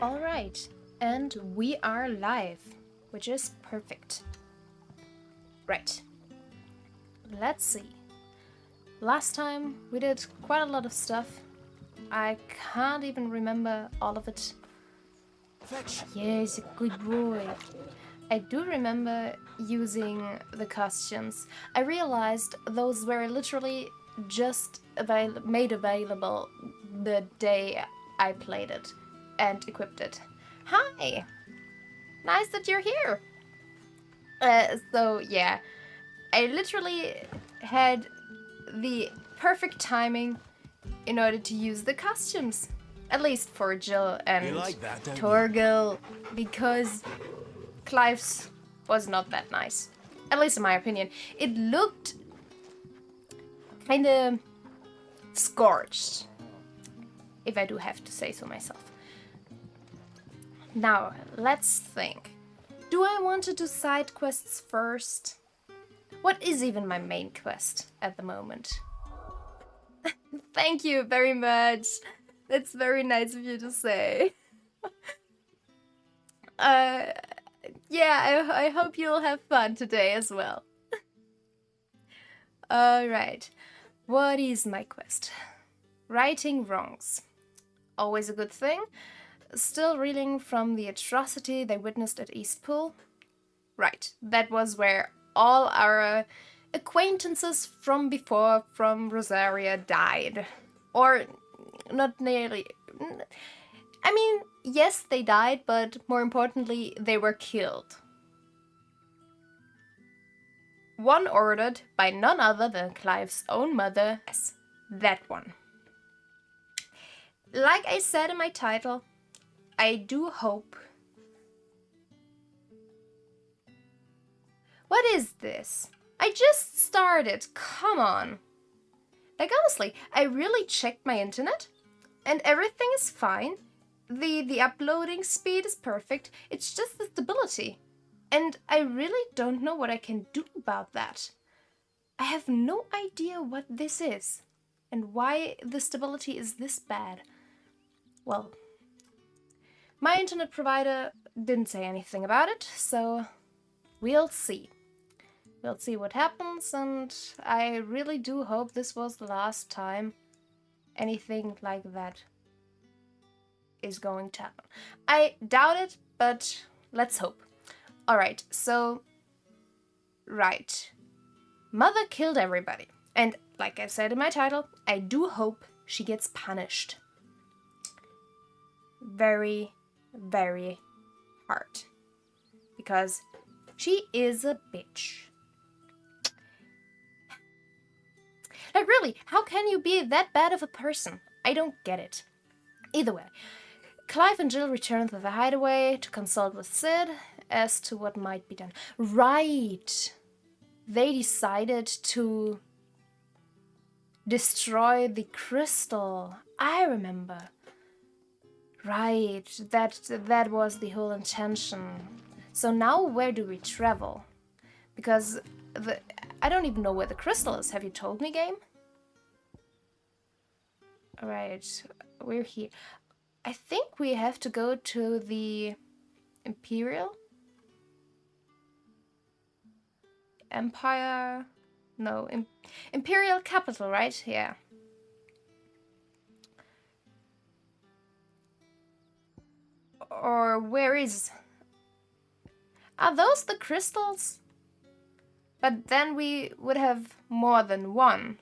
Alright, and we are live, which is perfect. Right, let's see. Last time we did quite a lot of stuff. I can't even remember all of it. Yes, a good boy. I do remember using the costumes. I realized those were literally just made available the day I played it and equipped it. Hi! Nice that you're here! So yeah, I literally had the perfect timing in order to use the costumes. At least for Jill and Torgil, because Clive's was not that nice. At least in my opinion. It looked kinda scorched, if I do have to say so myself. Now, let's think. Do I want to do side quests first? What is even my main quest at the moment? Thank you very much. That's very nice of you to say. Yeah, I hope you'll have fun today as well. Alright, what is my quest? Righting wrongs. Always a good thing. Still reeling from the atrocity they witnessed at Eastpool? Right, that was where all our acquaintances from before from Rosaria died. Or not nearly. I mean, yes, they died, but more importantly, they were killed. One ordered by none other than Clive's own mother. Yes, that one. Like I said in my title, I do hope. What is this? I just started, come on. Like honestly, I really checked my internet and everything is fine. The uploading speed is perfect. It's just the stability. And I really don't know what I can do about that. I have no idea what this is and why the stability is this bad. Well, my internet provider didn't say anything about it, so we'll see. We'll see what happens, and I really do hope this was the last time anything like that is going to happen. I doubt it, but let's hope. Alright, so... Right. Mother killed everybody. And like I said in my title, I do hope she gets punished. Very, very hard. Because she is a bitch. Like really, how can you be that bad of a person? I don't get it. Either way, Clive and Jill return to the hideaway to consult with Sid as to what might be done. Right! They decided to destroy the crystal. I remember. Right, that was the whole intention. So now where do we travel? Because I don't even know where the crystal is. Have you told me, game? Alright, we're here. I think we have to go to the Imperial? Empire? No, Imperial capital, right? Yeah. Or where is... Are those the crystals? But then we would have more than one.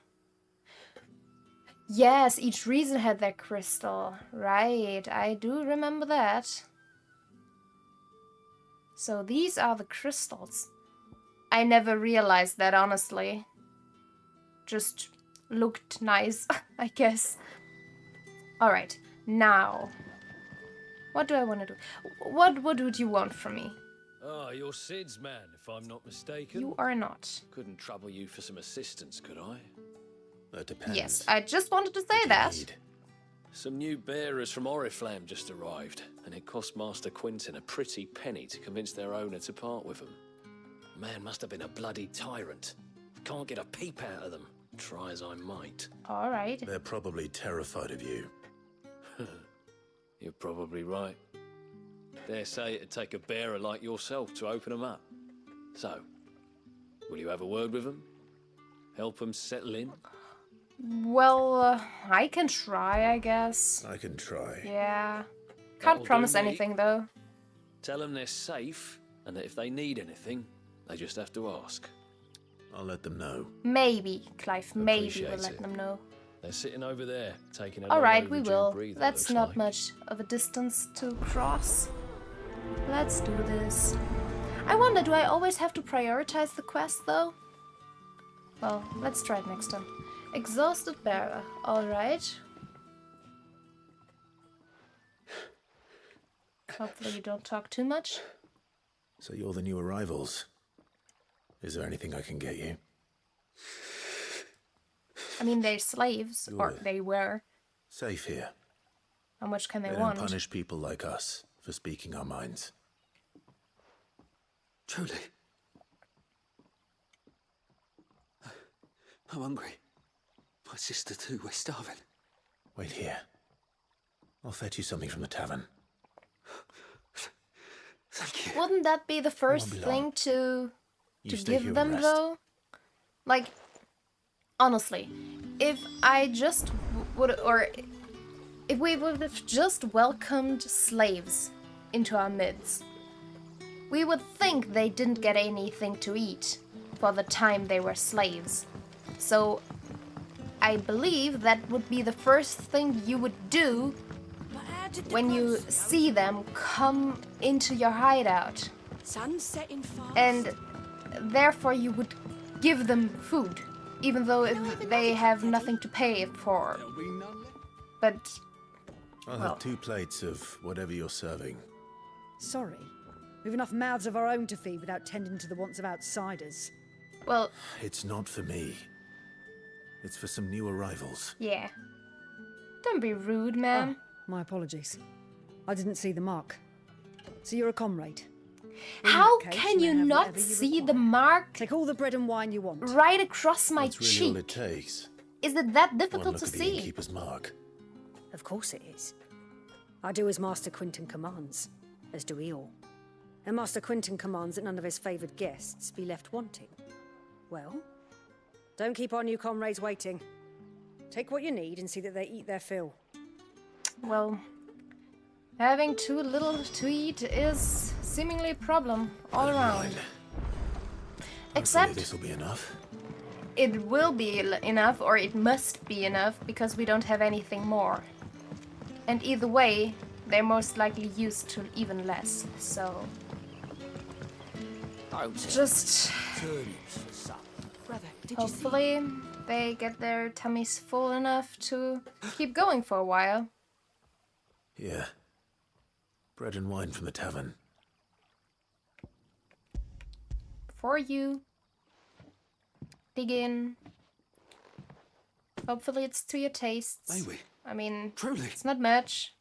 Yes, each region had their crystal. Right, I do remember that. So these are the crystals. I never realized that, honestly. Just looked nice, I guess. Alright, now. What do I want to do? What would you want from me? Ah, you're Sid's man, if I'm not mistaken. You are not. Couldn't trouble you for some assistance, could I? That depends. Yes, I just wanted to say that. Need? Some new bearers from Oriflamme just arrived, and it cost Master Quinton a pretty penny to convince their owner to part with them. Man must have been a bloody tyrant. Can't get a peep out of them, try as I might. Alright. They're probably terrified of you. You're probably right. Dare say it'd take a bearer like yourself to open them up. So, will you have a word with them? Help them settle in? Well, I can try, I guess. I can try. Yeah. That'll Can't do promise me. anything, though. Tell them they're safe, and that if they need anything, they just have to ask. I'll let them know. Maybe, Clive, maybe Appreciate we'll let it. them know. They're sitting over there, taking a Alright, long we overdue will. breather, That's looks not like. much of a distance to cross. Let's do this. I wonder, do I always have to prioritize the quest, though? Well, let's try it next time. Exhausted bearer. Alright. Hopefully you don't talk too much. So you're the new arrivals. Is there anything I can get you? I mean, they're slaves, or Good. they were. Safe here. How much can they They want? don't punish people like us for speaking our minds. Truly. I'm hungry. My sister too, we're starving. Wait here. I'll fetch you something from the tavern. Thank you. Wouldn't that be the first be long. thing to You stay give here them, and rest. though? Like, honestly, if I just would, or if we would have just welcomed slaves into our midst, we would think they didn't get anything to eat for the time they were slaves. So, I believe that would be the first thing you would do when you see them come into your hideout. Sun setting fast. And therefore you would give them food, even though they have nothing to pay for. But, I'll Well. have 2 plates of whatever you're serving. Sorry. We've enough mouths of our own to feed without tending to the wants of outsiders. well, It's not for me. It's for some new arrivals. yeah. Don't be rude, man. My apologies. I didn't see the mark. So you're a comrade. In How that case, can may you have not whatever you see the require. mark Take all the bread and wine you want. right across my That's really all cheek? it takes. Is it that One difficult look to at the see? innkeeper's mark. Of course it is. I do as Master Quinton commands, as do we all. And Master Quinton commands that none of his favoured guests be left wanting. Well, don't keep our new comrades waiting. Take what you need and see that they eat their fill. Well, having too little to eat is seemingly a problem all around. Mind. Except This will be enough. it will be enough, or it must be enough, because we don't have anything more. And either way, they're most likely used to even less, so just Brother, did you see? hopefully they get their tummies full enough to keep going for a while. Yeah. Bread and wine from the tavern. For you. Dig in. Hopefully it's to your tastes. May we? I mean, Truly. it's not much.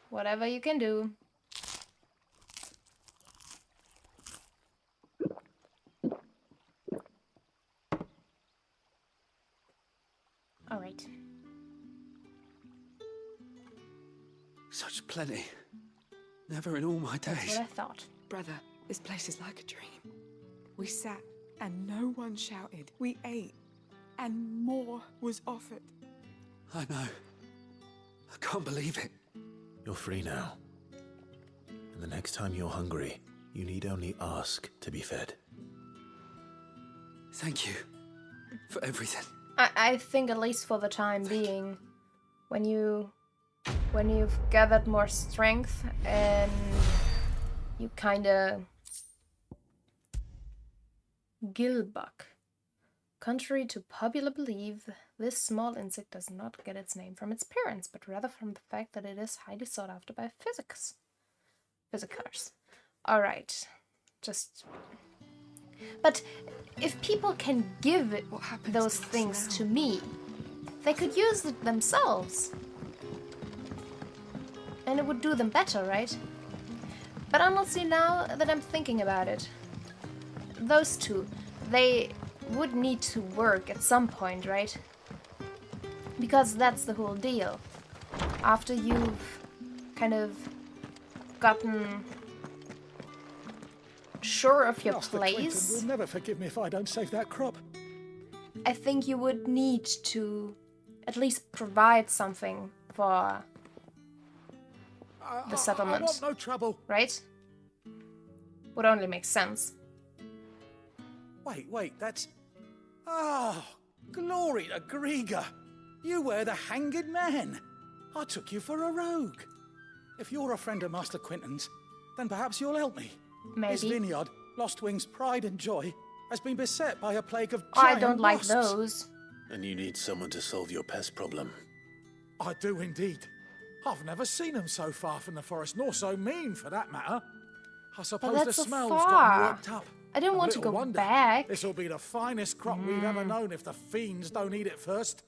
Whatever you can do. All right. Such plenty. Never in all my That's days. what I thought. Brother, this place is like a dream. We sat and no one shouted. We ate and more was offered. I know. I can't believe it. You're free now. And the next time you're hungry, you need only ask to be fed. Thank you for everything. I think at least for the time being, when you've gathered more strength and you kinda Gilbuck. Contrary to popular belief, this small insect does not get its name from its parents, but rather from the fact that it is highly sought after by physicars. Alright. But if people can give What happens those to us things now? to me, they could use it themselves. And it would do them better, right? But honestly, now that I'm thinking about it, those two, they would need to work at some point, right? Because that's the whole deal. After you've kind of gotten sure of your Master Quentin place, will never forgive me if I don't save that crop. I think you would need to at least provide something for the settlement, I want no trouble. right? Would only make sense. Wait, that's... Oh, glory to Griga. You were the hanged man. I took you for a rogue. If you're a friend of Master Quentin's, then perhaps you'll help me. His Maybe. vineyard, Lostwing's pride and joy, has been beset by a plague of I giant don't like wasps. those. And you need someone to solve your pest problem. I do indeed. I've never seen them so far from the forest, nor so mean, for that matter. I suppose the that's so smell's far. got worked up. I didn't And want to little go wonder. back. This'll be the finest crop we've ever known if the fiends don't eat it first.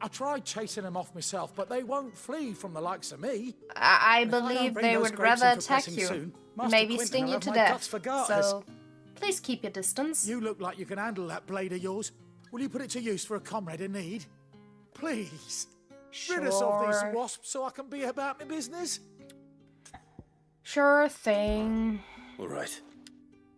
I tried chasing them off myself, but they won't flee from the likes of me. I If I don't believe bring they those would grapes rather in for attack pressing you. soon, Master Maybe Quentin sting will you have to my death. guts for garters. So please keep your distance. You look like you can handle that blade of yours. Will you put it to use for a comrade in need? Please. Rid us of these Sure. wasps so I can be about my business. Sure thing. All right.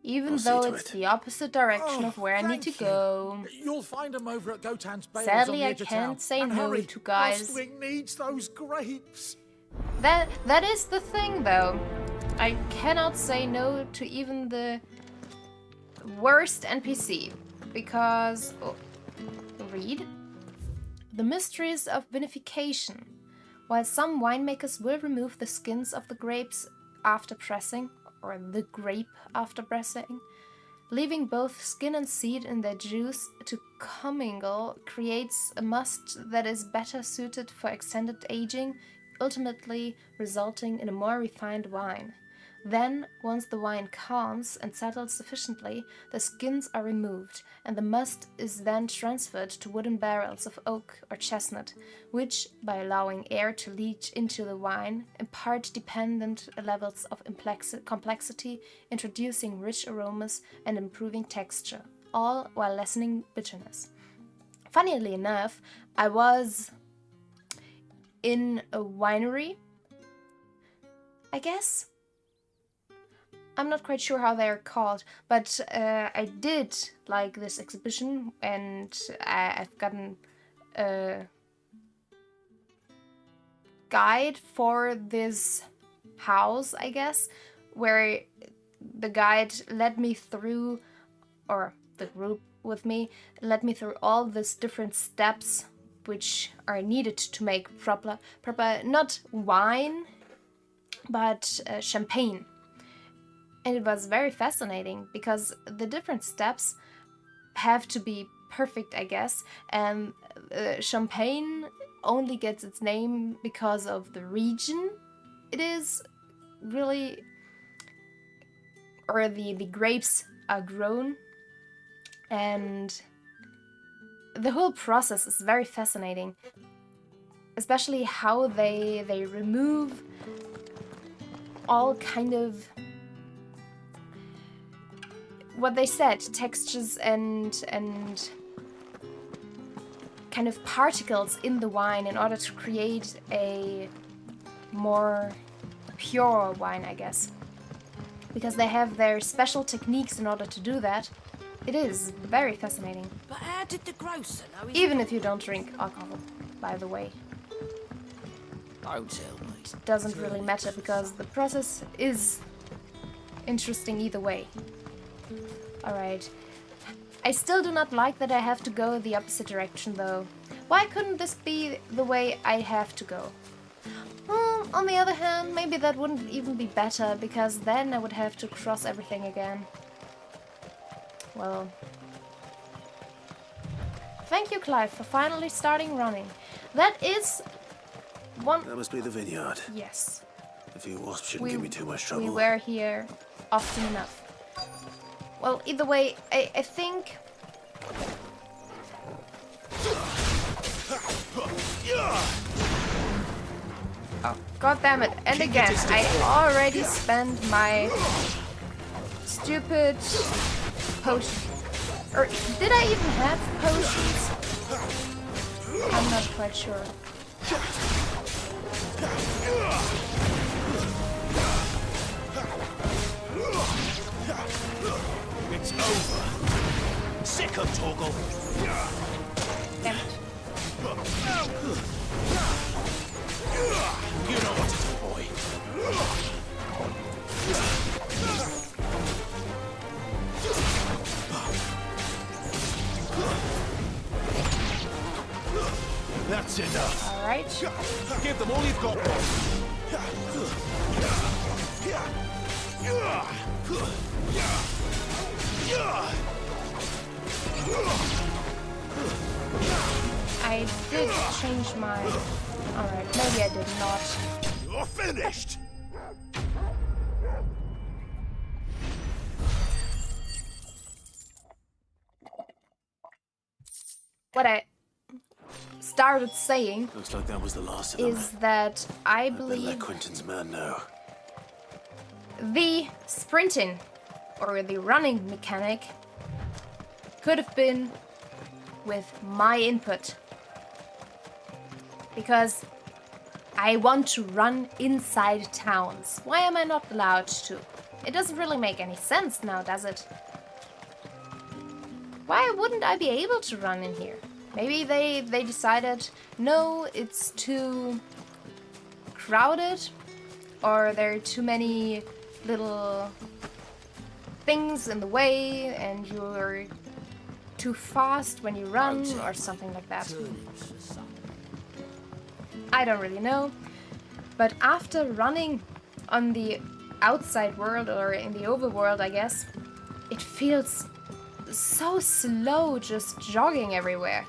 Even I'll see though to it's it. the opposite direction of where I need to thank you. go. You'll find them over at Gotan's Bales Sadly, on the I edge of can't town. say And no hurry, to guys. Lostwing needs those grapes. That is the thing, though. I cannot say no to even the worst NPC, because read the mysteries of vinification. While some winemakers will remove the skins of the grapes after pressing, or the grape after pressing, leaving both skin and seed in their juice to commingle, creates a must that is better suited for extended aging, ultimately resulting in a more refined wine. Then, once the wine calms and settles sufficiently, the skins are removed, and the must is then transferred to wooden barrels of oak or chestnut, which, by allowing air to leach into the wine, impart dependent levels of complexity, introducing rich aromas and improving texture, all while lessening bitterness. Funnily enough, I was in a winery, I guess. I'm not quite sure how they're called, but I did like this exhibition, and I've gotten a guide for this house, I guess, where the guide led me through, or the group with me, led me through all these different steps which are needed to make proper not wine, but champagne. And it was very fascinating because the different steps have to be perfect, I guess. And champagne only gets its name because of the region it is really, or the grapes are grown. And the whole process is very fascinating, especially how they remove all kind of, what they said, textures and kind of particles in the wine in order to create a more pure wine, I guess. Because they have their special techniques in order to do that. It is very fascinating. But how did the grocer know? Even if you don't drink alcohol, by the way. Don't tell me. It doesn't really matter because the process is interesting either way. Alright. I still do not like that I have to go the opposite direction though. Why couldn't this be the way I have to go? On the other hand, maybe that wouldn't even be better, because then I would have to cross everything again. Well. Thank you, Clive, for finally starting running. That is one... That must be the vineyard. Yes. A few wasps shouldn't give me too much trouble. We were here often enough. Well, either way, I think... Oh, god damn it. And again, I already spent my stupid potion. Or did I even have potions? I'm not quite sure. over. Sick of Torgal. Damn it. You know what to do, boy. That's enough. Alright. Give them all you've got. I did change my... Alright, maybe I did not. You're finished. What I started saying Looks like that was the last of them. is that I Better believe let Quentin's man know. the sprinting or the running mechanic could have been with my input. Because I want to run inside towns. Why am I not allowed to? It doesn't really make any sense now, does it? Why wouldn't I be able to run in here? Maybe they decided, no, it's too crowded, or there are too many little things in the way, and you're too fast when you run, or something like that. I don't really know. But after running on the outside world, or in the overworld, I guess, it feels so slow just jogging everywhere.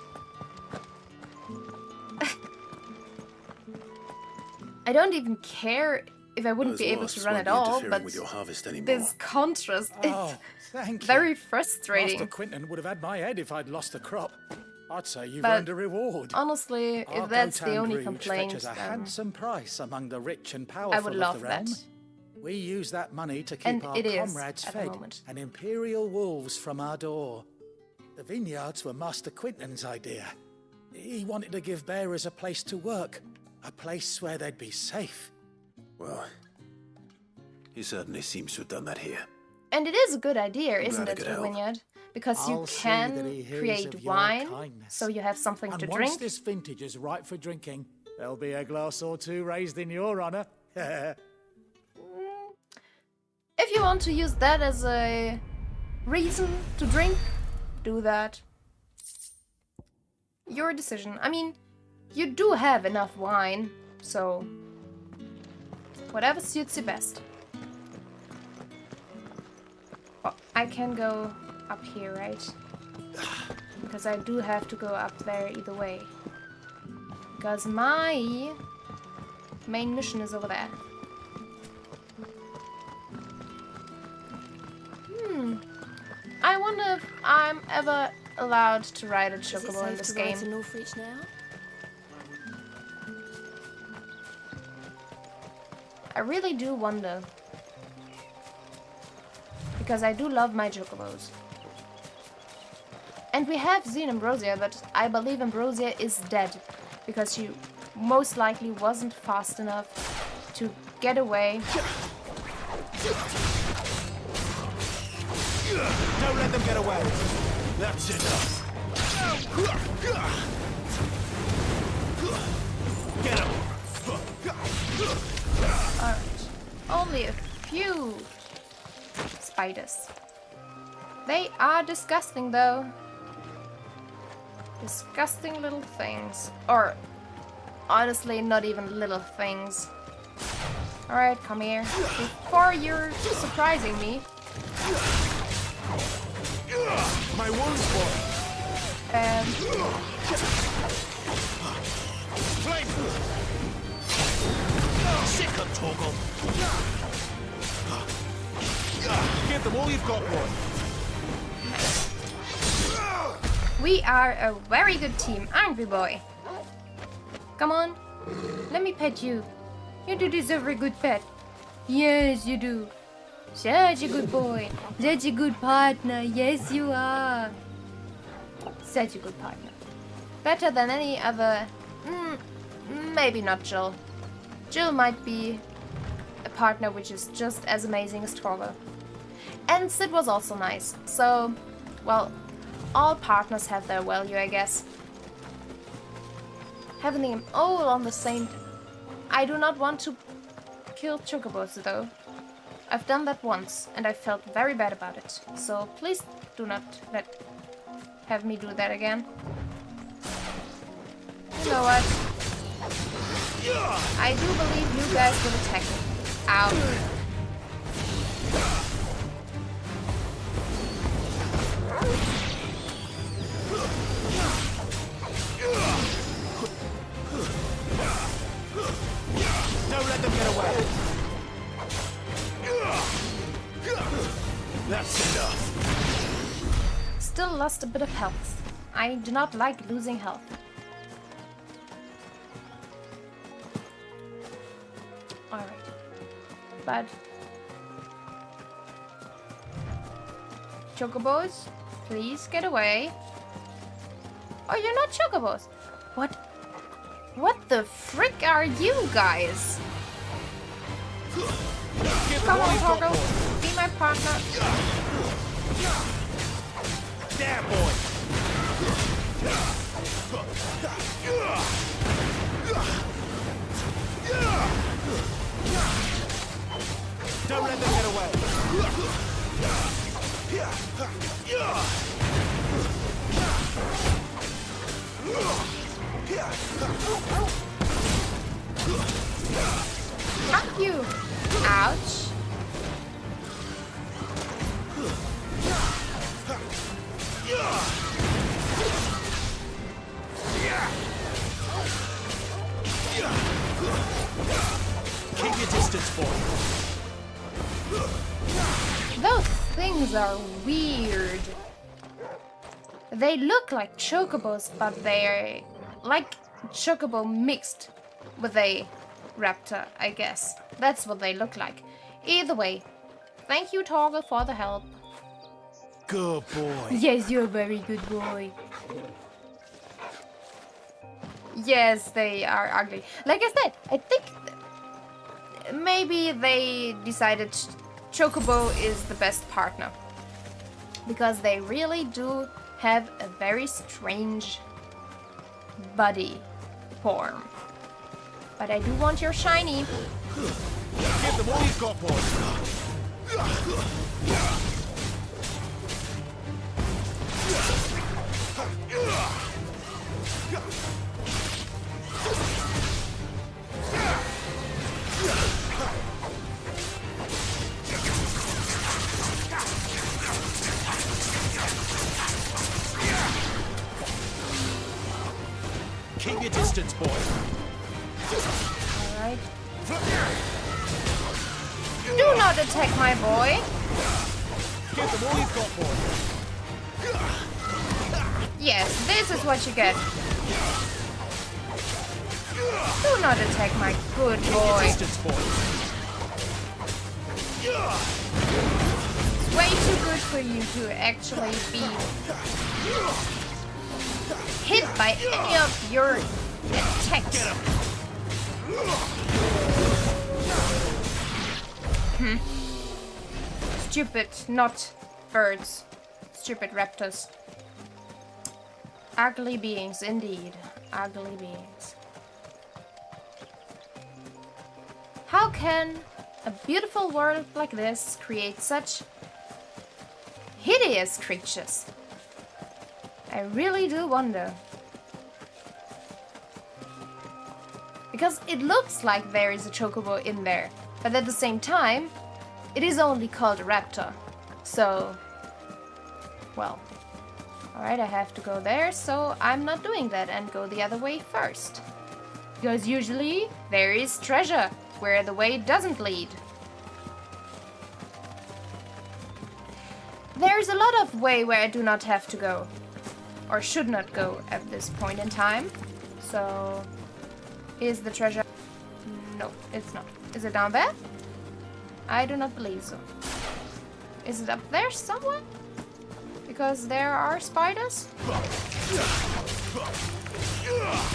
I don't even care if I wouldn't be able to run at all, but with your harvest anymore. this contrast is Oh, thank you. very Master frustrating. Quentin would have had my head if I'd lost the crop. I'd say you've But earned a reward. honestly, Our if that's the Gotan only Rouge complaint, fetches a then handsome price among the rich and powerful I would of love the realm. that. We use that money to keep And our it is, comrades at the fed moment. and imperial wolves from our door. The vineyards were Master Quentin's idea. He wanted to give bearers a place to work, a place where they'd be safe. Well, he certainly seems to have done that here. And it is a good idea, I'm isn't glad I it, could a help. vineyard? Because you I'll see that can he hears create of your wine, kindness. so you have something And to once drink. this vintage is ripe for drinking, there'll be a glass or two raised in your honor. If you want to use that as a reason to drink, do that. Your decision. I mean, you do have enough wine, so whatever suits you best. Oh, I can go up here, right? Because I do have to go up there either way. Because my main mission is over there. I wonder if I'm ever allowed to ride a chocobo in this game. Northreach now? I really do wonder. Because I do love my chocobos. And we have seen Ambrosia, but I believe Ambrosia is dead. Because she most likely wasn't fast enough to get away. Don't let them get away. That's enough. Get him. Alright. Only a few spiders. They are disgusting though. Disgusting little things. Or honestly, not even little things. Alright, come here. Before you're surprising me. My wounds, boy. Flame. Sick of Torgal. Give them all you've got, boy. We are a very good team, aren't we, boy? Come on. Let me pet you. You do deserve a good pet. Yes, you do. Such a good boy. Such a good partner. Yes, you are. Such a good partner. Better than any other... maybe not Jill. Jill might be a partner which is just as amazing as Torgal. And Sid was also nice. So, well, all partners have their value, I guess. Having them all on the same... I do not want to kill chocobos, though. I've done that once, and I felt very bad about it. So please do not have me do that again. You know what? I do believe you guys will attack me. Ow. Don't let them get away. That's enough. Still lost a bit of health. I do not like losing health. Alright. But... chocobos, please get away. Oh, you're not chocobos. What? What the frick are you guys? Come on, Toggle. Be my partner. There, boy. Don't let them get away. Fuck you. Ouch. Keep your distance, boy. Those things are weird. They look like chocobos, but they're like chocobo mixed with a raptor, I guess. That's what they look like. Either way, thank you, Torgal, for the help. Good boy. Yes, you're a very good boy. Yes, they are ugly. Like I said, I think maybe they decided Chocobo is the best partner. Because they really do have a very strange body form. But I do want your shiny. Give them all you've got, boy. Keep your distance, boy. Alright. Do not attack my boy. Give them all you've got, boy. Yes, this is what you get. Do not attack my good boy. Distance, boy. It's way too good for you to actually be hit by any of your attacks. Stupid, not birds. Stupid raptors. Ugly beings, indeed. Ugly beings. How can a beautiful world like this create such hideous creatures? I really do wonder. Because it looks like there is a chocobo in there, but at the same time, it is only called a raptor. So, well, alright, I have to go there, so I'm not doing that and go the other way first. Because usually there is treasure where the way doesn't lead. There's a lot of way where I do not have to go. Or should not go at this point in time. So, is the treasure... No, it's not. Is it down there? I do not believe so. Is it up there somewhere? Because there are spiders?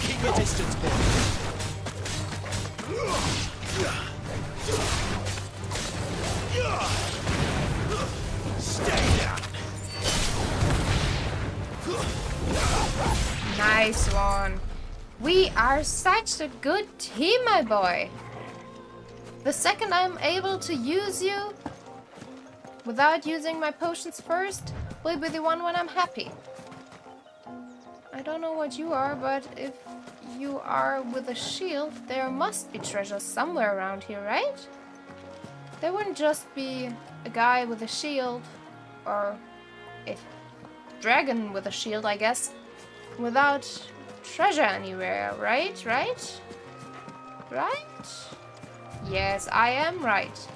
Keep your distance, boy. Nice one. We are such a good team, my boy. The second I'm able to use you without using my potions first will be the one when I'm happy. I don't know what you are, but if you are with a shield, there must be treasure somewhere around here, right? There wouldn't just be a guy with a shield, or a dragon with a shield, I guess, without treasure anywhere, right? Right? Right? Yes, I am right.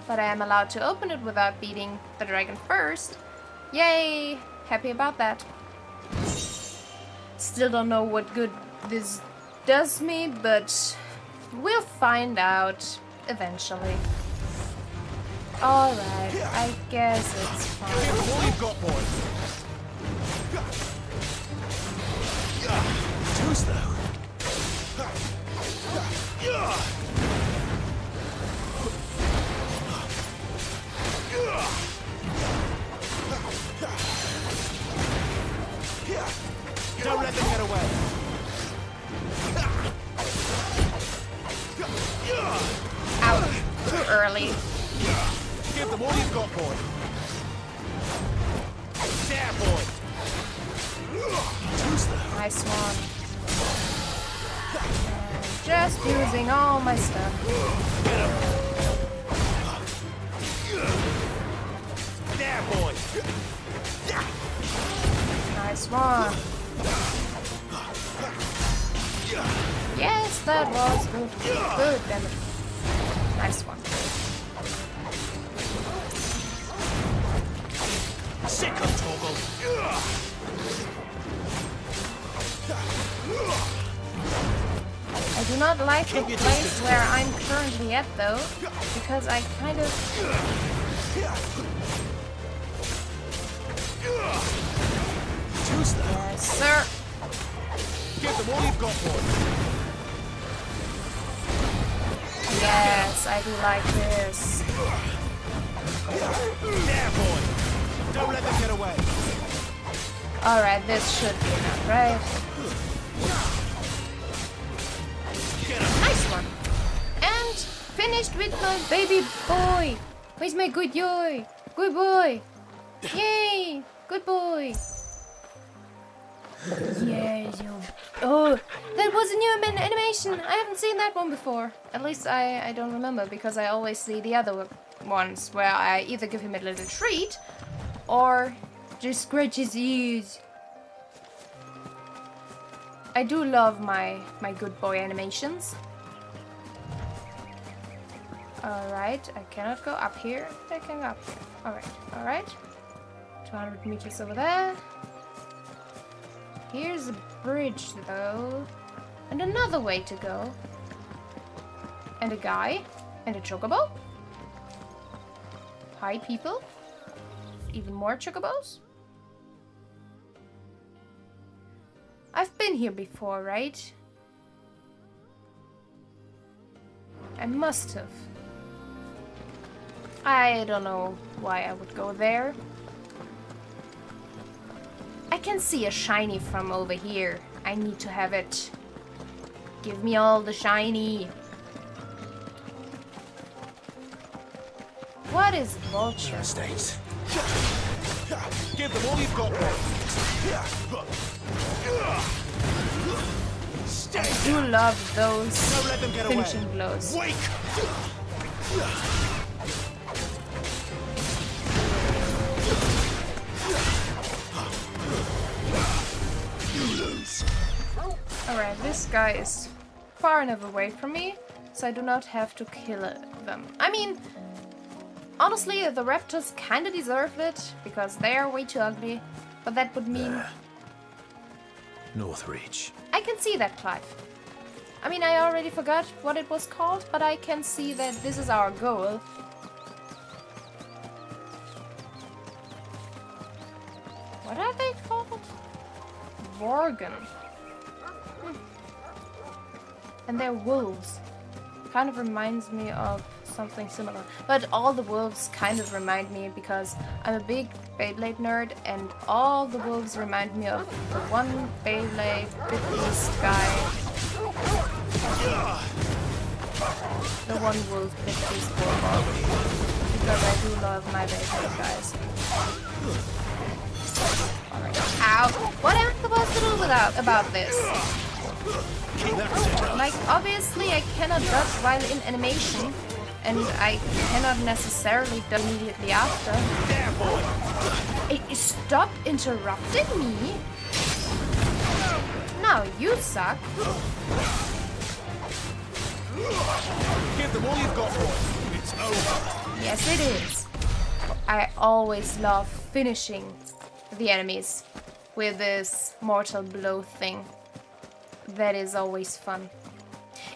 But I am allowed to open it without beating the dragon first. Yay! Happy about that. Still don't know what good this does me, but we'll find out eventually. Alright, I guess it's fine. All you've got, boy. Too slow. Don't let them get away. Ouch, too early. Give them all you've got, boy. There, boy. Too slow. Nice one. And just using all my stuff. There, boy. Nice one. Yes, that was good. Good damage. Nice one. Sick of Toggle. I do not like the place where I'm currently at, though, because I kind of... Yes, sir. Give them all you've got, boy. Yes, I do like this. There, boy. Don't let them get away. Alright, this should be enough, right? Nice one. And finished with my baby boy. Where's my good boy? Good boy. Yay. Good boy. Yes, you. Oh, that was a new animation. I haven't seen that one before. At least I don't remember, because I always see the other ones where I either give him a little treat or just scratch his ears. I do love my good boy animations. Alright, I cannot go up here. I can go up here. Alright, alright. 200 meters over there. Here's a bridge, though. And another way to go. And a guy. And a chocobo. Hi, people. Even more chocobos. I've been here before, right? I must have. I don't know why I would go there. I can see a shiny from over here. I need to have it. Give me all the shiny. What is vulture? States. Give them all you've got, boy. I do love those Don't let them get away. finishing blows. Wake! Alright, this guy is far enough away from me, so I do not have to kill them. I mean, honestly, the raptors kinda deserve it, because they are way too ugly, but that would mean... There. North Reach. I can see that, Clive. I mean, I already forgot what it was called, but I can see that this is our goal. What are they called? Worgen. And they're wolves. Kind of reminds me of something similar. But all the wolves kind of remind me, because I'm a big Beyblade nerd, and all the wolves remind me of the one Beyblade Big Beast guy. The one wolf Big Beast Warlock. Because I do love my Beyblade guys. Alright. Ow! What am I supposed to do about this? Like, obviously I cannot dodge while in animation, and I cannot necessarily dodge immediately after. Stop interrupting me! Now you suck. Give them all you've got, boy. It's over. Yes, it is. I always love finishing the enemies with this mortal blow thing. That is always fun.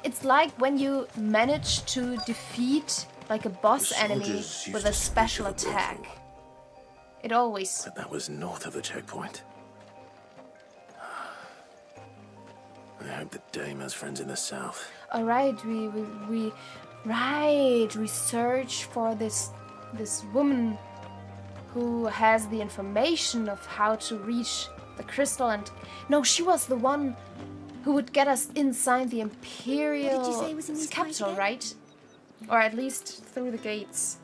It's like when you manage to defeat like a boss enemy with a special attack. It always... But that was north of the checkpoint. I hope the Dame has friends in the south. Alright, we search for this woman who has the information of how to reach the crystal, and no, she was the one who would get us inside the Imperial capital, right? Or at least through the gates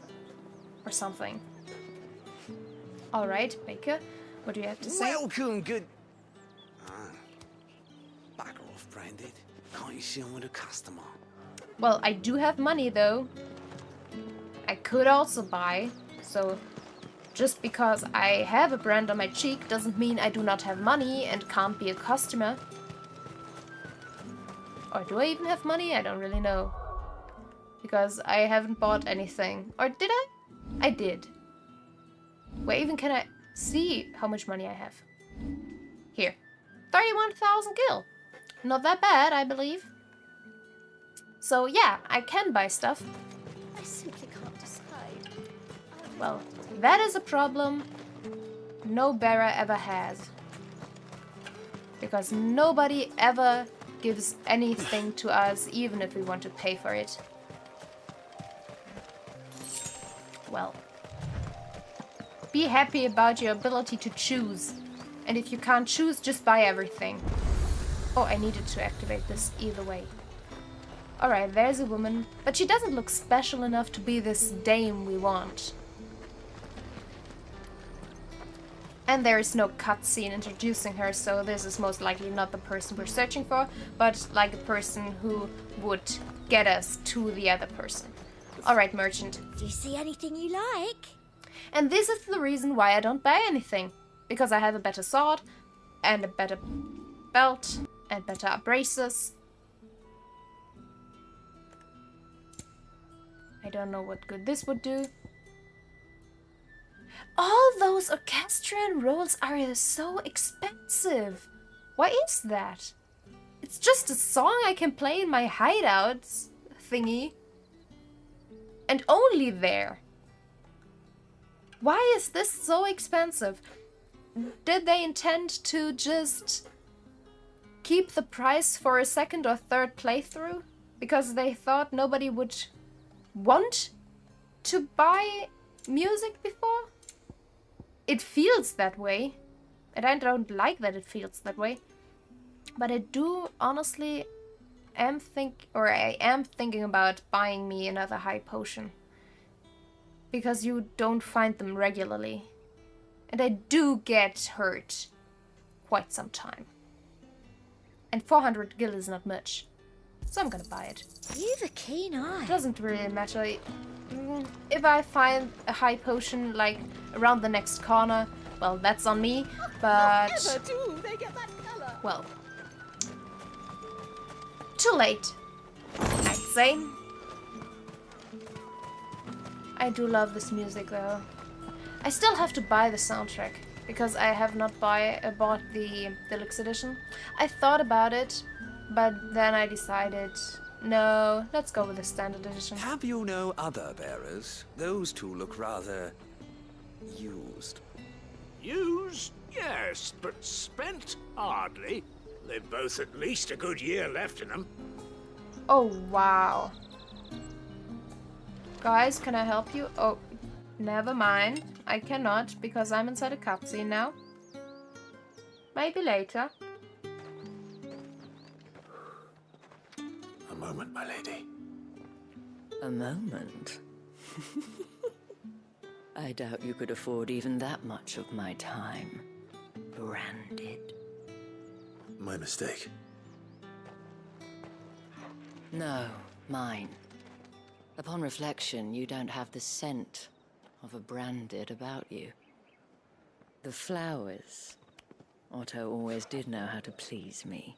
or something. Alright, Baker, what do you have to say? Welcome, good... Bugger off, Branded. Can't you see I'm with a customer? Well, I do have money, though. I could also buy, so just because I have a brand on my cheek doesn't mean I do not have money and can't be a customer. Or do I even have money? I don't really know. Because I haven't bought anything. Or did I? I did. Where even can I see how much money I have? Here. 31,000 gil. Not that bad, I believe. So yeah, I can buy stuff. I simply can't decide. Well, that is a problem no bearer ever has. Because nobody ever gives anything to us, even if we want to pay for it. Well, be happy about your ability to choose. And if you can't choose, just buy everything. Oh, I needed to activate this either way. Alright, there's a woman, but she doesn't look special enough to be this dame we want. And there is no cutscene introducing her, so this is most likely not the person we're searching for, but like a person who would get us to the other person. Alright, merchant. Do you see anything you like? And this is the reason why I don't buy anything. Because I have a better sword, and a better belt, and better braces. I don't know what good this would do. All those orchestrion rolls are so expensive. Why is that? It's just a song I can play in my hideouts thingy. And only there. Why is this so expensive? Did they intend to just keep the price for a second or third playthrough? Because they thought nobody would want to buy music before? It feels that way. And I don't like that it feels that way. But I do honestly I am thinking about buying me another high potion. Because you don't find them regularly. And I do get hurt quite some time. And 400 gil is not much. So I'm gonna buy it. You've a keen eye. It doesn't really matter. If I find a high potion like around the next corner, well, that's on me. But Never do they get that color. well, too late, I'd say. I do love this music though. I still have to buy the soundtrack because I have not bought the deluxe edition. I thought about it, but then I decided, no, let's go with the standard edition. Have you no other bearers? Those two look rather... used. Used? Yes, but spent? Hardly. They've both at least a good year left in them. Oh, wow. Guys, can I help you? Oh, never mind. I cannot because I'm inside a cutscene now. Maybe later. A moment, my lady. A moment? I doubt you could afford even that much of my time. Branded. My mistake. No, mine. Upon reflection, you don't have the scent of a branded about you. The flowers. Otto always did know how to please me.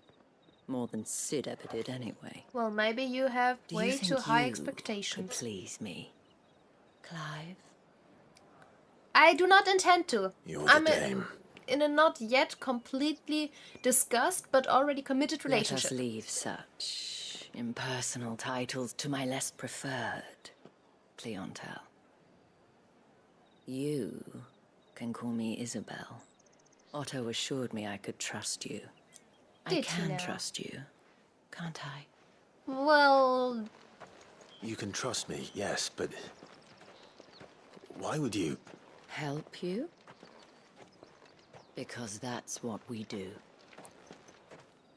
More than Sid ever did anyway. Well, maybe you have Do way you think too high you expectations. could please me, Clive? I do not intend to. You're I'm the dame. in a not yet completely discussed but already committed relationship. Let us leave such impersonal titles to my less preferred clientele. You can call me Isabel. Otto assured me I could trust you. I Did he can now? trust you, can't I? Well, You can trust me, yes, but... Why would you... Help you? Because that's what we do.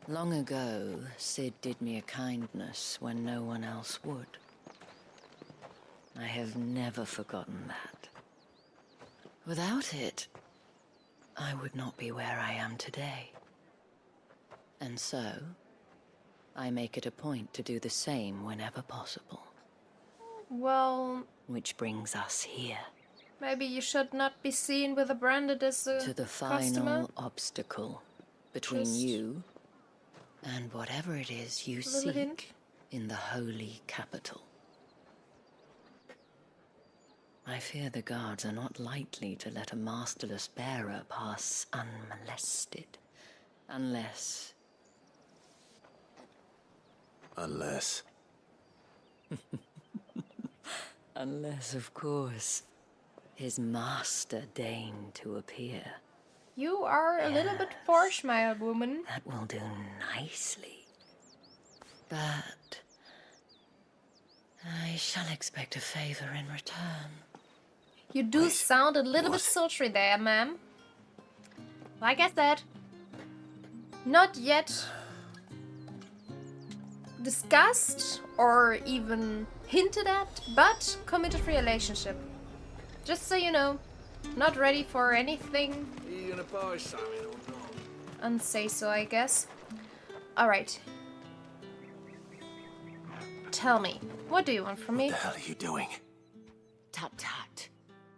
Long ago, Sid did me a kindness when no one else would. I have never forgotten that. Without it, I would not be where I am today. And so, I make it a point to do the same whenever possible. well, Which brings us here. maybe you should not be seen with a branded as a To the final customer. obstacle between Just you and whatever it is you little hint. seek in the holy capital. I fear the guards are not likely to let a masterless bearer pass unmolested. Unless... Unless... Unless, of course, his master deigned to appear. You are a little bit harsh, my woman. That will do nicely. But... I shall expect a favor in return. You do sound a little bit sultry there, ma'am. Like I said, not yet discussed or even hinted at, but committed relationship. Just so you know, not ready for anything Are you gonna buy something or not? unsay so, I guess. Alright. Tell me, what do you want from me? What the hell are you doing? Tut tut.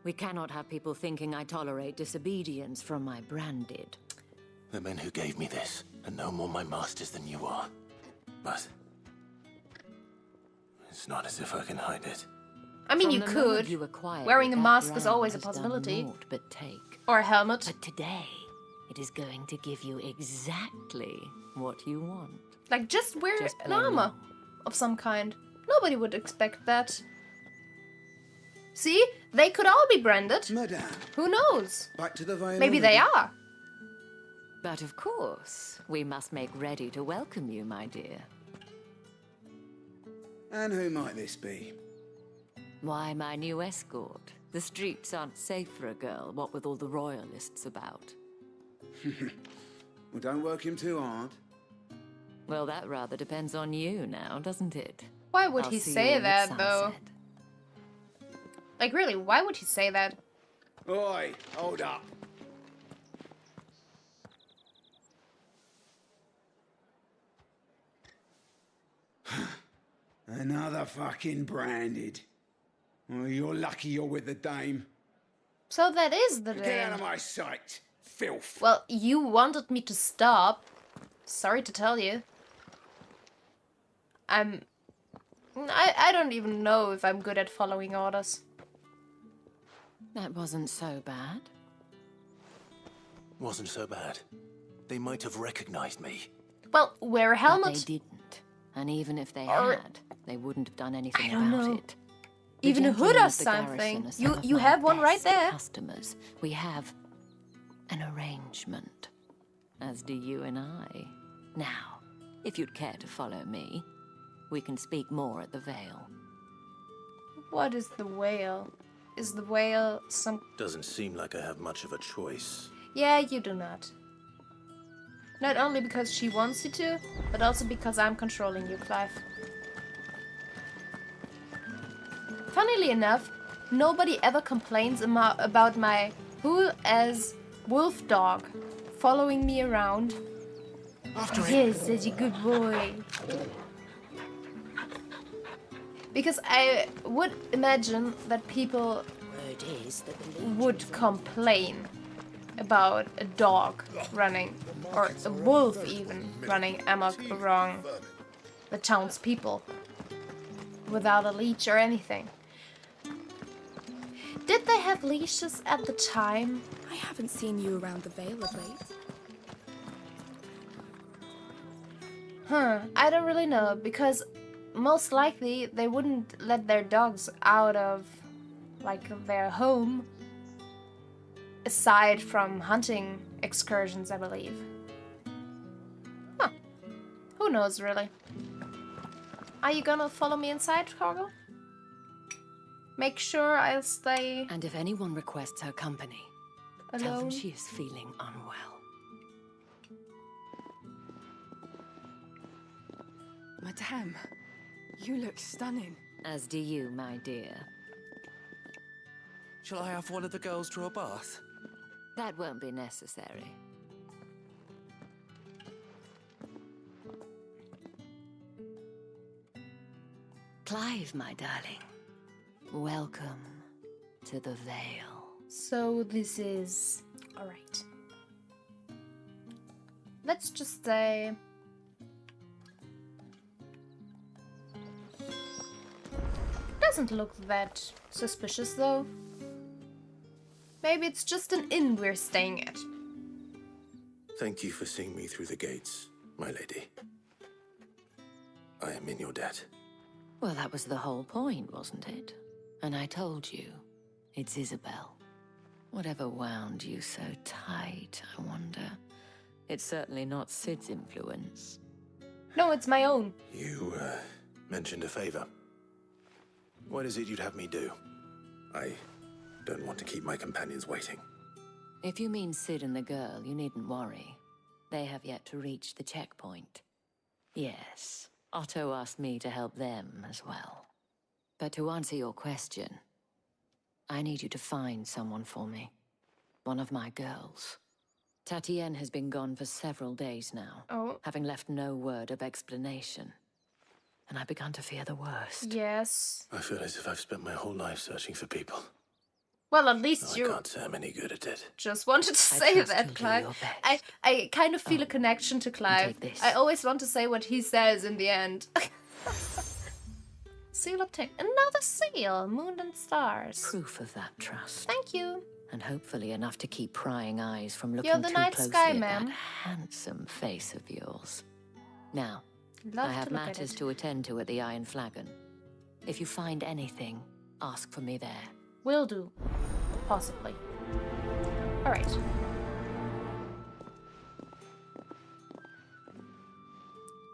We cannot have people thinking I tolerate disobedience from my branded. The men who gave me this are no more my masters than you are. But... it's not as if I can hide it. I mean, From you the moment could. you acquired Wearing it, a that mask is brand always a has done possibility. naught but take. Or a helmet. But today, it is going to give you exactly what you want. Like, just wear Just an plain armor along. of some kind. Nobody would expect that. See? They could all be branded. Madame, Who knows? back to the veil. Maybe they are. But of course, we must make ready to welcome you, my dear. And who might this be? Why, my new escort. The streets aren't safe for a girl, what with all the royalists about. Well, don't work him too hard. Well, that rather depends on you now, doesn't it? Why would I'll he see say you at that, though? sunset. Like, really, why would he say that? Oi, hold up. Another fucking branded. Well, you're lucky you're with the dame. So that is the Get out of day. my sight, filth. Well, you wanted me to stop. Sorry to tell you. I don't even know if I'm good at following orders. That wasn't so bad. Wasn't so bad. They might have recognized me. Well, wear a But helmet. they didn't. And even if they Or- had, they wouldn't have done anything I don't about know. it. The Even a hood gentlemen or of the garrison something. are some of You my have one right best there. Customers. We have an arrangement, as do you and I. Now, if you'd care to follow me, we can speak more at the Vale. What is the whale? Is the whale some... Doesn't seem like I have much of a choice. Yeah, you do not. Not only because she wants you to, but also because I'm controlling you, Clive. Funnily enough, nobody ever complains about my who as wolf dog following me around. After Yes, such a good boy. Because I would imagine that people Word is that the would complain about a dog running, or a wolf even, running amok around the townspeople without a leash or anything. Did they have leashes at the time? I haven't seen you around the Vale of late. I don't really know, because most likely they wouldn't let their dogs out of, like, their home, aside from hunting excursions, I believe. Huh. Who knows, really? Are you gonna follow me inside, Cargo? Make sure I'll stay And if anyone requests her company, tell them alone. she is feeling unwell. Madame, you look stunning. As do you, my dear. Shall I have one of the girls draw a bath? That won't be necessary. Clive, my darling. Welcome to the Vale. So this is... Alright. Let's just say... Doesn't look that suspicious, though. Maybe it's just an inn we're staying at. Thank you for seeing me through the gates, my lady. I am in your debt. Well, that was the whole point, wasn't it? And I told you, it's Isabel. Whatever wound you so tight, I wonder. It's certainly not Sid's influence. No, it's my own. You, mentioned a favor. What is it you'd have me do? I don't want to keep my companions waiting. If you mean Sid and the girl, you needn't worry. They have yet to reach the checkpoint. Yes, Otto asked me to help them as well. But to answer your question, I need you to find someone for me. One of my girls. Tatienne has been gone for several days now, having left no word of explanation. And I began to fear the worst. Yes. I feel as if I've spent my whole life searching for people. Well, at least I you can't say I'm any good at it. just wanted to say trust that, you'll do Clive. your best. I kind of feel a connection to Clive. take this. I always want to say what he says in the end. Seal obtained. Another seal. Moon and stars. Proof of that trust. Thank you. And hopefully enough to keep prying eyes from looking You're the too night closely sky, at ma'am. that handsome face of yours. Now, Love I have to look at matters it. to attend to at the Iron Flagon. If you find anything, ask for me there. Will do. Possibly. Alright.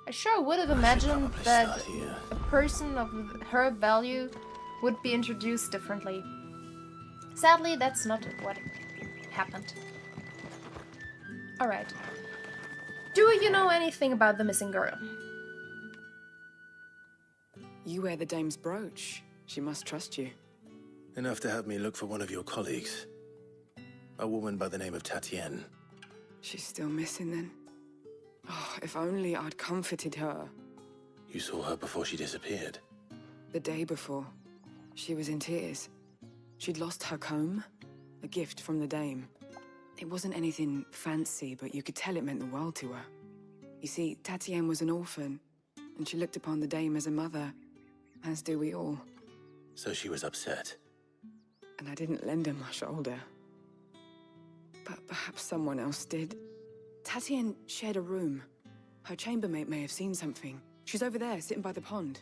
I sure would have imagined probably that start here. a person of her value would be introduced differently. Sadly, that's not what happened. Alright. Do you know anything about the missing girl? You wear the dame's brooch. She must trust you. Enough to have me look for one of your colleagues. A woman by the name of Tatienne. She's still missing then. Oh, if only I'd comforted her. You saw her before she disappeared. The day before, she was in tears. She'd lost her comb, a gift from the dame. It wasn't anything fancy, but you could tell it meant the world to her. You see, Tatienne was an orphan, and she looked upon the dame as a mother, as do we all. So she was upset. And I didn't lend her my shoulder. But perhaps someone else did. Tatienne shared a room. Her chambermaid may have seen something. She's over there, sitting by the pond.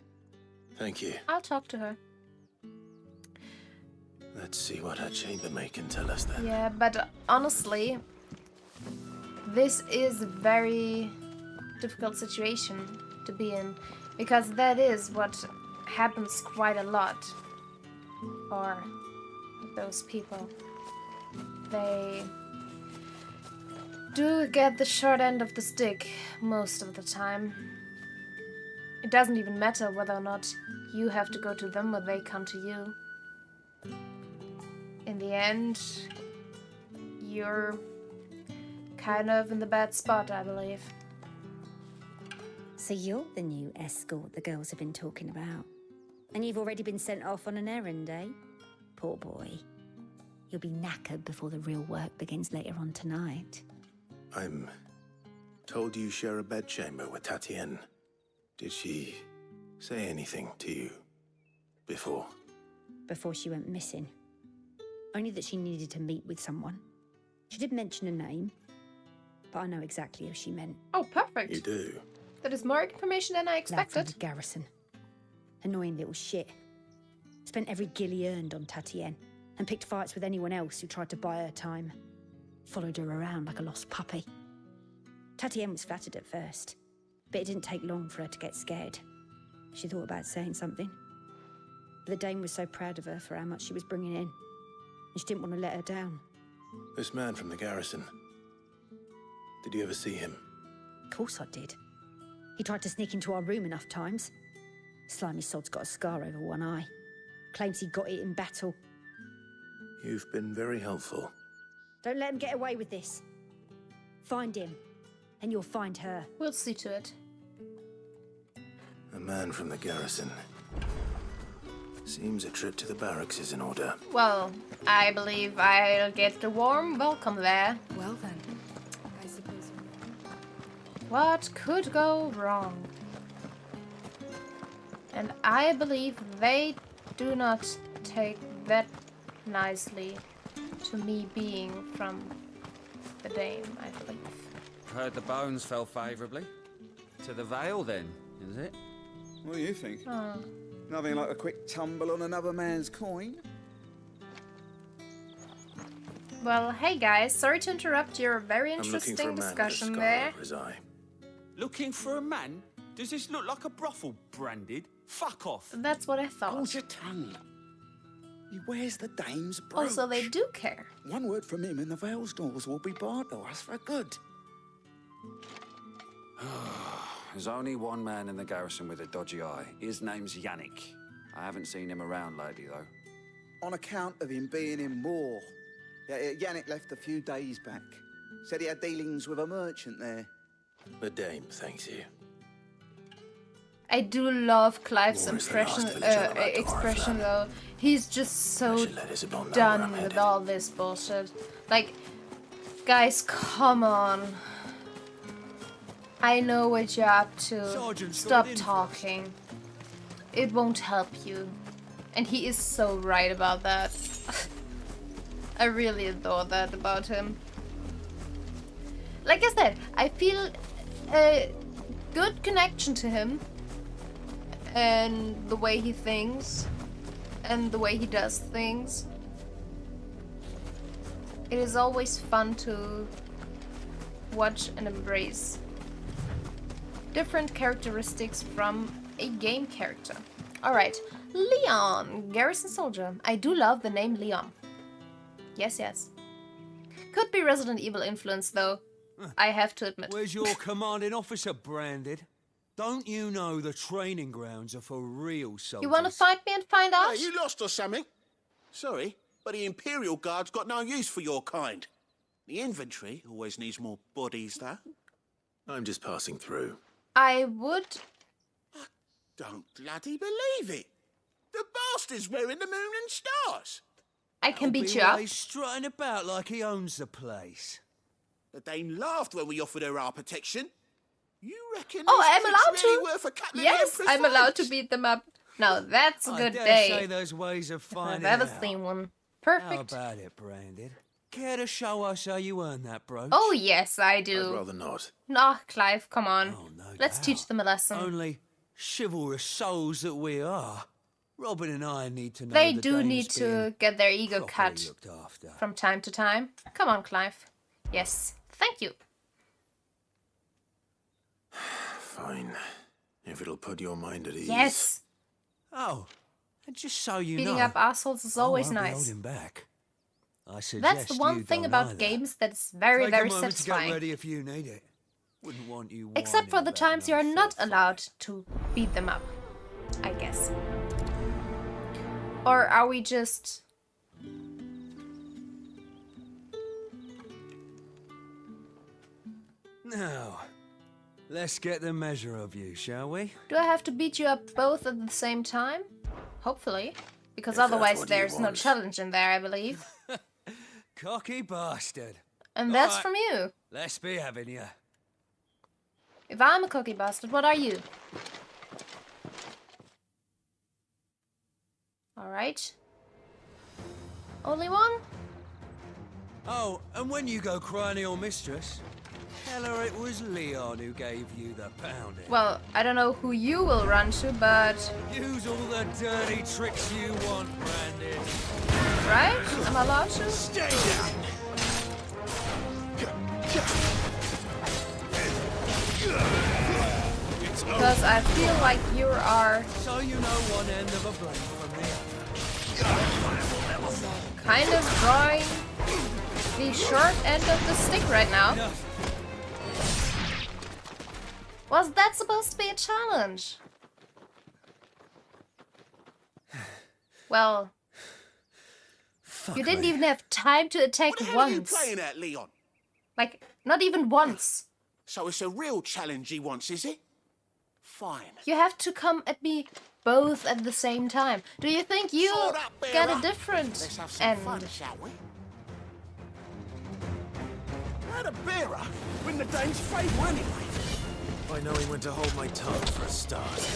Thank you. I'll talk to her. Let's see what her chambermaid can tell us then. Yeah, but honestly, this is a very difficult situation to be in, because that is what happens quite a lot. for those people. They do get the short end of the stick most of the time. It doesn't even matter whether or not you have to go to them or they come to you. In the end, you're kind of in the bad spot, I believe. So you're the new escort the girls have been talking about. And you've already been sent off on an errand, eh? Poor boy. You'll be knackered before the real work begins later on tonight. I'm told you share a bedchamber with Tatienne. Did she say anything to you before? Before she went missing. Only that she needed to meet with someone. She did mention a name, but I know exactly who she meant. Oh, perfect. You do? That is more information than I Lad from expected. the garrison. Annoying little shit. Spent every guil he earned on Tatienne, and picked fights with anyone else who tried to buy her time. Followed her around like a lost puppy. Tatienne was flattered at first, but it didn't take long for her to get scared. She thought about saying something. But the Dame was so proud of her for how much she was bringing in, and she didn't want to let her down. This man from the garrison. Did you ever see him? Of course I did. He tried to sneak into our room enough times. Slimy sod's got a scar over one eye. Claims he got it in battle. You've been very helpful. Don't let him get away with this. Find him, and you'll find her. We'll see to it. A man from the garrison. Seems a trip to the barracks is in order. Well, I believe I'll get a warm welcome there. Well then, I suppose. What could go wrong? And I believe they do not take that nicely to me being from the Dame, I believe. Heard the bones fell favourably. To the Vale, then, is it? What do you think? Oh. Nothing like a quick tumble on another man's coin. Well, hey guys, sorry to interrupt your very I'm looking for a interesting man with a discussion scar there. over his eye. Looking for a man? Does this look like a brothel, Branded? Fuck off. That's what I thought. Hold your tongue. He wears the Dame's brooch. Oh, so they do care. One word from him and the Vale's doors will be barred to us for good. There's only one man in the garrison with a dodgy eye. His name's Yannick. I haven't seen him around lately, though. On account of him being in war. Yannick left a few days back. Said he had dealings with a merchant there. The Dame thanks you. I do love Clive's War is the last impression, village on the road to expression Oriflamme. though. He's just so should let Isabel know where done I'm with headed. all this bullshit. Like, guys, come on. I know what you're up to. Sergeant's Stop got it in talking. It won't help you. And he is so right about that. I really adore that about him. Like I said, I feel a good connection to him. And the way he thinks. And the way he does things. It is always fun to watch and embrace different characteristics from a game character. Alright, Leon, garrison soldier. I do love the name Leon. Yes, yes. Could be Resident Evil influence though, I have to admit. Where's your commanding officer, Branded? Don't you know the training grounds are for real soldiers? You wanna fight me and find out? Hey, you lost or something? Sorry, but the Imperial Guard's got no use for your kind. The infantry always needs more bodies, though. I'm just passing through. I would... Don't bloody believe it. The bastard's wearing the moon and stars. I can beat you up. He's strutting about like he owns the place. The Dame laughed when we offered her our protection. You reckon Oh, this I'm trick's allowed really to. worth a couple of Yes, Empress I'm allowed to fights? beat them up. Now that's a I good dare day. say there's ways of If finding I've ever out. seen one. How Perfect. about it, Branded? Care to show us how you earn that brooch? Oh yes, I do. I'd rather not. Nah, Clive, come on. Oh, no Let's doubt. teach them a lesson. Only chivalrous souls that we are. Robin and I need to know They the do Dame's need to being get their ego properly cut looked after. from time to time. Come on, Clive. Yes, thank you. Fine. If it'll put your mind at ease. Yes. Oh, And just so you Beating know, up assholes is I always won't be nice. holding back. I That's suggest the one you thing don't about either. games that's very, Take very a moment to get satisfying. ready if you need it. Wouldn't want you Except for whining the about times an you are unfair not fight. allowed to beat them up, I guess. Or are we just... Now, let's get the measure of you, shall we? Do I have to beat you up both at the same time? Hopefully. Because If that's otherwise what you there's no want. challenge in there, I believe. Cocky bastard. And that's Alright, from you. Let's be having you. If I'm a cocky bastard, what are you? Alright. Only one? Oh, and when you go crying to your mistress, tell her it was Leon who gave you the pounding. Well, I don't know who you will run to, but... Use all the dirty tricks you want, Brandon. Right? Am I allowed to? Stay down! Because I feel like you are So you know one end of a blade from the other. kind of drawing the short end of the stick right now. Was that supposed to be a challenge? Well, you didn't even have time to attack What the hell are you once. playing at, Leon? Like, not even once. So it's a real challenge he wants, is it? Fine. You have to come at me both at the same time. Do you think you Sword up, get bearer. a different Let's have some end? fun, shall we? How'd a bearer win the Dane's favour anyway? I know he went to hold my tongue for a start.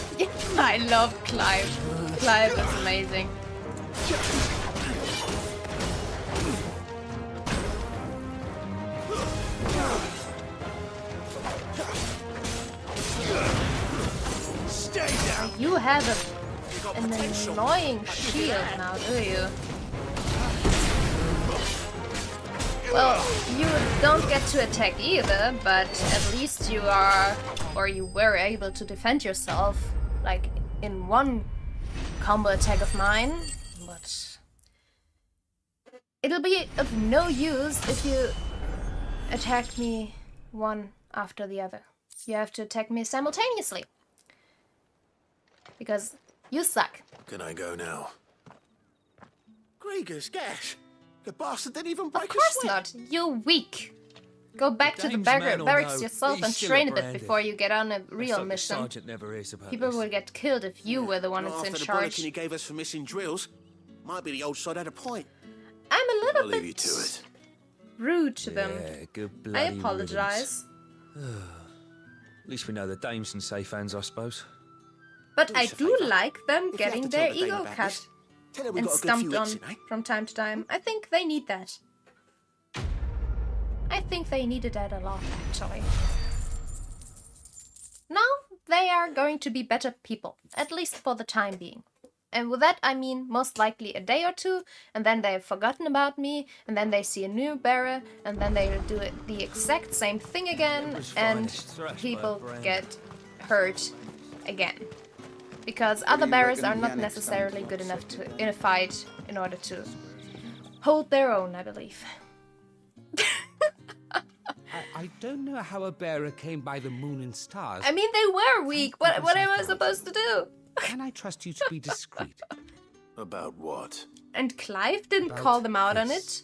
I love Clive. Clive is amazing. Stay down. You have You got an potential. annoying shield now, do you? Well, you don't get to attack either, but at least you are, or you were able to defend yourself, like in one combo attack of mine, but it'll be of no use if you attack me one after the other. You have to attack me simultaneously. Because you suck. Can I go now? Grieger's gas. The bastard didn't even break Of course a sweat. not. You're weak. Go back to the Dame's man will barracks know yourself he's and still train a a bit brandy. before you get on a Let's real hope the mission. sergeant never hears about People this. would get killed if you were the one Not that's in after the charge. bollocking he gave us for missing drills. Might be the old sod had a point. I'm a I'll little leave you bit to it. rude to them. Yeah, good I bloody apologize. riddance. At least we know the dame's in safe hands, I suppose. But Do I us a do favour. like them If you have getting to tell their the Dane ego about cut this, tell her we and got a good stumped few on hits in, eh? from time to time. I think they need that. I think they needed that a lot, actually. Now they are going to be better people, at least for the time being. And with that I mean most likely a day or two, and then they've forgotten about me, and then they see a new bearer, and then they do it the exact same thing again, was and finest thrashed by people Brand. get hurt again. Because What other do you bearers reckon are not Yannick's necessarily done to good us, enough to Edward? in a fight in order to hold their own, I believe. I don't know how a bearer came by the moon and stars. I mean, they were weak. What am I supposed to do? Can I trust you to be discreet? About what? And Clive didn't About call them out on this. it.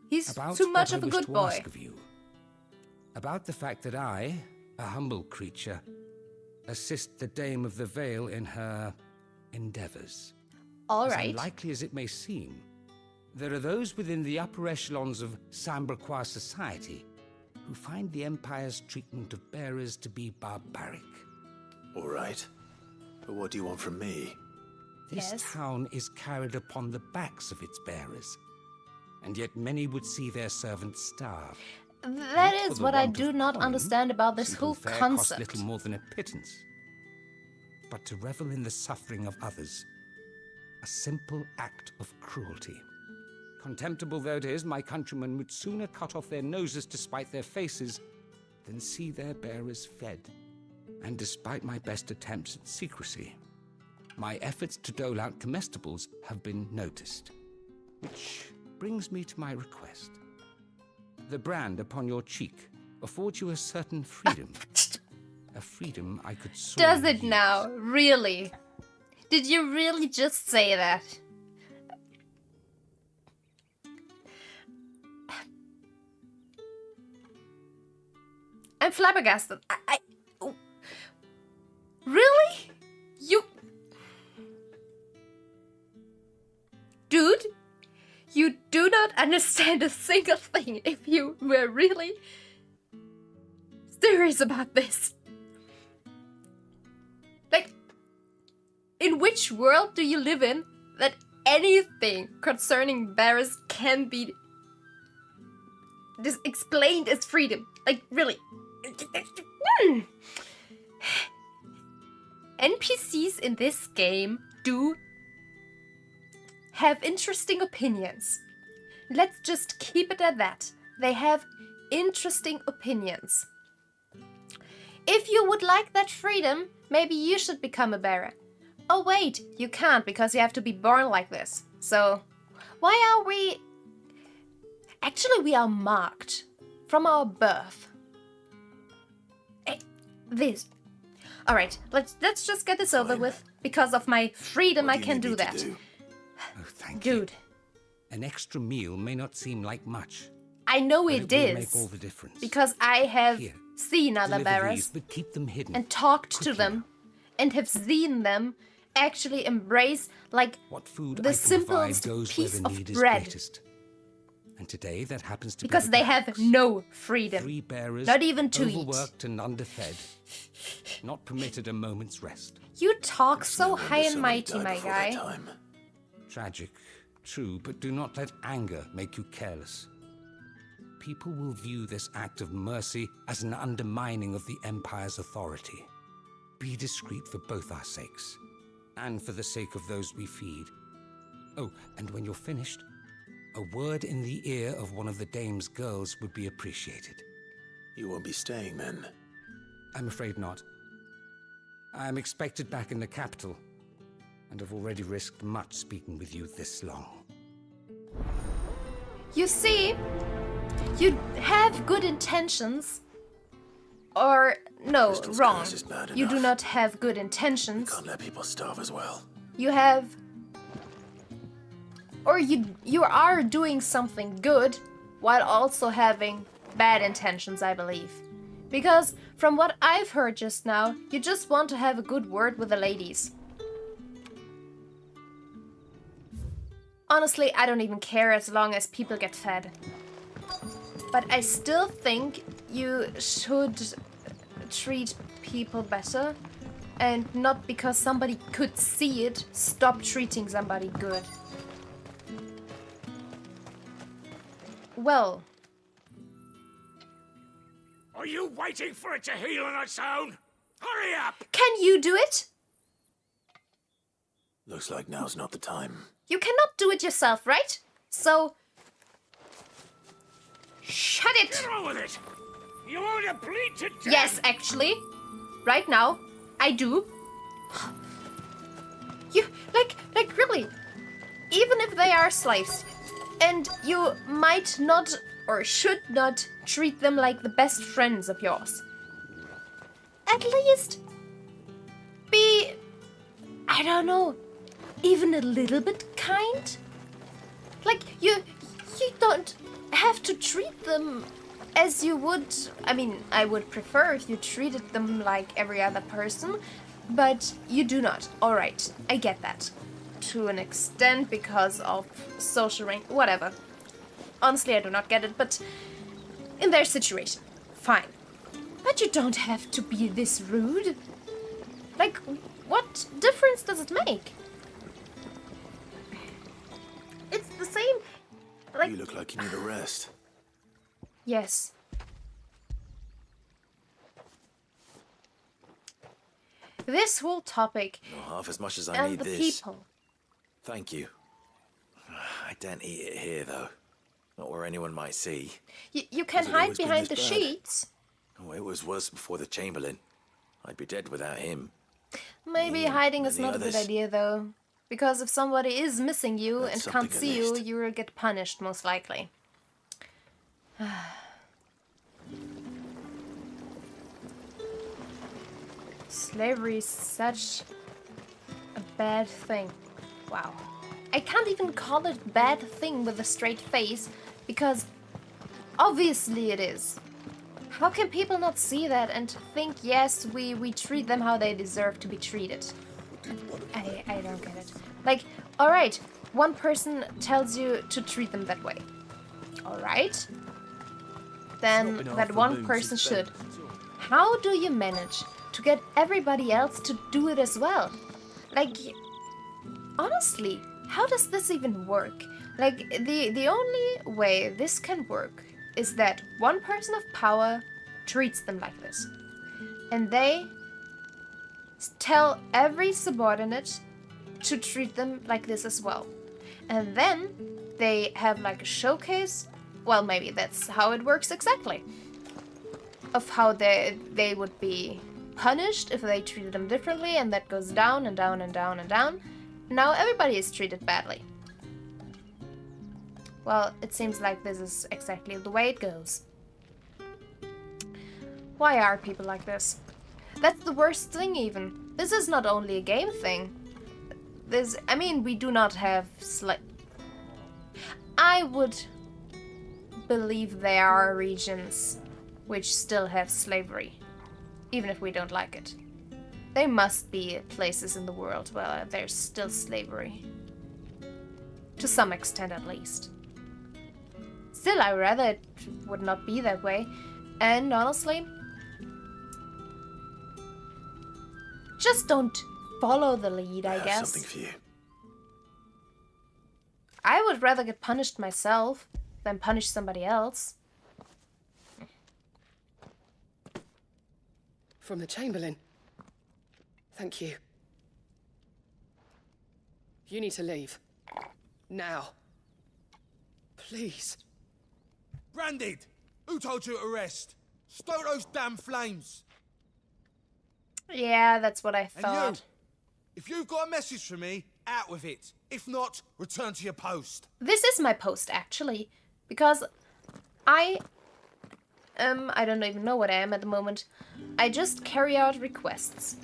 He's About too much what of I a wish good to boy. ask of you. About the fact that I, a humble creature, assist the Dame of the Vale in her endeavors. All As right. unlikely as it may seem, there are those within the upper echelons of Samberquois society who find the Empire's treatment of bearers to be barbaric. All right. But what do you want from me? This Yes. town is carried upon the backs of its bearers, and yet many would see their servants starve. That Not for is the what I want do of not coin. understand about this Simple whole fare costs concept. little more than a pittance. But to revel in the suffering of others, a simple act of cruelty. Contemptible though it is, my countrymen would sooner cut off their noses to spite their faces than see their bearers fed. And despite my best attempts at secrecy, my efforts to dole out comestibles have been noticed. Which brings me to my request. The brand upon your cheek affords you a certain freedom. A freedom I could sorely Does it use. now? Really? Did you really just say that? I'm flabbergasted. Really? You... Dude, you do not understand a single thing if you were really serious about this. Like, in which world do you live in that anything concerning bears can be explained as freedom? Like, really? NPCs in this game do have interesting opinions. Let's just keep it at that. They have interesting opinions. If you would like that freedom, maybe you should become a bearer. Oh wait, you can't because you have to be born like this. So, why are we... Actually, we are marked from our birth. This. Alright, let's just get this over with. Because of my freedom, I can do that. Oh, thank Dude. you. An extra meal may not seem like much. I know but it will is. make all the difference. Because I have seen other Deliver bearers these, but keep them hidden. and talked to them and have seen them actually embrace like What food the I can simplest provide goes piece where the of need bread. is greatest. And today that happens to Because be they have no freedom. 3 bearers, Not even to eat. overworked and underfed, not permitted a moment's rest. You talk so high and mighty, my guy. Tragic, true, but do not let anger make you careless. People will view this act of mercy as an undermining of the Empire's authority. Be discreet for both our sakes, and for the sake of those we feed. Oh, and when you're finished, a word in the ear of one of the dame's girls would be appreciated. You won't be staying then? I'm afraid not. I am expected back in the capital, and have already risked much speaking with you this long. You see, you have good intentions. Or, no, wrong. You do not have good intentions. Can't let people starve as well. You have... Or you are doing something good while also having bad intentions, I believe. Because from what I've heard just now, you just want to have a good word with the ladies. Honestly, I don't even care as long as people get fed. But I still think you should treat people better. And not because somebody could see it, stop treating somebody good. Well. Are you waiting for it to heal on its own? Hurry up! Can you do it? Looks like now's not the time. You cannot do it yourself, right? So... Shut it! Get on with it! You want to bleed to death! Yes, actually. Right now, I do. You, like really. Even if they are slaves, and you might not or should not treat them like the best friends of yours. At least be, I don't know, even a little bit kind? Like, you don't have to treat them as you would... I mean, I would prefer if you treated them like every other person, but you do not. Alright, I get that. To an extent because of social rank, whatever. Honestly, I do not get it, but in their situation, fine. But you don't have to be this rude. Like, what difference does it make? It's the same, like... You look like you need a rest. Yes. This whole topic... Not half as much as I and need the this. people. Thank you. I don't eat it here, though. Not where anyone might see. You can Has it hide always been behind the this bad? sheets. Oh, it was worse before the Chamberlain. I'd be dead without him. Maybe hiding is not a good idea, though. Because if somebody is missing you and can't see you, you will get punished, most likely. Slavery is such a bad thing. Wow. I can't even call it a bad thing with a straight face, because obviously it is. How can people not see that and think, yes, we treat them how they deserve to be treated? I don't get it. Like, alright, one person tells you to treat them that way. Alright? Then that one person should. How do you manage to get everybody else to do it as well? Like, honestly, how does this even work? Like, the only way this can work is that one person of power treats them like this. And they tell every subordinate to treat them like this as well. And then they have like a showcase. Well, maybe that's how it works exactly. Of how they would be punished if they treated them differently, and that goes down and down and down and down. Now everybody is treated badly. Well, it seems like this is exactly the way it goes. Why are people like this? That's the worst thing even. This is not only a game thing. I mean, we do not have I would believe there are regions which still have slavery, even if we don't like it. There must be places in the world where there's still slavery. To some extent, at least. Still, I rather it would not be that way. And honestly, just don't follow the lead, I guess. Something for you. I would rather get punished myself than punish somebody else. From the Chamberlain. Thank you. You need to leave. Now. Please. Branded! Who told you to rest? Stoke those damn flames! Yeah, that's what I thought. And you, if you've got a message for me, out with it. If not, return to your post. This is my post, actually. Because I don't even know what I am at the moment. I just carry out requests.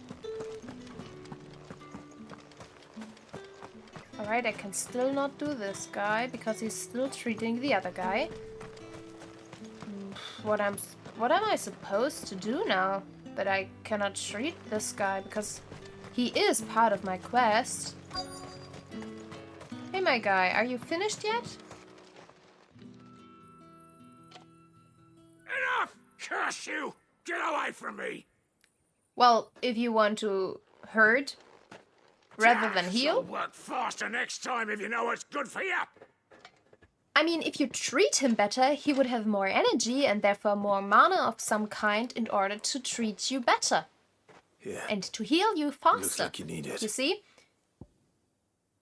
Alright, I can still not do this guy because he's still treating the other guy. What am I supposed to do now that I cannot treat this guy because he is part of my quest? Hey, my guy, are you finished yet? Enough! Curse you! Get away from me! Well, if you want to hurt rather than heal. Work faster next time if you know what's good for you. I mean, if you treat him better, he would have more energy and therefore more mana of some kind in order to treat you better. Yeah. And to heal you faster. Looks like you need it. You see?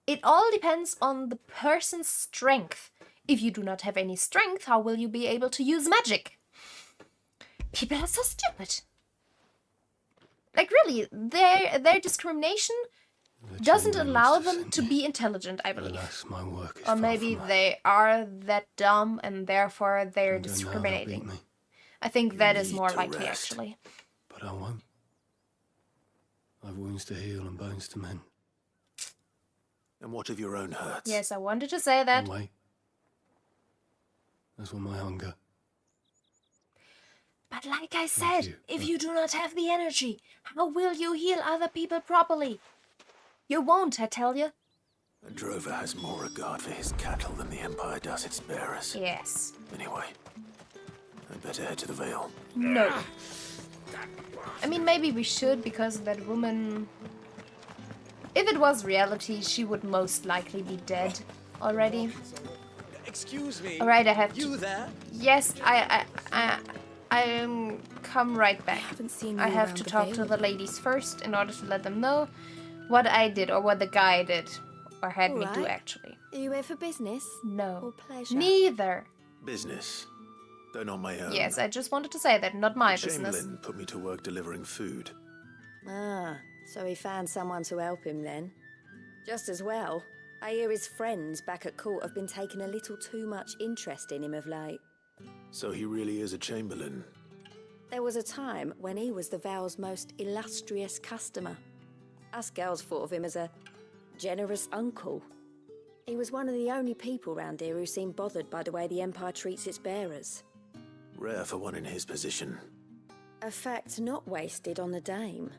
It all depends on the person's strength. If you do not have any strength, how will you be able to use magic? People are so stupid. Like, really, their discrimination doesn't allow them to be intelligent, I believe. Alas, my work is or maybe they are that dumb and therefore they're discriminating. I think that is more likely, actually. But I won't. I've wounds to heal and bones to mend. And what of your own hurts? Yes, I wanted to say that. Wait. As will my hunger. But like I said, if you do not have the energy, how will you heal other people properly? You won't, I tell you. A drover has more regard for his cattle than the Empire does its bearers. Yes. Anyway, I'd better head to the Vale. No. I mean, maybe we should, because that woman... If it was reality, she would most likely be dead already. Excuse me. Alright, I have to... You there? Yes, I come right back. I have to talk to the ladies first in order to let them know what I did, or what the guy did, or had me do, actually. Are you here for business? No. Or pleasure? Neither. Business. Though not my own. Yes, I just wanted to say that, not my the business. Chamberlain put me to work delivering food. Ah, So he found someone to help him then. Just as well. I hear his friends back at court have been taking a little too much interest in him of late. So he really is a Chamberlain. There was a time when he was the Vale's most illustrious customer. Us girls thought of him as a generous uncle. He was one of the only people round here who seemed bothered by the way the Empire treats its bearers. Rare for one in his position. A fact not wasted on the dame.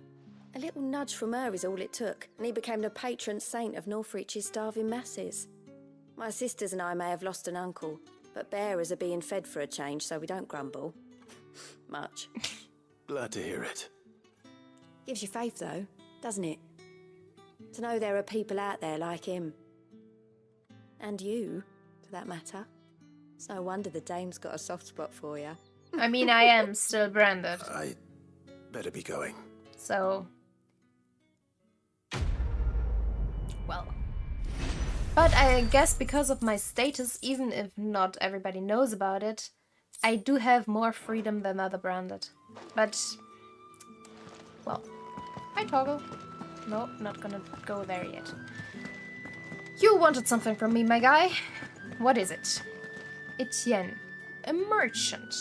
A little nudge from her is all it took, and he became the patron saint of Northreach's starving masses. My sisters and I may have lost an uncle, but bearers are being fed for a change, so we don't grumble. Much. Glad to hear it. Gives you faith, though, doesn't it? To know there are people out there like him. And you, for that matter. It's no wonder the dame's got a soft spot for you. I mean, I am still branded. I better be going. So... well. But I guess because of my status, even if not everybody knows about it, I do have more freedom than other branded. But... well. Hi, Toggle. No, not gonna go there yet. You wanted something from me, my guy. What is it? Etienne. A merchant.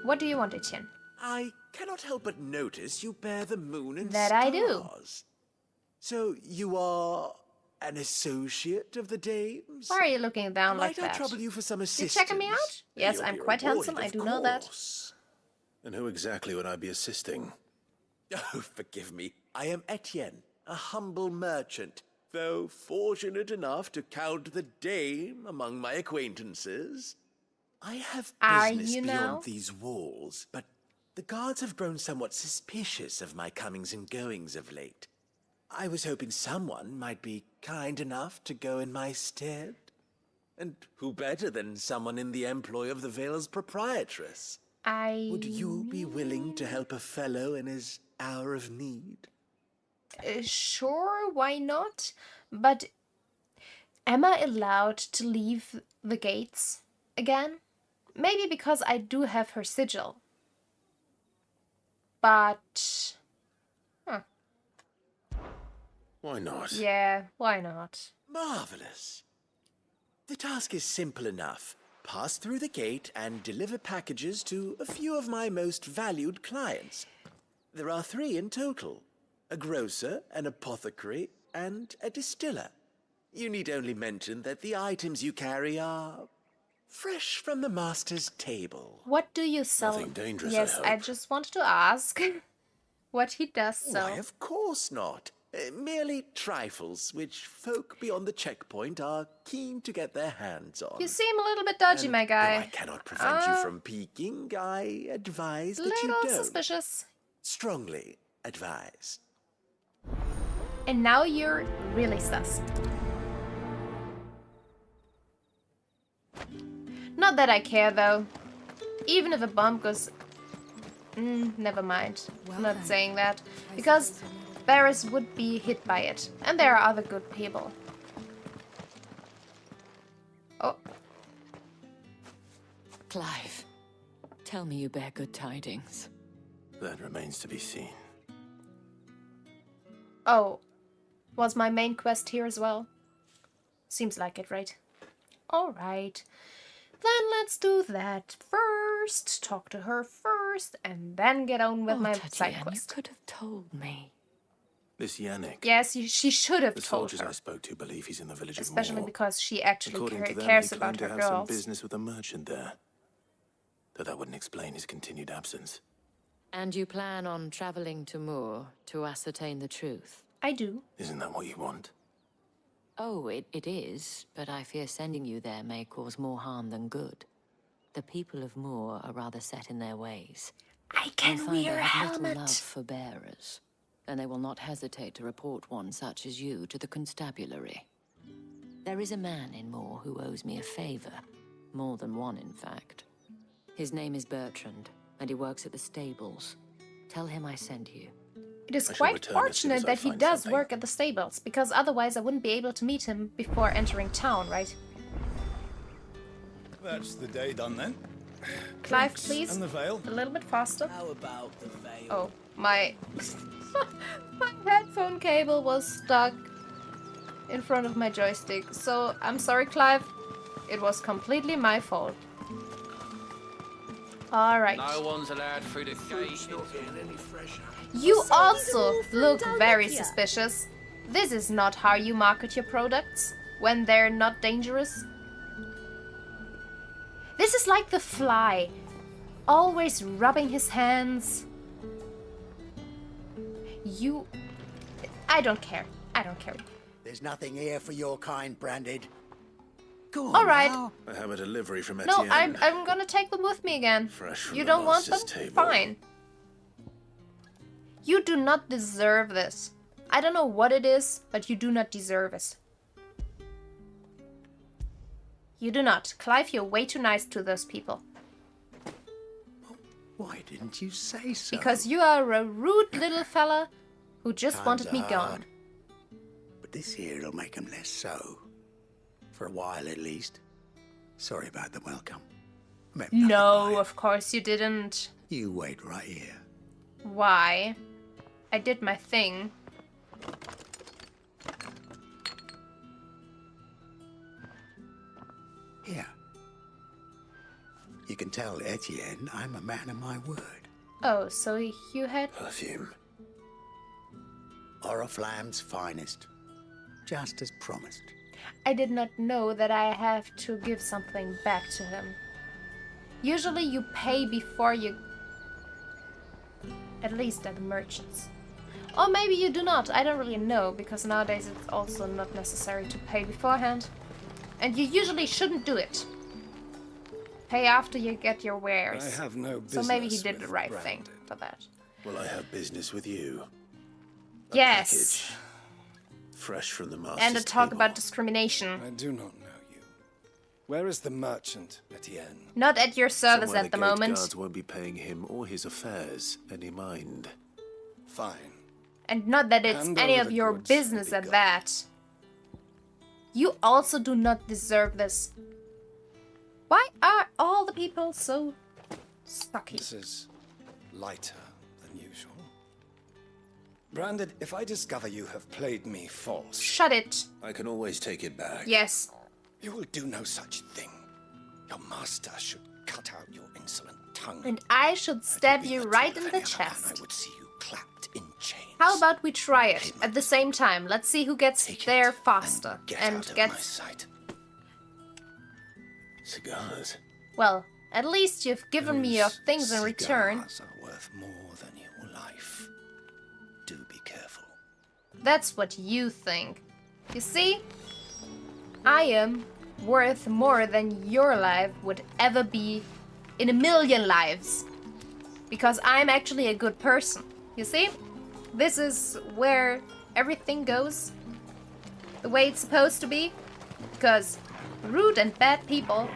What do you want, Etienne? I cannot help but notice you bear the moon and That stars. I do. So you are an associate of the dames? Why are you looking down like Might I that? trouble you for some You assistance? checking me out? Yes, You'll I'm be quite handsome, I rewarded, do of know that. course. And who exactly would I be assisting? Oh, forgive me. I am Etienne, a humble merchant, though fortunate enough to count the dame among my acquaintances. I have business beyond these walls, but the guards have grown somewhat suspicious of my comings and goings of late. I was hoping someone might be kind enough to go in my stead. And who better than someone in the employ of the Vale's proprietress? Would you be willing to help a fellow in his hour of need? Sure, why not? But am I allowed to leave the gates again? Maybe because I do have her sigil. But... huh. Why not? Yeah, why not? Marvelous. The task is simple enough. Pass through the gate and deliver packages to a few of my most valued clients. There are 3 in total. A grocer, an apothecary, and a distiller. You need only mention that the items you carry are fresh from the master's table. What do you sell? Nothing dangerous, Yes, I I just wanted to ask what he does sell. Why, of course not. Merely trifles, which folk beyond the checkpoint are keen to get their hands on. You seem a little bit dodgy, And my guy. though I cannot prevent you from peeking, I advise that you Little don't. suspicious. Strongly advise. And now you're really sus. Not that I care, though. Even if a bomb goes... never mind. I'm not saying that. Because Barris would be hit by it. And there are other good people. Oh. Clive, tell me you bear good tidings. That remains to be seen. Oh. Was my main quest here as well? Seems like it, right? Alright. Then let's do that first. Talk to her first. And then get on with my side quest. You could have told me. This Yannick. Yes, she should have The told soldiers her. I spoke to believe he's in the village of Especially Moor. because she actually According to them, cares he about claimed to her have some girls. business with a merchant there. Though that wouldn't explain his continued absence. And you plan on traveling to Moor to ascertain the truth? I do. Isn't that what you want? Oh, it is, but I fear sending you there may cause more harm than good. The people of Moor are rather set in their ways. I can You'll find wear they a have little helmet. love for bearers, and they will not hesitate to report one such as you to the constabulary. There is a man in Moor who owes me a favor. More than one, in fact. His name is Bertrand, and he works at the stables. Tell him I sent you. It is I shall quite return as soon fortunate as I that he find does something. work at the stables, because otherwise I wouldn't be able to meet him before entering town, right? That's the day done then. Clive, Drinks please. And the veil. A little bit faster. How about the veil? Oh, my My headphone cable was stuck in front of my joystick. So, I'm sorry, Clive. It was completely my fault. Alright. No one's allowed through the gate. Not getting any fresher. You also look very suspicious. This is not how you market your products when they're not dangerous. This is like the fly, always rubbing his hands. I don't care. I don't care. There's nothing here for your kind, Branded. Go on. All right. Now. I have a delivery from No, Etienne. I'm gonna take them with me again. Fresh from You the don't want them? master's table. Fine. You do not deserve this. I don't know what it is, but you do not deserve it. You do not. Clive, you're way too nice to those people. Why didn't you say so? Because you are a rude little fella who just Times wanted are me hard. gone. But this here'll make 'em less so. For a while, at least. Sorry about the welcome. Meant nothing by No, it. of course you didn't. You wait right here. Why? I did my thing. Here. You can tell Etienne I'm a man of my word. Oh, so you had... Perfume. Oriflamme's finest. Just as promised. I did not know that I have to give something back to him. Usually you pay before you... At least at the merchants. Or maybe you do not, I don't really know, because nowadays it's also not necessary to pay beforehand. And you usually shouldn't do it. Pay after you get your wares. I have no So maybe he business did the with right thing Branded. for that. Well, I have business with you. A Yes. package. Fresh from the master's And a talk table. about discrimination. I do not know you. Where is the merchant, Etienne? Not at your service Somewhere at the gate moment. guards won't be paying him or his affairs any mind. Fine. And not that it's Hand any over of the your goods business at that. You also do not deserve this. Why are all the people so sucky? This is lighter than usual. Branded, if I discover you have played me false... Shut it. I can always take it back. Yes. You will do no such thing. Your master should cut out your insolent tongue. And I should stab you right in the chest. I would see you clapped in chains. How about we try it at the same time? Let's see who gets there faster and out of my gets... sight. Cigars. Well, at least you've given me your things in return. Cigars are worth more than your life. Do be careful. That's what you think. You see? I am worth more than your life would ever be in a million lives. Because I'm actually a good person. You see? This is where everything goes the way it's supposed to be. Because rude and bad people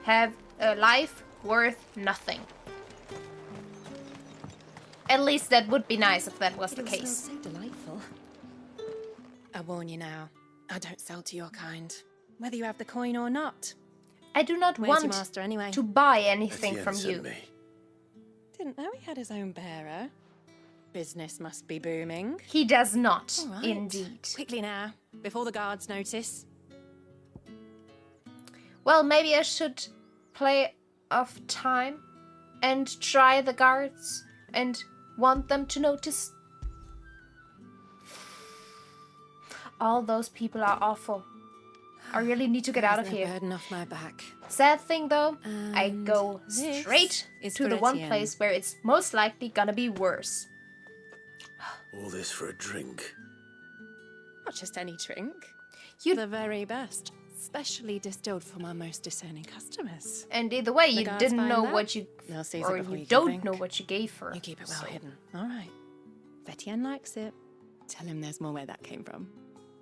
have a life worth nothing. At least that would be nice if that was the case. So delightful. I warn you now, I don't sell to your kind, whether you have the coin or not. I do not Where's want your master anyway? to buy anything Etienne from sent you. me. Didn't know he had his own bearer. Business must be booming. He does not, All right. indeed. Quickly now, before the guards notice. Well, maybe I should play off time and try the guards and want them to notice. All those people are awful. I really need to get out of There's no here. burden off my back. Sad thing though, I And go this straight is to for the one Etienne. place where it's most likely gonna be worse. All this for a drink. Not just any drink. You- The very best. Specially distilled for my most discerning customers. And either way, The you guards didn't find know that, what you... they'll seize Or it before you you don't drink. know what you gave for. You keep it well So- hidden. All right. Etienne likes it. Tell him there's more where that came from.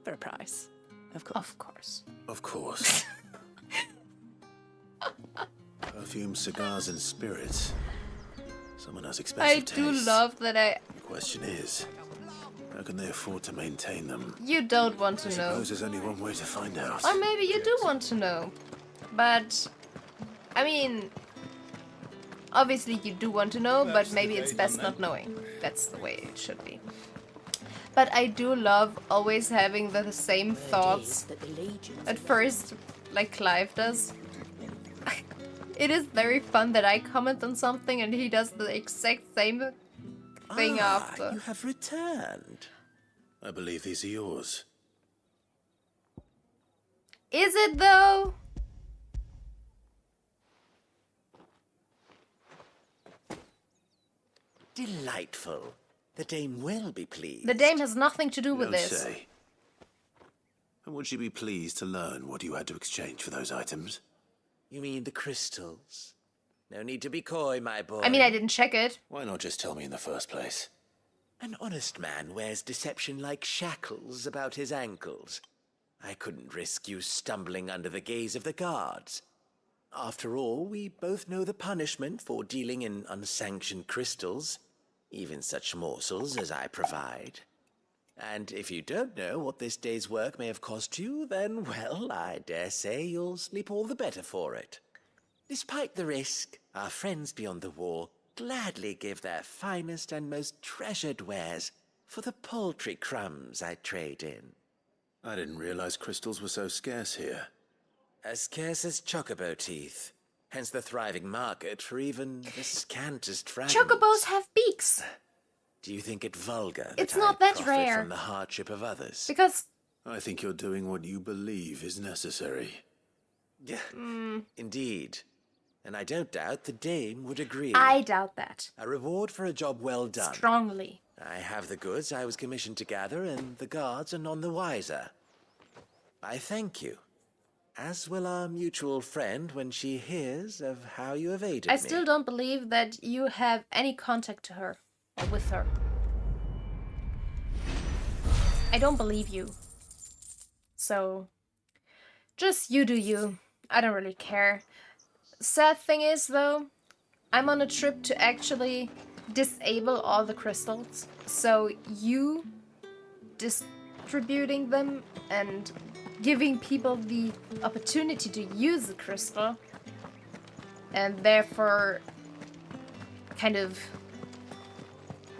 For a price. Of course. Of course. Of course. Perfume, cigars, and spirits. Someone has expensive I do tastes. love that The question is, how can they afford to maintain them? You don't want I to know. suppose there's only one way to find out. Or maybe you do want to know. But, I mean, Obviously you do want to know, but maybe it's best not knowing. That's the way it should be. But I do love always having the same thoughts at first, like Clive does. It is very fun that I comment on something and he does the exact same thing after. You have returned. I believe these are yours. Is it though? Delightful. The dame will be pleased. The dame has nothing to do with Don't this. say. And would she be pleased to learn what you had to exchange for those items? You mean the crystals? No need to be coy, my boy. I mean, I didn't check it. Why not just tell me in the first place? An honest man wears deception like shackles about his ankles. I couldn't risk you stumbling under the gaze of the guards. After all, we both know the punishment for dealing in unsanctioned crystals, even such morsels as I provide. And if you don't know what this day's work may have cost you, then, well, I dare say you'll sleep all the better for it. Despite the risk, our friends beyond the wall gladly give their finest and most treasured wares for the paltry crumbs I trade in. I didn't realize crystals were so scarce here. As scarce as chocobo teeth. Hence the thriving market for even the scantest fragments. Chocobos have beaks. Do you think it vulgar It's that not I that profit rare. from the hardship of others? Because I think you're doing what you believe is necessary. Indeed. And I don't doubt the dame would agree. I doubt that. A reward for a job well done. Strongly. I have the goods I was commissioned to gather, and the guards are none the wiser. I thank you. As will our mutual friend when she hears of how you have aided me. I still don't believe that you have any contact to her or with her. I don't believe you. So, just you do you. I don't really care. Sad thing is, though, I'm on a trip to actually disable all the crystals. So you distributing them and giving people the opportunity to use the crystal and therefore kind of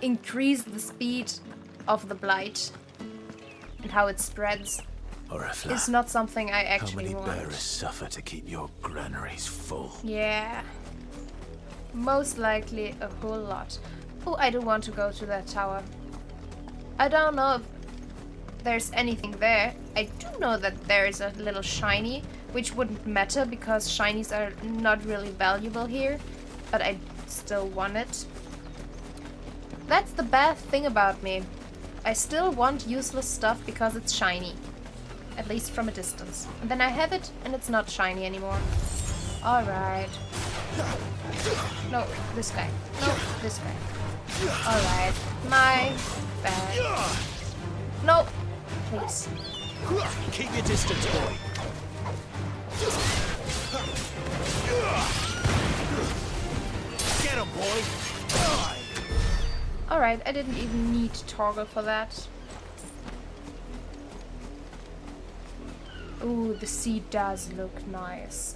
increase the speed of the blight and how it spreads Oriflamme, is not something I how actually many want. bearers suffer to keep your granaries full? Yeah. Most likely a whole lot. Oh, I do want to go to that tower. I don't know if there's anything there. I do know that there is a little shiny, which wouldn't matter because shinies are not really valuable here, but I still want it. That's the bad thing about me. I still want useless stuff because it's shiny. At least from a distance. And then I have it and it's not shiny anymore. Alright. No, this guy. No, this guy. Alright. My bad. No. Please. Keep your distance, boy. Get him, boy. Alright, I didn't even need to toggle for that. Ooh, the sea does look nice.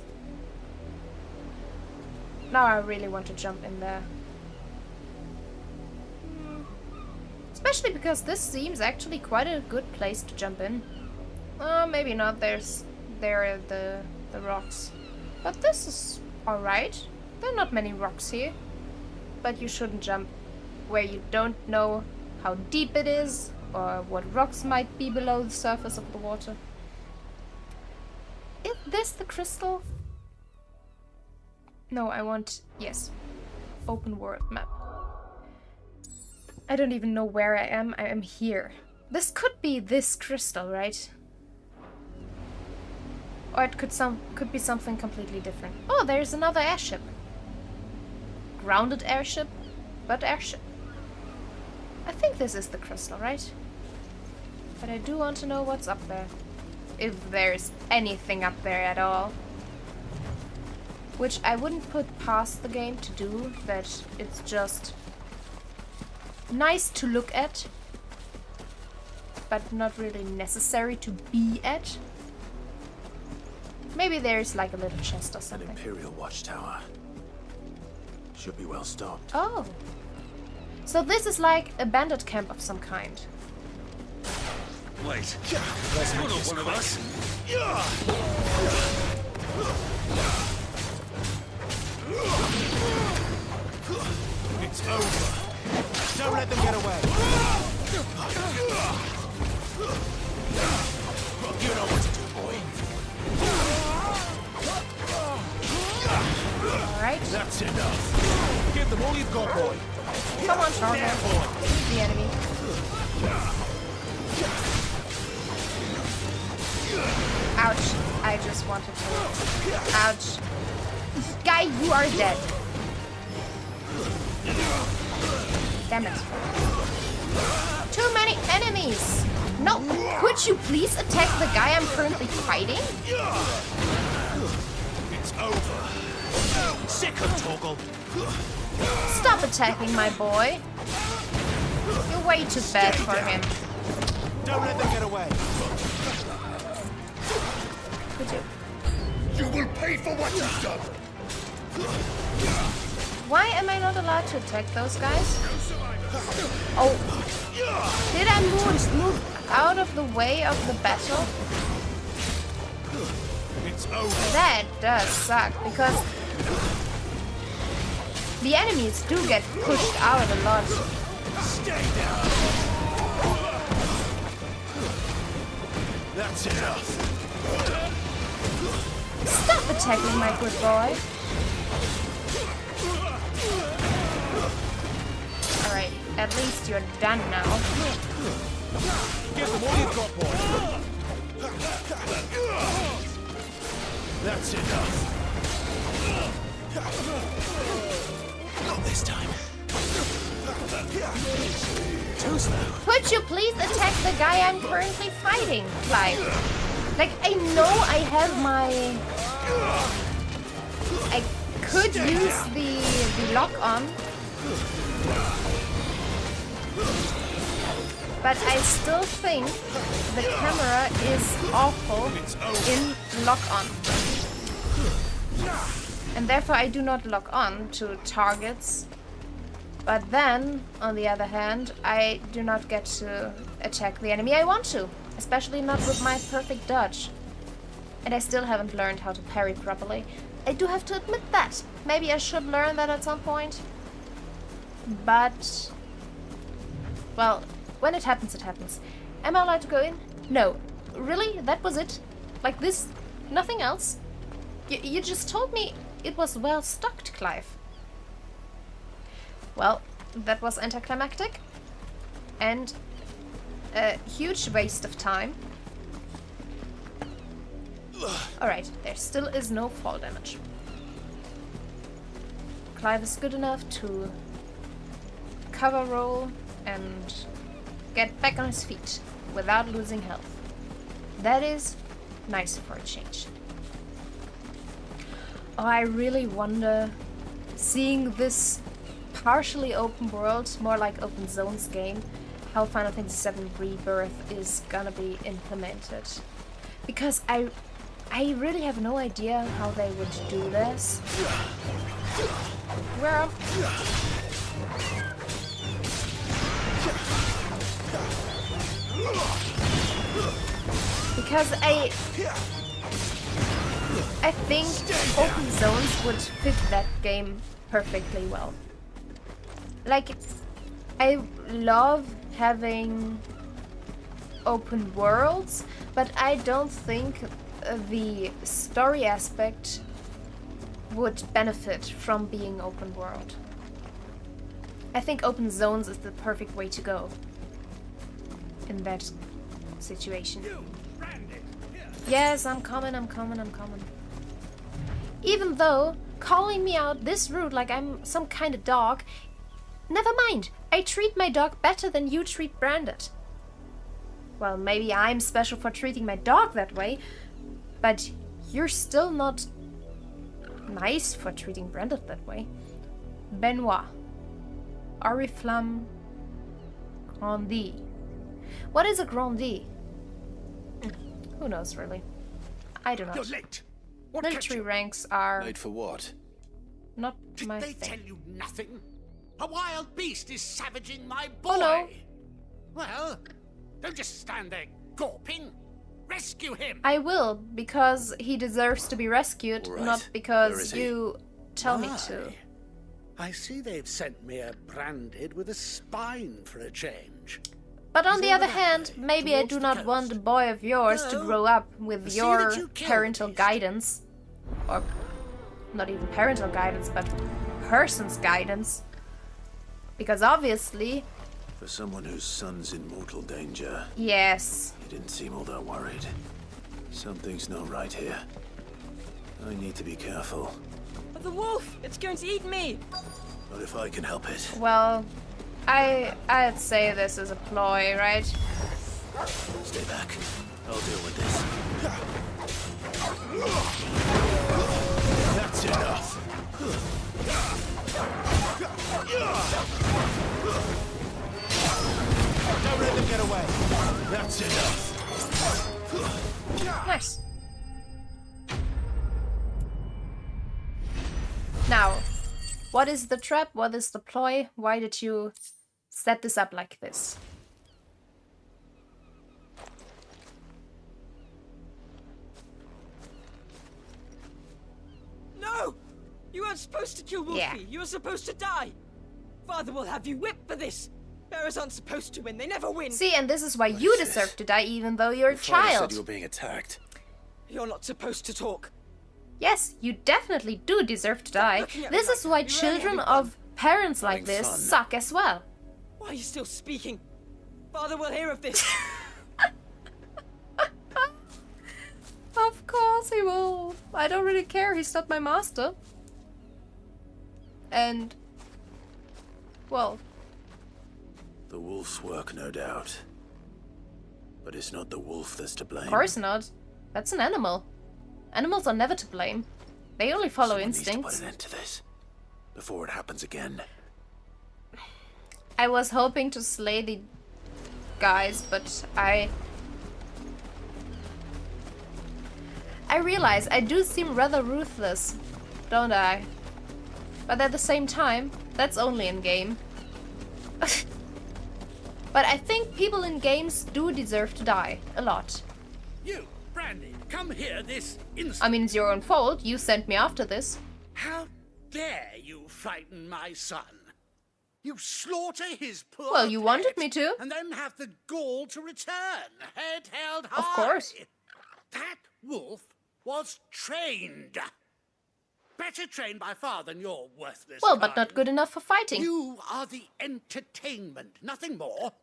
Now I really want to jump in there. Especially because this seems actually quite a good place to jump in. Maybe not, there are the rocks. But this is alright. There are not many rocks here. But you shouldn't jump where you don't know how deep it is or what rocks might be below the surface of the water. Is this the crystal? No, I want... yes. Open world map. I don't even know where I am. I am here. This could be this crystal, right? Or it could be something completely different. Oh, there's another airship. Grounded airship, but airship. I think this is the crystal, right? But I do want to know what's up there. If there's anything up there at all. Which I wouldn't put past the game to do, that it's just nice to look at, but not really necessary to be at. Maybe there's like a little chest or An something. Imperial watchtower. Should be well stocked. Oh. So this is like a bandit camp of some kind. Wait. That's not one of us. It's over. Don't let them get away. You know what to do, boy. Alright. That's enough. Give them all you've got, boy. Come on, Charger. Beat the enemy. Ouch. I just wanted to... Ouch. Guy, you are dead. Damn it. Too many enemies. No, could you please attack the guy I'm currently fighting? It's over. Sick of Torgal. Stop attacking my boy. You're way too bad for him. Don't let them get away. Could you? You will pay for what you've done. Why am I not allowed to attack those guys? Oh. Did I move out of the way of the battle? It's over. That does suck, because the enemies do get pushed out a lot. Stay down. That's enough. Stop attacking my good boy. Alright, at least you're done now. Give them all you've got, boy. That's enough. Not this time. Too slow. Could you please attack the guy I'm currently fighting, Clive? Like, I know I have my... I could use the lock-on. But I still think the camera is awful in lock-on. And therefore I do not lock on to targets. But then, on the other hand, I do not get to attack the enemy I want to. Especially not with my perfect dodge. And I still haven't learned how to parry properly. I do have to admit that. Maybe I should learn that at some point. But... well, when it happens, it happens. Am I allowed to go in? No. Really? That was it? Like this? Nothing else? You just told me it was well stocked, Clive. Well, that was anticlimactic. And a huge waste of time. Alright, there still is no fall damage. Clive is good enough to cover roll and get back on his feet without losing health. That is nice for a change. Oh, I really wonder, seeing this partially open world, more like open zones game, how Final Fantasy VII Rebirth is gonna be implemented. Because I really have no idea how they would do this. Where am Because I think open zones would fit that game perfectly well. Like, I love having open worlds, but I don't think the story aspect would benefit from being open world. I think open zones is the perfect way to go in that situation. Yes, I'm coming. Even though calling me out this rude like I'm some kind of dog, never mind. I treat my dog better than you treat Branded. Well, maybe I'm special for treating my dog that way, but you're still not nice for treating Branded that way. Benoit. Oriflamme. Grandi. What is a Grandi? Who knows, really? I do not. You're late. Military ranks are... Late for what? not my They thing. tell you nothing? A wild beast is savaging my boy. Oh no. Well, don't just stand there gawping. Rescue him. I will, because he deserves to be rescued, Right. not Where because is he? you tell me Why? to. I see they've sent me a branded with a spine for a change. But on He's the over other that hand, way, maybe I towards do the not coast. want a boy of yours to No. grow up with See your that you kill the parental beast. guidance. Or not even parental guidance, but person's guidance. Because obviously, For someone whose son's in mortal danger, yes. he didn't seem all that worried. Something's not right here. I need to be careful. The wolf! It's going to eat me! Not if I can help it. Well, I'd say this is a ploy, right? Stay back. I'll deal with this. That's enough. Don't let them get away. That's enough. Nice. Now, what is the trap? What is the ploy? Why did you set this up like this? No! You weren't supposed to kill Wolfie. Yeah. You were supposed to die. Father will have you whipped for this. Bearers aren't supposed to win. They never win. See, and this is why you deserve to die even though you're a Father said child. you were being attacked. You're not supposed to talk. Yes, you definitely do deserve to die. looking at me This like is why that. You're only children having of parents like Having this fun. suck as well. Why are you still speaking? Father will hear of this. Of course he will. I don't really care. He's not my master. And, well, The wolf's work, no doubt. But it's not the wolf that's to blame. of course not. That's an animal. Animals are never to blame. They only follow Someone needs to instincts. put an end to this before it happens again. I was hoping to slay the guys, but I realize I do seem rather ruthless, don't I? But at the same time, that's only in game. But I think people in games do deserve to die a lot. You, Brandy, come here this instant. I mean, it's your own fault. You sent me after this. How dare you frighten my son? You slaughter his poor Well, you wanted pet me to. and then have the gall to return, head held high. Of course. That wolf was trained. Better trained by far than your worthless Well, but kind. not good enough for fighting. You are the entertainment, nothing more.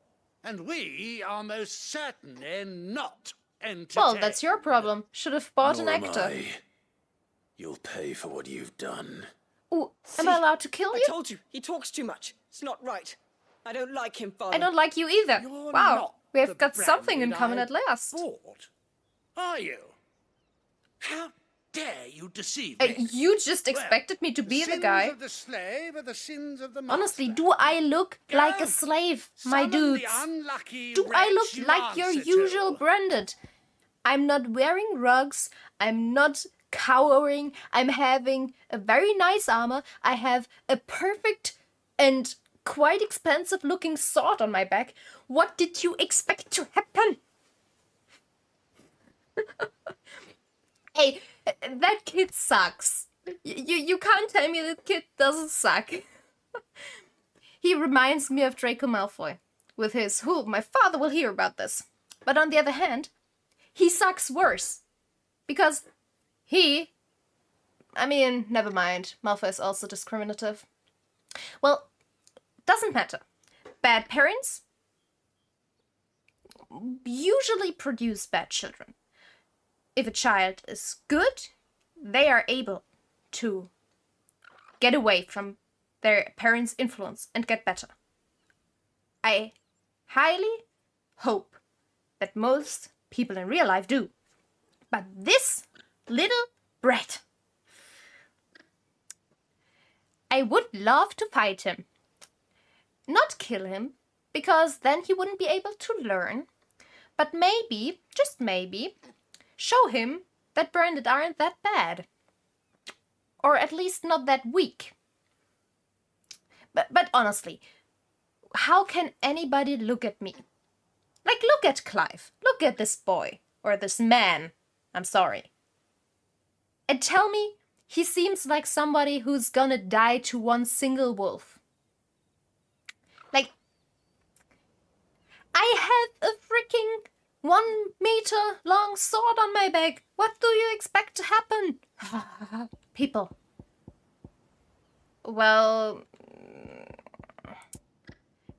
And we are most certainly not entertained. Well, that's your problem. Should have bought Nor an am actor. I. You'll pay for what you've done. Ooh, am I allowed to kill you? I told you, he talks too much. It's not right. I don't like him, Father. I don't like you either. You're Wow, not we the have got something in Brandy common I at last. bought, are you? How dare you deceive me? You just Well, expected me to be the sins guy. of the slave are the sins of the master. Honestly, do I look like a Go, slave, my summon the dudes? unlucky Do I wretch look you like your answer to. usual Branded? I'm not wearing rugs. I'm not cowering. I'm having a very nice armor. I have a perfect and quite expensive looking sword on my back. What did you expect to happen? Hey, that kid sucks. You can't tell me that kid doesn't suck. He reminds me of Draco Malfoy with his "Who, my father will hear about this." But on the other hand, he sucks worse because I mean, never mind. Malfoy is also discriminative. Well, doesn't matter. Bad parents usually produce bad children. If a child is good, they are able to get away from their parents' influence and get better. I highly hope that most people in real life do. But this little brat, I would love to fight him. Not kill him, because then he wouldn't be able to learn. But maybe, just maybe, show him that branded aren't that bad. Or at least not that weak. But honestly, how can anybody look at me? Like, look at Clive. Look at this boy. Or this man. I'm sorry. And tell me he seems like somebody who's gonna die to one single wolf. Like, I have a freaking 1 meter long sword on my back. What do you expect to happen? People. Well,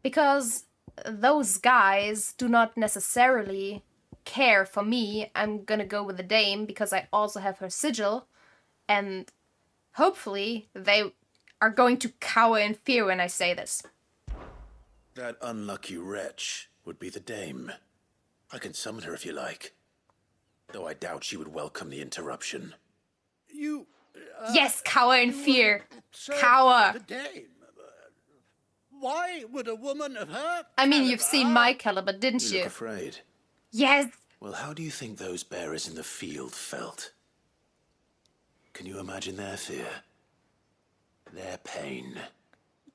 because those guys do not necessarily care for me, I'm gonna go with the dame because I also have her sigil, and hopefully they are going to cower in fear when I say this. That unlucky wretch would be the dame. I can summon her if you like. Though I doubt she would welcome the interruption. You... yes, cower in fear. Sir, Cower. The dame. Why would a woman of her I mean, you've seen my caliber, didn't You you? look afraid. Yes. Well, how do you think those bearers in the field felt? Can you imagine their fear? Their pain?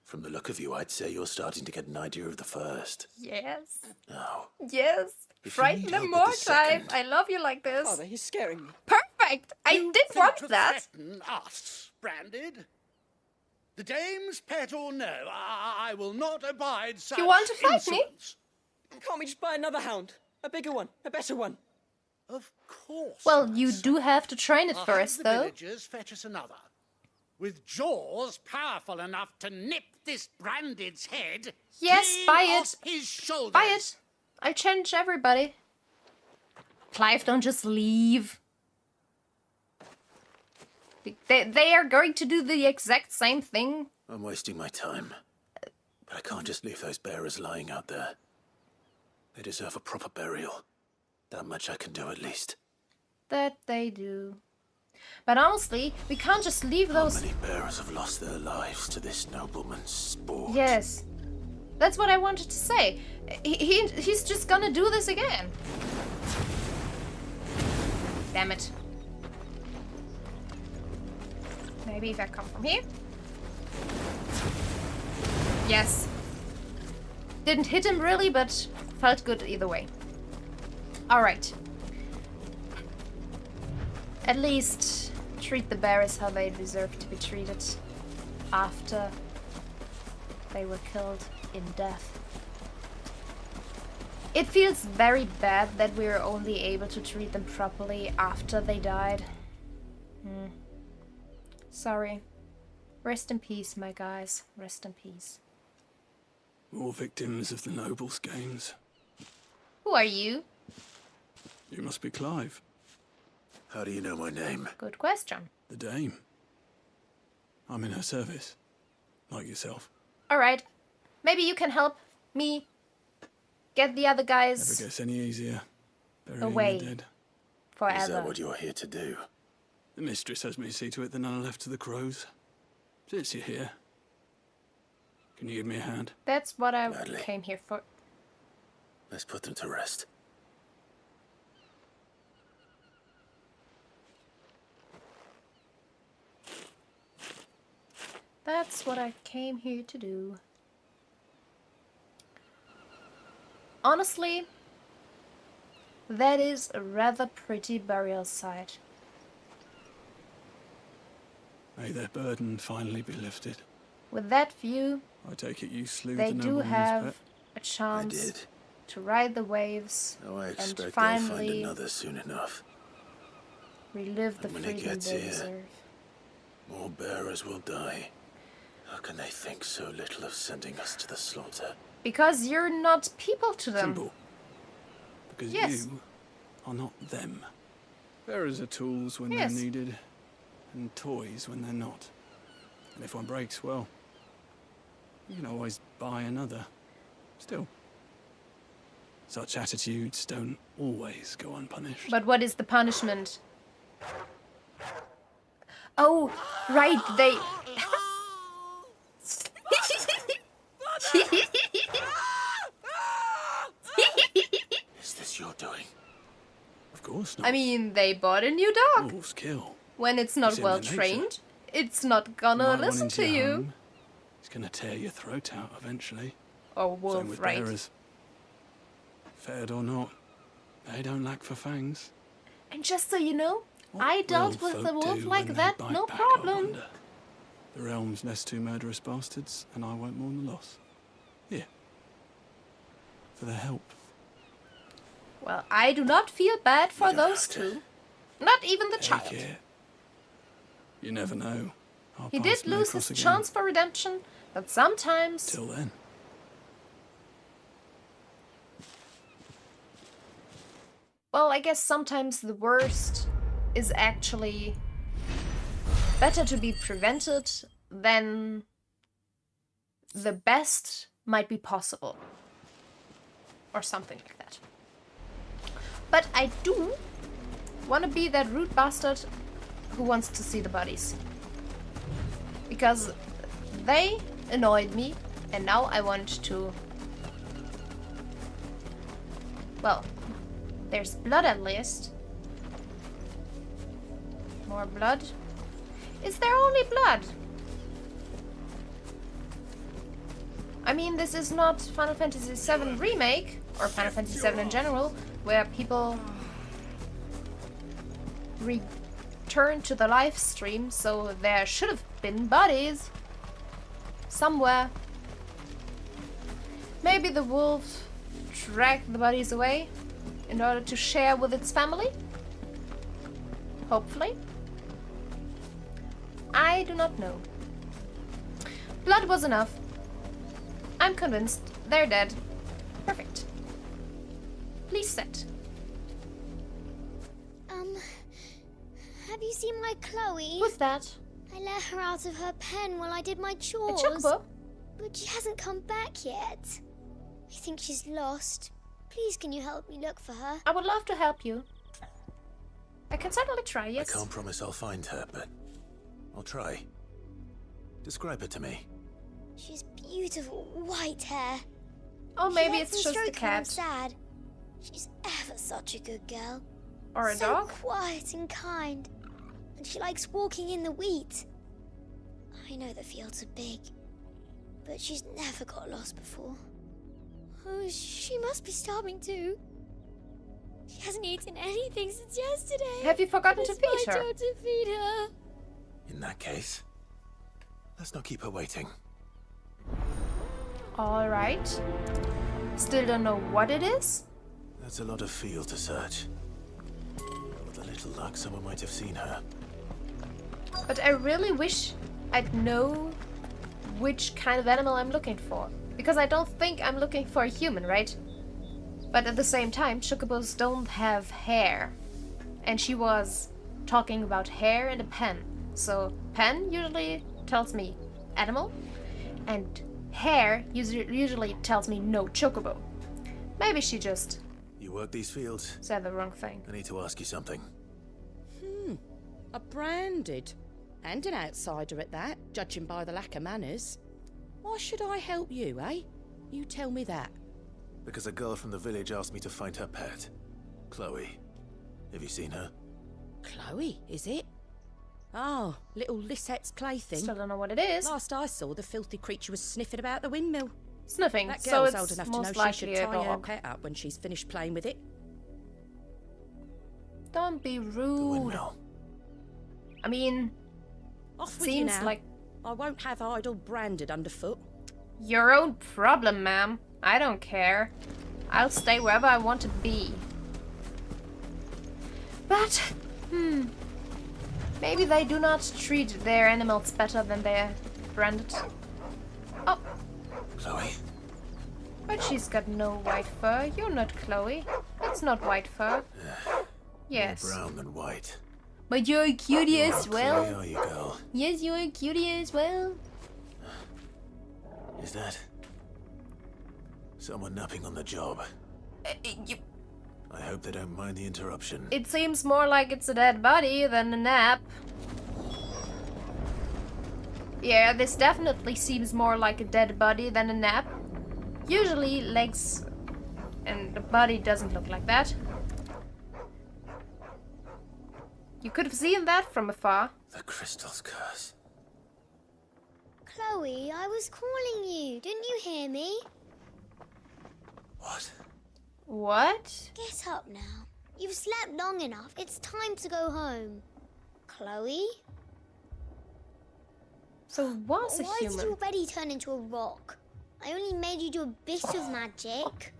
From the look of you, I'd say you're starting to get an idea of the first. Yes. Now, Yes. If you Frighten need them help more, with the Clive. second- I love you like this. Father, he's scaring me. Perfect. I did think want to that. threaten us, Branded? The dame's pet or no, I will not abide such You want to fight me? insolence. Can't we just buy another hound? A bigger one, a better one. Of course. Well, you do have to train it I'll first, have the though. villagers fetch us another. With jaws powerful enough to nip this Branded's head Yes, clean buy off it. his shoulders. Buy it. I'll challenge everybody. Clive, don't just leave. They are going to do the exact same thing. I'm wasting my time. But I can't just leave those bearers lying out there. They deserve a proper burial. That much I can do at least. That they do. But honestly, we can't just leave How those... many bearers have lost their lives to this nobleman's sport? Yes. That's what I wanted to say. He's just gonna do this again. Damn it. Maybe if I come from here. Yes. Didn't hit him really, but felt good either way. Alright. At least treat the bearers how they deserve to be treated after they were killed in death. It feels very bad that we were only able to treat them properly after they died. Sorry. Rest in peace, my guys. Rest in peace. More victims of the nobles' games. Who are you? You must be Clive. How do you know my name? Good question. The dame. I'm in her service. Like yourself. Alright. Maybe you can help me get the other guys Never gets any easier. Burying away the dead. forever. Is that what you're here to do? The mistress has me see to it that none are left to the crows. Since you're here, can you give me a hand? That's what I Gladly. came here for. Let's put them to rest. That's what I came here to do. Honestly, that is a rather pretty burial site. May their burden finally be lifted. With that view, I take it you slew they the do nobleman's have pet? a chance did. to ride the waves Oh, I and expect they'll finally find another soon enough. relive the And when it freedom gets they here, deserve. More bearers will die. How can they think so little of sending us to the slaughter? Because you're not people to them. Simple. Because Yes. you are not them. Bearers are tools when Yes. they're needed, and toys when they're not. And if one breaks, well, you can always buy another. Still, such attitudes don't always go unpunished. But what is the punishment? Oh, right, they... Is this your doing? Of course not. I mean, they bought a new dog. Wolves kill. When it's not It's in well their nature. trained, It's not gonna Might run listen into to your you. home. It's gonna tear your throat out eventually. Or Same wolf, with right? bearers. Fed or not, they don't lack for fangs. And just so you know, I dealt will with the folk wolf do like when that, they bite no back, I problem. wonder? The realm's less two murderous bastards, and I won't mourn the loss. Here. For their help. Well, I do not feel bad for those two. Not even the child. Take it. You never know. Our He paths did may lose cross his again. chance for redemption, but sometimes... Till then. Well, I guess sometimes the worst is actually better to be prevented than the best might be possible. Or something like that. But I do want to be that rude bastard who wants to see the bodies. Because they annoyed me, and now I want to... Well, there's blood at least. More blood. Is there only blood? I mean, this is not Final Fantasy VII Remake, or Final Fantasy VII in general, where people return to the live stream, so there should have been bodies somewhere. Maybe the wolf dragged the bodies away in order to share with its family? Hopefully. I do not know. Blood was enough. I'm convinced they're dead. Perfect. Please sit. Have you seen my Chloe? Who's that? I let her out of her pen while I did my chores. chocobo? But she hasn't come back yet. I think she's lost. Please, can you help me look for her? I would love to help you. I can certainly try, yes. I can't promise I'll find her, but I'll try. Describe her to me. She's beautiful white hair. Oh, maybe She it's lets me just the stroke her when I'm cat. sad. She's ever such a good girl. Or a so dog? Quiet and kind. And she likes walking in the wheat. I know the fields are big, but she's never got lost before. Oh, she must be starving too. She hasn't eaten anything since yesterday. Have you forgotten to It's feed my her? job to feed her. In that case, let's not keep her waiting. Alright. Still don't know what it is? That's a lot of field to search. With a little luck, someone might have seen her. But I really wish I'd know which kind of animal I'm looking for. Because I don't think I'm looking for a human, right? But at the same time, chocobos don't have hair. And she was talking about hair and a pen. So pen usually tells me animal, and hair usually tells me no chocobo. Maybe she just You work these fields? said the wrong thing. I need to ask you something. A branded. And an outsider at that, judging by the lack of manners. Why should I help you, eh? You tell me that. Because a girl from the village asked me to find her pet. Chloe. Have you seen her? Chloe, is it? Oh, little Lisette's plaything. Still don't know what it is. Last I saw, the filthy creature was sniffing about the windmill. Sniffing, That so girl's it's old enough to know most she likely should a tie her dog. pet up when she's finished playing with it. Don't be rude. I mean, Off with you seems now. like I won't have idle branded underfoot. your own problem, ma'am. I don't care. I'll stay wherever I want to be. But, maybe they do not treat their animals better than their branded. Oh, Chloe. but she's got no white fur. You're not Chloe. That's not white fur. Yes. More brown than white. But you're a cutie as Chloe, well. are you, girl? Yes, you're a cutie as well. Is that someone napping on the job? I hope they don't mind the interruption. It seems more like it's a dead body than a nap. Yeah, this definitely seems more like a dead body than a nap. Usually legs and the body doesn't look like that. You could have seen that from afar. The crystal's curse. Chloe, I was calling you. Didn't you hear me? What? What? Get up now. You've slept long enough. It's time to go home. Chloe? So was a Why human. did you already turn into a rock? I only made you do a bit of magic.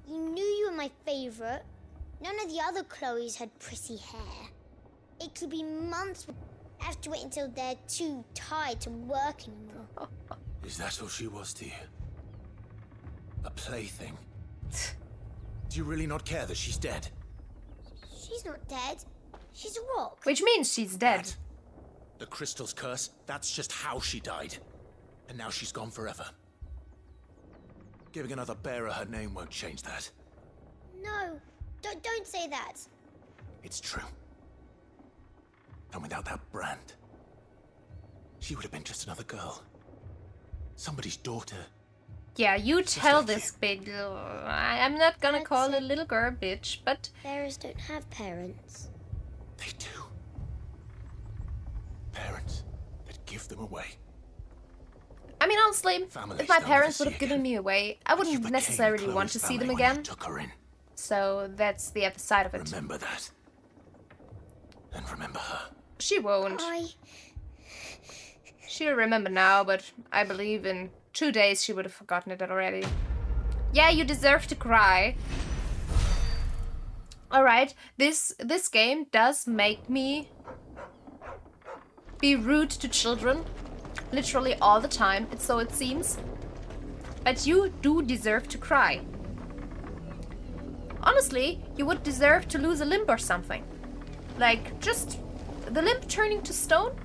You knew you were my favourite. None of the other Chloes had pretty hair. It could be months. I have to wait until they're too tired to work anymore. Is that all she was to you? A plaything? Do you really not care that she's dead? She's not dead. She's a rock. Which means she's dead. The crystal's curse, that's just how she died. And now she's gone forever. Giving another bearer her name won't change that. No, don't say that. It's true. And without that brand, she would have been just another girl. Somebody's daughter. Yeah, you tell this big... I'm not gonna call a little girl a bitch, but... Bearers don't have parents. They do. Parents that give them away. I mean, honestly, Families if my they'll parents never would have see given me away, I wouldn't necessarily want to see them again. Took her in. So that's the other side of it. Remember that. And remember her. She won't. She'll remember now, but I believe in 2 days she would have forgotten it already. Yeah, you deserve to cry. Alright, this game does make me be rude to children. Literally all the time, so it seems. But you do deserve to cry. Honestly, you would deserve to lose a limb or something. Like, just the limb turning to stone.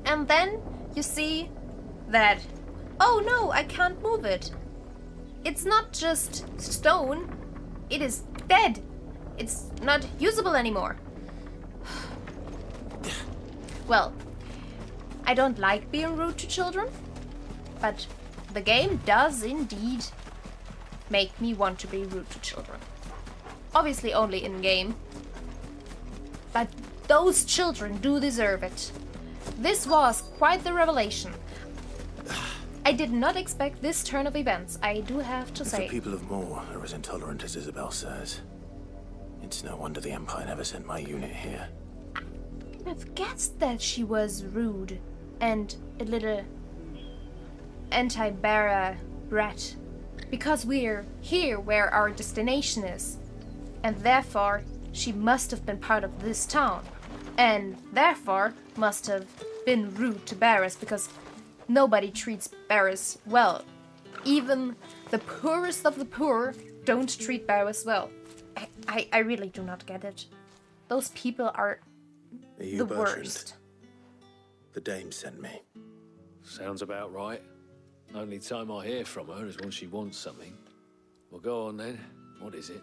And then you see that, oh no, I can't move it. It's not just stone, it is dead. It's not usable anymore. Well, I don't like being rude to children, but the game does indeed make me want to be rude to children. Obviously only in-game, but those children do deserve it. This was quite the revelation. I did not expect this turn of events, I do have to If say. the people of Moor are as intolerant as Isabel says, it's no wonder the Empire never sent my unit here. I've guessed that she was rude and a little anti-Bara brat, because we're here where our destination is, and therefore she must have been part of this town, and therefore must have been rude to Barras, because nobody treats Barras well. Even the poorest of the poor don't treat Barras well. I really do not get it. Those people are the worst. The dame sent me. Sounds about right. Only time I hear from her is when she wants something. Well, go on then. What is it?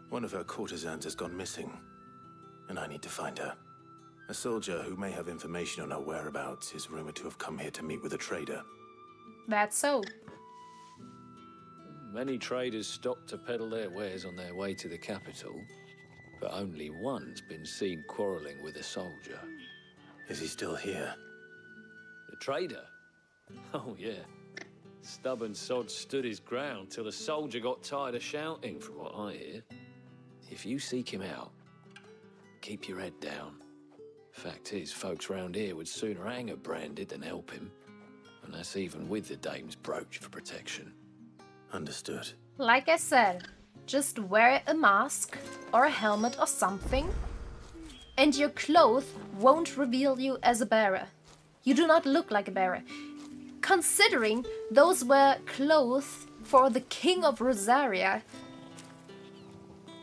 One of her courtesans has gone missing, and I need to find her. A soldier who may have information on her whereabouts is rumored to have come here to meet with a trader. That's so. Many traders stop to peddle their wares on their way to the capital, but only one's been seen quarrelling with a soldier. Is he still here? The trader? Oh, yeah. Stubborn sod stood his ground till the soldier got tired of shouting, from what I hear. If you seek him out, keep your head down. Fact is, folks round here would sooner hang a branded than help him. And that's even with the dame's brooch for protection. Understood. Like I said, just wear a mask or a helmet or something, and your clothes won't reveal you as a bearer. You do not look like a bearer. Considering those were clothes for the King of Rosaria,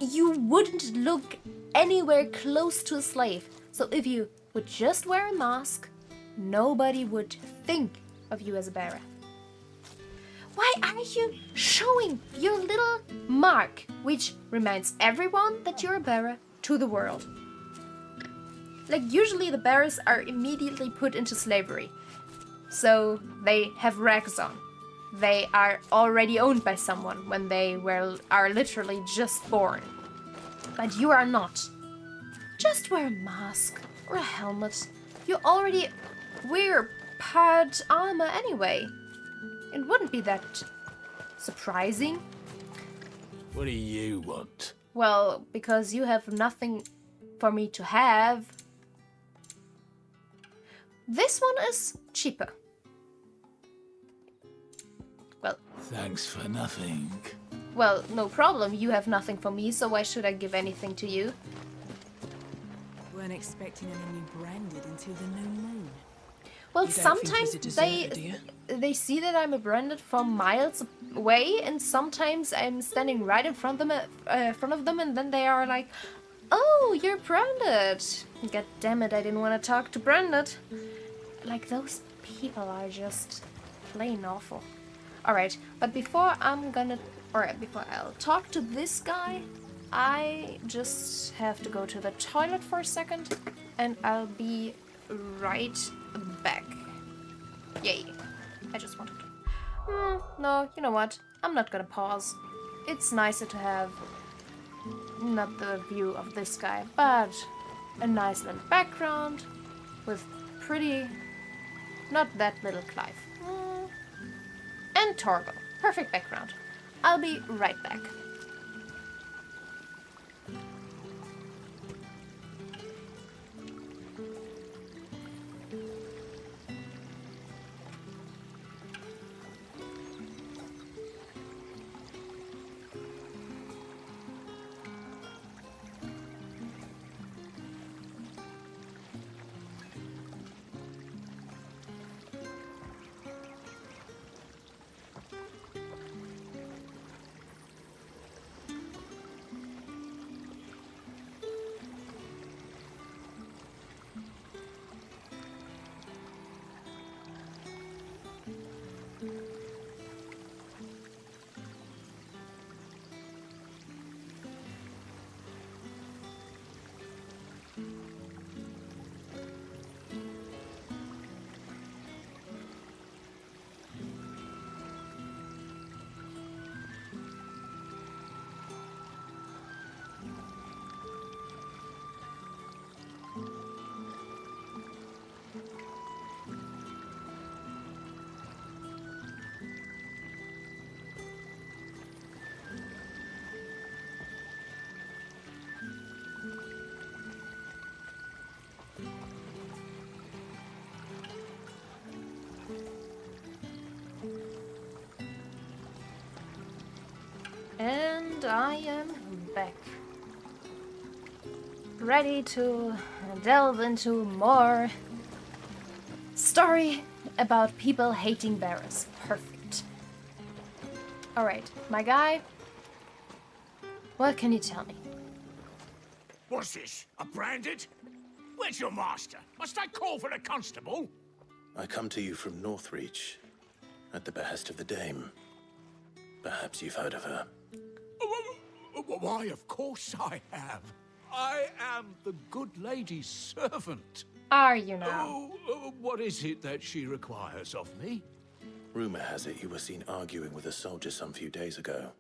you wouldn't look anywhere close to a slave. So if you would just wear a mask, nobody would think of you as a bearer. Why are you showing your little mark, which reminds everyone that you're a bearer, to the world? Like, usually the bearers are immediately put into slavery. So they have rags on. They are already owned by someone when they are literally just born. But you are not. Just wear a mask or a helmet. You already wear part armor anyway. It wouldn't be that surprising. What do you want? Well, because you have nothing for me to have. This one is cheaper. Well, Thanks for nothing. well, no problem. You have nothing for me, so why should I give anything to you? Weren't expecting any new branded until the new moon. Well, You don't think sometimes he's a deserter, do you? they see that I'm a branded from miles away, and sometimes I'm standing right in front of them, and then they are like, "Oh, you're branded." God damn it! I didn't want to talk to branded. Like, those people are just plain awful. All right, but before I'll talk to this guy, I just have to go to the toilet for a second, and I'll be right back. Yay. I just wanted to... no, you know what? I'm not gonna pause. It's nicer to have not the view of this guy, but a nice little background with pretty... not that little Clive. And Torgal. Perfect background. I'll be right back. And I am back. Ready to delve into more story about people hating bearers. Perfect. Alright, my guy, what can you tell me? What's this? A branded? Where's your master? Must I call for a constable? I come to you from Northreach, at the behest of the Dame. Perhaps you've heard of her. Why, of course I have. I am the good lady's servant. Are you now? What is it that she requires of me? Rumor has it you were seen arguing with a soldier some few days ago.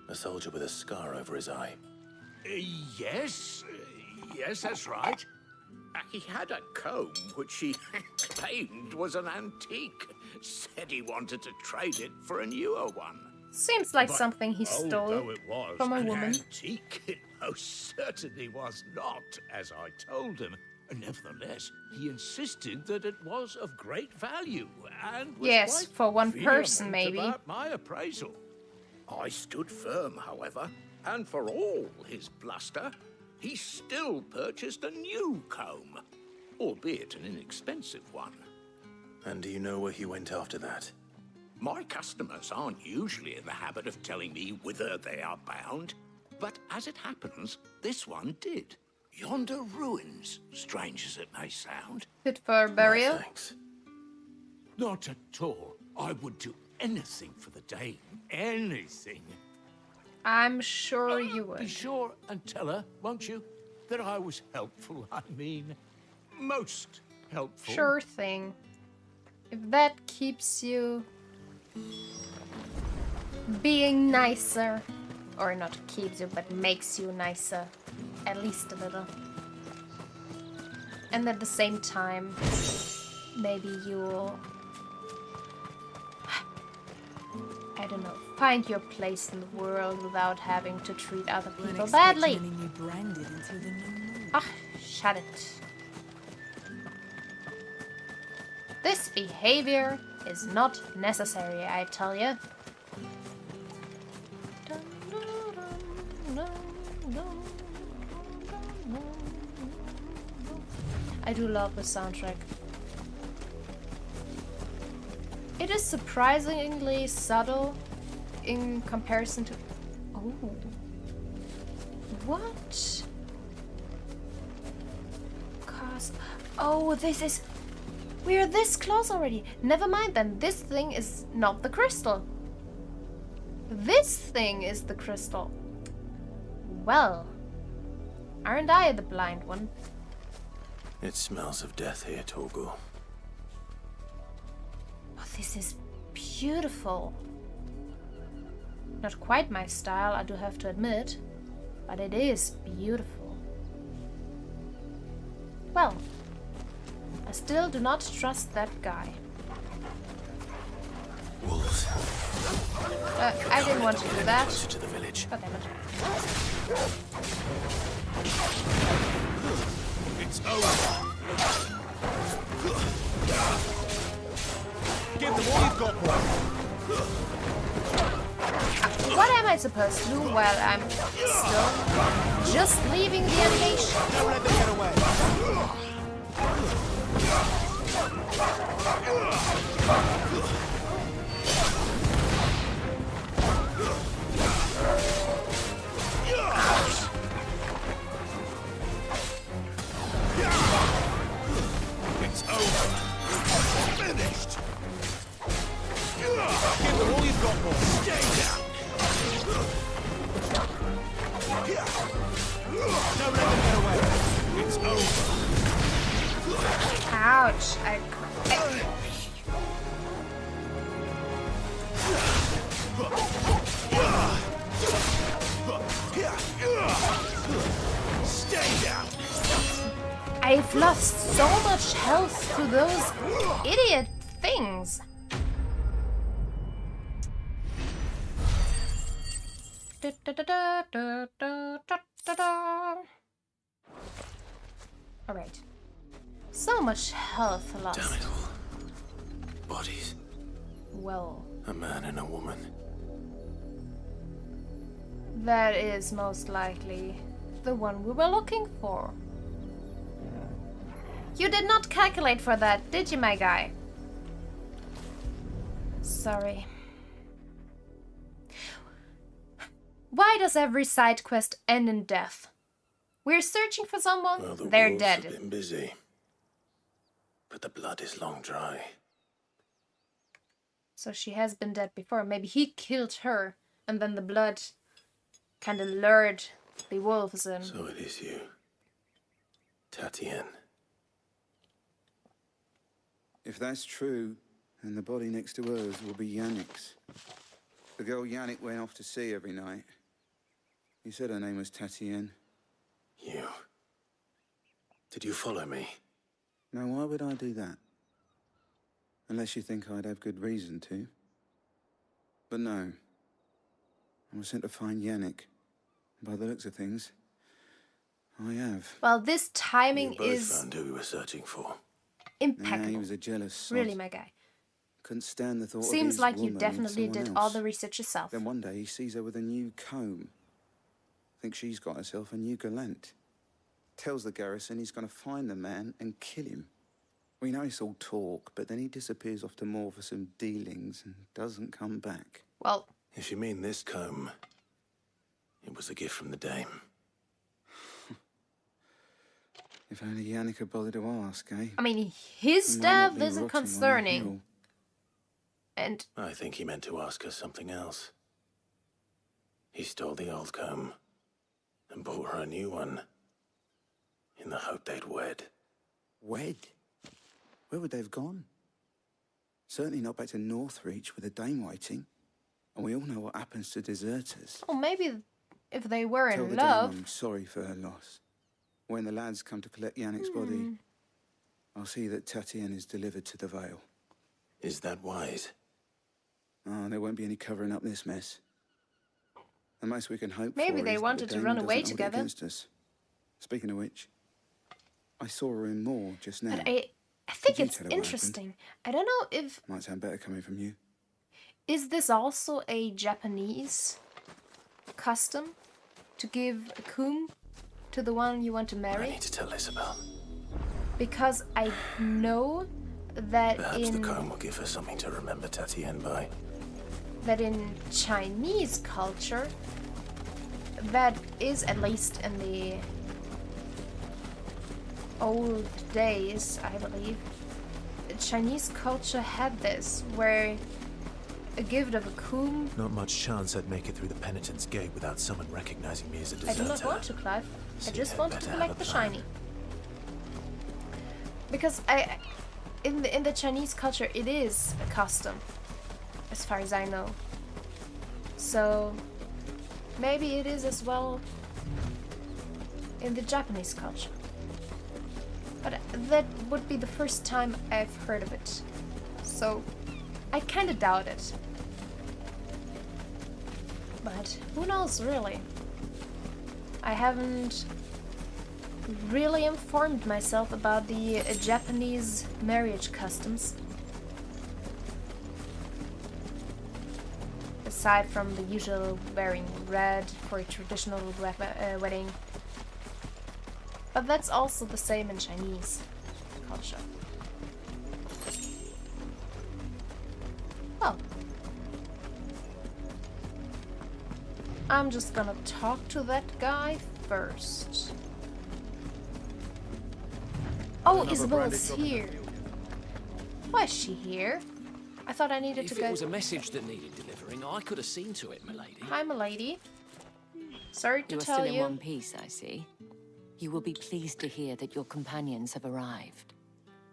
A soldier with a scar over his eye. Yes, that's right. He had a comb which he claimed was an antique. Said he wanted to trade it for a newer one. Seems like But something he stole although it was from a an woman. antique, it most certainly was not, as I told him. Nevertheless, he insisted that it was of great value, and was Yes, quite for one person, vehement maybe. about my appraisal. I stood firm, however, and for all his bluster, he still purchased a new comb, albeit an inexpensive one. And do you know where he went after that? My customers aren't usually in the habit of telling me whither they are bound, but as it happens, this one did. Yonder ruins, strange as it may sound. Fit for burial? Thanks. Not at all. I would do anything for the Dame. Anything. I'm sure you Be would. sure and tell her, won't you, that I was helpful. I mean, most helpful. Sure thing. If that keeps you being nicer, or not keeps you, but makes you nicer, at least a little. And at the same time, maybe you'll, I don't know, find your place in the world without having to treat other people badly. Any new branded until the new moon. Ah, shut it. This behavior is not necessary, I tell you. I do love the soundtrack. It is surprisingly subtle in comparison to... Oh. What? Cause... Oh, this is... We're this close already. Never mind then. This thing is not the crystal. This thing is the crystal. Well, aren't I the blind one? It smells of death here, Torgal. Oh, this is beautiful. Not quite my style, I do have to admit, but it is beautiful. Well, I still do not trust that guy. Wolves. I didn't want to do that. Closer to the village. God damn it. It's over. Give them all you've got, boy. What am I supposed to do while I'm still just leaving the animation? Don't let them get away. It's over. Finished. Give them all you've got, boy. Stay down. Don't let them get away. It's over. Ouch. Stay down. I've lost so much health to those idiot things. Alright. So much health lost. Damn it all. Bodies. Well, A man and a woman. that is most likely the one we were looking for. You did not calculate for that, did you, my guy? Sorry. Why does every side quest end in death? We're searching for someone, Well, the they're wolves dead. have been busy. But the blood is long dry. So she has been dead before. Maybe he killed her, and then the blood kind of lured the wolves in. So it is you. Tatienne. If that's true, then the body next to hers will be Yannick's. The girl Yannick went off to see every night. You said her name was Tatienne. You. Did you follow me? Now, why would I do that? Unless you think I'd have good reason to. But no. I was sent to find Yannick. By the looks of things, I have. Well, this timing We both is found who we were searching for. impeccable. Nah, he was a jealous sod. Really, my guy. Couldn't stand the thought of Seems his like you woman with definitely someone did else. all the research yourself. Then one day he sees her with a new comb. Thinks she's got herself a new gallant. Tells the garrison he's going to find the man and kill him. We know it's all talk, but then he disappears off to Moor for some dealings and doesn't come back. Well, if you mean this comb, it was a gift from the dame. If only Yannick had bothered to ask, eh? I mean, his He might not death be isn't rotting on the concerning. hill. And I think he meant to ask her something else. He stole the old comb and bought her a new one in the hope they'd wed. Wed? Where would they have gone? Certainly not back to Northreach with a dame waiting. And we all know what happens to deserters. well, maybe if they were Tell in the love. dame I'm sorry for her loss. When the lads come to collect Yannick's body, I'll see that Tatienne is delivered to the Vale. Is that wise? Oh, there won't be any covering up this mess. The most we can hope Maybe for they is wanted that to the run Dane away doesn't hold it together. against us. Speaking of which, I saw her in Moor just now. But I think Did you it's tell her what happened? interesting. I don't know if... Might sound better coming from you. Is this also a Japanese custom? To give a comb to the one you want to marry? I need to tell Isabel. Because I know that Perhaps the comb will give her something to remember Tatienne by. That in Chinese culture, that is, at least in the old days, I believe, Chinese culture had this, where a gift of a comb... Not much chance I'd make it through the penitent's gate without someone recognizing me as a I deserter. do not want to, Clive. I So just you'd want to better collect have a the plan. shiny. Because in the Chinese culture, it is a custom, as far as I know. So maybe it is as well in the Japanese culture. But that would be the first time I've heard of it. So I kind of doubt it. But who knows, really? I haven't really informed myself about the Japanese marriage customs. Aside from the usual wearing red for a traditional wedding. But that's also the same in Chinese culture. Well, I'm just gonna talk to that guy first. Oh, Isabel's here. Why is she here? I thought I needed to If go. it was a message that needed delivering, I could have seen to it, milady. Hi, milady. Sorry to You are tell still in you. one piece, I see. You will be pleased to hear that your companions have arrived.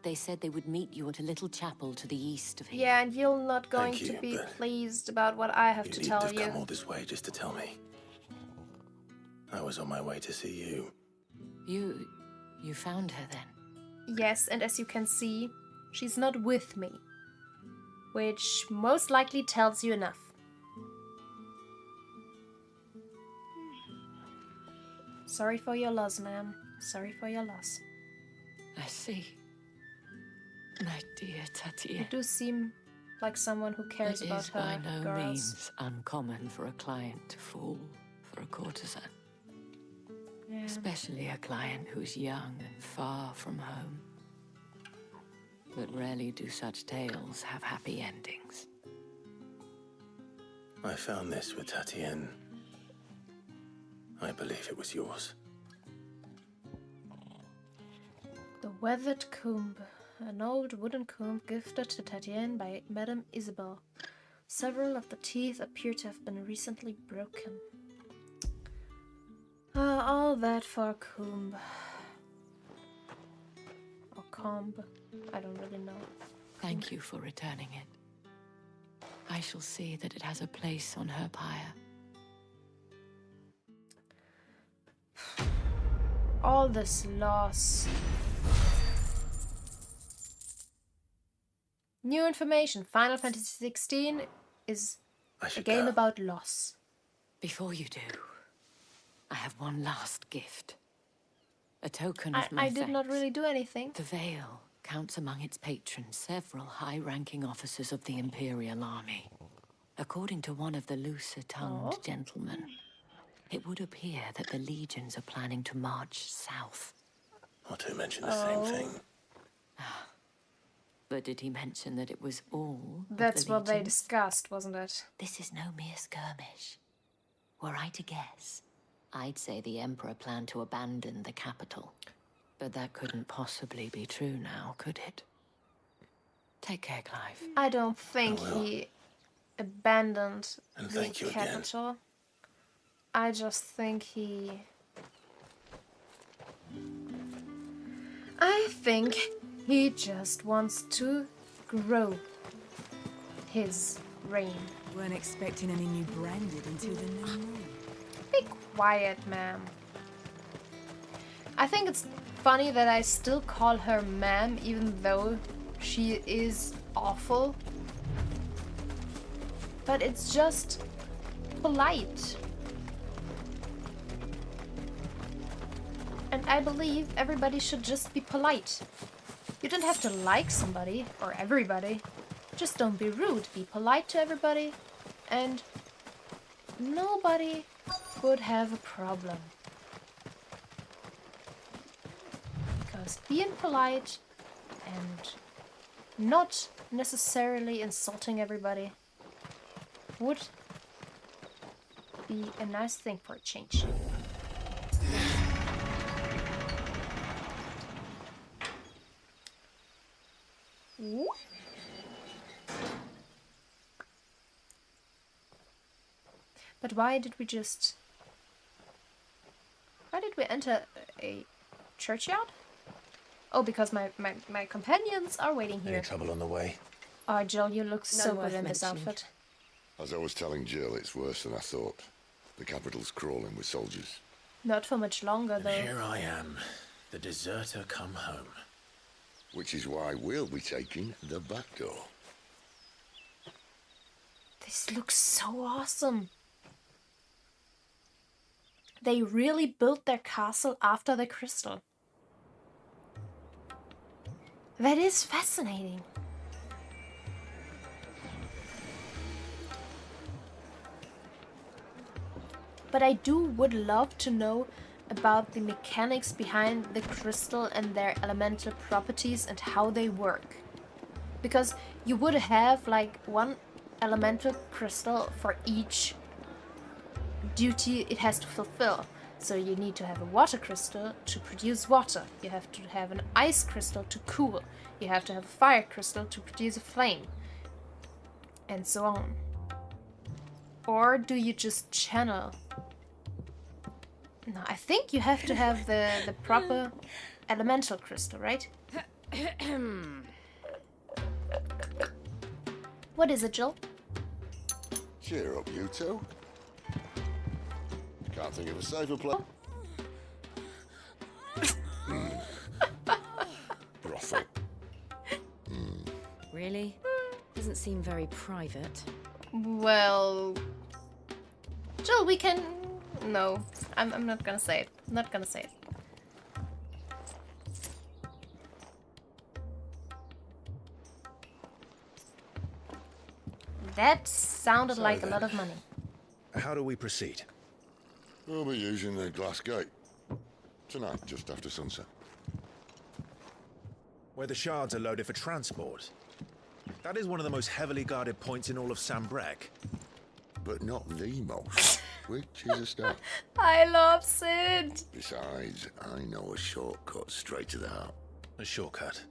They said they would meet you at a little chapel to the east of here. Yeah, and you're not going Thank to you, be but pleased about what I have You to needn't tell have you. come all this way just to tell me. I was on my way to see you. You found her then? Yes, and as you can see, she's not with me. Which most likely tells you enough. Sorry for your loss, ma'am. Sorry for your loss. I see. My dear You Tatienne. do seem like someone who cares It about is her by no girls. means uncommon for a client to fall for a courtesan. Yeah. Especially a client who's young and far from home. But rarely do such tales have happy endings. I found this with Tatienne. I believe it was yours. The weathered comb. An old wooden comb gifted to Tatienne by Madame Isabel. Several of the teeth appear to have been recently broken. All that for a comb. Or comb. I don't really know. Thank you for returning it. I shall see that it has a place on her pyre. All this loss. New information. Final Fantasy XVI is a game about loss. Before you do, I have one last gift. A token of my I did not thanks. really do anything. The Vale counts among its patrons several high-ranking officers of the Imperial Army. According to one of the looser-tongued gentlemen, it would appear that the legions are planning to march south. Not to mention the same thing. But did he mention that it was all of That's the what they legions? discussed, wasn't it? This is no mere skirmish. Were I to guess, I'd say the Emperor planned to abandon the capital. But that couldn't possibly be true now, could it? Take care, Clive. I don't think he abandoned And the thank you again. capital. I just think he... I think he just wants to grow his reign. Weren't expecting any new branded until the new moon. Be quiet, ma'am. I think it's funny that I still call her ma'am even though she is awful. But it's just polite. And I believe everybody should just be polite. You don't have to like somebody or everybody. Just don't be rude. Be polite to everybody. And nobody would have a problem. Because being polite and not necessarily insulting everybody would be a nice thing for a change. But why did we enter a churchyard? Oh, because my companions are waiting here. Any trouble on the way? Oh, Jill, you look so good in this outfit. As I was telling Jill, it's worse than I thought. The capital's crawling with soldiers. Not for much longer, though. And here I am, the deserter come home. Which is why we'll be taking the back door. This looks so awesome. They really built their castle after the crystal. That is fascinating. But I would love to know about the mechanics behind the crystal and their elemental properties and how they work. Because you would have like one elemental crystal for each duty it has to fulfill. So you need to have a water crystal to produce water. You have to have an ice crystal to cool. You have to have a fire crystal to produce a flame. And so on. Or do you just channel? No, I think you have to have the proper elemental crystal, right? What is it, Jill? Cheer up, you two. Can't think of a safer place. Brothel. Really? Doesn't seem very private. Well, Jill, we can... No, I'm not gonna say it. I'm not gonna say it. That sounded like a lot of money. How do we proceed? We'll be using the glass gate. Tonight, just after sunset. Where the shards are loaded for transport. That is one of the most heavily guarded points in all of Sambrec. But not the most, which is a start. I love Sid. Besides, I know a shortcut straight to the heart. A shortcut.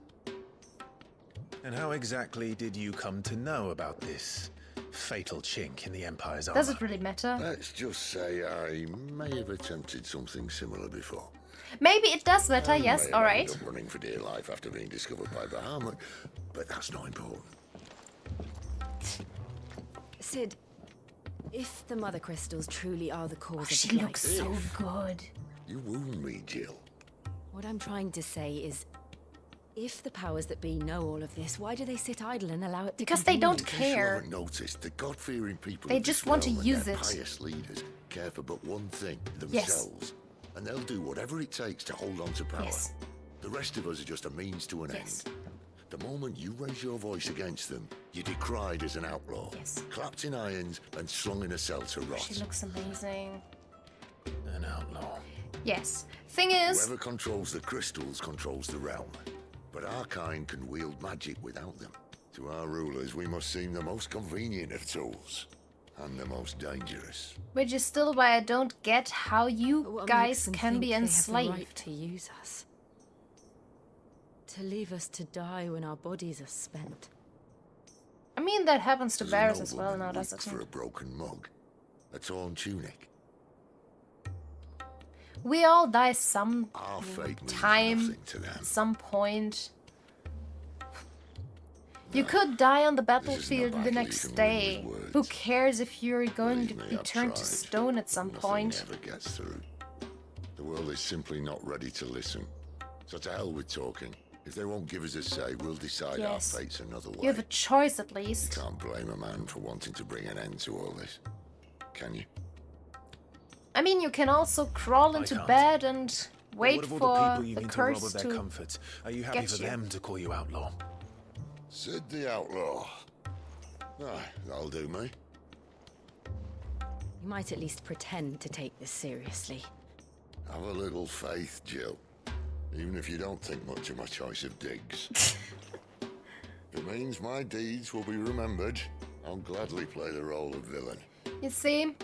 And how exactly did you come to know about this fatal chink in the Empire's armor? Does it really matter? Let's just say I may have attempted something similar before. Maybe it does matter, I yes, may have alright. ended up running for dear life after being discovered by Bahamut, but that's not important. Sid, if the mother crystals truly are the cause of She the looks blight, so good. You wound me, Jill. what I'm trying to say is, if the powers that be know all of this, why do they sit idle and allow it to Because they don't In case you care. haven't noticed, the God-fearing people They of just this want to realm and use their it. pious leaders care for but one thing, Yes. themselves. And they'll do whatever it takes to hold on to power. Yes. The rest of us are just a means to an Yes. end. The moment you raise your voice against them, you're decried as an outlaw, clapped in irons and slung in a cell to rot. She looks amazing. An outlaw. Yes. Thing is... Whoever controls the crystals controls the realm. But our kind can wield magic without them. To our rulers, we must seem the most convenient of tools. And the most dangerous. Which is still why I don't get how you What guys makes them can think be they have the enslaved. right to use us? To leave us to die when our bodies are spent. I mean, that happens to Does a bears as well nobleman now, does weep it? for a broken mug, a torn tunic. We all die some Our fate means time, nothing to them. at some point. You could die on the battlefield the battle you next can win day. with Who cares if you're going to Believe me, be I've turned to tried. stone at some Nothing point? ever gets through. The world is simply not ready to listen. So to hell with talking. If they won't give us a say, we'll decide Yes. our fates another way. You have a choice at You least. can't blame a man for wanting to bring an end to all this, can you? I mean, you can also crawl into can't. bed and wait What of all for the people you the mean to rob curse of their to comfort? Are you happy get for you. them to call you outlaw? Sid the Outlaw. Aye, that'll do me. You might at least pretend to take this seriously. Have a little faith, Jill. Even if you don't think much of my choice of digs. If it means my deeds will be remembered, I'll gladly play the role of villain. You see,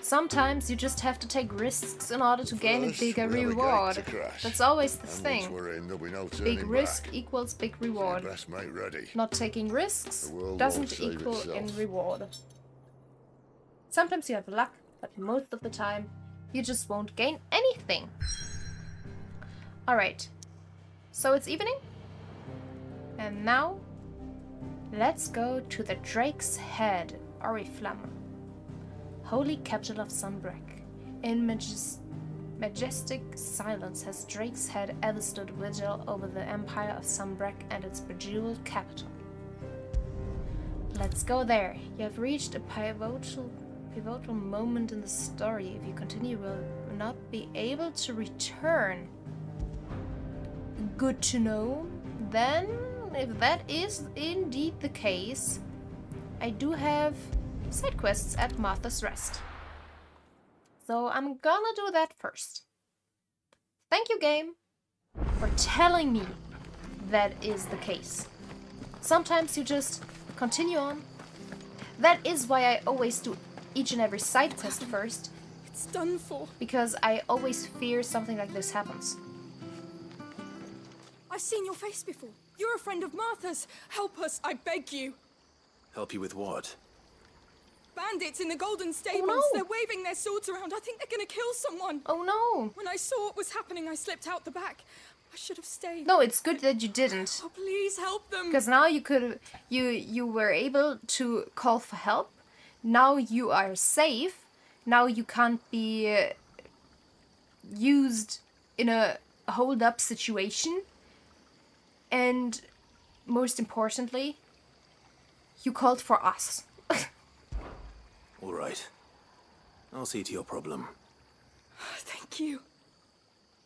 sometimes you just have to take risks in order to gain a First, bigger we have a gate reward. to crash. That's always the And thing. once we're in, there'll be no turning Big risk back. equals big So you reward. best make ready. Not taking risks The world won't doesn't save equal itself. in reward. Sometimes you have luck, but most of the time you just won't gain anything. Alright, so it's evening. And now, let's go to the Drake's Head, Oriflamme, holy capital of Sunbreak. In majestic silence has Drake's Head ever stood vigil over the empire of Sunbreak and its bejeweled capital. Let's go there. You have reached a pivotal moment in the story. If you continue, you will not be able to return. Good to know. Then, if that is indeed the case, I do have side quests at Martha's Rest. So I'm gonna do that first. Thank you, game, for telling me that is the case. Sometimes you just continue on. That is why I always do each and every side quest first. It's done for. Because I always fear something like this happens. I've seen your face before. You're a friend of Martha's. Help us, I beg you. Help you with what? Bandits in the Golden Stables. no. They're waving their swords around. I think they're gonna kill someone. Oh no. When I saw what was happening, I slipped out the back. I should have stayed. No, it's good that you didn't. Oh, please help them. Because now you were able to call for help. Now you are safe. Now you can't be used in a hold-up situation. And most importantly, you called for us. All right. I'll see to your problem. Thank you.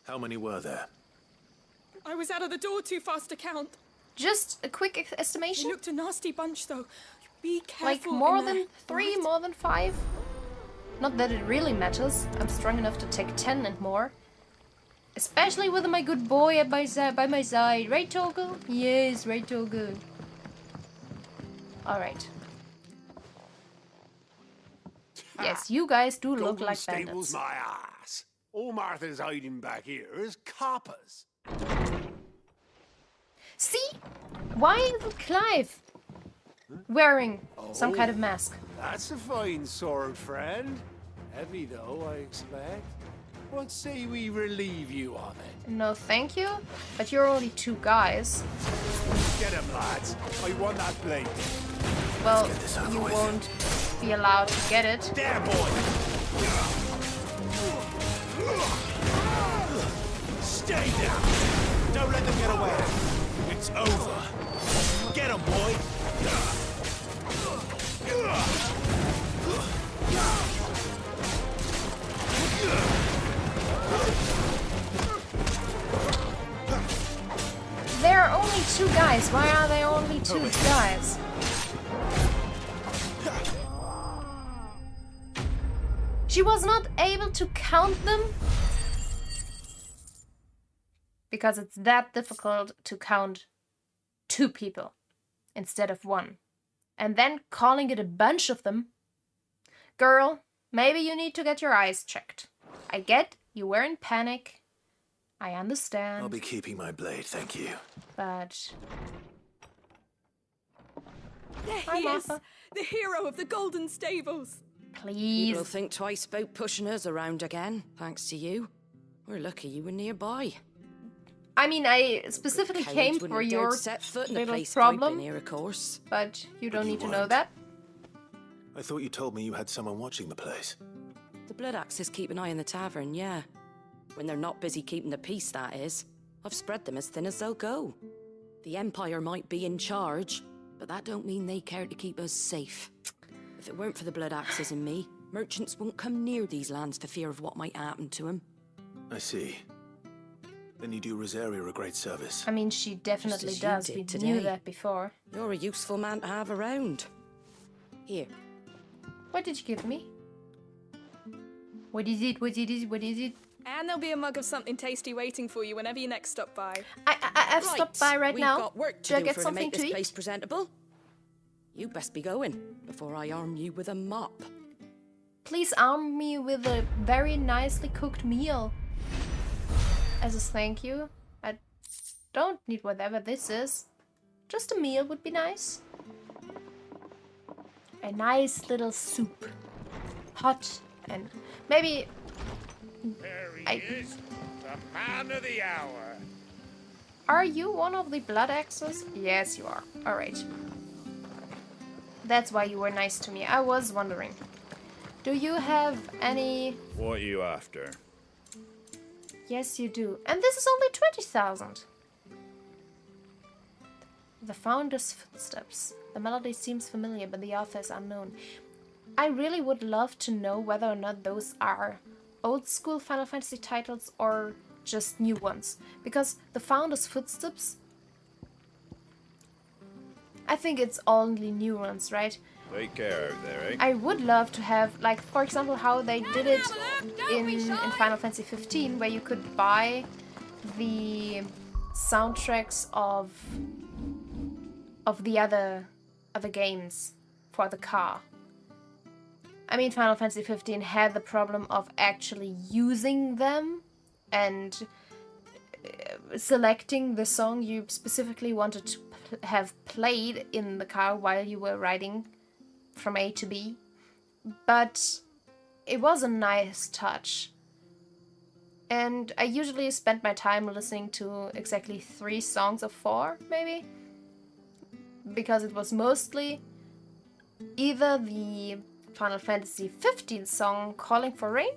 How many were there? I was out of the door too fast to count. Just a quick They estimation. looked a nasty bunch, though. Be careful. Like more in there, than 3, alright? more than 5. Not that it really matters. I'm strong enough to take 10 and more. Especially with my good boy by my side. Right, Torgal? Yes, right, Torgal. Alright. Yes, you guys do look Golden like Stables, bandits. my ass. All Martha's hiding back here is coppers. See? Why isn't Clive wearing some kind of mask? That's a fine sword, friend. Heavy, though, I expect. What say we relieve you of it? No, thank you. But you're only 2 guys. Get him, lads. I want that blade. Well, you won't be allowed to get it. There, boy! Stay down! Don't let them get away. It's over. Get him, boy! There are only 2 guys. Why are there only 2 guys? She was not able to count them because it's that difficult to count 2 people instead of 1. And then calling it a bunch of them. Girl, maybe you need to get your eyes checked. I get you were in panic. I understand. I'll be keeping my blade, thank you. But There Hi, he is, Martha. the hero of the Golden Stables. Please. People think twice about pushing us around again, thanks to you. We're lucky you were nearby. I mean, I specifically Cowards came wouldn't for have dared your set foot in a little place if I'd been problem, here, of course. but you don't you need to know weren't. that. I thought you told me you had someone watching the place. The Blood Axes keep an eye on the tavern, yeah. When they're not busy keeping the peace, that is. I've spread them as thin as they'll go. The Empire might be in charge, but that don't mean they care to keep us safe. If it weren't for the blood axes and me, merchants won't come near these lands for fear of what might happen to them. I see. Then you do Rosaria a great service. I mean, she definitely Just as does. you We did knew today. that before. You're a useful man to have around. Here. What did you give me? What is it? What is it? What is it? And there'll be a mug of something tasty waiting for you whenever you next stop by. I've stopped by right We've now. got work to Do I do get for to something make to this eat? place presentable. You best be going before I arm you with a mop. Please arm me with a very nicely cooked meal. As a thank you. I don't need whatever this is. Just a meal would be nice. A nice little soup. Hot and maybe... There he is, the man of the hour. Are you one of the blood axes? Yes, you are. Alright. That's why you were nice to me. I was wondering. Do you have any... What are you after? Yes, you do. And this is only 20,000. The Founder's Footsteps. The melody seems familiar, but the author is unknown. I really would love to know whether or not those are old school Final Fantasy titles or just new ones. Because the Founder's Footsteps... I think it's only new ones, right? Take care out there, eh? I would love to have, like, for example, how they did it in Final Fantasy XV, where you could buy the soundtracks of the other games for the car. I mean, Final Fantasy XV had the problem of actually using them and selecting the song you specifically wanted to have played in the car while you were riding from A to B. But it was a nice touch. And I usually spent my time listening to exactly 3 songs of 4, maybe. Because it was mostly either the Final Fantasy XV song Calling for Rain,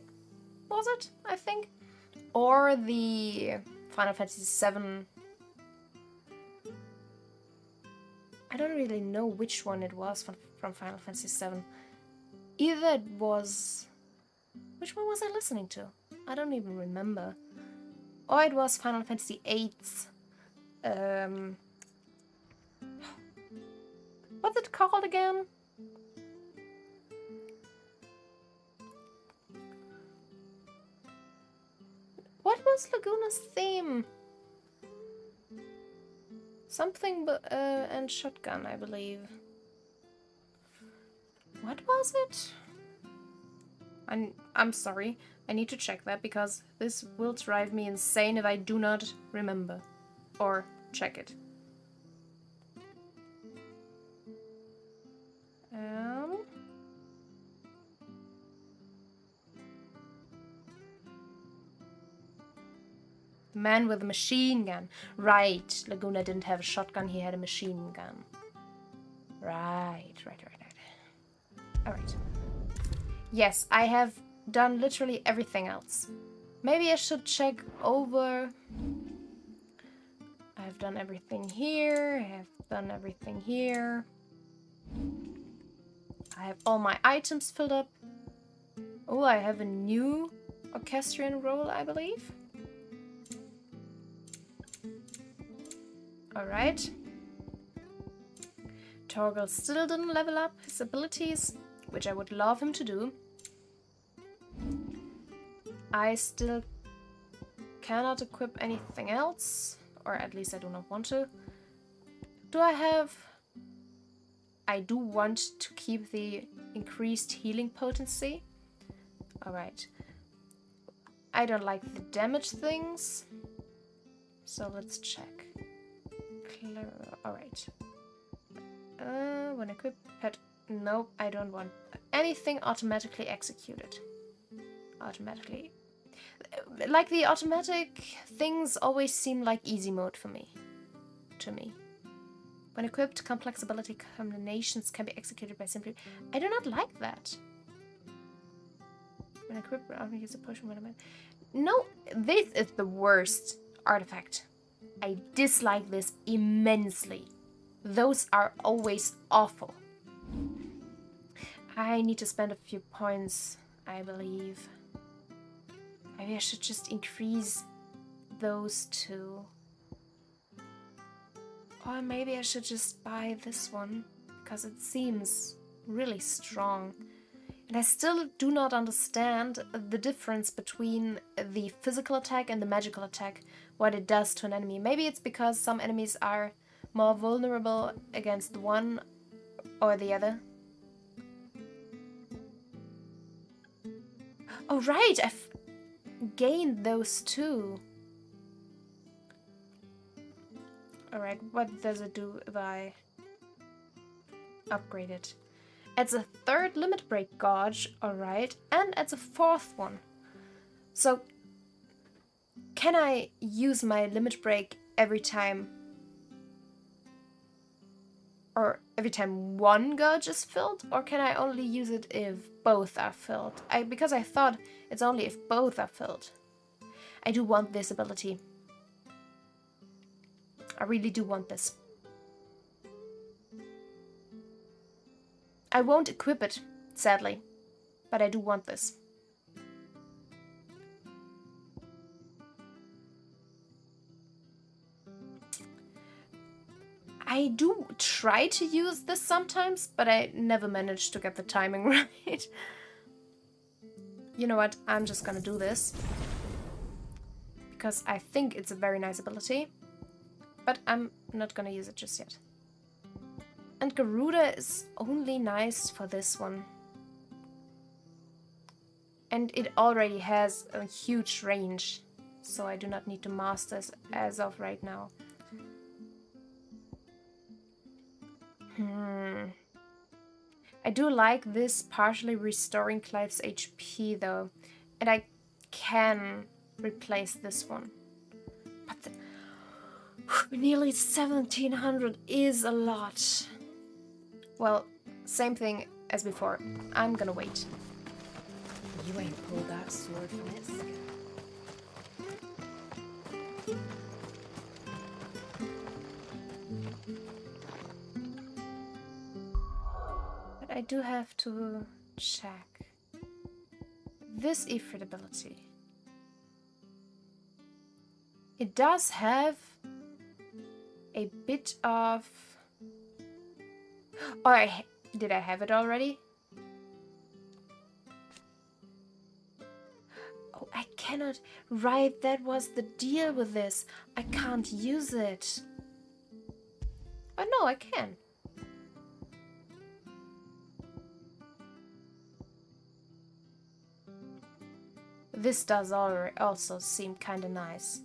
was it, I think? Or the Final Fantasy VII. I don't really know which one it was from Final Fantasy VII. Either it was... Which one was I listening to? I don't even remember. Or it was Final Fantasy VIII's... What's it called again? What was Laguna's theme? Something and shotgun, I believe. What was it? I'm sorry. I need to check that because this will drive me insane if I do not remember or check it. The man with a machine gun. Right. Laguna didn't have a shotgun, he had a machine gun. Right. Alright. Yes, I have done literally everything else. Maybe I should check over... I've done everything here. I have done everything here. I have all my items filled up. Oh, I have a new orchestrion role, I believe. Alright. Torgal still didn't level up his abilities, which I would love him to do. I still cannot equip anything else, or at least I do not want to. Do I have... I do want to keep the increased healing potency. Alright. I don't like the damage things, so let's check. Alright. When equipped, pet... Nope, I don't want anything automatically executed. Automatically. Like, the automatic things always seem like easy mode for me. To me. When equipped, complex ability combinations can be executed by simply... I do not like that. When equipped, I use a potion when I'm... No, this is the worst artifact. I dislike this immensely. Those are always awful. I need to spend a few points, I believe. Maybe I should just increase those two. Or maybe I should just buy this one, because it seems really strong. And I still do not understand the difference between the physical attack and the magical attack, what it does to an enemy. Maybe it's because some enemies are more vulnerable against one or the other. Oh right, I've gained those too. Alright, what does it do if I upgrade it? Adds a third limit break gauge, alright, and adds a fourth one. So, can I use my limit break every time? Or every time one gauge is filled? Or can I only use it if both are filled? Because I thought it's only if both are filled. I do want this ability. I really do want this. I won't equip it, sadly, but I do want this. I do try to use this sometimes, but I never manage to get the timing right. You know what? I'm just gonna do this. Because I think it's a very nice ability. But I'm not gonna use it just yet. And Garuda is only nice for this one. And it already has a huge range, so I do not need to master this as of right now. I do like this partially restoring Clive's HP though, and I can replace this one. But nearly 1700 is a lot. Well, same thing as before. I'm gonna wait. You ain't pulled that sword from its scabbard. But I do have to check. This Ifrit ability. It does have a bit of... Or did I have it already? Oh, I cannot. Right, that was the deal with this. I can't use it. Oh no, I can. This does also seem kinda nice.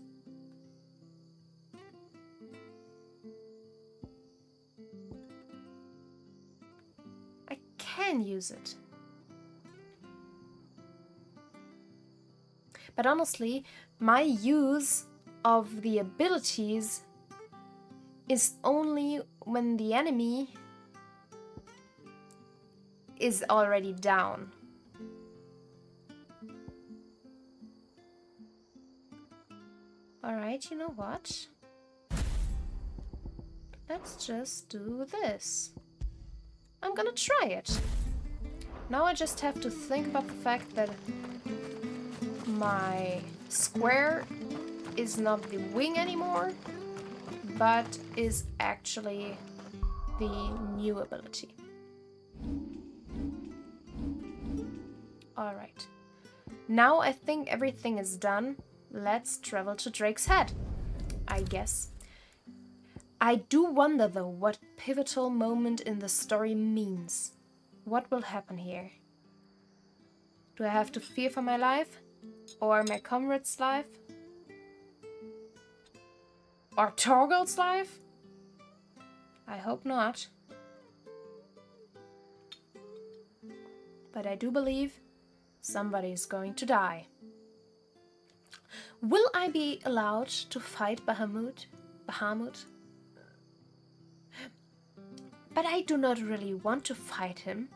I can use it. But honestly, my use of the abilities is only when the enemy is already down. Alright, you know what? Let's just do this. I'm gonna try it. Now I just have to think about the fact that my square is not the wing anymore, but is actually the new ability. Alright. Now I think everything is done. Let's travel to Drake's Head, I guess. I do wonder though what pivotal moment in the story means. What will happen here? Do I have to fear for my life? Or my comrade's life? Or Torgal's life? I hope not. But I do believe somebody is going to die. Will I be allowed to fight Bahamut? But I do not really want to fight him.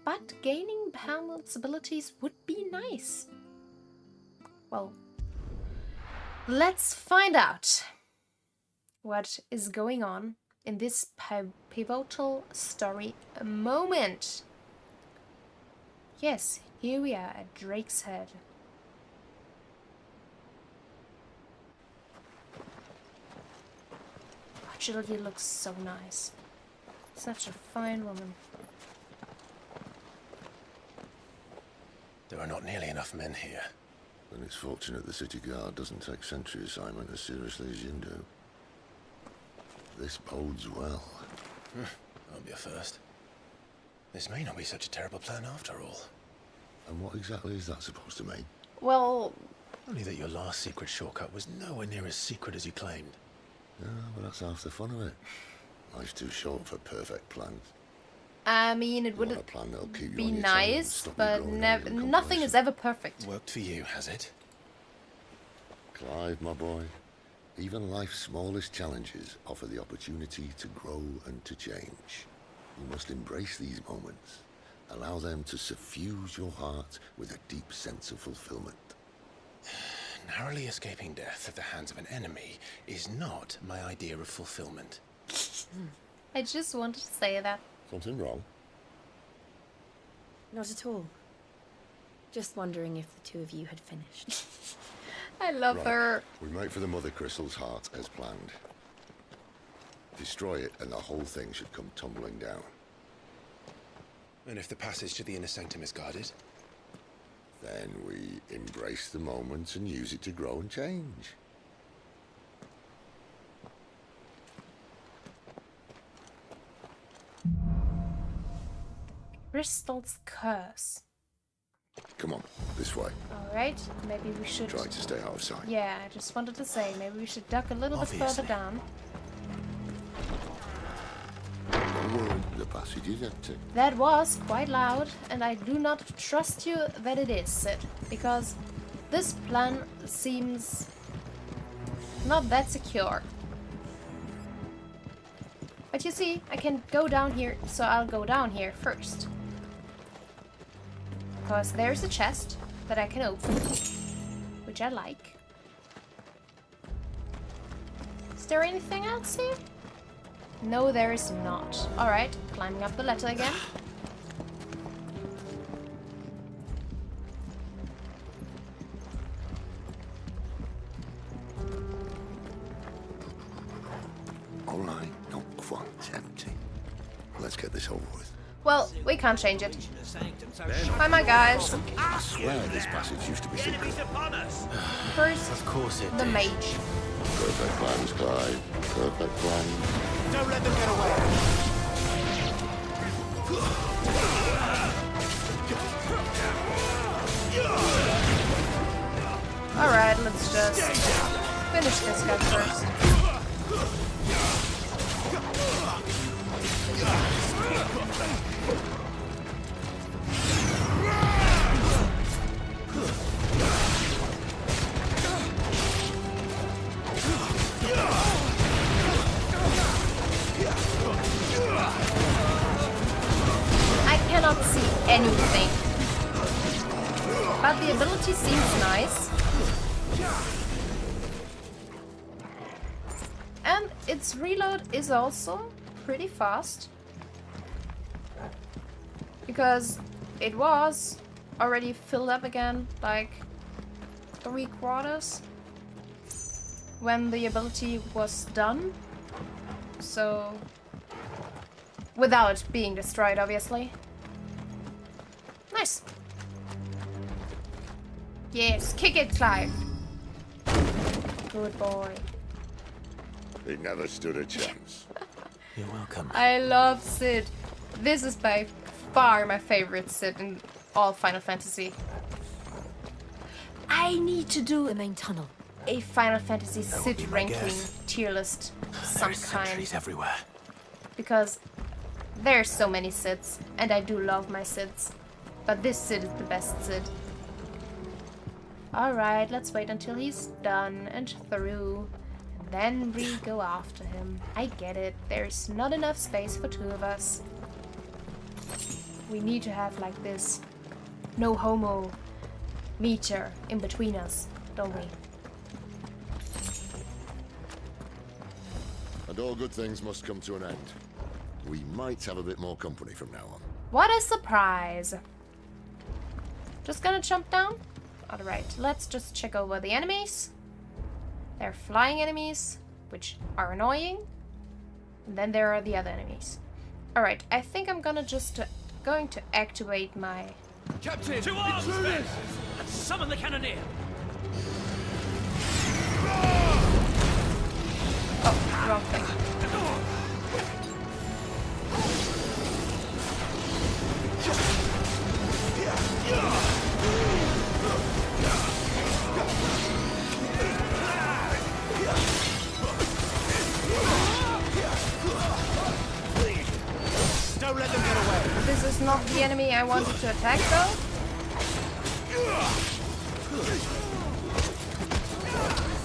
but gaining Bahamut's abilities would be nice. Well, let's find out what is going on in this pivotal story moment. Yes, here we are at Drake's Head. Agility looks so nice. Such a fine woman. There are not nearly enough men here. Then it's fortunate the city guard doesn't take sentry assignment as seriously as you do. This bodes well. Won't be a first. This may not be such a terrible plan after all. And what exactly is that supposed to mean? Well... Only that your last secret shortcut was nowhere near as secret as you claimed. Yeah, but that's half the fun of it. Life's too short for perfect plans. I mean, it would be nice, but nothing is ever perfect. Worked for you, has it? Clive, my boy, even life's smallest challenges offer the opportunity to grow and to change. You must embrace these moments. Allow them to suffuse your heart with a deep sense of fulfillment. Narrowly escaping death at the hands of an enemy is not my idea of fulfillment. I just wanted to say that. Something wrong? Not at all. Just wondering if the two of you had finished. I love her. We make for the Mother Crystal's heart as planned. Destroy it and the whole thing should come tumbling down. And if the passage to the inner sanctum is guarded? Then we embrace the moment and use it to grow and change. Crystal's curse. Come on, this way. Alright, maybe we should... Try to stay out of sight. Yeah, I just wanted to say, maybe we should duck a little bit further down. Don't worry, the passage is empty. That was quite loud, and I do not trust you that it is, Sid, because this plan seems not that secure. But you see, I can go down here, so I'll go down here first. Because there's a chest that I can open, which I like. Is there anything else here? No, there is not. Alright, climbing up the ladder again. Alright, not quite empty. Let's get this over with. Well, we can't change it. Bye, my guys. I swear this passage used to be secret. First, of course it the did. mage. Perfect plans, Clive. Perfect plans. Don't let them get away. Alright, let's just finish this guy first. I cannot see anything, but the ability seems nice. And its reload is also pretty fast, because it was already filled up again, like 3/4 when the ability was done. So, without being destroyed, obviously. Nice. Yes, kick it, Clive. Good boy. He never stood a chance. You're welcome. I love Sid. This is by far my favorite Sid in all Final Fantasy. I need to do the main tunnel. A Final Fantasy Sid ranking tier list of some kind. Everywhere. Because there's so many Sids, and I do love my Sids. But this Sid is the best Sid. Alright, let's wait until he's done and through. And then we go after him. I get it. There's not enough space for two of us. We need to have like this no homo meter in between us, don't we? And all good things must come to an end. We might have a bit more company from now on. What a surprise! Just gonna jump down? Alright, let's just check over the enemies. They're flying enemies, which are annoying. And then there are the other enemies. Alright, I think I'm gonna just going to activate my... Captain! To arms, men! And summon the cannoneer! Oh, wrong thing. Don't let them get away. This is not the enemy I wanted to attack, though.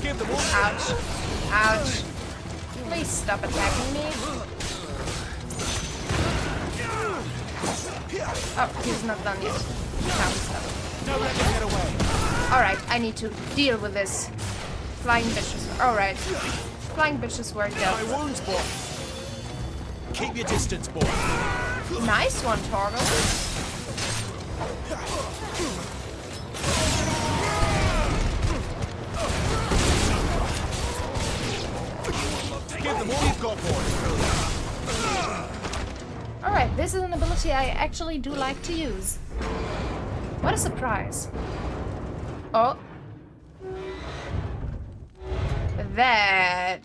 Give them all. Ouch. Ouch. Please stop attacking me. Oh, he's not done yet. Now he's done. Don't let them get away. Alright, I need to deal with this. Flying bitches. Alright. Flying bitches were dealt with. My wounds, boy. Keep your distance, boy. Nice one, Torgo. Give them all you've got, boy. Alright, this is an ability I actually do like to use. What a surprise. Oh. That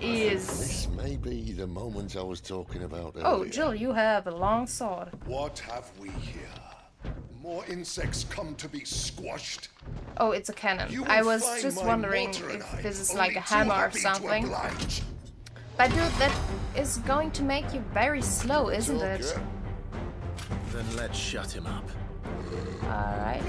is... This may be the moment I was talking about earlier. Oh, Jill, you have a long sword. What have we here? More insects come to be squashed? Oh, it's a cannon. You I will was find just my wondering mortar and if I this is only like a too hammer or happy to something. oblige. But dude, that is going to make you very slow, isn't it? Then let's shut him up. Alright.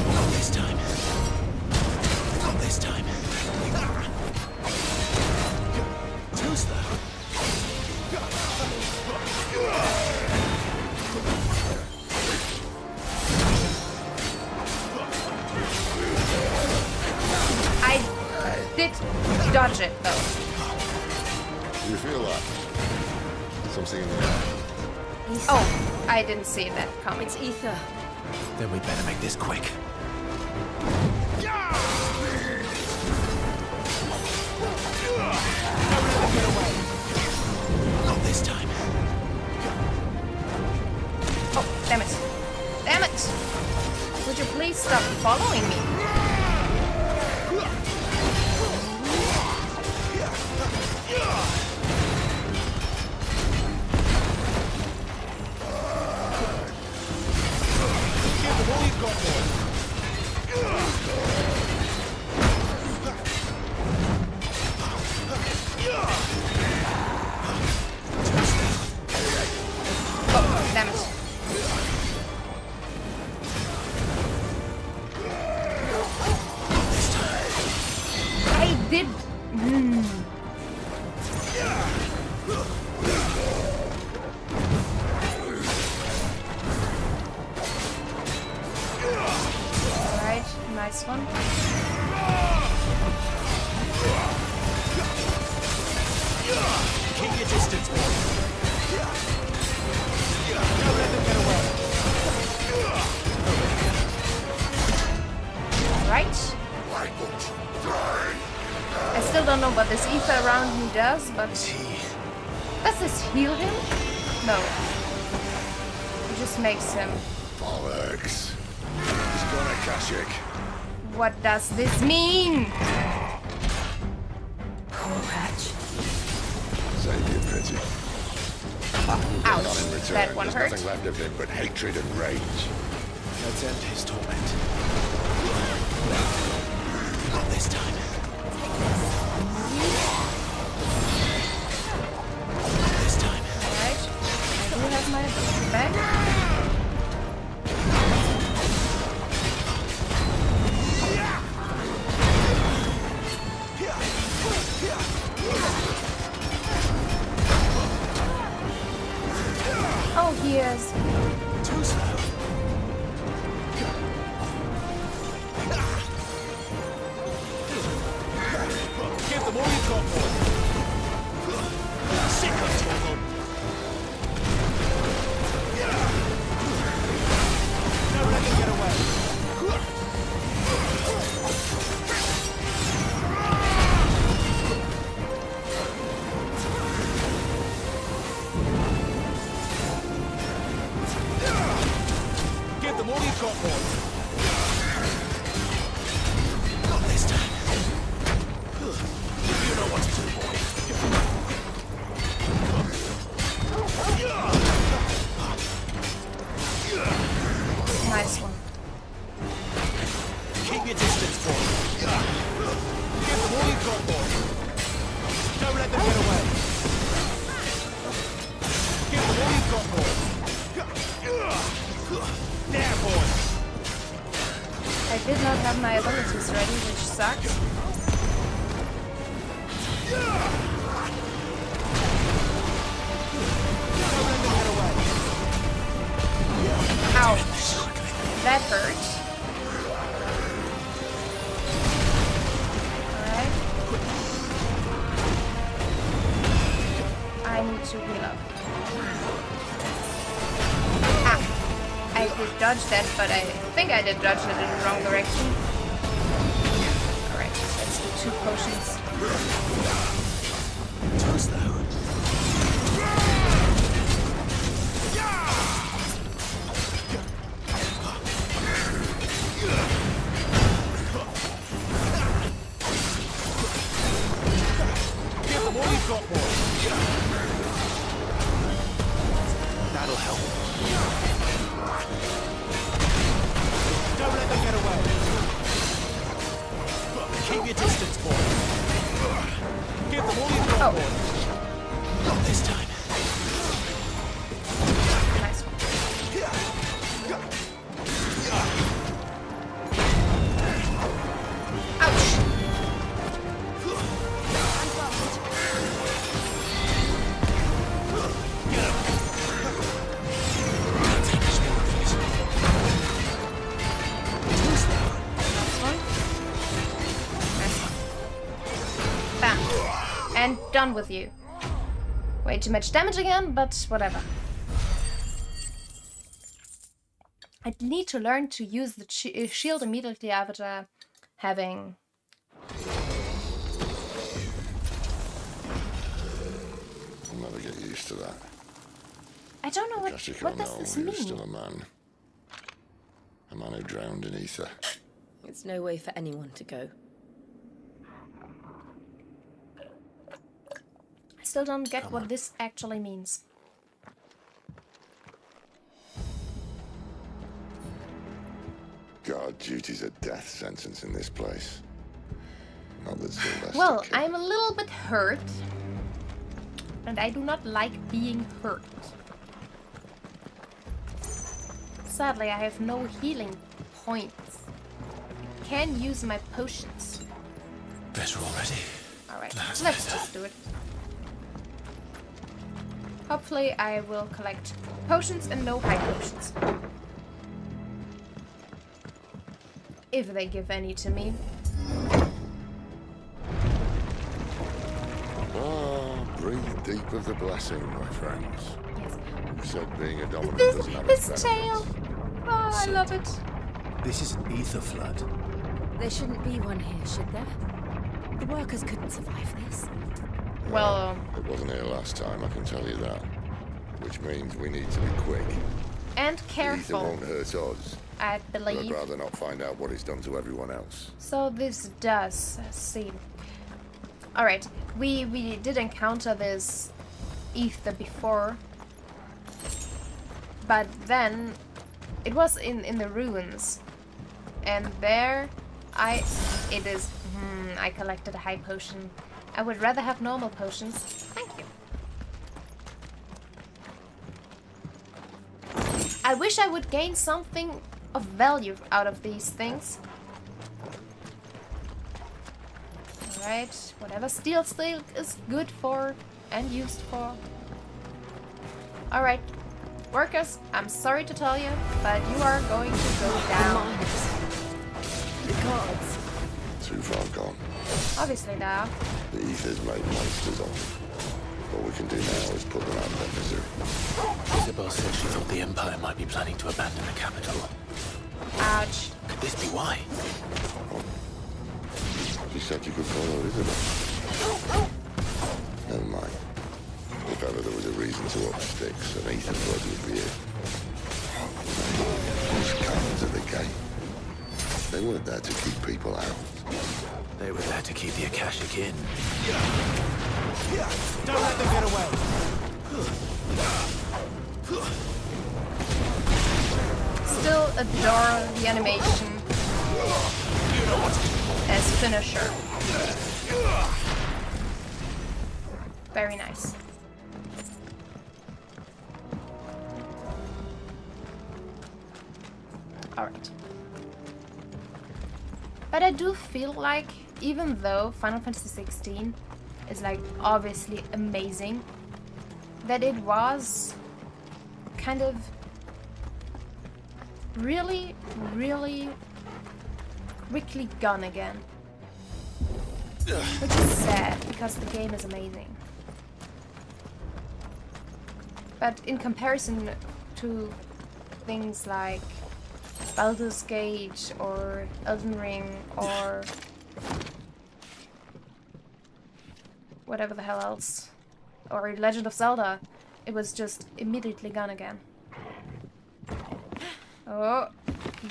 Not this time. Not this time. Too slow. I did dodge it though. You feel that? Something in the air. Oh, I didn't see that coming. It's ether. Then we better make this quick. Not this time. Oh, damn it. Damn it! Would you please stop following me? Give them all you've got, boy. Oh, damn it. I did... Alright, nice one. Keep your distance, boy. Don't let them get away. Alright. I still don't know what this ether around me does, but... Does this heal him? No. It just makes him... Bollocks. He's gonna Kashyyyk. What does this mean? Poor wretch. Save your pity. Ouch. Not in return. That one There's hurt. nothing left of him but hatred and rage. Let's end his torment. Not this time. Not this time. years. Too slow. Give them all you've got, boy. Sick of trouble. Don't let them get away. Give them all you've got, boy. Not this time. You know what to do, boy. Nice one. Keep your distance, boy. Give them all you've got, boy. Don't let them get away. Give them all you've got, boy. There, boy. I did not have my abilities ready, which sucks. Ouch. That hurt. Alright. I need to heal up. Ah. I did dodge that, but I think I did dodge it in the wrong direction. Alright, let's do 2 potions. Too slow. Give them all you've got, boy. That'll help. Don't let them get away. Keep your distance, boy. Give them all you've got, boy. Not this time. Nice one. Ouch. Bam. And done with you. Way too much damage again, but whatever. I need to learn to use the shield immediately after having... I'll never get used to that. I don't know what does this mean? You're still a man. A man who drowned in ether. It's no way for anyone to go. I still don't get what this actually means. Guard duty's a death sentence in this place. Not that Sylvester Well, killed. I'm a little bit hurt. And I do not like being hurt. Sadly, I have no healing points. I can use my potions. Better already. Alright, let's just do it. Hopefully I will collect potions and no high potions. If they give any to me. Breathe deep of the blessing, my friends. Yes. You said being a dominant doesn't have its This benefits. tail! Oh, I love it. This is an ether flood. There shouldn't be one here, should there? The workers couldn't survive this. Well, it wasn't here last time, I can tell you that. Which means we need to be quick. and The ether careful, won't hurt us. I But I'd believe. rather not find out what it's done to everyone else. So this does seem... Alright, we did encounter this ether before. But then it was in the ruins. And there I collected a high potion. I would rather have normal potions. Thank you. I wish I would gain something of value out of these things. Alright, whatever steel is good for and used for. Alright, Workers, I'm sorry to tell you, but you are going to go down. The gods. Too far gone. Obviously they are. The ether's made monsters of them. All we can do now is put them out of their misery. Isabel said she thought the Empire might be planning to abandon the capital. Ouch. Could this be why? She said you could follow Isabel. Never mind. If ever there was a reason to up sticks, an ether flood would be it. These cannons at the gate. They weren't there to keep people out. They were there to keep the Akashic in. Don't let them get away. Still adore the animation as finisher. Very nice. Alright. But I do feel like, even though Final Fantasy XVI is like obviously amazing, that it was kind of really quickly gone again. Which is sad, because the game is amazing. But in comparison to things like Baldur's Gate or Elden Ring or whatever the hell else, or Legend of Zelda, it was just immediately gone again. Oh,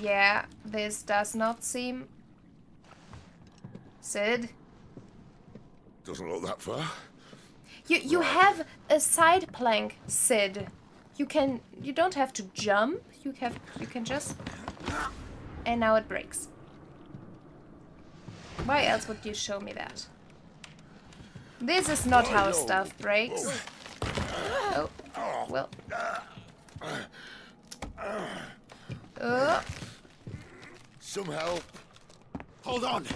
yeah, this does not seem... Sid? Doesn't look that far. You have a side plank, Sid. You don't have to jump. You can just... And now it breaks. Why else would you show me that? This is not how stuff breaks. Oh, well. Some help. Hold on.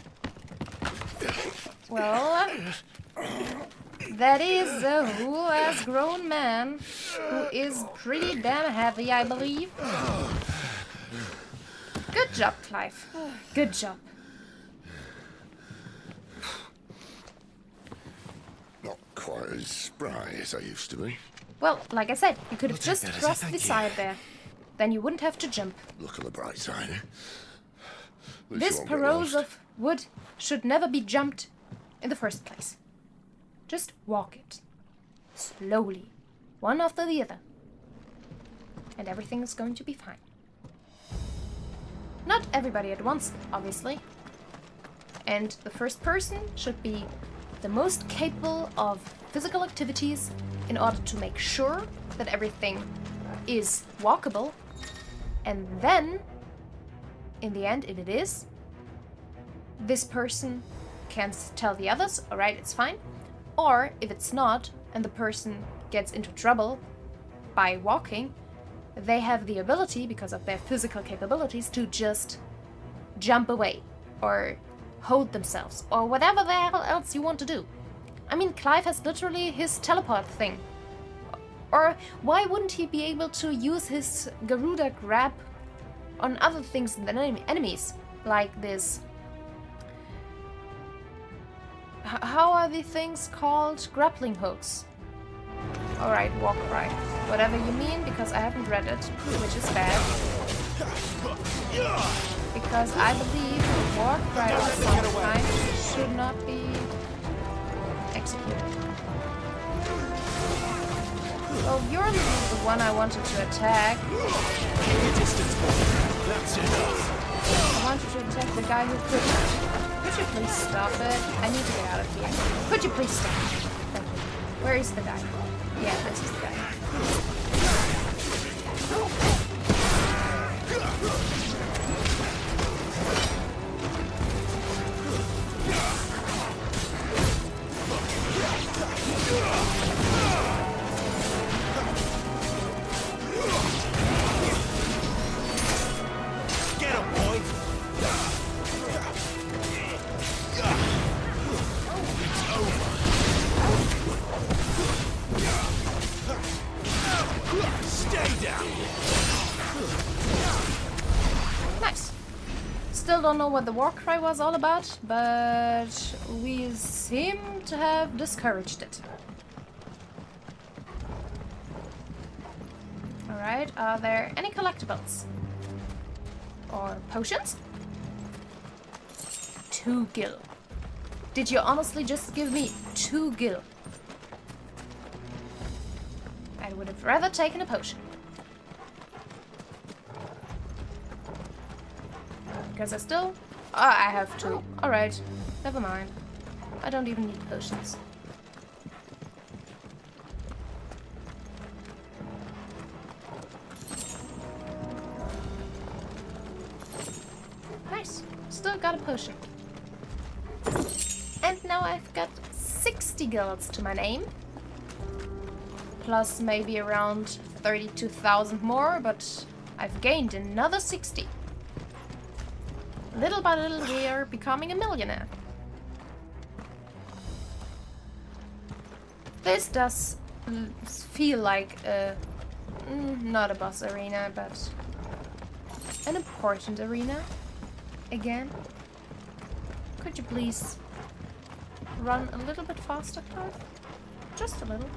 Well, that is a whole-ass grown man who is pretty damn heavy, I believe. Good job, Clive. Good job. Not quite as spry as I used to be. Well, like I said, you could have just crossed the side there. Then you wouldn't have to jump. Look on the bright side, eh? This perose of wood should never be jumped in the first place. Just walk it. Slowly. One after the other. And everything is going to be fine. Not everybody at once, obviously. And the first person should be the most capable of physical activities in order to make sure that everything is walkable. And then, in the end, if it is, this person can tell the others, alright, it's fine. Or, if it's not, and the person gets into trouble by walking, they have the ability, because of their physical capabilities, to just jump away, or hold themselves, or whatever the hell else you want to do. I mean, Clive has literally his teleport thing. Or why wouldn't he be able to use his Garuda grab on other things than enemies? Like this... How are the things called? Grappling hooks. Alright, walk right. Whatever you mean, because I haven't read it, which is bad. Because I believe walk right of some kind should not be executed. Well, you're the one I wanted to attack. That's enough. I wanted to attack the guy who couldn't. Could you please stop it? I need to get out of here. Could you please stop? Thank you. Where is the guy? Yeah, this is the guy. Get him, boy. Stay down. Nice. Still don't know what the war cry was all about, but we seem to have discouraged it. Alright, are there any collectibles? Or potions? 2 gil. Did you honestly just give me 2 gil? I would have rather taken a potion. Because I still... I have 2. Alright, never mind. I don't even need potions. Nice. Still got a potion. And now I've got 60 gilds to my name. Plus maybe around 32,000 more, but I've gained another 60. Little by little we are becoming a millionaire. This does feel like a... not a boss arena, but an important arena. Again. Could you please run a little bit faster, Clive? Just a little.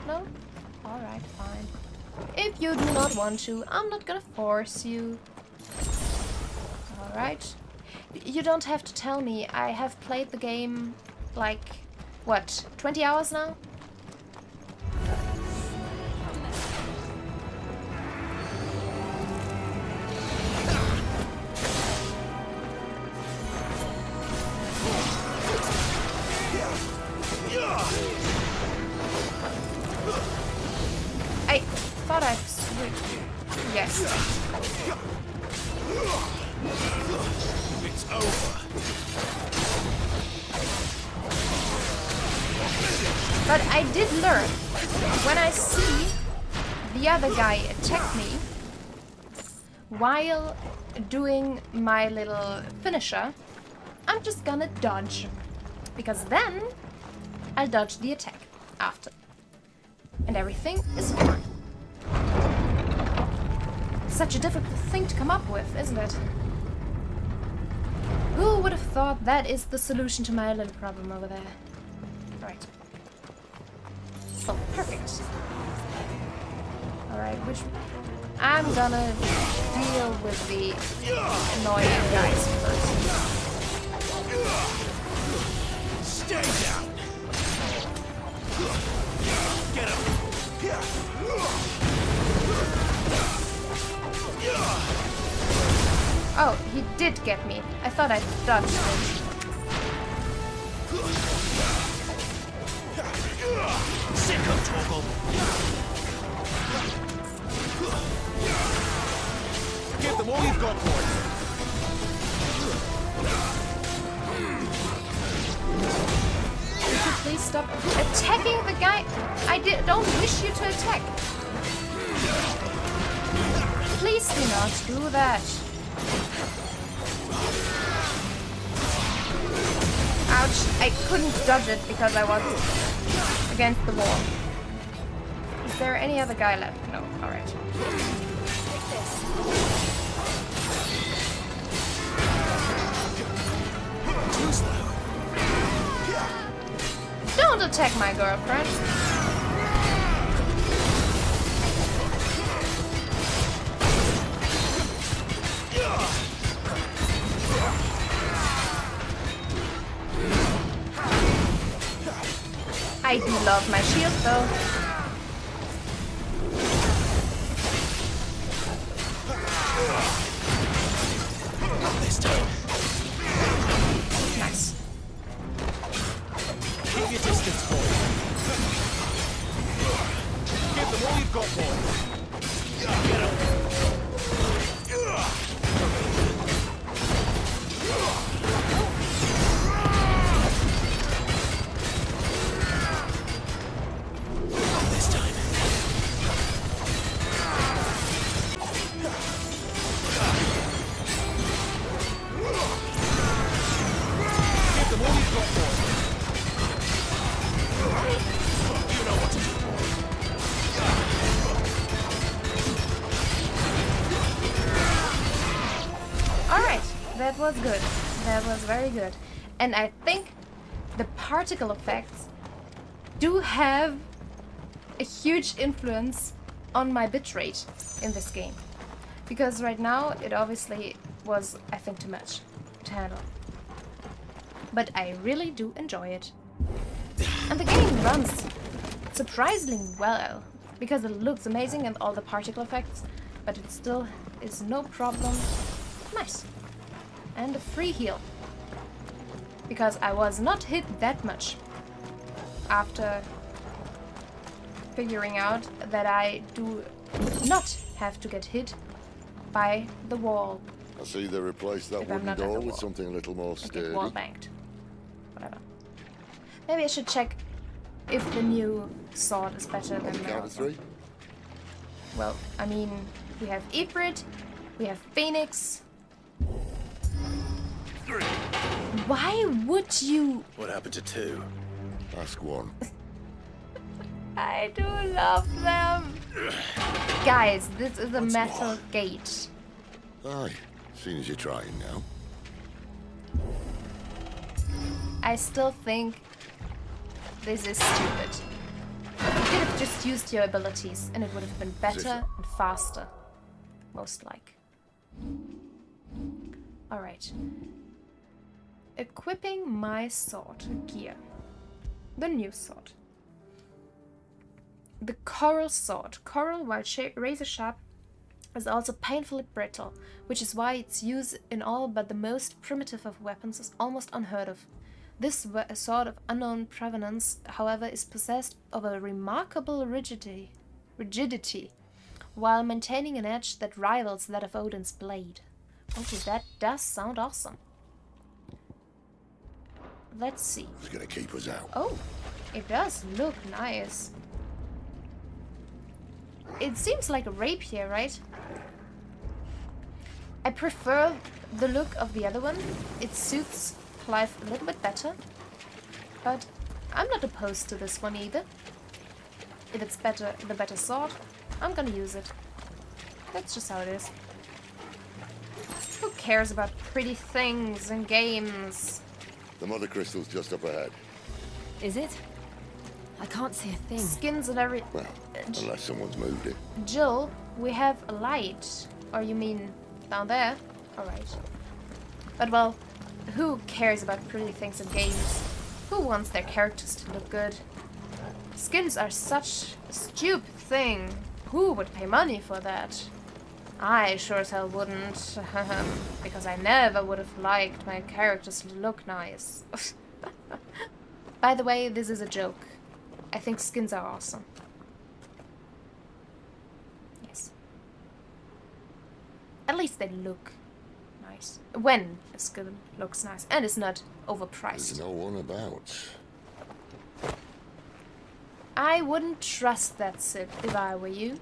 No? Alright, fine. If you do not want to, I'm not gonna force you. Alright. You don't have to tell me. I have played the game like, what, 20 hours now? I thought I'd switched. Yes. It's over. But I did learn. When I see the other guy attack me while doing my little finisher, I'm just gonna dodge. Because then I'll dodge the attack after. And everything is fine. Such a difficult thing to come up with, isn't it? Who would have thought that is the solution to my little problem over there? Right. Oh, perfect. Alright, which... I'm gonna deal with the annoying guys first. Stay down. Get him. Oh, he did get me. I thought I dodged him. Sicko toggle. Give them all you've got, boys. Could you please stop attacking the guy? I don't wish you to attack. Please do not do that. Ouch, I couldn't dodge it because I was against the wall. Is there any other guy left? No, alright. Take this. Too slow. Don't attack my girlfriend. I do love my shield though. Not this time. Nice. Keep your distance, boy. Give them all you've got, boy. Get him. That was good. That was very good. And I think the particle effects do have a huge influence on my bitrate in this game. Because right now it obviously was, I think, too much to handle. But I really do enjoy it. And the game runs surprisingly well, because it looks amazing and all the particle effects, but it still is no problem. Nice. And a free heal. Because I was not hit that much after figuring out that I do not have to get hit by the wall. I see they replaced that If I'm wooden not at the door with wall. something a little more sturdy. Wall banked. Whatever. Maybe I should check if the new sword is better than the Count old of three. one. Well, I mean, we have Ifrit, we have Phoenix. Why would you? What happened to 2? Ask one. I do love them. Guys, this is a metal gate. Aye, seeing as you're trying now. I still think this is stupid. You could have just used your abilities and it would have been better and faster. Most like. Alright. Equipping my sword gear. The new sword. The coral sword. Coral, while razor sharp, is also painfully brittle, which is why its use in all but the most primitive of weapons is almost unheard of. This sword of unknown provenance, however, is possessed of a remarkable rigidity, while maintaining an edge that rivals that of Odin's blade. Okay, that does sound awesome. Let's see. Who's gonna keep us out? Oh, it does look nice. It seems like a rapier, right? I prefer the look of the other one. It suits Clive a little bit better. But I'm not opposed to this one either. If it's better, the better sword, I'm gonna use it. That's just how it is. Who cares about pretty things and games? The mother crystal's just up ahead. Is it? I can't see a thing. Skins and every... Well, unless someone's moved it. Jill, we have a light. Or you mean down there? Alright. But well, who cares about pretty things in games? Who wants their characters to look good? Skins are such a stupid thing. Who would pay money for that? I sure as hell wouldn't. Because I never would have liked my characters to look nice. By the way, this is a joke. I think skins are awesome. Yes. At least they look nice. When a skin looks nice and is not overpriced. There's no one about. I wouldn't trust that Sid if I were you.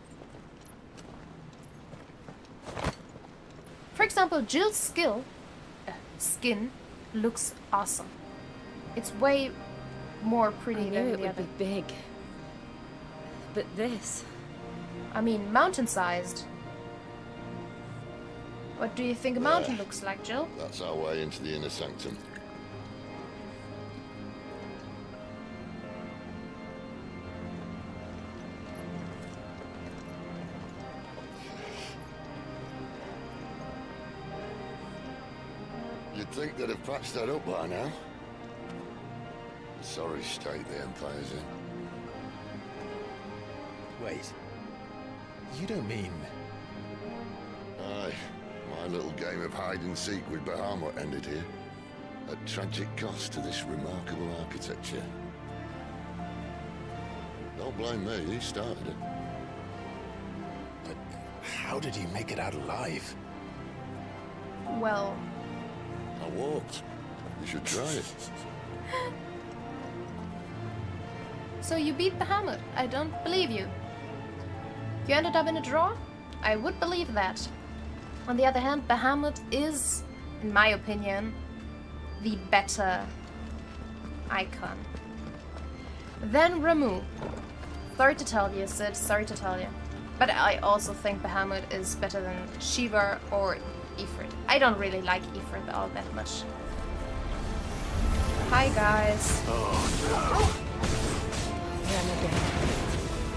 For example, Jill's skin looks awesome. It's way more pretty than it the would other. be big. But this... I mean, mountain-sized. What do you think a mountain looks like, Jill? That's our way into the inner sanctum. You'd think they'd have patched that up by now. Sorry state the Empire's in. Wait. You don't mean... Aye. My little game of hide-and-seek with Bahamut ended here. At tragic cost to this remarkable architecture. Don't blame me, he started it. But how did he make it out alive? Well... I walked. You should try it. So you beat Bahamut. I don't believe you. You ended up in a draw? I would believe that. On the other hand, Bahamut is, in my opinion, the better icon. Then Ramu. Sorry to tell you, Sid. Sorry to tell you. But I also think Bahamut is better than Shiva or Ifrit. I don't really like Ifrit all that much. Hi guys.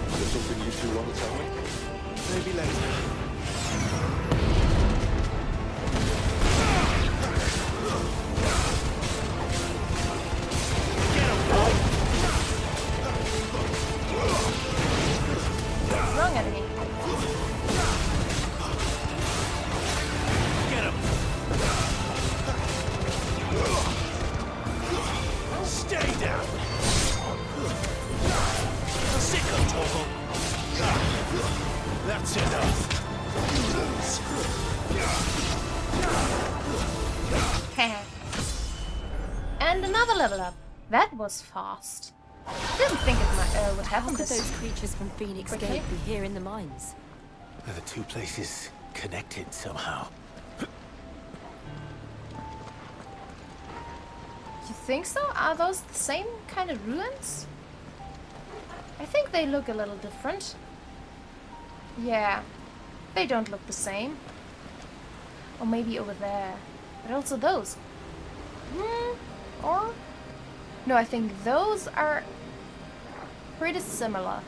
Is there something you two want to tell me? Maybe later. What's wrong, enemy? Get him! Stay down! Sick of Torval! That's enough! You lose! And another level up. That was fast. Didn't think it would happen. How could those creatures from Phoenix Gate be here in the mines? Are the two places connected somehow? You think so? Are those the same kind of ruins? I think they look a little different. Yeah, they don't look the same. Or maybe over there. But also those. Or? No, I think those are pretty similar.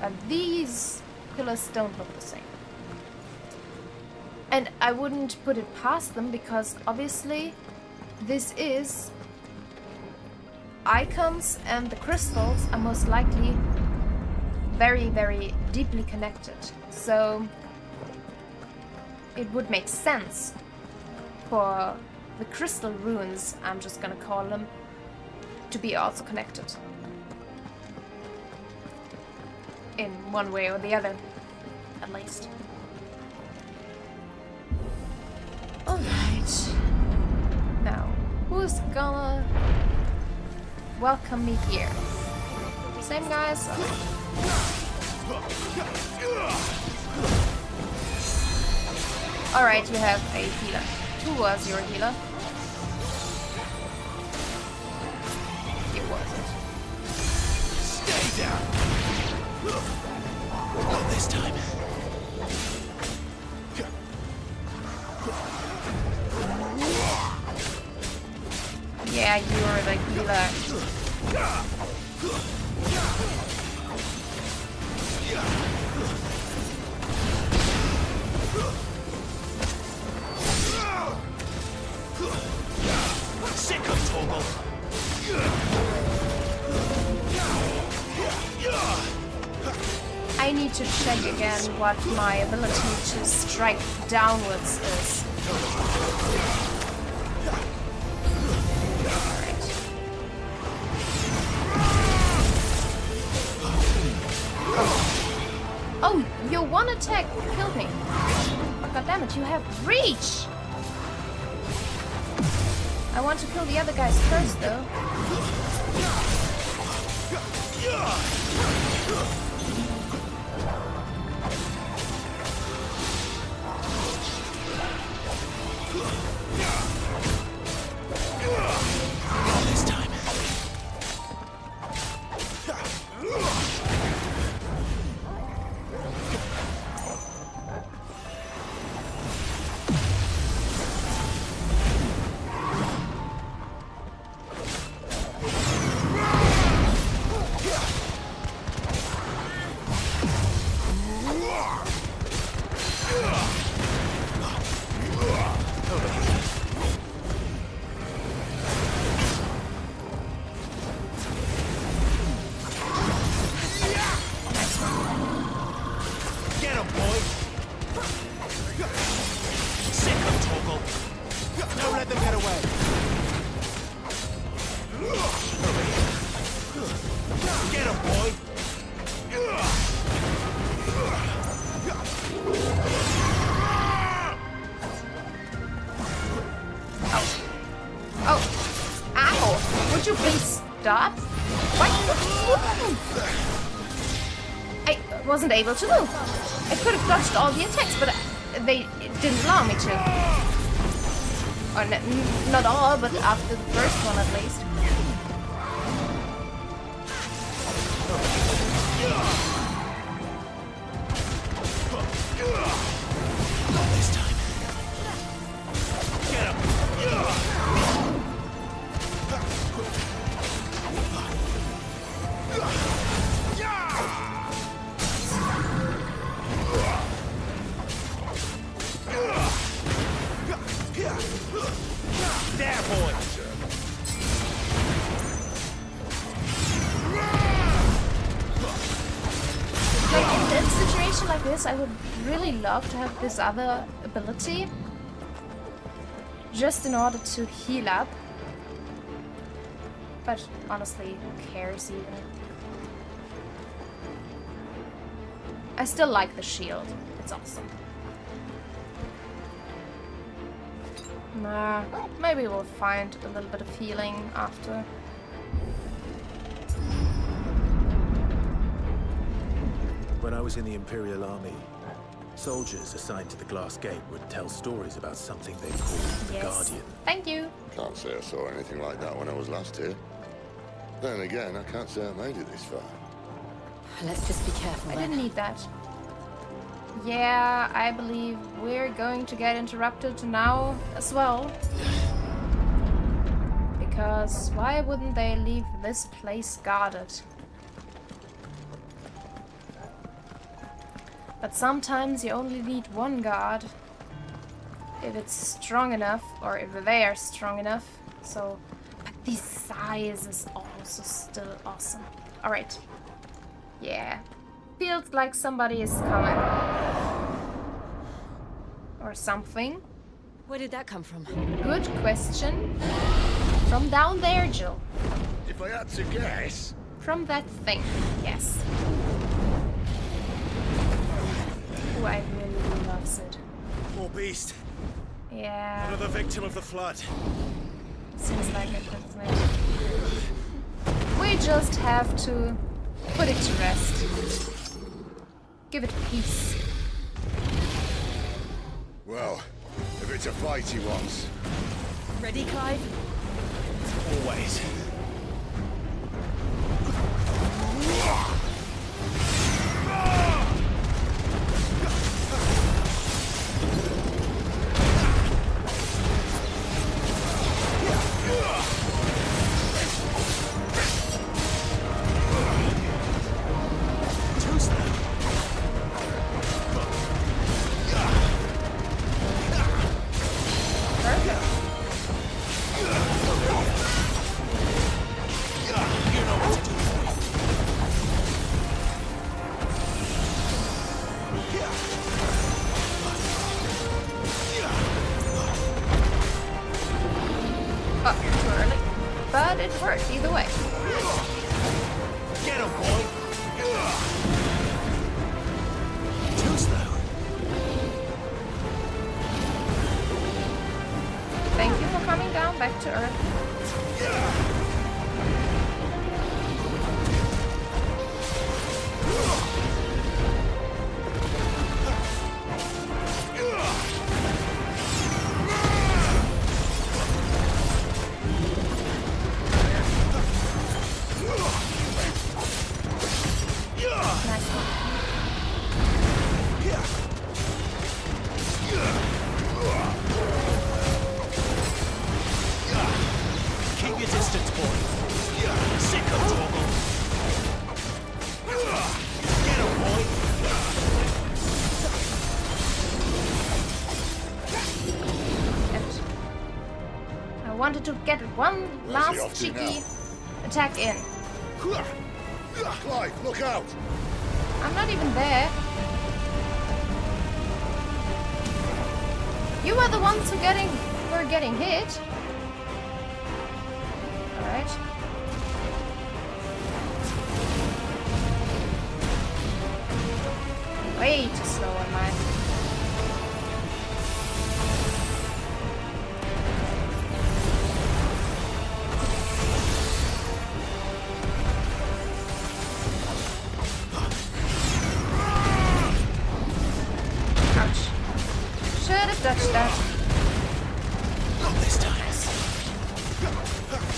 But these pillars don't look the same. And I wouldn't put it past them because obviously this is icons and the crystals are most likely very, very deeply connected. So it would make sense for the crystal ruins, I'm just gonna call them, to be also connected. In one way or the other, at least. Alright. Now, who's gonna welcome me here? Same guys? Alright, you have a healer. Who was your healer? It wasn't. Stay down! Not this time. Yeah, you're the healer. Sick of Torval! I need to check again what my ability to strike downwards is. Oh, your one attack killed me. God damn it, you have reach! I want to kill the other guys first, though. This time. Get him, boy! Sick of Torval! Don't let them get away! Get him, boy! Oh. Ow! Would you please stop? What? I wasn't able to move. I could have dodged all the attacks, but they didn't allow me to. Or not all, but after the first one at least. Not this time. I would really love to have this other ability. Just in order to heal up. But honestly, who cares even? I still like the shield. It's awesome. Nah, maybe we'll find a little bit of healing after. When I was in the Imperial Army, soldiers assigned to the Glass Gate would tell stories about something they called the Guardian. Thank you. Can't say I saw anything like that when I was last here. Then again, I can't say I made it this far. Let's just be careful. I didn't need that. Yeah, I believe we're going to get interrupted now as well. Because why wouldn't they leave this place guarded? But sometimes you only need one guard if it's strong enough, or if they are strong enough. So, but this size is also still awesome. Alright. Yeah. Feels like somebody is coming. Or something. Where did that come from? Good question. From down there, Jill. If I had to guess... From that thing, yes. Ooh, I really love it. Poor beast. Yeah. Another victim of the flood. Seems like it, doesn't it? We just have to put it to rest. Give it peace. Well, if it's a fight he wants. Ready, Clive? Always. But it worked either way. Get him, boy! Too slow. Thank you for coming down back to Earth. Wanted to get one last cheeky attack in. Clive, look out! I'm not even there. You were the ones who were getting hit. Alright. Way too slow on mine. Touch that. Not this time.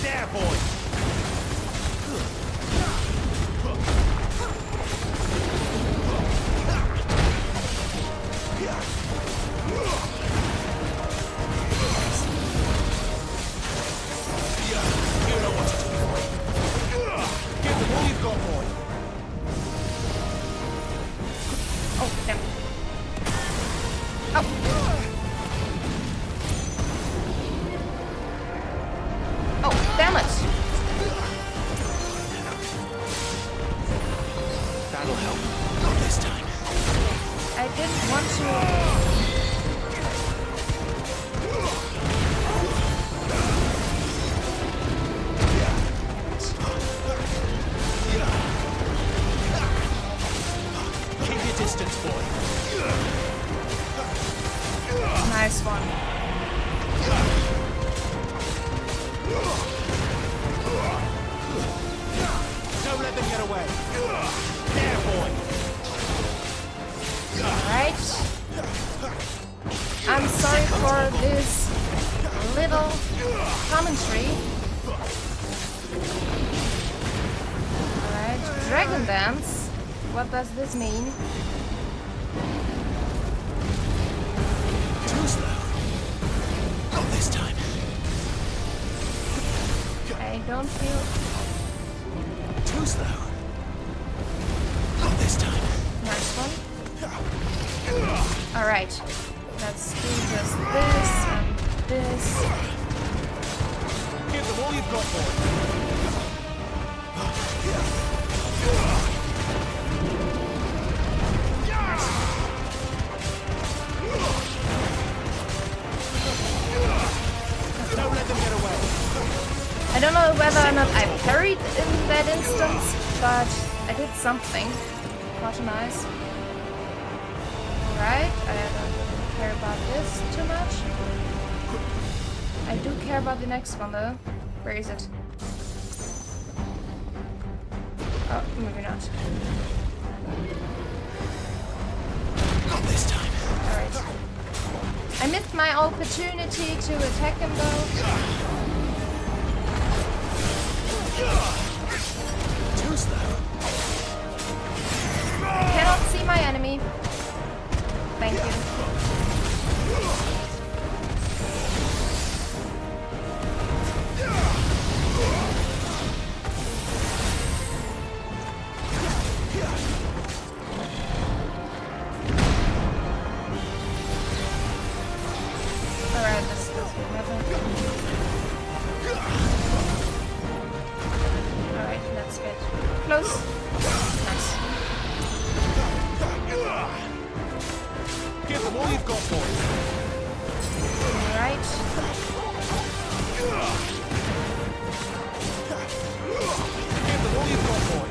There, boy. You know what to do, boy. Give them all you've got, boy. Oh, damn. Oh. Damn it! That'll help. Not this time. I didn't want to... Keep your distance, boy. Nice one. Don't let them get away. There, boy. Alright. I'm sorry for this little commentary. Alright, Dragon Dance. What does this mean? Too slow. Not this time. I don't feel... Too slow. Not this time. Nice one. Alright. Let's do just this and this. Give them all you've got, boy. Don't let them get away. I don't know whether or not I parried in that instance, but I did something. Not nice. Right, I don't care about this too much. I do care about the next one though. Where is it? Oh, maybe not. Not this time. Alright. I missed my opportunity to attack him though. Too slow. I cannot see my enemy. Thank you. Alright, this will happen. Alright, that's good. Close. Nice. Give them all you've got, boy. Alright. Give them all you've got, boy.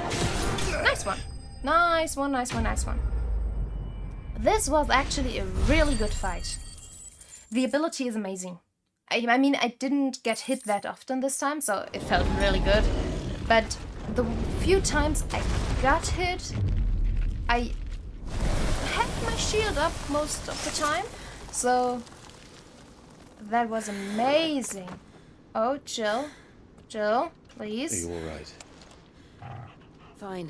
Nice one. Nice one, nice one, nice one. This was actually a really good fight. The ability is amazing. I mean, I didn't get hit that often this time, so it felt really good. But the few times I got hit, I had my shield up most of the time, so that was amazing. Oh, Jill. Jill, please. Are you all right? Fine.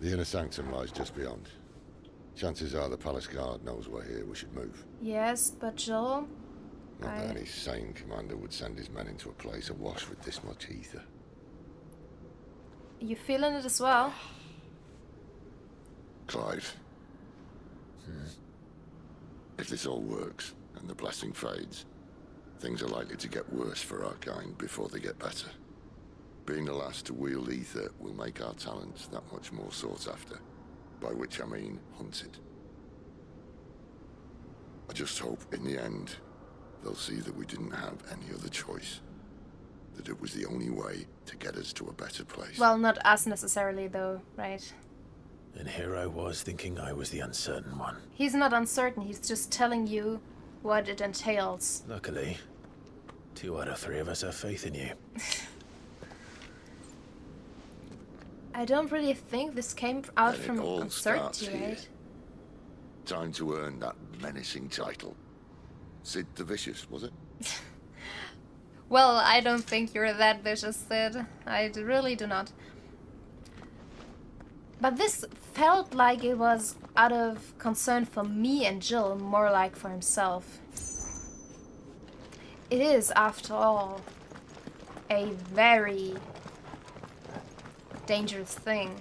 The inner sanctum lies just beyond. Chances are the palace guard knows we're here. We should move. Yes, but Jill... Not that any sane commander would send his men into a place awash with this much ether. You feeling it as well? Clive. If this all works, and the blessing fades, things are likely to get worse for our kind before they get better. Being the last to wield ether will make our talents that much more sought after. By which I mean hunted. I just hope, in the end, they'll see that we didn't have any other choice. That it was the only way to get us to a better place. Well, not us necessarily, though, right? And here I was thinking I was the uncertain one. He's not uncertain, he's just telling you what it entails. Luckily, 2 out of 3 of us have faith in you. I don't really think this came out from uncertainty, here. right? Time to earn that menacing title. Sid the Vicious, was it? Well, I don't think you're that vicious, Sid. I really do not. But this felt like it was out of concern for me and Jill, more like for himself. It is, after all, a very dangerous thing.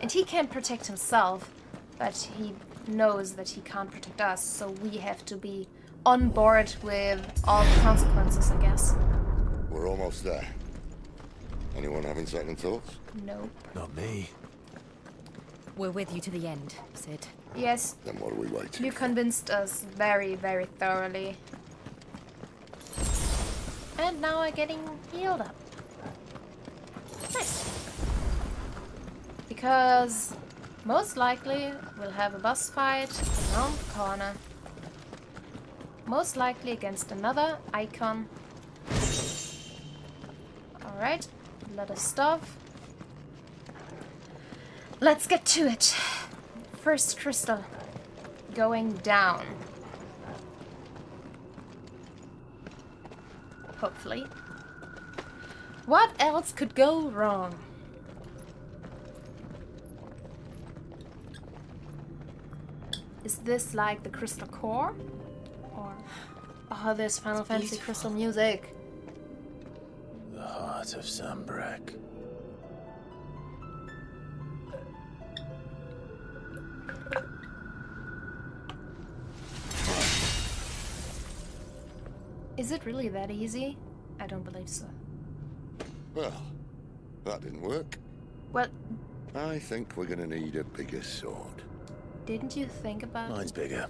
And he can protect himself, but he knows that he can't protect us, so we have to be on board with all the consequences, I guess. We're almost there. Anyone having second thoughts? Nope. Not me. We're with you to the end, Sid. Yes. Then what are we waiting You for? convinced us very, very thoroughly. And now I'm getting healed up. Nice. Because most likely we'll have a boss fight around the corner. Most likely against another icon. Alright, a lot of stuff. Let's get to it. First crystal going down. Hopefully. What else could go wrong? Is this like the crystal core? Or... oh, there's Final Fantasy crystal music. The heart of Sambrek. Is it really that easy? I don't believe so. Well, that didn't work. Well, I think we're gonna need a bigger sword. didn't you think about... Mine's bigger.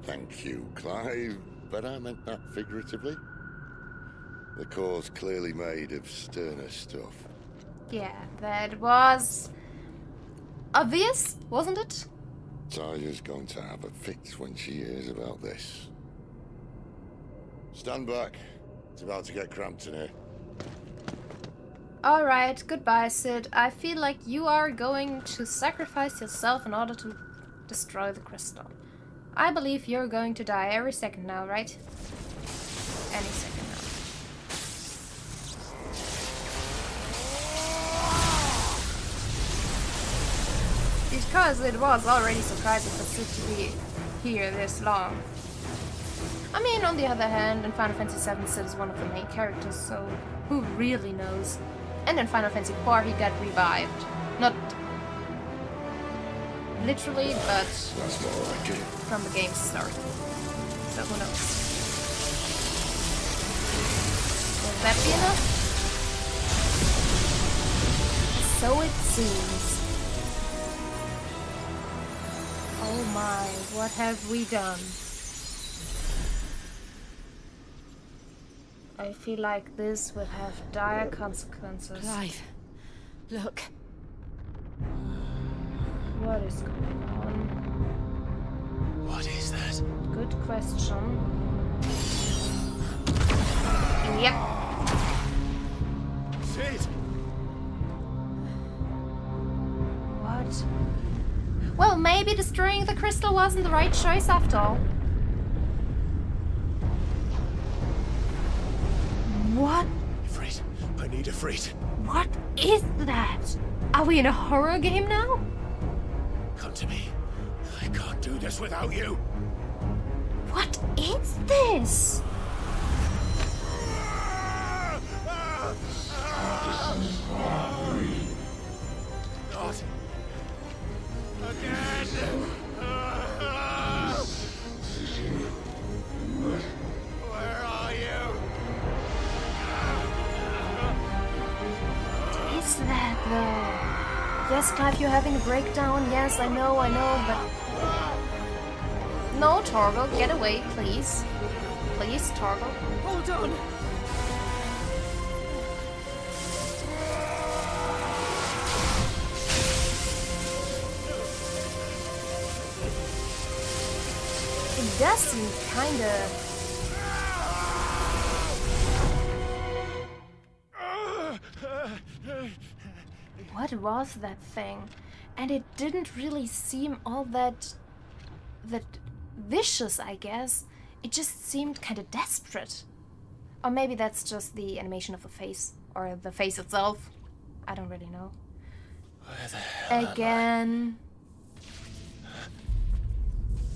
Thank you, Clive, but I meant that figuratively. The core's clearly made of sterner stuff. Yeah, that was... obvious, wasn't it? Taya's going to have a fit when she hears about this. Stand back. It's about to get cramped in here. Alright, goodbye, Sid. I feel like you are going to sacrifice yourself in order to destroy the crystal. I believe you're going to die every second now, right? Any second now. Because it was already surprising for Sid to be here this long. I mean, on the other hand, in Final Fantasy VII, Sid is one of the main characters, so who really knows? And in Final Fantasy IV, he got revived. Not literally, but that's more like it. From the game's start. So who knows? Will that be enough? So it seems. Oh my, what have we done? I feel like this will have dire consequences. Clive, look. What is going on? What is that? Good question. Yep. Sid! What? Well, maybe destroying the crystal wasn't the right choice after all. What? Ifrit, I need Ifrit. What is that? Are we in a horror game now? Come to me. I can't do this without you. What is this? Not again. Where are you? What is that though? Yes, Clive, you're having a breakdown. Yes, I know, but... No, Torgal, get away, please. Please, Torgal. Hold on! It does seem kinda... What was that thing? And it didn't really seem all that vicious, I guess. It just seemed kind of desperate. Or maybe that's just the animation of the face, or the face itself. I don't really know. Where the hell Again.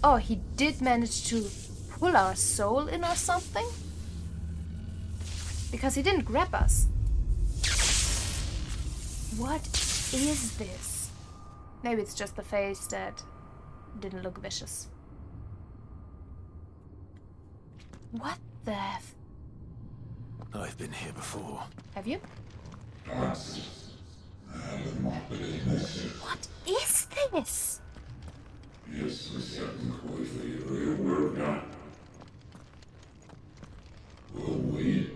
Oh, he did manage to pull our soul in or something? Because he didn't grab us. What is this? Maybe it's just the face that didn't look vicious. What the f... I've been here before. Have you? Have the this? Yes, Miss quietly, I aware of that. Well, we...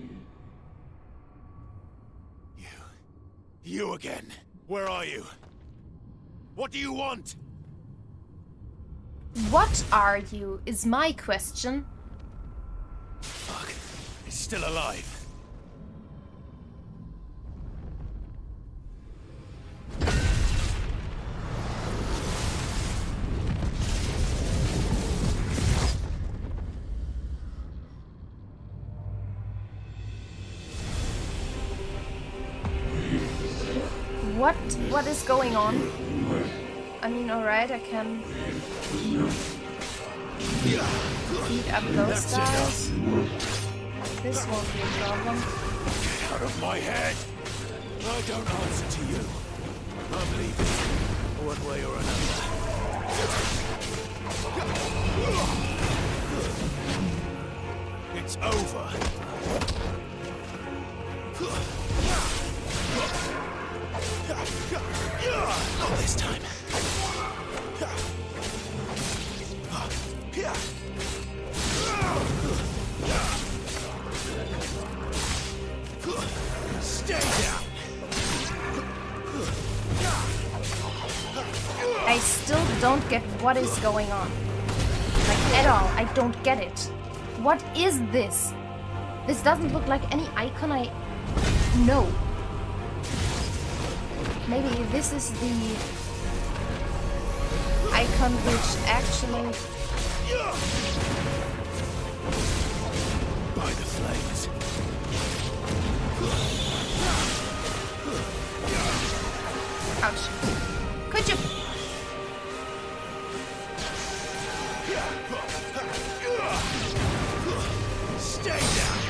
You again. Where are you? What do you want? What are you, is my question. Fuck. It's still alive. What is going on? I mean, alright, I can beat up those guys. This won't be a problem. Get out of my head! I don't answer to you. I'm leaving, one way or another. It's over. Not this time. Stay down. I still don't get what is going on. Like, at all. I don't get it. What is this? This doesn't look like any icon I know. Maybe this is the icon which actually... By the flames. Ouch. Could you... Stay down.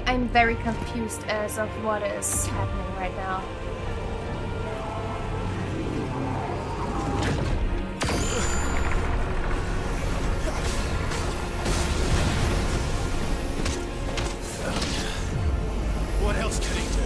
I'm very confused as of what is happening right now. What else can he do?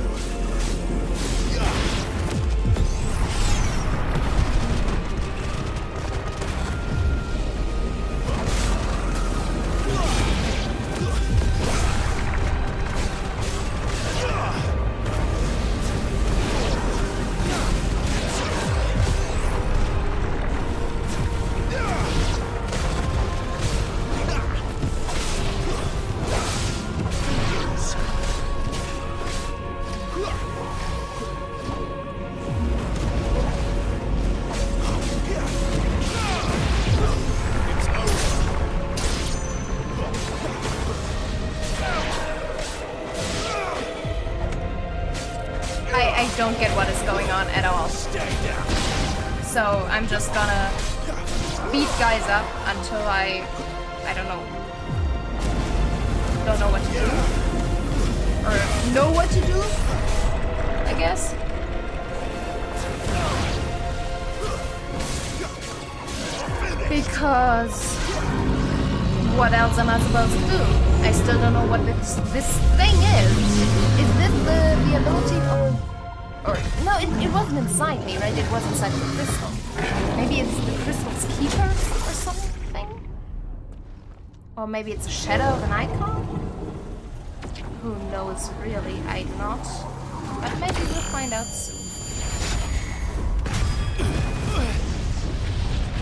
I don't get what is going on at all. So I'm just gonna beat guys up until I don't know what to do. Or know what to do, I guess. Because what else am I supposed to do? I still don't know what this thing is. Is this the ability of... Or no, it wasn't inside me, right? It was inside the crystal. Maybe it's the crystal's keeper or something? Or maybe it's a shadow of an icon? Who knows, really? I do not. But maybe we'll find out soon.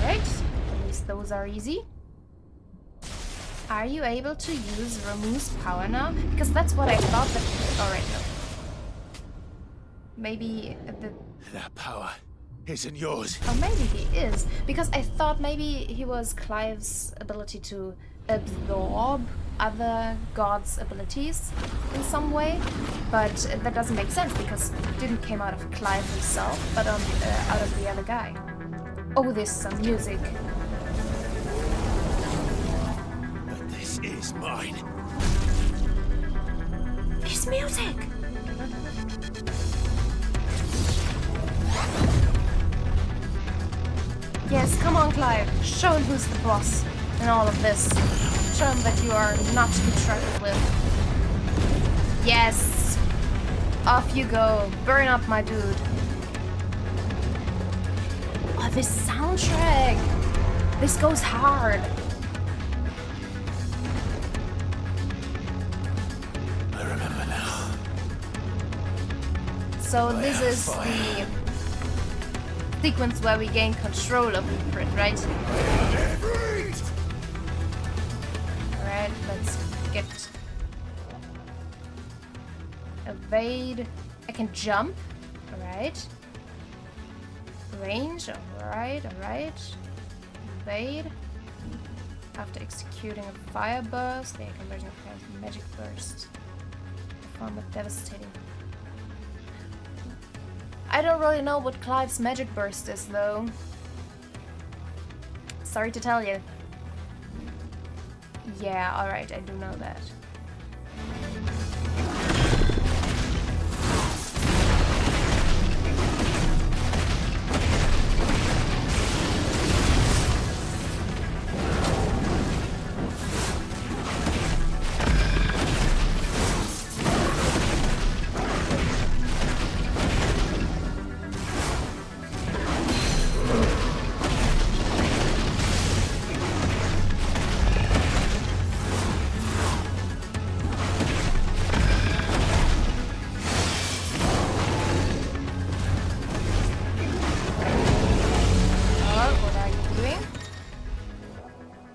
Right, at least those are easy. Are you able to use Ramu's power now? Because that's what I thought that... Alright, no. Maybe the... That power isn't yours. Oh, maybe he is. Because I thought maybe he was Clive's ability to absorb other gods' abilities in some way. But that doesn't make sense because it didn't come out of Clive himself, but out of the other guy. Oh, there's some music. But this is mine. There's music! Yes, come on, Clive. Show him who's the boss in all of this. Show him that you are not to be trifled with. Yes! Off you go. Burn up, my dude. Oh, this soundtrack. This goes hard. I remember now. So this is the sequence where we gain control of the print, right? Alright, let's get... Evade. I can jump. Alright. Range. Alright, alright. Evade. After executing a fire burst, the conversion of magic burst. Perform with devastating. I don't really know what Clive's magic burst is, though. Sorry to tell you. Yeah, alright, I do know that.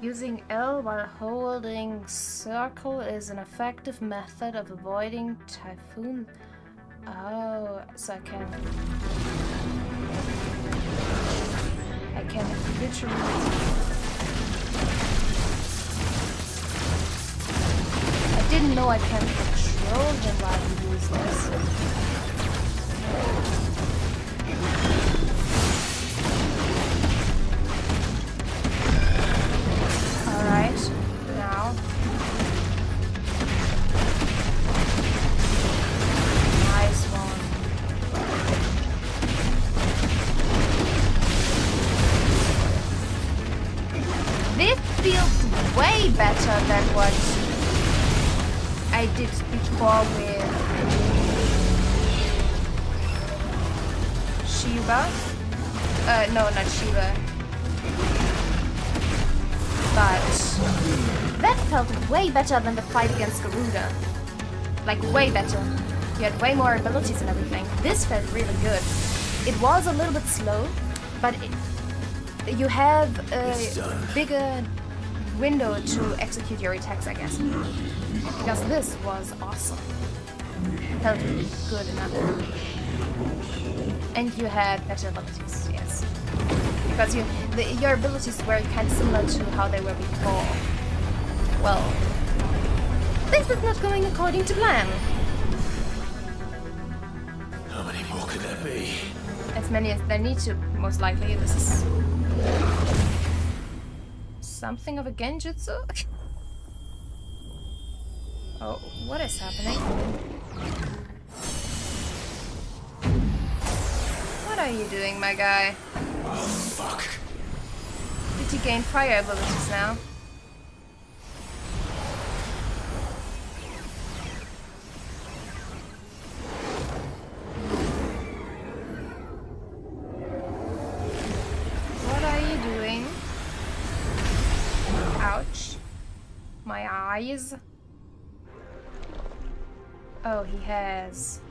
Using L while holding circle is an effective method of avoiding typhoon. Oh, so I can literally. I didn't know I can control him while he used this. Alright, now. Nice one. This feels way better than what I did before with Shiva. No, not Shiva. But that felt way better than the fight against Garuda. Like, way better. You had way more abilities and everything. This felt really good. It was a little bit slow, but you have a bigger window to execute your attacks, I guess. Because this was awesome. Felt good enough. And you had better abilities, yes. Because your abilities were kind of similar to how they were before. Well, this is not going according to plan. How many more could there be? As many as there need to, most likely. This is something of a genjutsu. Oh, what is happening? What are you doing, my guy? Oh, fuck. Did you gain fire abilities now? What are you doing? Ouch. My eyes. Oh, he has...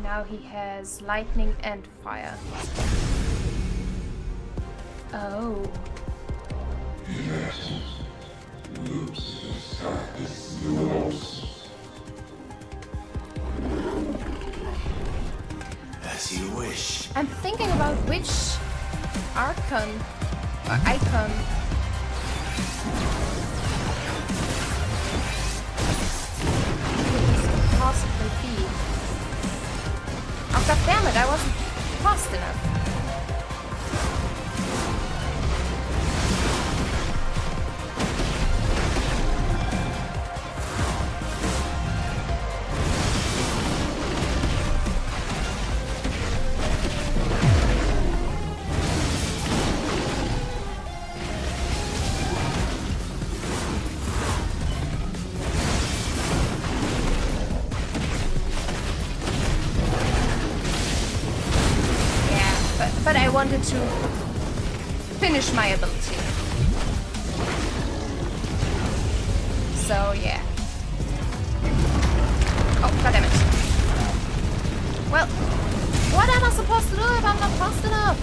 Now he has lightning and fire. Oh. As you wish. I'm thinking about which icon could this possibly be? Oh, god damn it, I wasn't fast enough. wanted to finish my ability. So, yeah. Oh, goddammit. Well, what am I supposed to do if I'm not fast enough?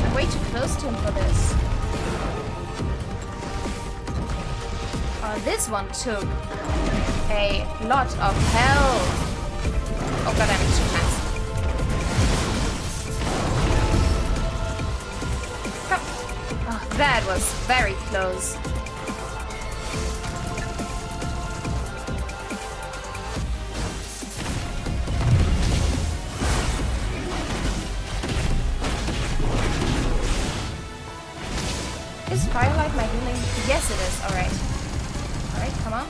I'm way too close to him for this. This one took a lot of health. Oh goddammit, 2 times. Come. Oh, that was very close. Is Firelight my healing? Yes, it is. Alright. Alright, come on.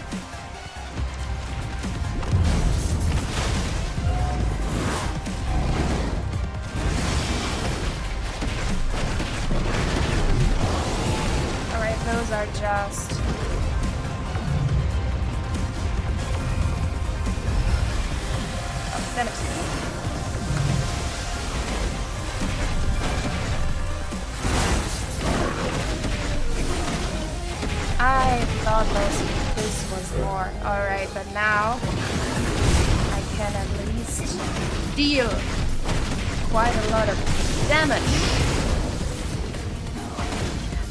Alright, those are just... Oh, damn it. I thought this was more. Alright, but now I can at least deal quite a lot of damage.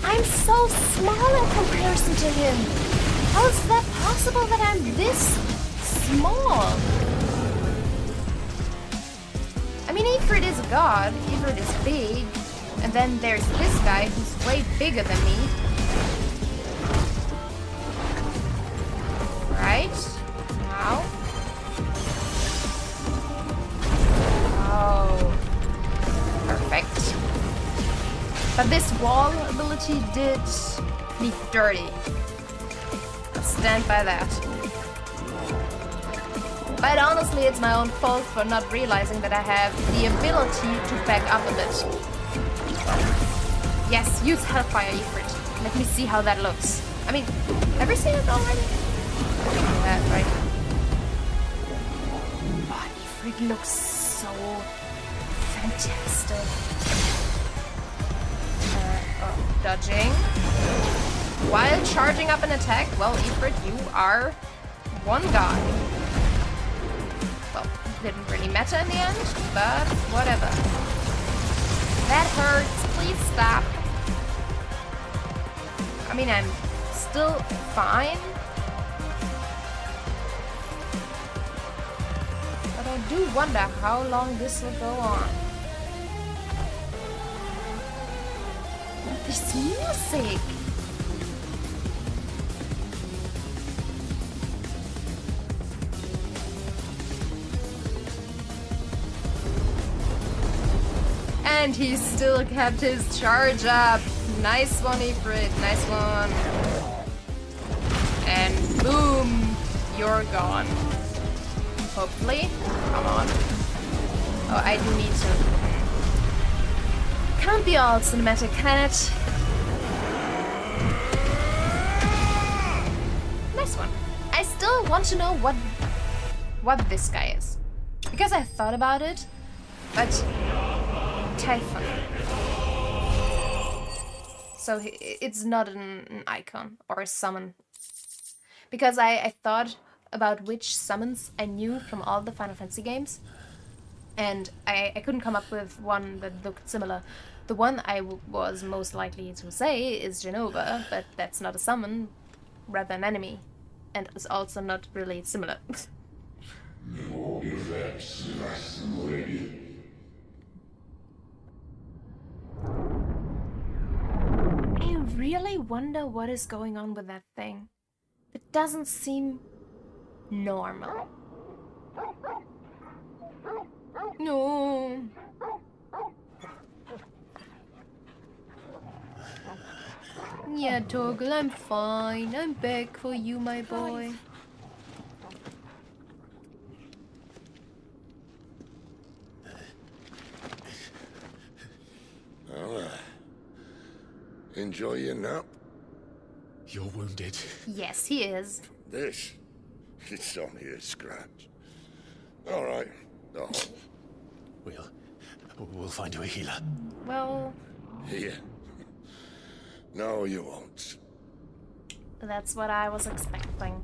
I'm so small in comparison to him. How is that possible that I'm this small? I mean, Ifrit is a god, Ifrit is big, and then there's this guy who's way bigger than me. Right? Now. Oh. Perfect. But this wall ability did me dirty. I'll stand by that. But honestly, it's my own fault for not realizing that I have the ability to back up a bit. Yes, use Hellfire, Ifrit. Let me see how that looks. I mean, have you seen it already? That, right? Oh, Ifrit looks so fantastic. Dodging. While charging up an attack, well, Ifrit, you are one guy. Well, didn't really matter in the end, but whatever. That hurts. Please stop. I mean, I'm still fine. But I do wonder how long this will go on. This music! And he still kept his charge up. Nice one, Ifrit. Nice one. And boom! You're gone. Hopefully. Come on. Oh, I do need to... Can't be all cinematic, can it? Nice one. I still want to know what this guy is. Because I thought about it, but... Typhon. So it's not an icon or a summon. Because I thought about which summons I knew from all the Final Fantasy games. And I couldn't come up with one that looked similar. The one I was most likely to say is Genova, but that's not a summon, rather an enemy. And is also not really similar. I really wonder what is going on with that thing. It doesn't seem normal. No. Yeah, Torgal, I'm fine. I'm back for you, my boy. Well, enjoy your nap. You're wounded. Yes, he is. This, it's only a scratch. All right. No. We'll find you a healer. Well, Here. No, you won't. that's what I was expecting.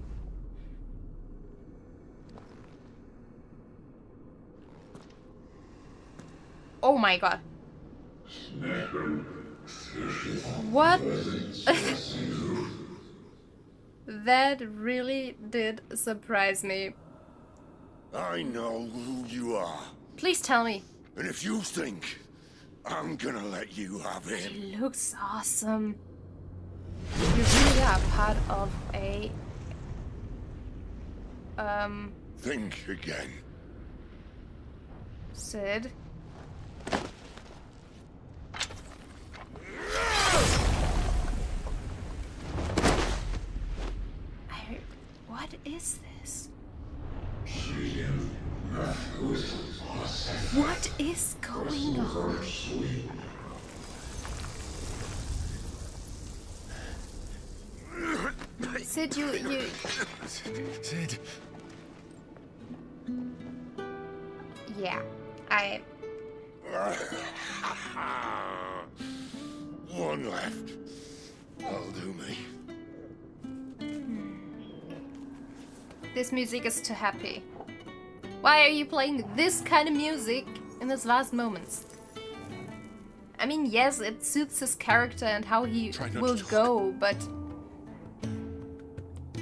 Oh my god. What? That really did surprise me. I know who you are. Please tell me. And if you think I'm gonna let you have him. He looks awesome. You really are part of a... Think again. Sid. What is this? What is going on? Sid, you... Sid. Yeah, One left. That'll do me. This music is too happy. Why are you playing this kind of music in his last moments? I mean, yes, it suits his character and how he will go, but...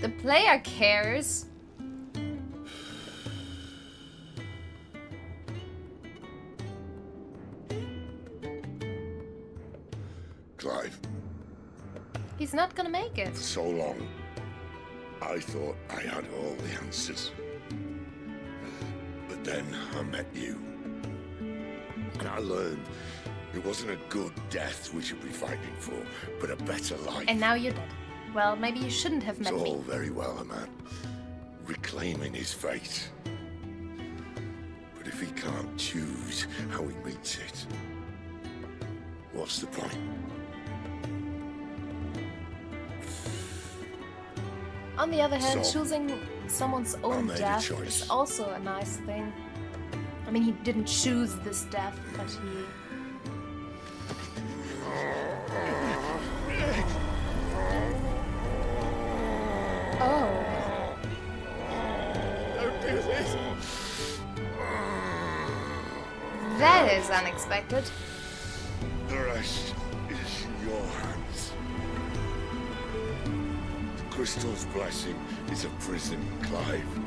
the player cares. Clive. He's not gonna make it. For so long, I thought I had all the answers. But then I met you. And I learned it wasn't a good death we should be fighting for, but a better life. And now you're dead. Well, maybe you shouldn't have met It's all me. very well, a man reclaiming his fate. But if he can't choose how he meets it, what's the point? On the other hand, So, choosing someone's own made a death choice. is also a nice thing. I mean, he didn't choose this death, but he... Oh. Don't do this. That is unexpected. The rest is in your hands. The Crystal's blessing is a prison, Clive.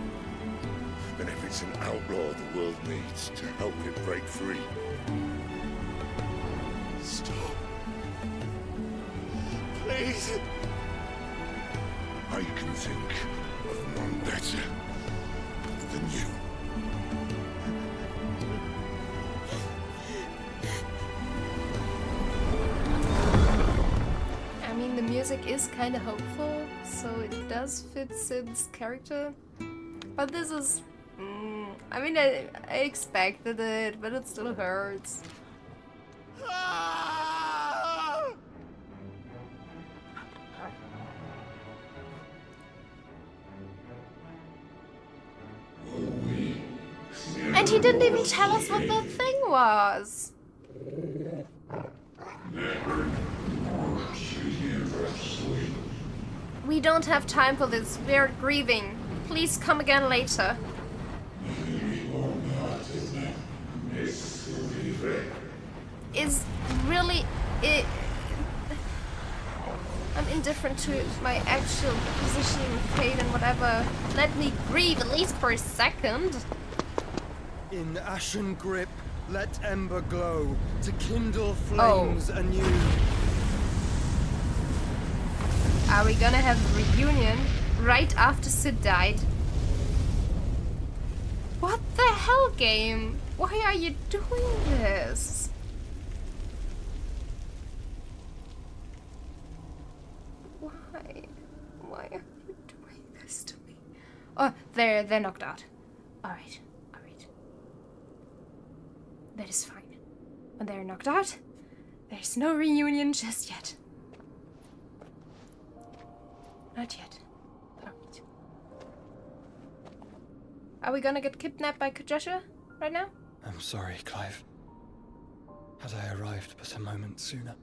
And if it's an outlaw the world needs to help it break free. Stop. Please. I can think of none better than you. I mean, the music is kind of hopeful, so it does fit Sid's character. But this is... I mean, I expected it, but it still hurts. And he didn't even tell us what the thing was. We don't have time for this. We're grieving. Please come again later. Is really it? I'm indifferent to my actual position and fate and whatever. Let me grieve at least for a second. In ashen grip, let ember glow to kindle flames anew. Are we gonna have a reunion right after Sid died? What the hell, game? Why are you doing this? Why? Why are you doing this to me? Oh, they're knocked out. Alright, alright. That is fine. When they're knocked out, there's no reunion just yet. Not yet. Alright. Are we gonna get kidnapped by Joshua right now? I'm sorry, Clive. Had I arrived but a moment sooner.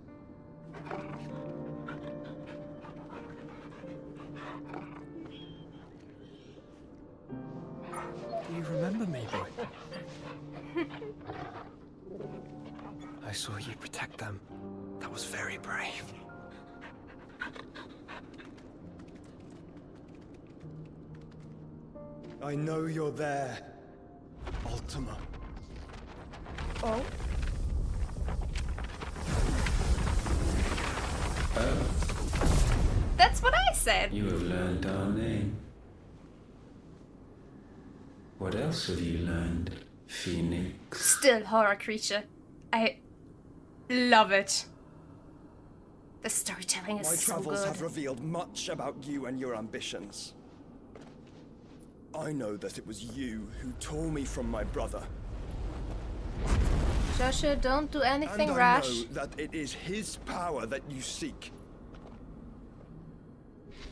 Do you remember me, boy? I saw you protect them. That was very brave. I know you're there, Ultima. Oh. That's what I said. You have learned our name. What else have you learned, Phoenix? Still horror creature. I love it. The storytelling is My so travels good. have revealed much about you and your ambitions. I know that it was you who tore me from my brother. Joshua, don't do anything and rash. I know that it is his power that you seek.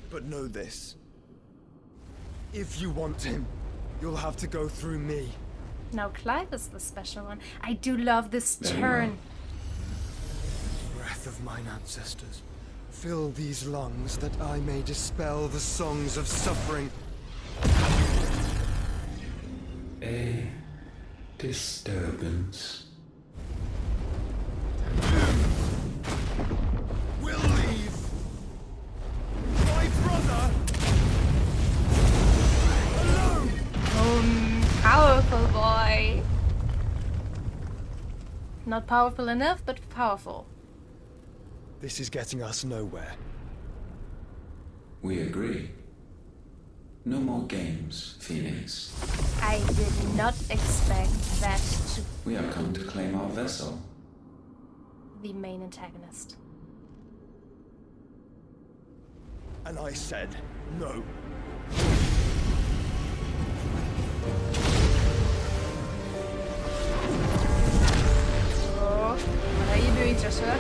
But know this. If you want him, you'll have to go through me. Now Clive is the special one. I do love this turn. Breath of mine ancestors, fill these lungs that I may dispel the songs of suffering. A disturbance. We'll leave. My brother alone. Powerful boy. Not powerful enough, but powerful. This is getting us nowhere. We agree. No more games, Phoenix. I did not expect that to We have come to claim our vessel. be the main antagonist. And I said no. Oh, what are you doing, Joshua?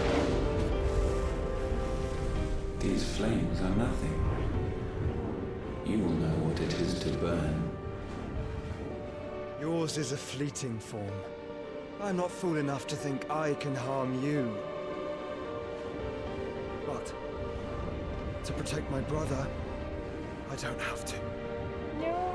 These flames are nothing. You will know what it is to burn. Yours is a fleeting form. I'm not fool enough to think I can harm you. But to protect my brother, I don't have to. No.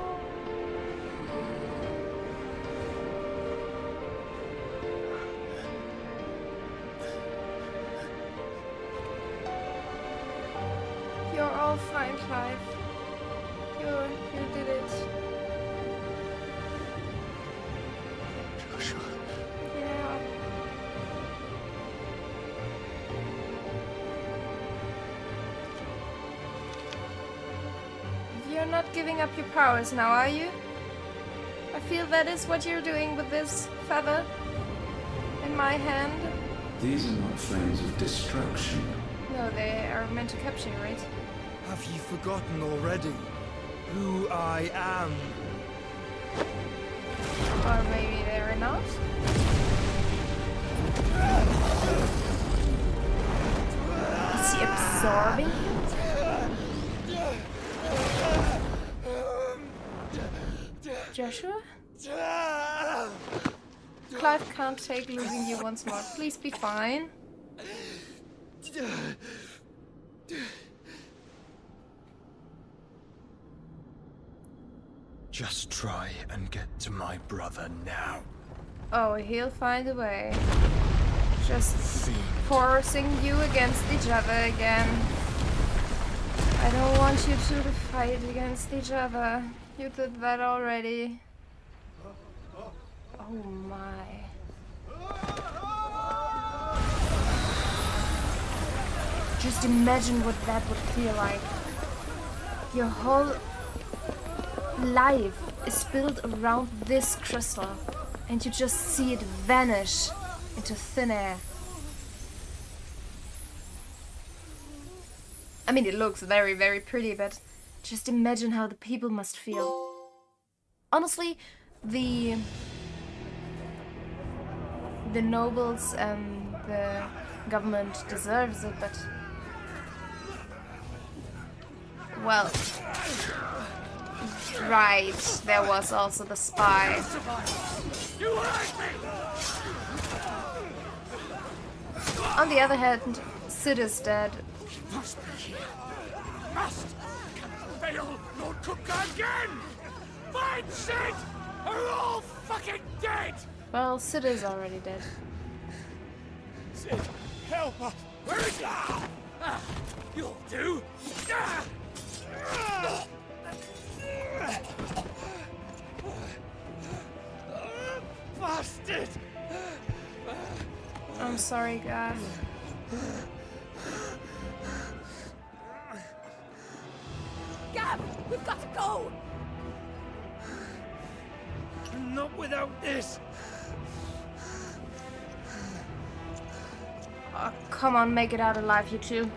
You're all fine, Clive. You did it. Joshua. Yeah. You're not giving up your powers now, are you? I feel that is what you're doing with this feather in my hand. These are not flames of destruction. No, they are meant to capture you, right? Have you forgotten already who I am? Or maybe they're not? Is he absorbing you? Joshua? Clive can't take losing you once more. Please be fine. Just try and get to my brother now. Oh, he'll find a way. Just forcing you against each other again. I don't want you two to fight against each other. You did that already. Oh my. Just imagine what that would feel like. Your whole life is built around this crystal, and you just see it vanish into thin air. I mean, it looks very, very pretty, but just imagine how the people must feel. Honestly, the nobles and the government deserves it, but well, Right, there was also the spy. On the other hand, Sid is dead. Must be here. Must. Fail, Lord Cook again. Find Sid. Are all fucking dead. Well, Sid is already dead. Sid, help us. Where is he? You'll do. Bastard! I'm sorry, God. Gab, we've got to go! Not without this. Oh, come on, make it out alive, you two.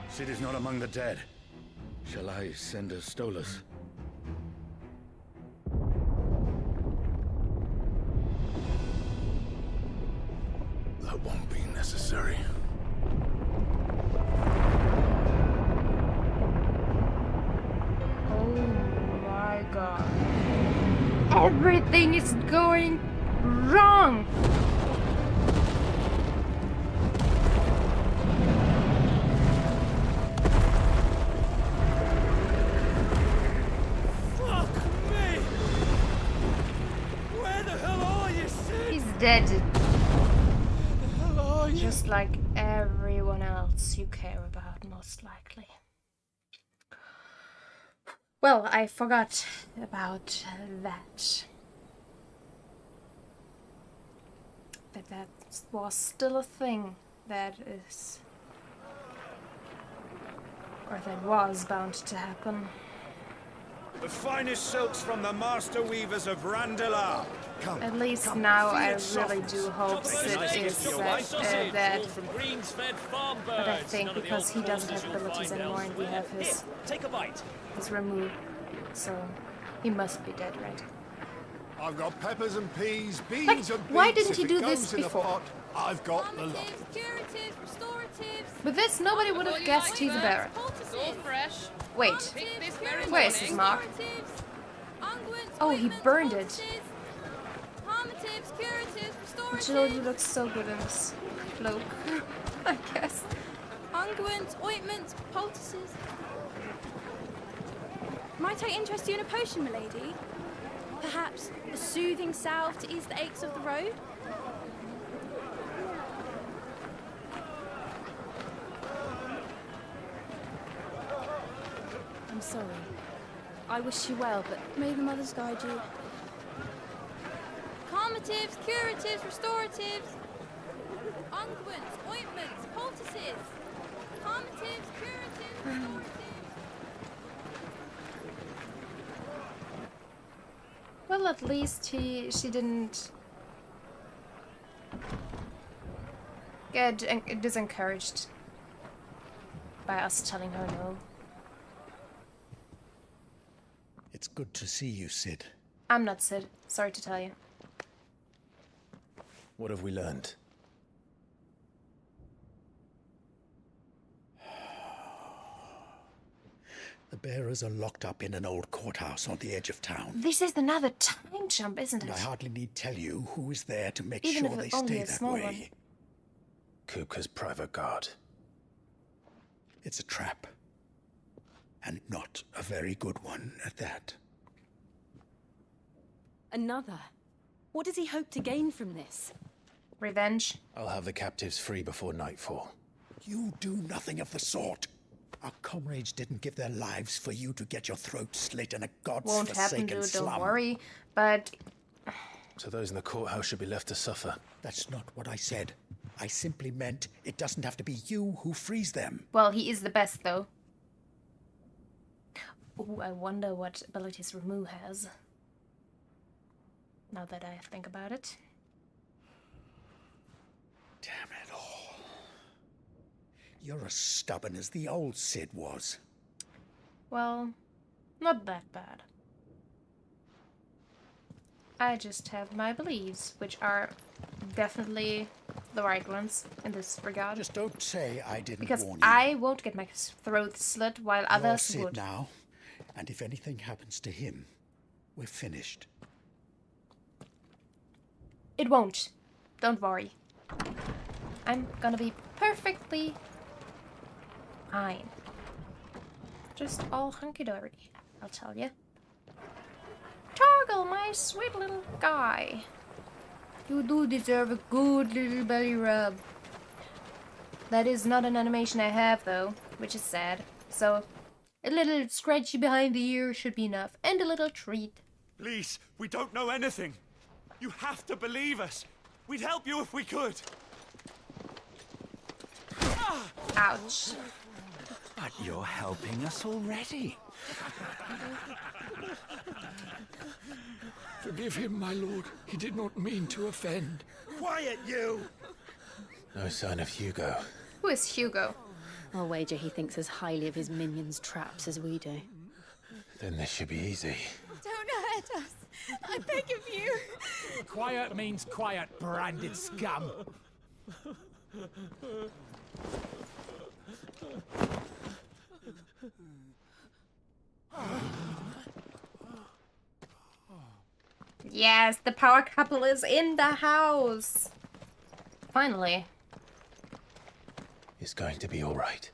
Sid is not among the dead. Shall I send a Stolas? That won't be necessary. Oh my God. Everything is going wrong. Fuck me! Where the hell are you, Sid? He's dead. Where the hell are you? Just like everyone else you care about, most likely. Well, I forgot about that. That was still a thing that is... or that was bound to happen. The finest silks from the master weavers of Randalar. Come. At least come, now feel I its really softness. do hope Sid is dead. But I think because he doesn't have abilities anymore and we have his remove, so he must be dead, right? I've got peppers and peas, beans Like, and beets. why didn't he If do it this goes in a before? pot, I've got the lot. With this, nobody would have guessed he's a bear. Wait, where is his mark? Oh, he burned it. Jill, you look so good in this cloak, I guess. Unguents, ointments, poultices. Might I interest you in a potion, milady? Perhaps a soothing salve to ease the aches of the road? I'm sorry. I wish you well, but may the mothers guide you. Calmatives, curatives, restoratives. Unguents, ointments, poultices. Calmatives, curatives, restoratives. Well, at least she didn't get disencouraged by us telling her no. It's good to see you, Sid. I'm not Sid. Sorry to tell you. What have we learned? The bearers are locked up in an old courthouse on the edge of town. This is another time jump, isn't And it? I hardly need tell you who is there to make Even sure if they it's only stay a that small way. one. Kupka's private guard. It's a trap. And not a very good one at that. Another? What does he hope to gain from this? Revenge. I'll have the captives free before nightfall. You do nothing of the sort. Our comrades didn't give their lives for you to get your throat slit in a Won't happen, god's-forsaken dude. slum. Don't worry. But So those in the courthouse should be left to suffer. That's not what I said. I simply meant it doesn't have to be you who frees them. well, he is the best, though. Ooh, I wonder what abilities Ramu has. Now that I think about it. Damn it all. You're as stubborn as the old Sid was. Well, not that bad. I just have my beliefs, which are definitely the right ones in this regard. Just don't say I didn't Because warn you. I won't get my throat slit while You're others Sid would. now, and if anything happens to him, we're finished. It won't. Don't worry. I'm gonna be perfectly fine. Just all hunky-dory, I'll tell you. Torgal, my sweet little guy. You do deserve a good little belly rub. That is not an animation I have, though, which is sad. So, a little scratchy behind the ear should be enough. And a little treat. Please, we don't know anything. You have to believe us. We'd help you if we could. Ouch. But you're helping us already. Forgive him, my lord. He did not mean to offend. Quiet, you! No sign of Hugo. Who is Hugo? I'll wager he thinks as highly of his minions' traps as we do. Then this should be easy. Don't hurt us. I beg of you. Quiet means quiet, branded scum. Yes, the power couple is in the house. Finally. It's going to be all right.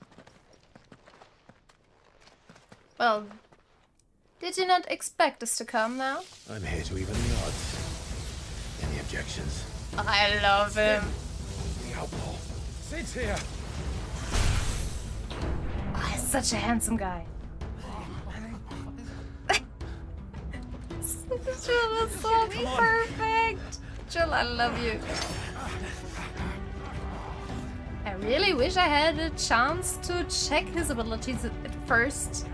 Well, did you not expect us to come now? I'm here to even the odds. Any objections? I love him. The outlaw. Sid's here. Oh, he's such a handsome guy. Jill is so perfect. Jill, I love you. I really wish I had a chance to check his abilities at first.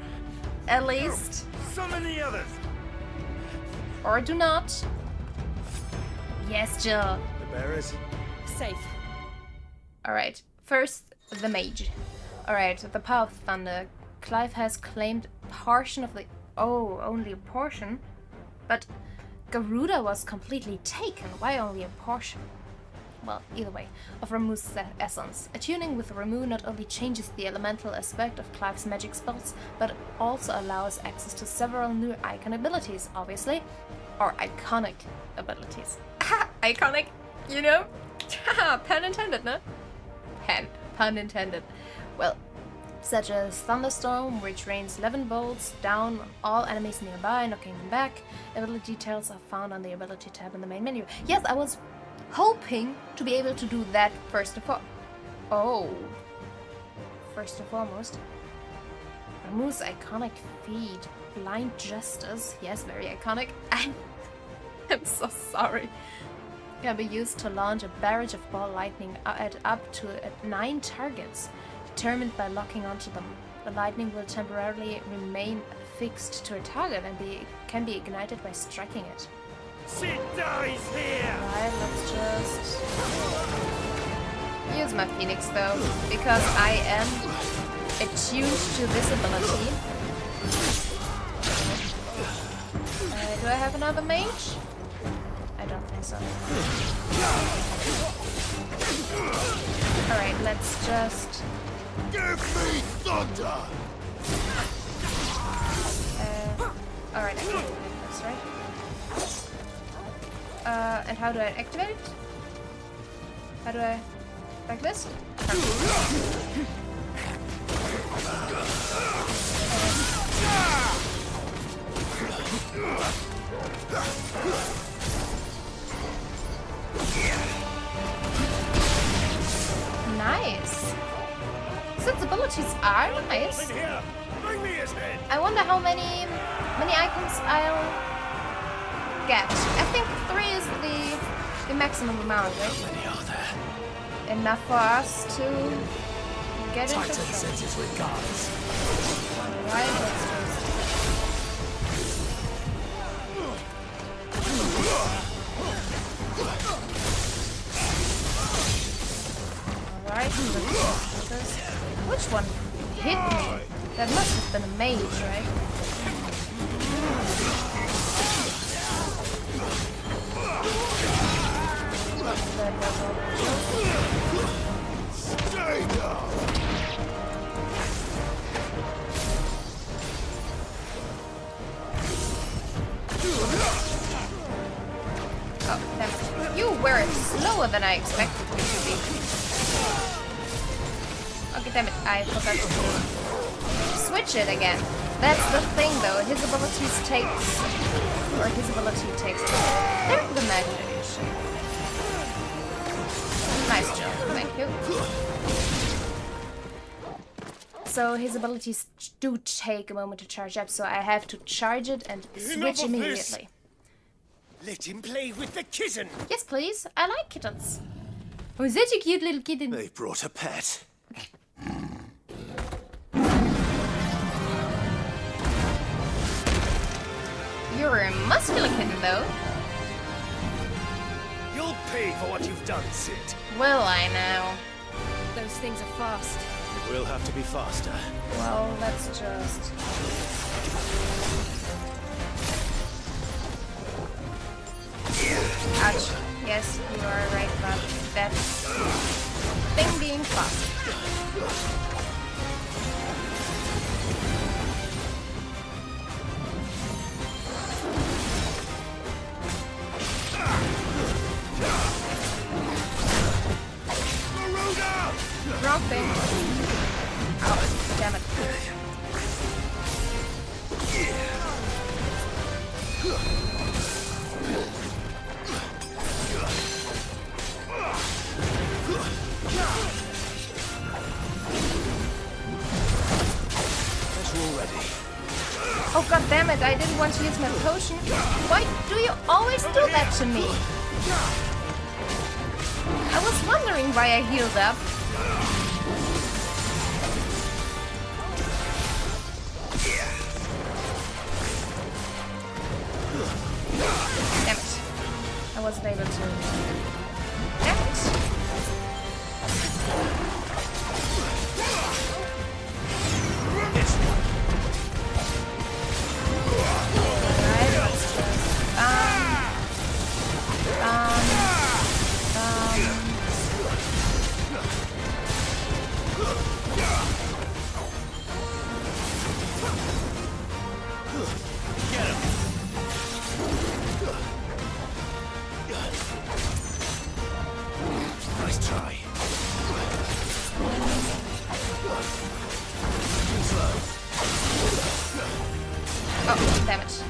At least. Summon the others. Or do not. Yes, Jill. The bearers. Safe. Alright, first, the mage. Alright, the power of thunder. Clive has claimed portion of the... Oh, only a portion? But Garuda was completely taken. Why only a portion? Well, either way, of Ramuh's essence. Attuning with Ramuh not only changes the elemental aspect of Clive's magic spells, but also allows access to several new icon abilities, obviously. Or iconic abilities. Iconic, you know? Pun intended, no? Pun intended. Well, such as Thunderstorm, which rains 11 bolts down on all enemies nearby, knocking them back. Ability details are found on the ability tab in the main menu. Yes, I was hoping to be able to do that first of all. Oh. First and foremost. Ramuh's iconic feat, Blind Justice. Yes, very iconic. I'm so sorry. Can be used to launch a barrage of ball lightning at up to 9 targets, determined by locking onto them. The lightning will temporarily remain fixed to a target and can be ignited by striking it. Sid dies here! Alright, let's just use my Phoenix though, because I am attuned to this ability. Do I have another mage? I don't think so. Alright, let's just... Give me thunder! Alright, I can do this, right? And how do I activate it? How do I... like this? Nice. Since abilities are nice. I wonder how many icons I'll get. I think 3 is the maximum amount, right? How many are there? Enough for us to get into Titan sends his regards. Alright, let's just... Alright, let's do this. Which one hit me? That must have been a mage, right? That was all. Oh, damn it. You were slower than I expected you to be. Okay, damn it. I forgot to switch it again. That's the thing, though. His ability takes the magnitude. Nice job. Thank you. So his abilities do take a moment to charge up, so I have to charge it and switch immediately. Let him play with the kitten. Yes, please. I like kittens. Oh, such a cute little kitten. They brought a pet. You're a muscular kitten, though. You'll pay for what you've done, Sid. Will I now? Those things are fast. It will have to be faster. Well, let's just... Ouch. Yes, you are right about that thing being fast. Wrong thing. Oh, damn it. Oh god damn it, I didn't want to use my potion. Why do you always do that to me? I was wondering why I healed up. Damn it. I wasn't able to. Damn it. Alright, let's just Nice try. oh, damn it.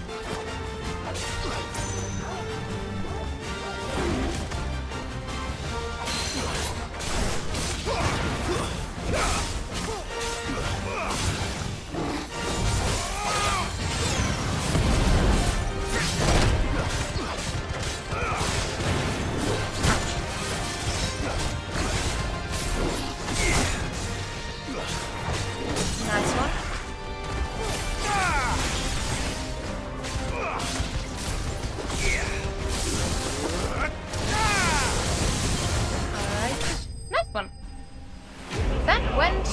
Nice one. Alright. Nice one. That went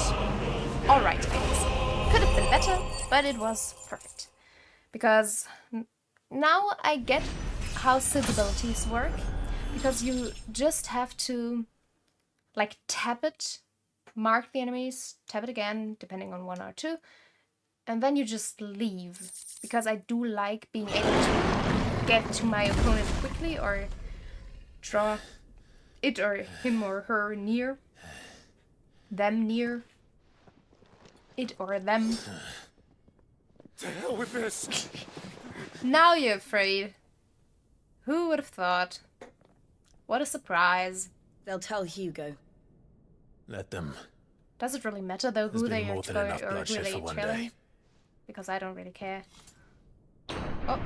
alright, I guess. Could have been better, but it was perfect. Because now I get how Sid's abilities work. Because you just have to, like, tap it, mark the enemies, tap it again, depending on 1 or 2, and then you just leave. Because I do like being able to get to my opponent quickly or draw it or him or her near. Them near. It or them. To hell with this. Now you're afraid. Who would have thought? What a surprise. They'll tell Hugo. Let them. Does it really matter though who they are more than enough bloodshed for one trailing? day. Because I don't really care. Oh.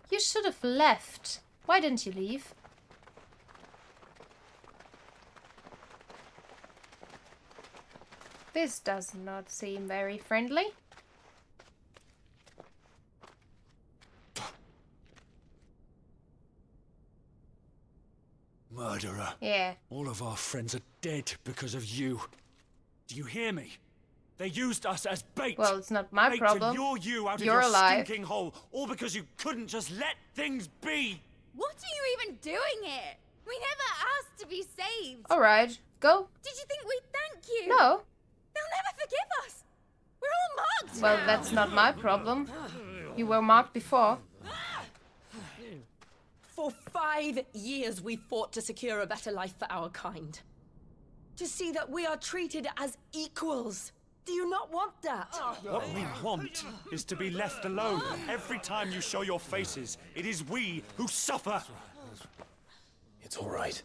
You should have left. Why didn't you leave? This does not seem very friendly. Murderer. Yeah. All of our friends are dead because of you. Do you hear me? They used us as bait. Well, it's not my bait problem. To lure you out You're of your alive. stinking hole, all because you couldn't just let things be. What are you even doing here? We never asked to be saved. Alright, go. Did you think we'd thank you? No. They'll never forgive us. We're all marked Well, now. that's not my problem. You were marked before. For 5 years we fought to secure a better life for our kind. To see that we are treated as equals. Do you not want that? What we want is to be left alone. Every time you show your faces, it is we who suffer. It's all right.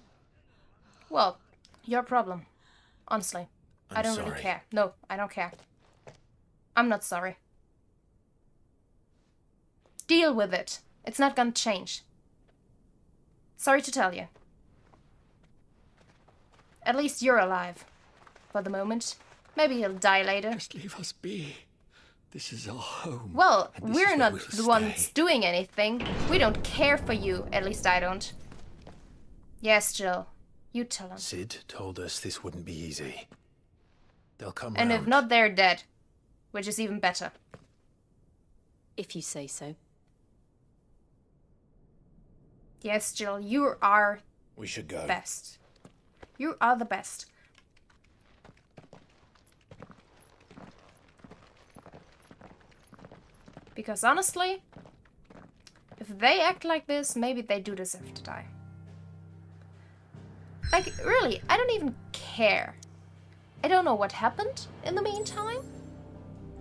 Well, your problem. Honestly. I don't sorry. really care. No, I don't care. I'm not sorry. Deal with it. It's not gonna change. Sorry to tell you. At least you're alive. For the moment. Maybe you'll die later. Just leave us be. This is our home. Well, and this we're is not where the we'll ones stay. doing anything. We don't care for you. At least I don't. Yes, Jill. You tell them. Sid told us this wouldn't be easy. They'll come And round. if not, they're dead. Which is even better. If you say so. Yes, Jill, you are We should go. best. You are the best. Because honestly, if they act like this, maybe they do deserve to die. Like, really, I don't even care. I don't know what happened in the meantime.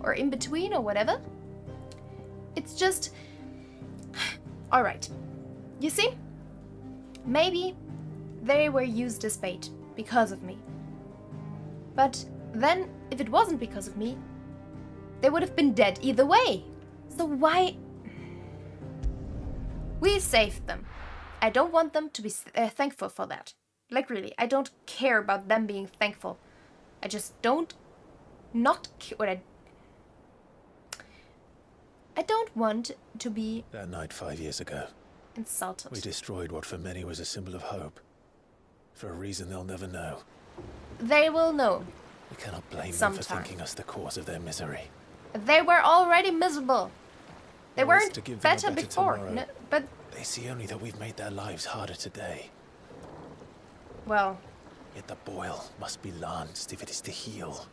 Or in between, or whatever. It's just... Alright. You see? Maybe they were used as bait because of me. But then, if it wasn't because of me, they would have been dead either way. So why... We saved them. I don't want them to be thankful for that. Like really, I don't care about them being thankful. I just don't... Not... I don't want to be That night 5 years ago, insulted. we destroyed what for many was a symbol of hope. For a reason they'll never know. They will know. We cannot blame them Sometime. for thinking us the cause of their misery. They were already miserable. They Well, it's weren't to give them a better better before. tomorrow. No, but, They see only that we've made their lives harder today. well, Yet the boil must be lanced if it is to heal.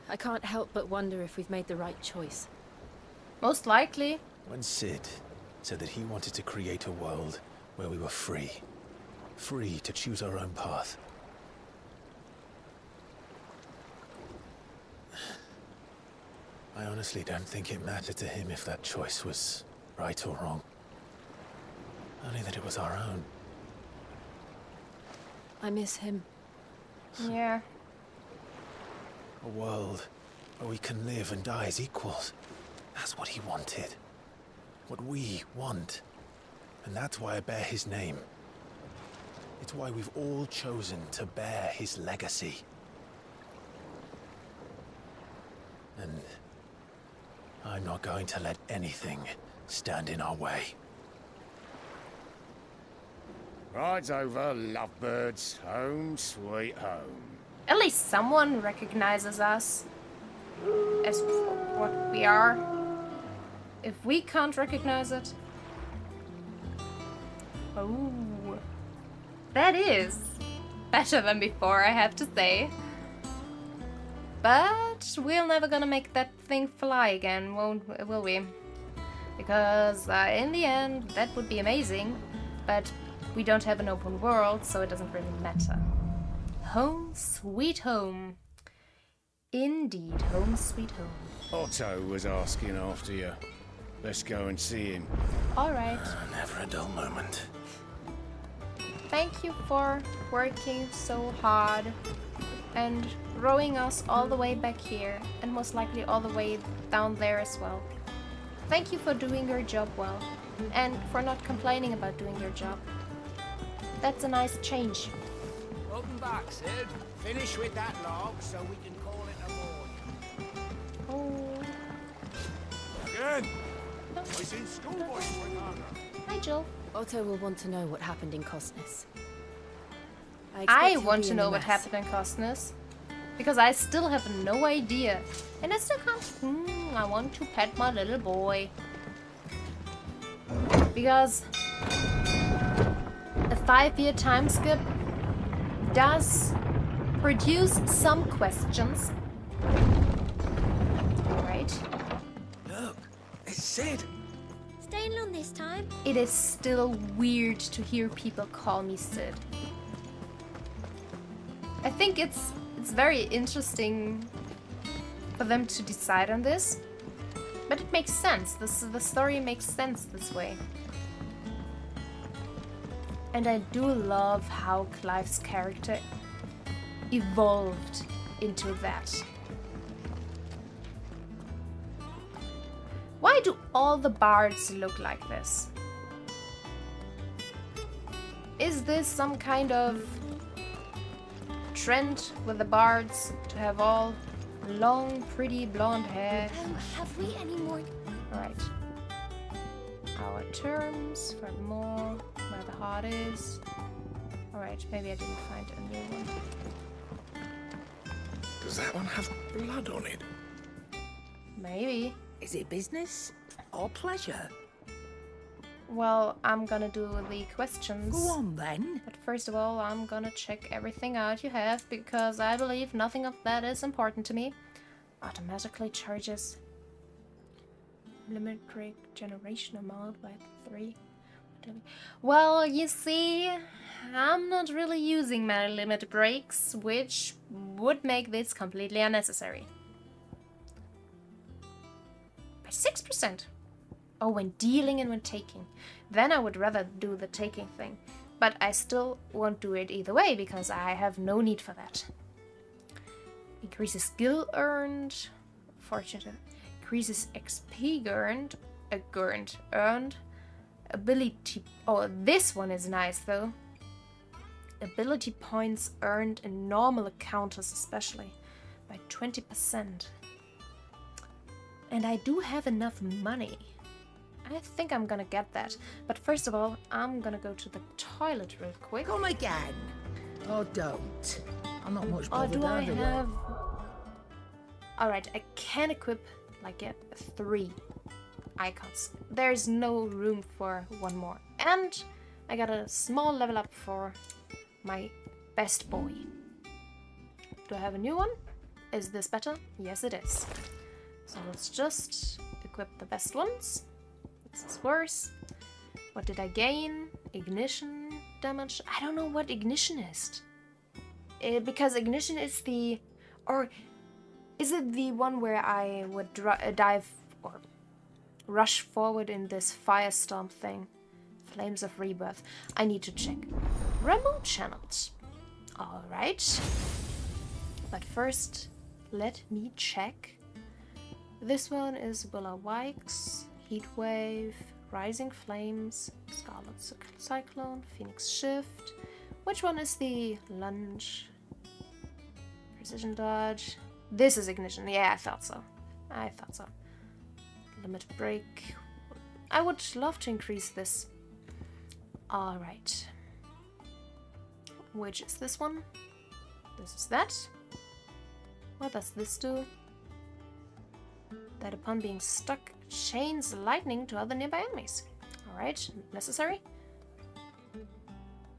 I can't help but wonder if we've made the right choice. most likely. When Sid said that he wanted to create a world where we were free. Free to choose our own path. I honestly don't think it mattered to him if that choice was right or wrong. Only that it was our own. I miss him. Yeah. A world where we can live and die as equals. That's what he wanted. What we want. And that's why I bear his name. It's why we've all chosen to bear his legacy. And I'm not going to let anything stand in our way. Ride's over, lovebirds. Home sweet home. At least someone recognizes us as what we are. If we can't recognize it. Oh. That is better than before, I have to say. But we're never gonna make that thing fly again, will we? Because in the end, that would be amazing. But we don't have an open world, so it doesn't really matter. Home sweet home. Indeed, home sweet home. Otto was asking after you. Let's go and see him. Alright. Never a dull moment. Thank you for working so hard and rowing us all the way back here and most likely all the way down there as well. Thank you for doing your job well and for not complaining about doing your job. That's a nice change. Welcome back, Sid. Finish with that log so we can call it a morning. Oh. Again! I seen schoolboys swing harder. Hi, Jill. Otto will want to know what happened in Costness. I want to know what happened in Costness. Because I still have no idea. And I still can't... I want to pet my little boy. Because... 5-year time skip does produce some questions. Alright. Look, it's Sid. Staying long this time? It is still weird to hear people call me Sid. I think it's very interesting for them to decide on this. But it makes sense. The story makes sense this way. And I do love how Clive's character evolved into that. Why do all the bards look like this? Is this some kind of trend with the bards to have all long, pretty blonde hair? Have we any more? Alright. Our terms for more, where the heart is. Alright, maybe I didn't find a new one. Does that one have blood on it? Maybe. Is it business or pleasure? Well, I'm gonna do the questions. Go on then. But first of all, I'm gonna check everything out you have, because I believe nothing of that is important to me. Automatically charges limit break generation amount by 3. Well, you see, I'm not really using my limit breaks, which would make this completely unnecessary. By 6%. Oh, when dealing and when taking. Then I would rather do the taking thing. But I still won't do it either way, because I have no need for that. Increases skill earned. Fortune. Increases XP earned. Earned. Ability. Oh, this one is nice though. Ability points earned in normal encounters, especially by 20%. And I do have enough money. I think I'm gonna get that. But first of all, I'm gonna go to the toilet real quick. Come again. Oh, don't. I'm not much Oh, bothered do I either way. have... Alright, I can equip like 3 icons. There's no room for one more. And I got a small level up for my best boy. Do I have a new one? Is this better? Yes, it is. So let's just equip the best ones. This is worse. What did I gain? Ignition damage? I don't know what ignition is. Because ignition is the... Or is it the one where I would dive or rush forward in this firestorm thing? Flames of Rebirth. I need to check. Remote channels. Alright. But first, let me check. This one is Willa Wikes, Heatwave, Rising Flames, Scarlet Cyclone, Phoenix Shift. Which one is the Lunge? Precision Dodge. This is Ignition. Yeah, I thought so. Limit Break. I would love to increase this. Alright. Which is this one? This is that. What does this do? That upon being stuck, chains lightning to other nearby enemies. Alright, necessary.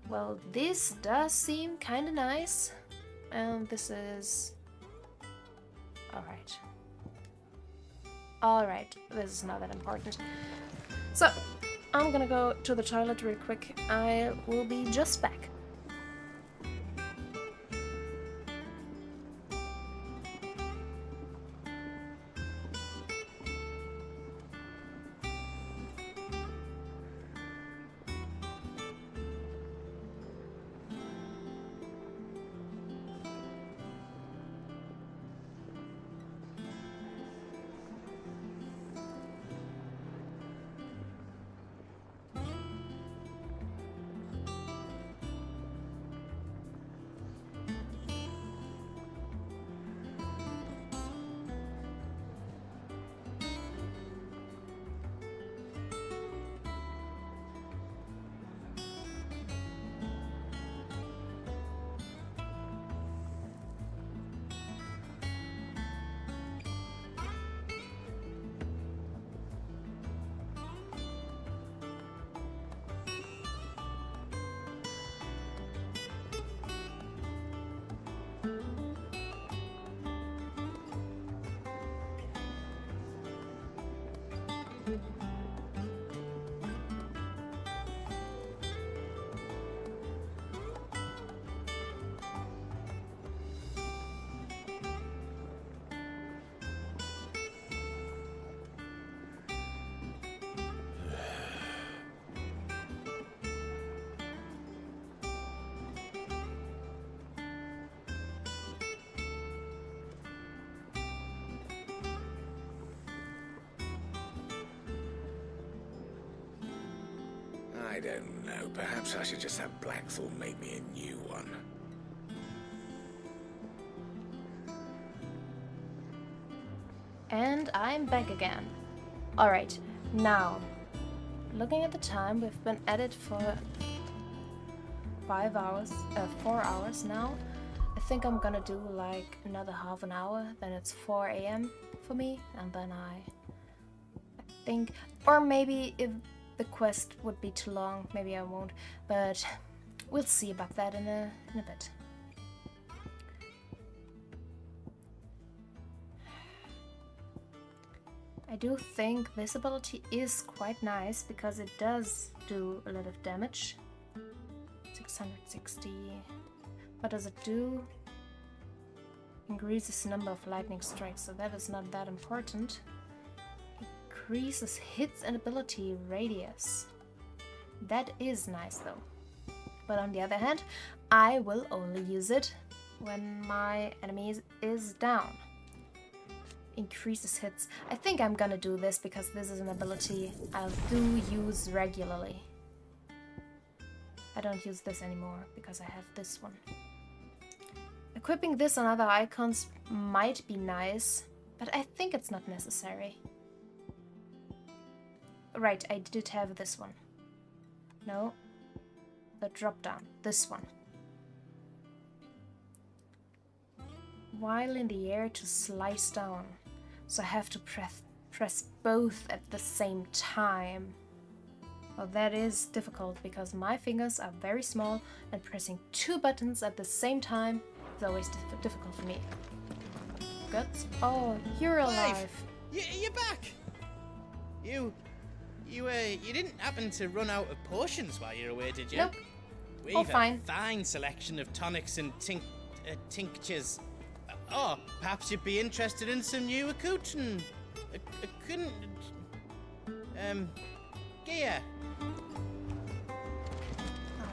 Well, this does seem kinda nice. And this is... Alright. Alright, this is not that important. So, I'm gonna go to the toilet real quick. I will be just back. I don't know. Perhaps I should just have Blackthorn make me a new one. And I'm back again. Alright, now, looking at the time, we've been at it for 4 hours now. I think I'm gonna do like another half an hour, then it's 4 AM for me, and then I think, or maybe if the quest would be too long, maybe I won't, but we'll see about that in a bit. I do think this ability is quite nice because it does do a lot of damage. 660. What does it do? Increases the number of lightning strikes, so that is not that important. Increases hits and ability radius. That is nice though. But on the other hand, I will only use it when my enemy is down. Increases hits. I think I'm gonna do this because this is an ability I do use regularly. I don't use this anymore because I have this one. Equipping this on other icons might be nice, but I think it's not necessary. Right, I did have this one. No, the drop down, this one. While in the air to slice down. So I have to press both at the same time. Well, that is difficult because my fingers are very small and pressing 2 buttons at the same time is always difficult for me. Guts? Oh, you're alive. You're back. You didn't happen to run out of potions while you're away, did you? Nope. We've All fine. a fine selection of tonics and tinctures. Oh, perhaps you'd be interested in some new gear.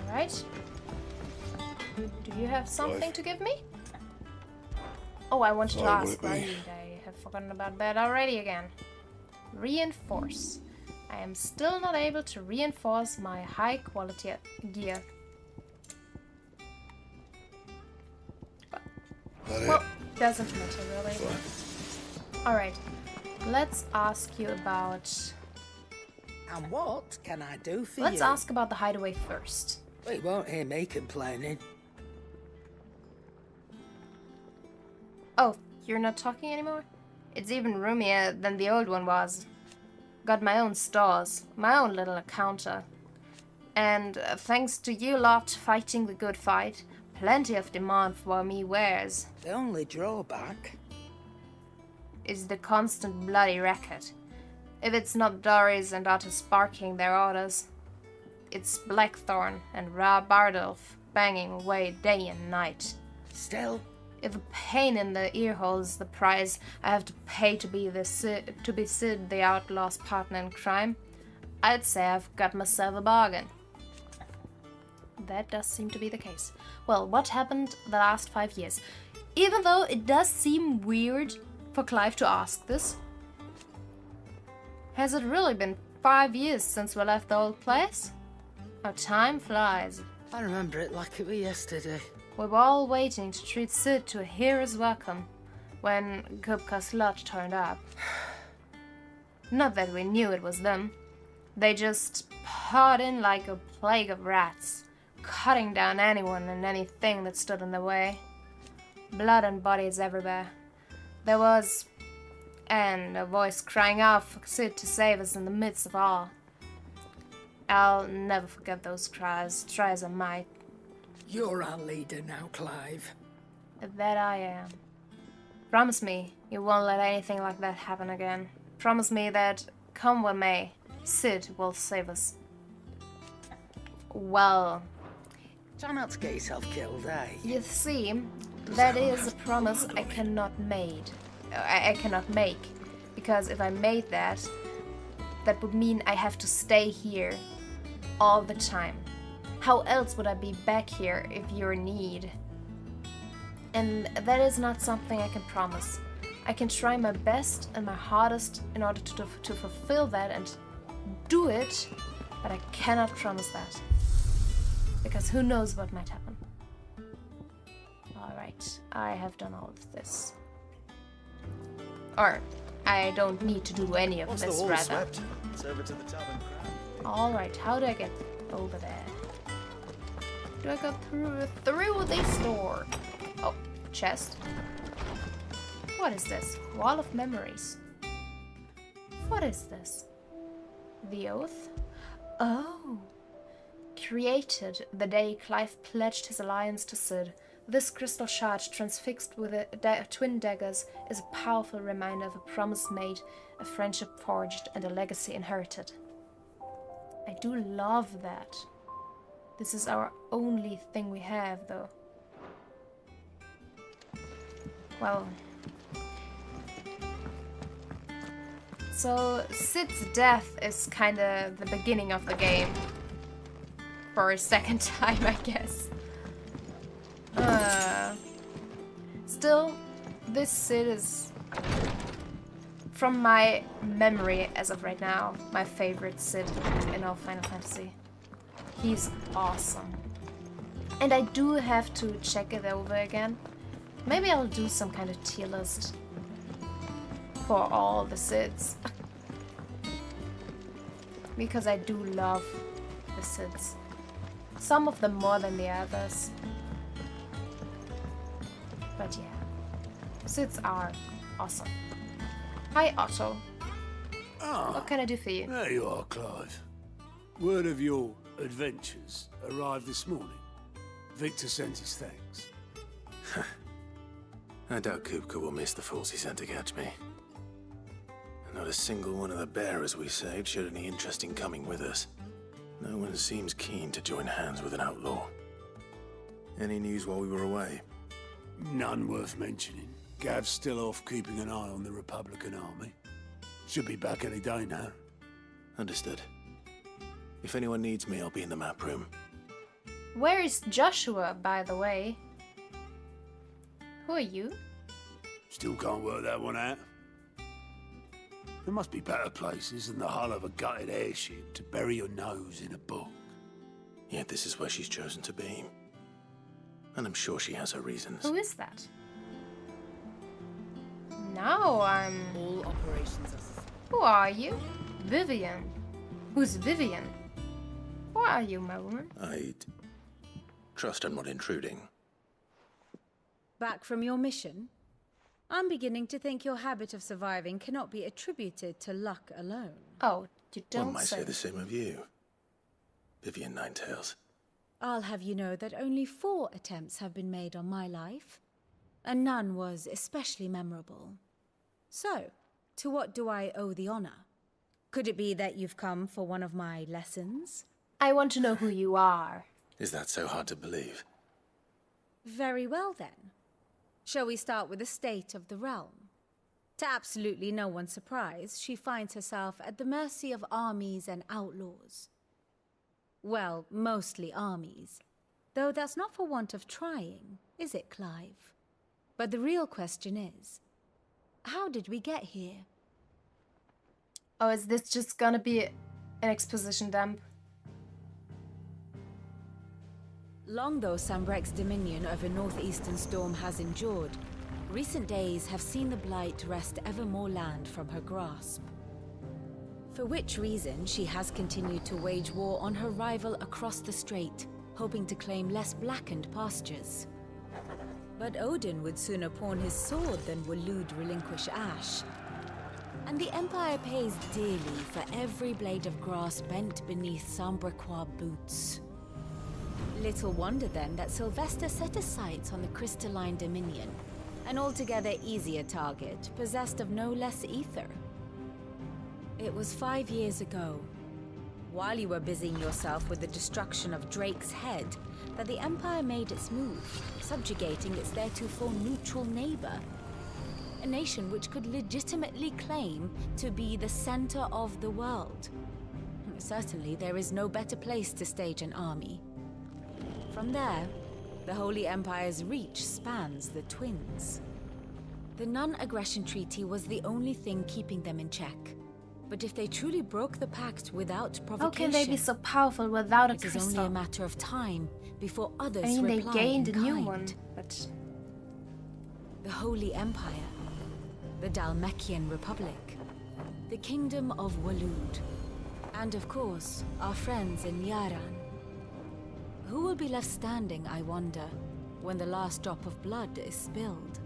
Alright. Do you have something to give me? Oh, I wanted to ask, right? I have forgotten about that already again. Reinforce. I am still not able to reinforce my high quality gear. Well, doesn't matter really. Alright, let's ask you about... And what can I do for you? Let's ask about the hideaway first. Well, you won't hear me complaining. Oh, you're not talking anymore? It's even roomier than the old one was. Got my own stores, my own little counter. And thanks to you lot fighting the good fight, plenty of demand for me wares. The only drawback is the constant bloody racket. If it's not Doris and Otis barking their orders, it's Blackthorn and Bardolph banging away day and night. Still, if a pain in the ear hole's the price I have to pay to be Sid the outlaw's partner in crime, I'd say I've got myself a bargain. That does seem to be the case. Well, what happened the last 5 years? Even though it does seem weird for Clive to ask this, has it really been 5 years since we left the old place? How time flies. I remember it like it was yesterday. We were all waiting to treat Sid to a hero's welcome when Kupka's Lodge turned up. Not that we knew it was them. They just poured in like a plague of rats, cutting down anyone and anything that stood in their way. Blood and bodies everywhere. There was... and a voice crying out for Sid to save us in the midst of all. I'll never forget those cries, try as I might. You're our leader now, Clive. That I am. Promise me you won't let anything like that happen again. Promise me that, come what may, Sid will save us. Well... try not to get yourself killed, eh? You see, that is a promise I cannot make. Because if I made that, that would mean I have to stay here all the time. How else would I be back here if you're in need? And that is not something I can promise. I can try my best and my hardest in order to fulfill that and do it, But I cannot promise that. Because who knows what might happen. Alright, I have done all of this. Or, I don't need to do any of Once this, the hall's rather. swept, it's over to the tub and crab. Alright, how do I get over there? Do I go through this door? Oh, chest. What is this? Wall of memories. What is this? The oath? Oh. Created the day Clive pledged his alliance to Cid. This crystal shard, transfixed with twin daggers, is a powerful reminder of a promise made, a friendship forged, and a legacy inherited. I do love that. This is our only thing we have, though. Well... So, Cid's death is kinda the beginning of the game. For a second time, I guess. Still, this Cid is, from my memory as of right now, my favorite Cid in all Final Fantasy. He's awesome. And I do have to check it over again. Maybe I'll do some kind of tier list for all the Cids. Because I do love the Cids. Some of them more than the others. But yeah, Cids are awesome. Hi, Otto. What can I do for you? There you are, Clive. Word of your adventures arrived this morning. Victor sent his thanks. I doubt Kupka will miss the force he sent to catch me. Not a single one of the bearers we saved showed any interest in coming with us. No one seems keen to join hands with an outlaw. Any news while we were away? None worth mentioning. Gav's still off keeping an eye on the Republican army. Should be back any day now. Understood. If anyone needs me, I'll be in the map room. Where is Joshua, by the way? Who are you? Still can't work that one out. There must be better places than the hull of a gutted airship to bury your nose in a book. Yet this is where she's chosen to be. And I'm sure she has her reasons. Who is that? Now I'm... All operations are... Who are you? Vivian. Who's Vivian? Who are you, my woman? I'd trust I'm not intruding. Back from your mission? I'm beginning to think your habit of surviving cannot be attributed to luck alone. Oh, you don't One might say the same of you, Vivian Ninetails. I'll have you know that only 4 attempts have been made on my life, and none was especially memorable. So, to what do I owe the honor? Could it be that you've come for one of my lessons? I want to know who you are. Is that so hard to believe? Very well then. Shall we start with the state of the realm? To absolutely no one's surprise, she finds herself at the mercy of armies and outlaws. Well, mostly armies. Though that's not for want of trying, is it, Clive? But the real question is, how did we get here? Oh, is this just gonna be an exposition dump? Long though Sambrek's dominion over northeastern Storm has endured, recent days have seen the Blight wrest ever more land from her grasp. For which reason she has continued to wage war on her rival across the strait, hoping to claim less blackened pastures. But Odin would sooner pawn his sword than Waloed relinquish Ash. And the Empire pays dearly for every blade of grass bent beneath Sambrequois boots. Little wonder then that Sylvester set his sights on the crystalline dominion, an altogether easier target, possessed of no less ether. It was 5 years ago, while you were busying yourself with the destruction of Drake's head, that the Empire made its move, subjugating its theretofore neutral neighbor. A nation which could legitimately claim to be the center of the world. Certainly, there is no better place to stage an army. From there, the Holy Empire's reach spans the Twins. The non-aggression treaty was the only thing keeping them in check. But if they truly broke the pact without provocation... How can they be so powerful without a crystal? crystal? It is only a matter of time before others I mean, they reply gained a in new kind. one, but... The Holy Empire, the Dalmekian Republic, the Kingdom of Walud, and of course, our friends in Yaran. Who will be left standing, I wonder, when the last drop of blood is spilled?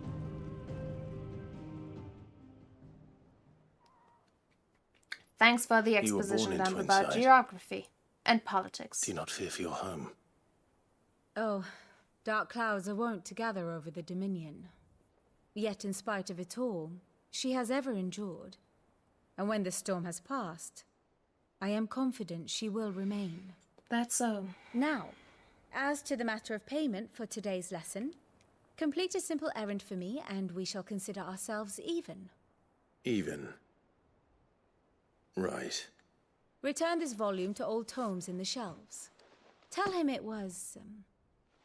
Thanks for the You were born exposition into dump about inside. geography and politics. Do you not fear for your home? Oh, dark clouds are wont to gather over the Dominion. Yet in spite of it all, she has ever endured. And when the storm has passed, I am confident she will remain. That's so. Now, as to the matter of payment for today's lesson, complete a simple errand for me and we shall consider ourselves even. Even. Right. Return this volume to old tomes in the shelves. Tell him it was,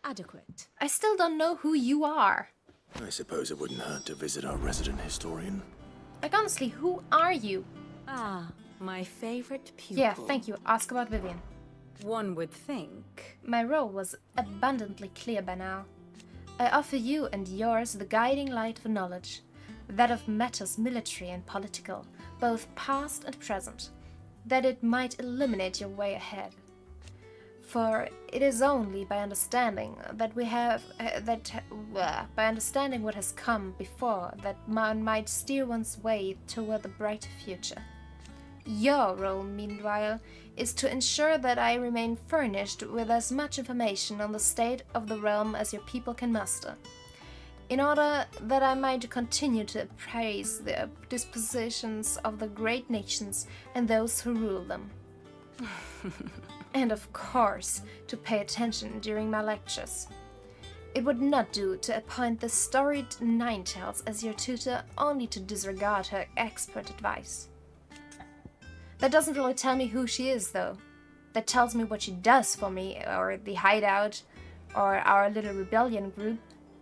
adequate. I still don't know who you are. I suppose it wouldn't hurt to visit our resident historian. Like, honestly, who are you? Ah, my favorite pupil. Yeah, thank you. Ask about Vivian. One would think. My role was abundantly clear by now. I offer you and yours the guiding light of knowledge, that of matters military and political, both past and present, that it might illuminate your way ahead. For it is only by understanding that we have by understanding what has come before that man might steer one's way toward the brighter future. Your role, meanwhile, is to ensure that I remain furnished with as much information on the state of the realm as your people can muster, in order that I might continue to appraise the dispositions of the great nations and those who rule them. And of course, to pay attention during my lectures. It would not do to appoint the storied Ninetales as your tutor only to disregard her expert advice. That doesn't really tell me who she is, though. That tells me what she does for me, or the hideout, or our little rebellion group,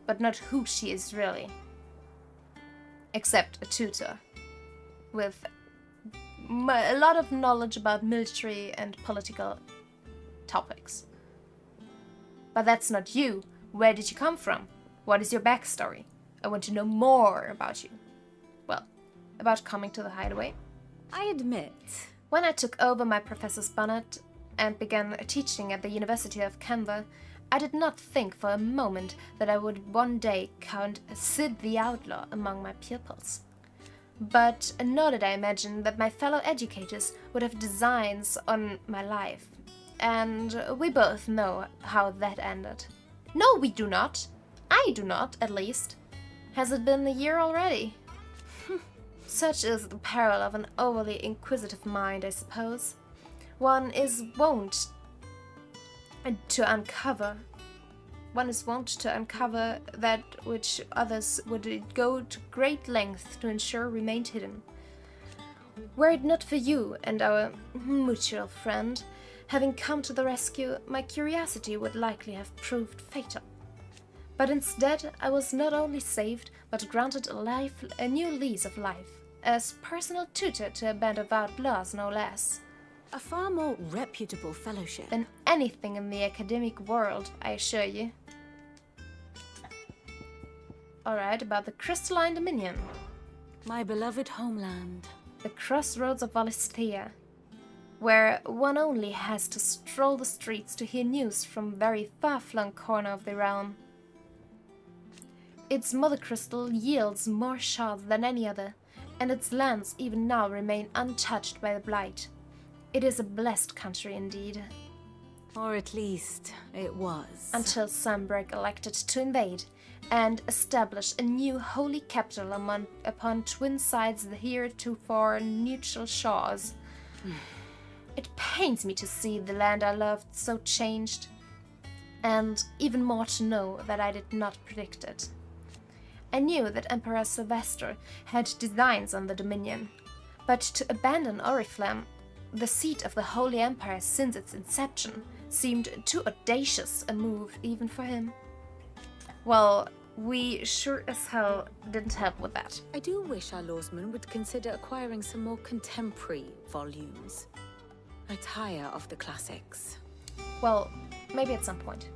but not who she is really. Except a tutor, with a lot of knowledge about military and political topics. But that's not you. Where did you come from? What is your backstory? I want to know more about you. Well, about coming to the hideaway. I admit. When I took over my professor's bonnet and began teaching at the University of Canberra, I did not think for a moment that I would one day count Sid the Outlaw among my pupils. But nor did I imagine that my fellow educators would have designs on my life. And we both know how that ended. No, we do not. I do not, at least. Has it been a year already? Such is the peril of an overly inquisitive mind, I suppose. One is wont to uncover that which others would go to great lengths to ensure remained hidden. Were it not for you and our mutual friend having come to the rescue, my curiosity would likely have proved fatal. But instead, I was not only saved, but granted a new lease of life, as personal tutor to a band of outlaws, no less. A far more reputable fellowship than anything in the academic world, I assure you. Alright, about the Crystalline Dominion. My beloved homeland. The crossroads of Valisthea, where one only has to stroll the streets to hear news from very far-flung corner of the realm. Its mother crystal yields more shards than any other, and its lands even now remain untouched by the blight. It is a blessed country indeed. Or at least, it was. Until Sunbreak elected to invade and establish a new holy capital upon twin sides the heretofore neutral shores. It pains me to see the land I loved so changed, and even more to know that I did not predict it. I knew that Emperor Sylvester had designs on the Dominion, but to abandon Oriflamme, the seat of the Holy Empire since its inception, seemed too audacious a move even for him. Well, we sure as hell didn't help with that. I do wish our lawsman would consider acquiring some more contemporary volumes. I tire of the classics. Well, maybe at some point.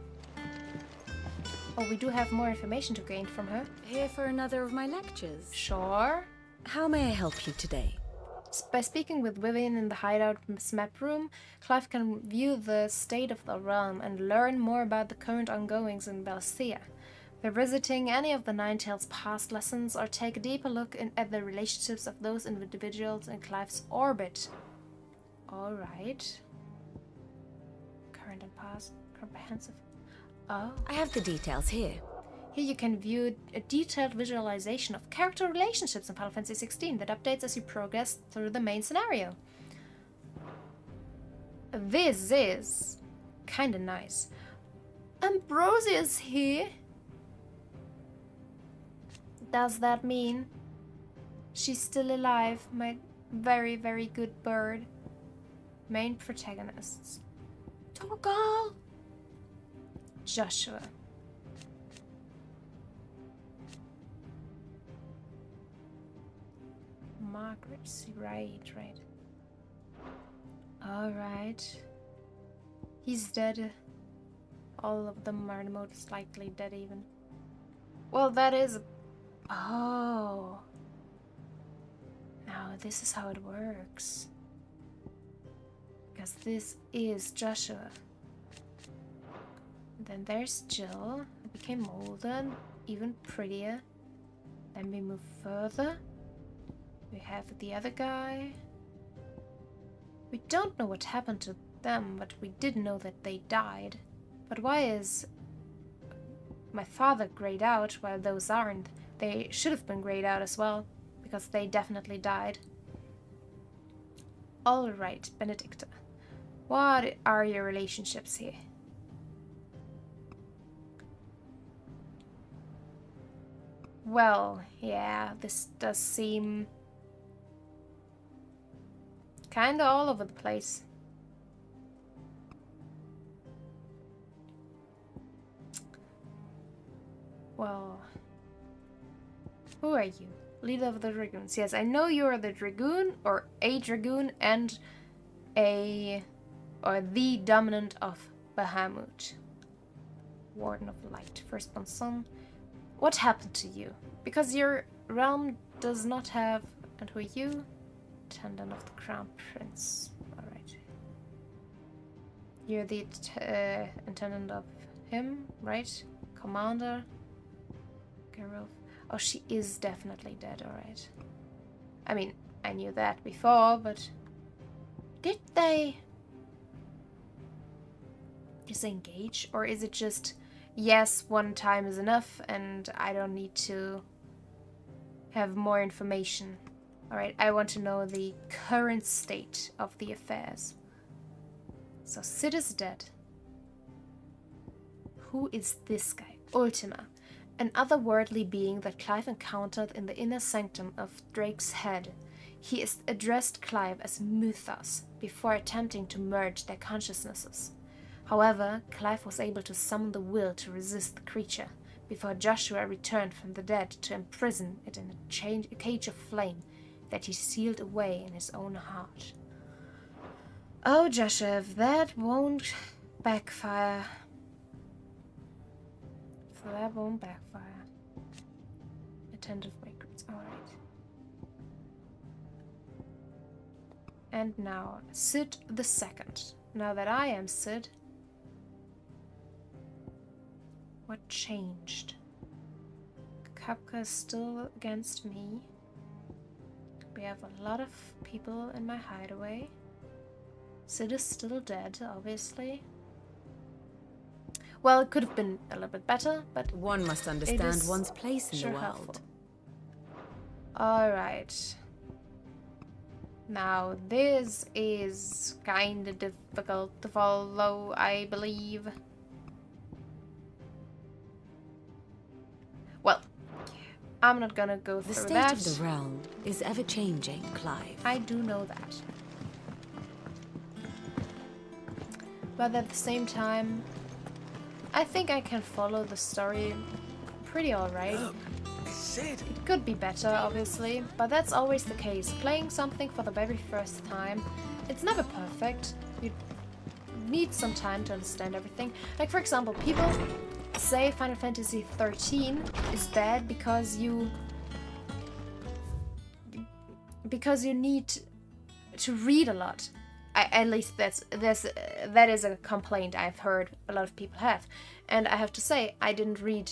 Oh, we do have more information to gain from her. Here for another of my lectures? Sure. How may I help you today? By speaking with Vivian in the hideout map room, Clive can view the state of the realm and learn more about the current ongoings in Balthea. By visiting any of the Ninetales' past lessons or take a deeper look at the relationships of those individuals in Clive's orbit. Alright. Current and past. Comprehensive. Oh. I have the details here. Here you can view a detailed visualization of character relationships in Final Fantasy XVI that updates as you progress through the main scenario. This is kinda nice. Ambrosia's here. Does that mean she's still alive, my very, very good bird? Main protagonists. Torgal! Joshua. Margaret, right. Alright. He's dead. All of them are most likely dead even. Well, that is... Oh. Now this is how it works. Because this is Joshua. Then there's Jill, who became older and even prettier. Then we move further. We have the other guy. We don't know what happened to them, but we did know that they died. But why is my father grayed out while those aren't? They should have been grayed out as well, because they definitely died. Alright, Benedicta. What are your relationships here? Well, yeah, this does seem kinda all over the place. Well, who are you? Leader of the Dragoons. Yes, I know you are the Dragoon, or a Dragoon, and the dominant of Bahamut. Warden of Light, firstborn son. What happened to you? Because your realm does not have... And who are you? Attendant of the Crown Prince. Alright. You're the attendant of him, right? Commander. Girl. Oh, she is definitely dead, alright. I mean, I knew that before, but... Did they disengage? Or is it just, yes, one time is enough and I don't need to have more information? Alright, I want to know the current state of the affairs. So Sid is dead. Who is this guy? Ultima. An otherworldly being that Clive encountered in the inner sanctum of Drake's head. He addressed Clive as Mythos before attempting to merge their consciousnesses. However, Clive was able to summon the will to resist the creature before Joshua returned from the dead to imprison it in a cage of flame that he sealed away in his own heart. Oh, Joshua, if that won't backfire... So that won't backfire. Attentive records, alright. And now, Sid the Second. Now that I am Sid, what changed? Kapka is still against me. We have a lot of people in my hideaway. Sid is still dead, obviously. Well, it could have been a little bit better, but one must understand one's place in the world. Alright. Now, this is kind of difficult to follow, I believe. Well, I'm not gonna go through that. The state of the realm is ever-changing, Clive. I do know that. But at the same time, I think I can follow the story pretty alright. Sid. It could be better, obviously, but that's always the case. Playing something for the very first time, it's never perfect. You need some time to understand everything. Like, for example, people say Final Fantasy XIII is bad because you need to read a lot. At least that is a complaint I've heard a lot of people have, and I have to say I didn't read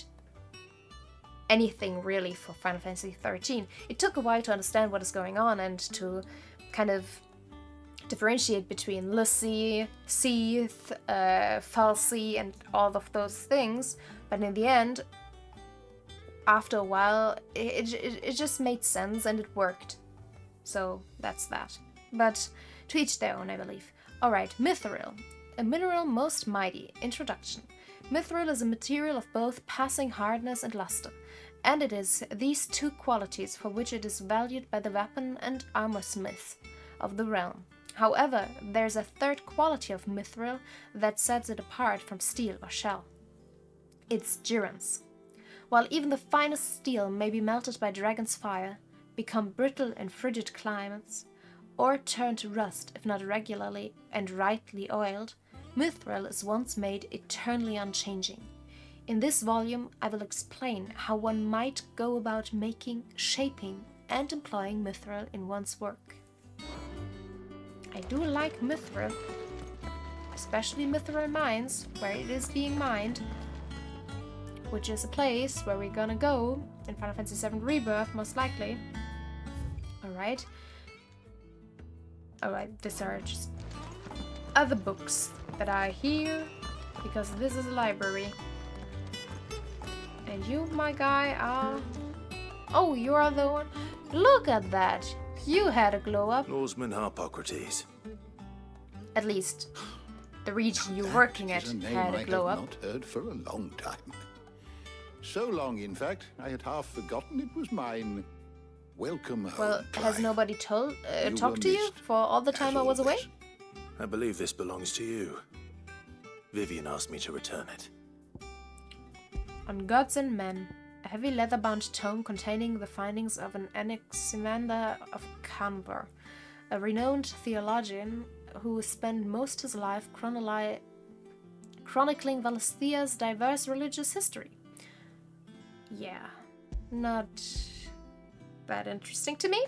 anything really for Final Fantasy XIII. It took a while to understand what is going on and to kind of differentiate between Lucy, Seath, Falsey, and all of those things. But in the end, after a while, it just made sense and it worked. So that's that. But to each their own, I believe. Alright, Mithril. A mineral most mighty. Introduction. Mithril is a material of both passing hardness and luster, and it is these two qualities for which it is valued by the weapon and armor smiths of the realm. However, there's a third quality of mithril that sets it apart from steel or shell. It's durance. While even the finest steel may be melted by dragon's fire, become brittle in frigid climates, or turn to rust if not regularly and rightly oiled, mithril is once made eternally unchanging. In this volume, I will explain how one might go about making, shaping, and employing mithril in one's work. I do like mithril, especially mithril mines, where it is being mined, which is a place where we're gonna go in Final Fantasy VII Rebirth, most likely. Alright. Alright, these are just other books that are here, because this is a library. And you, my guy, are... Oh, you are the one... Look at that! You had a glow-up. Lawsman Harpocrates. At least, the region you're working at had a glow-up. I have not heard for a long time. So long, in fact, I had half forgotten it was mine. Welcome home, Well, has Clive. nobody You talked were to you missed, for all the time I was away? I believe this belongs to you. Vivian asked me to return it. On Gods and Men, a heavy leather-bound tome containing the findings of an Anaximander of Canberra, a renowned theologian who spent most his life chronicling Valestia's diverse religious history. Yeah, not that interesting to me,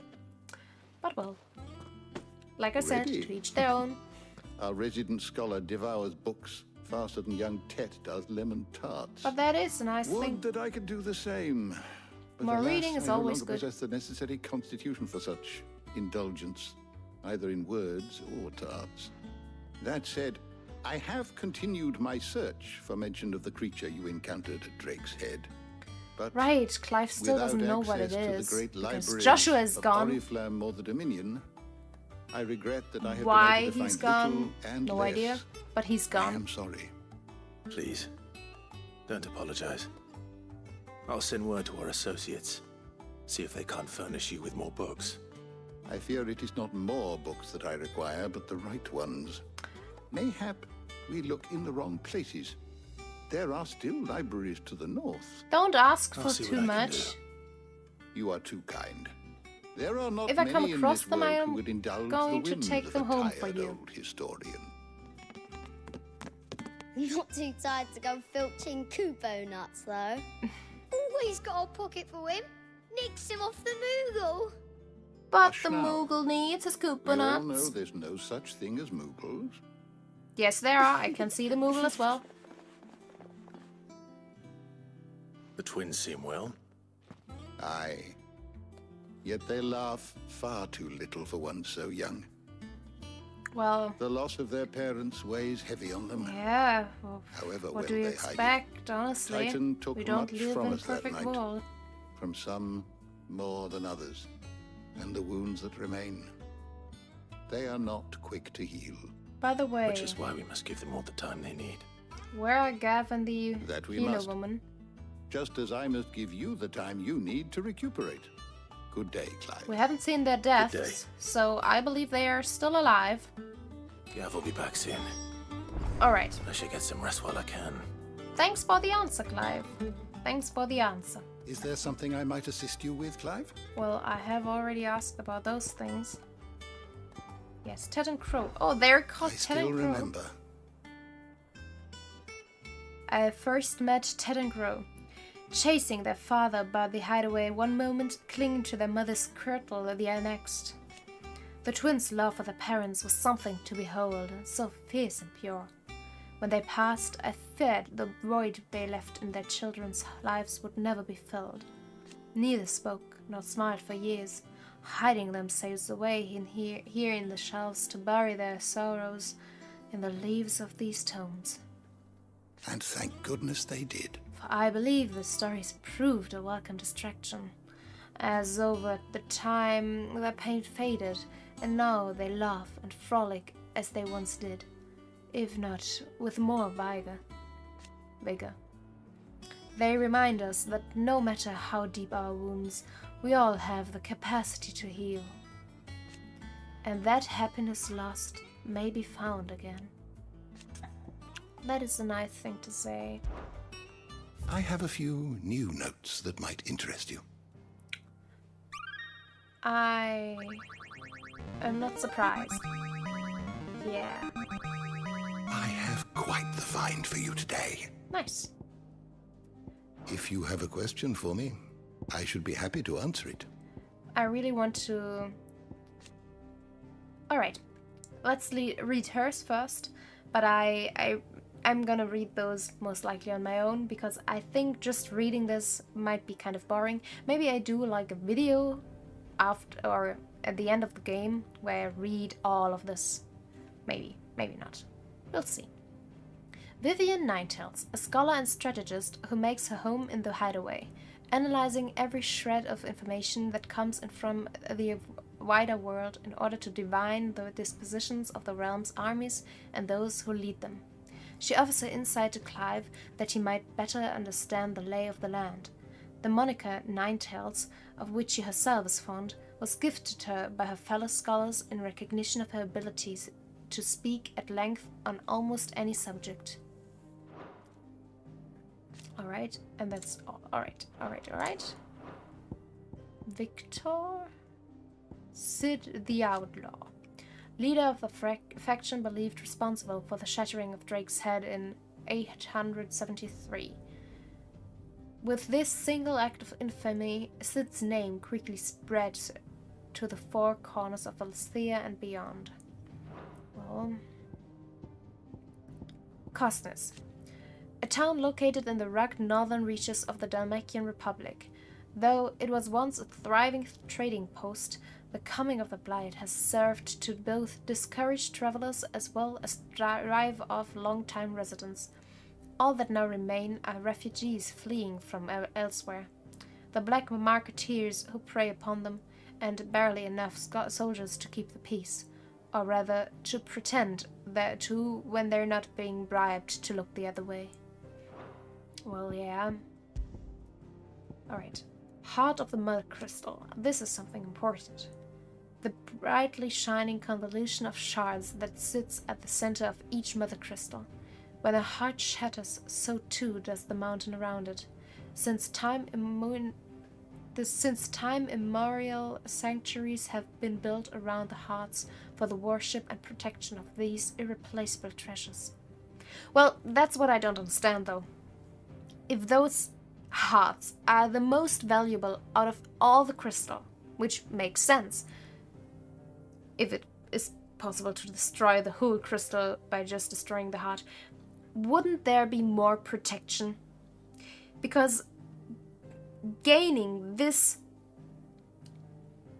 but well, like I said, Ready? to each their own. Our resident scholar devours books faster than young Tet does lemon tarts. But that is a nice Would thing. that I could do the same. But More alas, reading is I no always longer good. possess the necessary constitution for such indulgence, either in words or tarts. That said, I have continued my search for mention of the creature you encountered at Drake's Head. But Right, Clive still without doesn't know what it access to is, the great because library Joshua is of gone. Oriflamme or the Dominion, I regret that I have Why been able to he's find gone, little and no less. idea, but he's gone. I am sorry. Please, don't apologize. I'll send word to our associates. See if they can't furnish you with more books. I fear it is not more books that I require, but the right ones. Mayhap we look in the wrong places. There are still libraries to the north. Don't ask I'll for see too what I can much. You are too kind. There are not If I many come in across this them, I world am who would indulge going the to whims take of them a home for tired you. old historian. Not too tired to go filching Kupo nuts, though. Always got a pocket for him. Nicks him off the Moogle. But Hush the now. Moogle needs his We all coupon know nuts. there's no such thing as Moogles. Yes, there are. I can see the Moogle as well. The twins seem well. Aye. Yet they laugh far too little for one so young. Well, The loss of their parents weighs heavy on them. yeah. Well, However what well do you they hide it. expect, honestly? Titan took We don't much live from in us that perfect night. world. From some more than others, and the wounds that remain. They are not quick to heal. By the way, Which is why we must give them all the time they need. where are Gav and the That we healer must. woman? Just as I must give you the time you need to recuperate. Good day, Clive. We haven't seen their day. deaths, so I believe they are still alive. Gav will be back soon. Alright. I should get some rest while I can. Thanks for the answer, Clive. Thanks for the answer. Is there something I might assist you with, Clive? Well, I have already asked about those things. Yes, Ted and Crow. Oh, they're called Ted and Crow. I still remember. I first met Ted and Crow, chasing their father by the hideaway one moment, clinging to their mother's kirtle the next. The twins' love for their parents was something to behold, so fierce and pure. When they passed, I feared the void they left in their children's lives would never be filled. Neither spoke nor smiled for years, hiding themselves away here in the shelves to bury their sorrows in the leaves of these tomes. And thank goodness they did. For I believe the stories proved a welcome distraction, as over the time their pain faded, and now they laugh and frolic as they once did, if not with more vigor. They remind us that no matter how deep our wounds, we all have the capacity to heal, and that happiness lost may be found again. That is a nice thing to say. I have a few new notes that might interest you. I am not surprised. Yeah. I have quite the find for you today. Nice. If you have a question for me, I should be happy to answer it. I really want to... Alright, let's read hers first, but I'm gonna read those most likely on my own, because I think just reading this might be kind of boring. Maybe I do like a video after or at the end of the game where I read all of this. Maybe not. We'll see. Vivian Ninetails, a scholar and strategist who makes her home in the hideaway, analyzing every shred of information that comes in from the wider world in order to divine the dispositions of the realm's armies and those who lead them. She offers her insight to Clive that he might better understand the lay of the land. The moniker Ninetails, of which she herself is fond, was gifted her by her fellow scholars in recognition of her abilities to speak at length on almost any subject. Alright, and that's all. Alright. Victor? Sid the Outlaw, leader of the faction believed responsible for the shattering of Drake's head in 873. With this single act of infamy, Sid's name quickly spread to the four corners of Althea and beyond. Well, Costness, a town located in the rugged northern reaches of the Dalmatian Republic. Though it was once a thriving trading post, the coming of the Blight has served to both discourage travelers as well as drive off long-time residents. All that now remain are refugees fleeing from elsewhere, the black marketeers who prey upon them, and barely enough soldiers to keep the peace, or rather to pretend that when they're not being bribed to look the other way. Well, yeah. Alright. Heart of the Mother Crystal. This is something important. The brightly shining convolution of shards that sits at the center of each Mother Crystal. When a heart shatters, so too does the mountain around it. Since time immemorial, sanctuaries have been built around the hearts for the worship and protection of these irreplaceable treasures. Well, that's what I don't understand, though. If those hearts are the most valuable out of all the crystal, which makes sense, if it is possible to destroy the whole crystal by just destroying the heart, wouldn't there be more protection? Because gaining this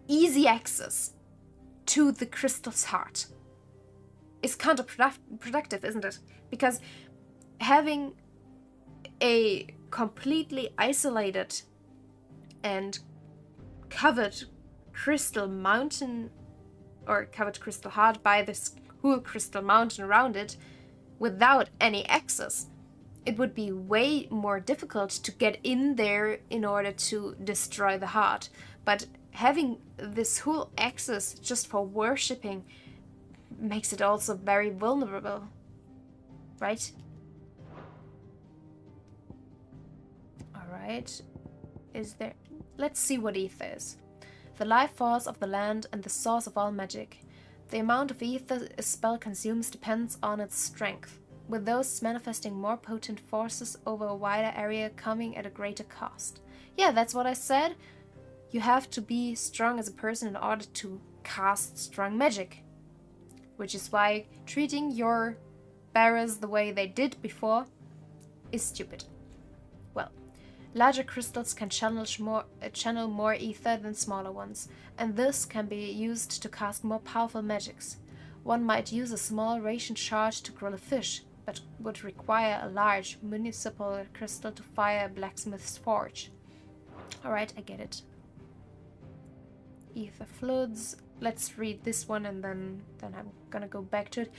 easy access to the crystal's heart is counterproductive, isn't it? Because having a completely isolated and covered crystal mountain, or covered crystal heart by this whole crystal mountain around it, without any access, it would be way more difficult to get in there in order to destroy the heart. But having this whole access just for worshipping makes it also very vulnerable, right? Alright. Is there... Let's see what ether is. The life force of the land and the source of all magic. The amount of ether a spell consumes depends on its strength, with those manifesting more potent forces over a wider area coming at a greater cost. Yeah, that's what I said. You have to be strong as a person in order to cast strong magic. Which is why treating your bearers the way they did before is stupid. Well, larger crystals can channel more ether than smaller ones, and this can be used to cast more powerful magics. One might use a small ration shard to grill a fish, but would require a large municipal crystal to fire a blacksmith's forge. Alright, I get it. Ether floods. Let's read this one and then I'm gonna go back to it.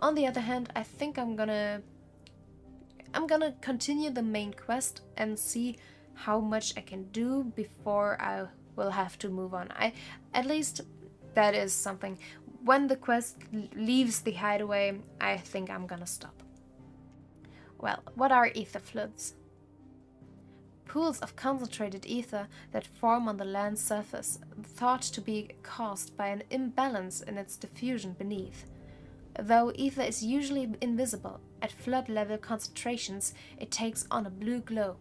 On the other hand, I think I'm gonna continue the main quest and see how much I can do before I will have to move on. At least that is something. When the quest leaves the hideaway, I think I'm gonna stop. Well, what are ether floods? Pools of concentrated ether that form on the land's surface, thought to be caused by an imbalance in its diffusion beneath. Though ether is usually invisible, at flood-level concentrations it takes on a blue glow.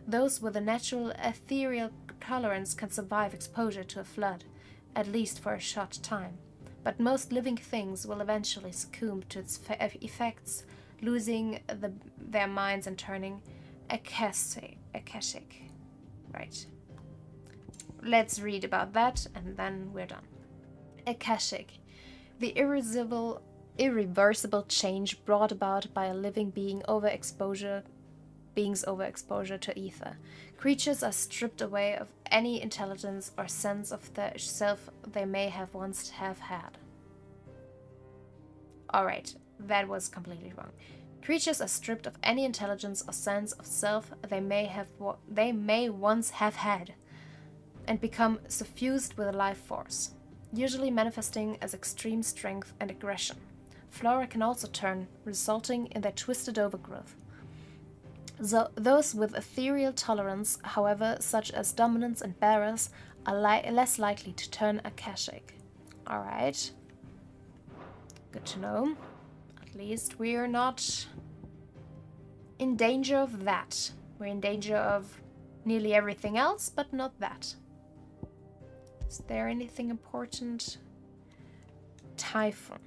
Those with a natural ethereal tolerance can survive exposure to a flood, at least for a short time. But most living things will eventually succumb to its effects, losing their minds and turning akashic. Right. Let's read about that and then we're done. Akashic. The irreversible change brought about by a living being's overexposure to ether. Creatures are stripped away of any intelligence or sense of the self they may have once have had. Alright, that was completely wrong. Creatures are stripped of any intelligence or sense of self they may once have had, and become suffused with a life force, usually manifesting as extreme strength and aggression. Flora can also turn, resulting in their twisted overgrowth. Those with ethereal tolerance, however, such as dominants and bearers, are less likely to turn akashic. Alright. Good to know. At least we're not in danger of that. We're in danger of nearly everything else, but not that. Is there anything important? Typhon.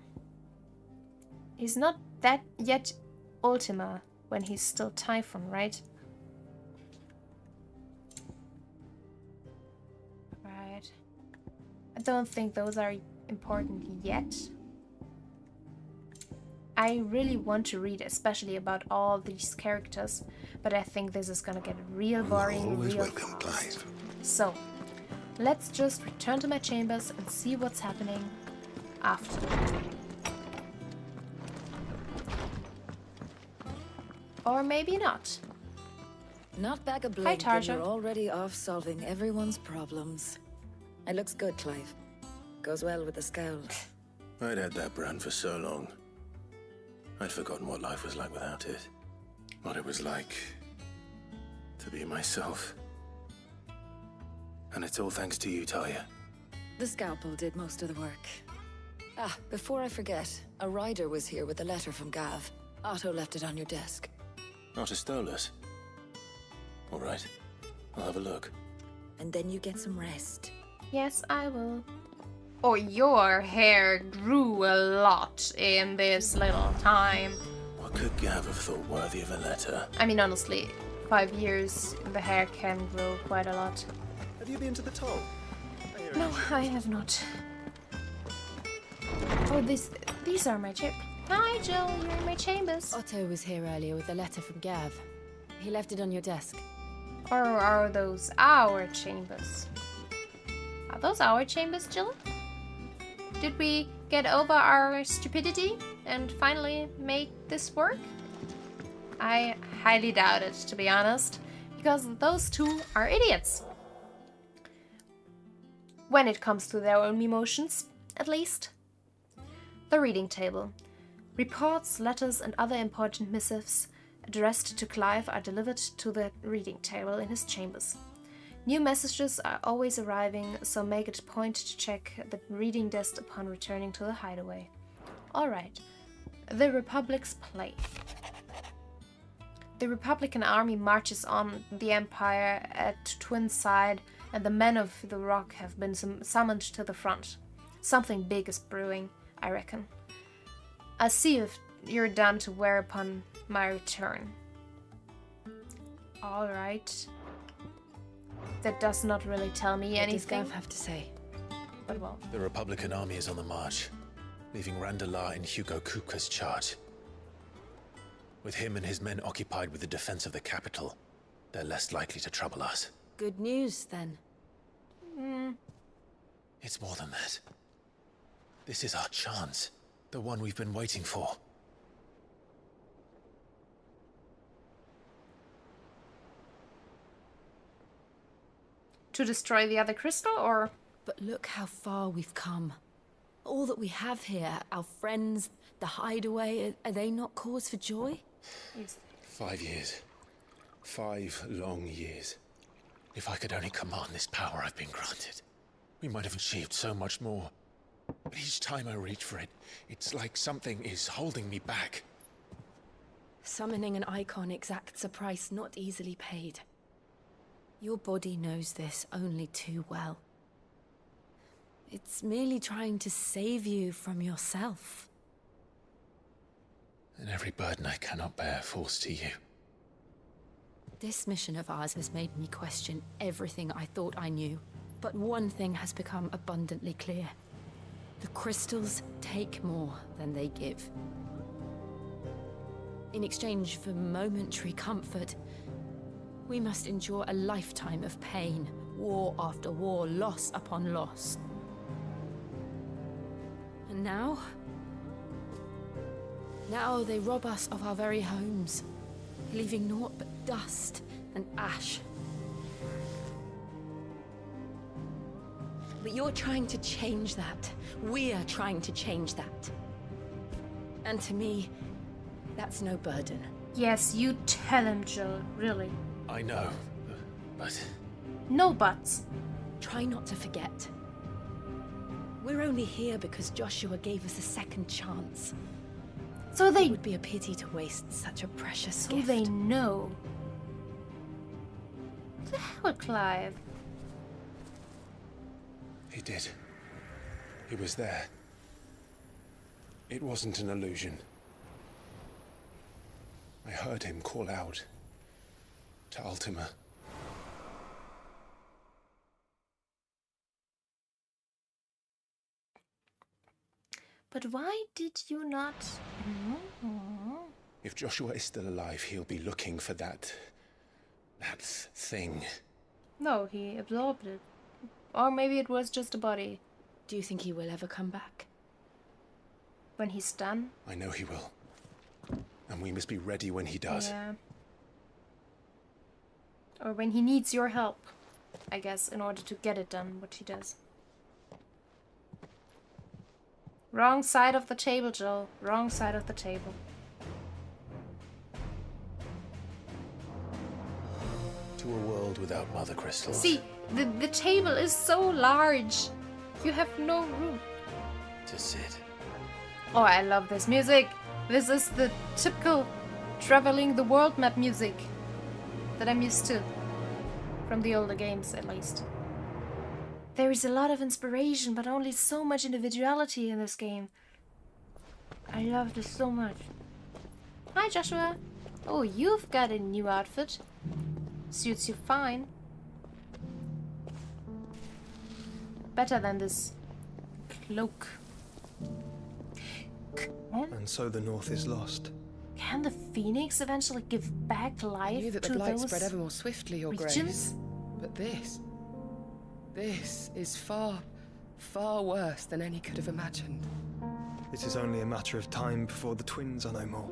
He's not that yet Ultima when he's still Typhon, right? Right. I don't think those are important yet. I really want to read especially about all these characters, but I think this is gonna get real boring real fast. So, let's just return to my chambers and see what's happening after. Or maybe not. Not back a blink and you're already off solving everyone's problems. It looks good, Clive. Goes well with the scowl. I'd had that brand for so long. I'd forgotten what life was like without it. What it was like to be myself. And it's all thanks to you, Talia. The scalpel did most of the work. Ah, before I forget, a rider was here with a letter from Gav. Otto left it on your desk. Otto stole us. All right, I'll have a look. And then you get some rest. Yes, I will. Oh, your hair grew a lot in this little time. What could Gav have thought worthy of a letter? I mean, honestly, 5 years, the hair can grow quite a lot. Have you been to the toll? No, I have not. Oh, these are my chambers. Hi, Jill, you're in my chambers. Otto was here earlier with a letter from Gav. He left it on your desk. Or are those our chambers? Are those our chambers, Jill? Did we get over our stupidity and finally make this work? I highly doubt it, to be honest, because those two are idiots. When it comes to their own emotions, at least. The reading table. Reports, letters, and other important missives addressed to Clive are delivered to the reading table in his chambers. New messages are always arriving, so make it a point to check the reading desk upon returning to the hideaway. Alright, the Republic's play. The Republican army marches on the Empire at Twin's side, and the men of the Rock have been summoned to the front. Something big is brewing, I reckon. I'll see if you're done to wear upon my return. Alright. That does not really tell me anything. What does Gav have to say? But well. The Republican army is on the march, leaving Randalar in Hugo Kupka's charge. With him and his men occupied with the defense of the capital, they're less likely to trouble us. Good news, then. It's more than that. This is our chance. The one we've been waiting for. To destroy the other crystal, or? But look how far we've come. All that we have here, our friends, the hideaway, are they not cause for joy? Yes. 5 years. 5 long years. If I could only command this power I've been granted, we might have achieved so much more. But each time I reach for it, it's like something is holding me back. Summoning an icon exacts a price not easily paid. Your body knows this only too well. It's merely trying to save you from yourself. And every burden I cannot bear falls to you. This mission of ours has made me question everything I thought I knew. But one thing has become abundantly clear. The crystals take more than they give. In exchange for momentary comfort, we must endure a lifetime of pain, war after war, loss upon loss. And now they rob us of our very homes, leaving naught but dust and ash. But you're trying to change that. We're trying to change that. And to me, that's no burden. Yes, you tell him, Jill, really. I know, but... No buts. Try not to forget. We're only here because Joshua gave us a second chance. So they... It would be a pity to waste such a precious gift. So they know. What the hell, Clive? He did. He was there. It wasn't an illusion. I heard him call out to Ultima. But why did you not... If Joshua is still alive, he'll be looking for that thing. No, he absorbed it. Or maybe it was just a body. Do you think he will ever come back? When he's done? I know he will. And we must be ready when he does. Yeah. Or when he needs your help, I guess, in order to get it done, what he does. Wrong side of the table, Jill. Wrong side of the table. To a world without mother crystals. See, the table is so large. You have no room to sit. Oh, I love this music. This is the typical traveling the world map music that I'm used to. From the older games, at least. There is a lot of inspiration, but only so much individuality in this game. I love this so much. Hi, Joshua. Oh, you've got a new outfit. Suits you fine. Better than this cloak. And so the North is lost. Can the Phoenix eventually give back life I knew that to the blight those spread ever more swiftly, Your regions? Grace. But this is far, far worse than any could have imagined. It is only a matter of time before the twins are no more.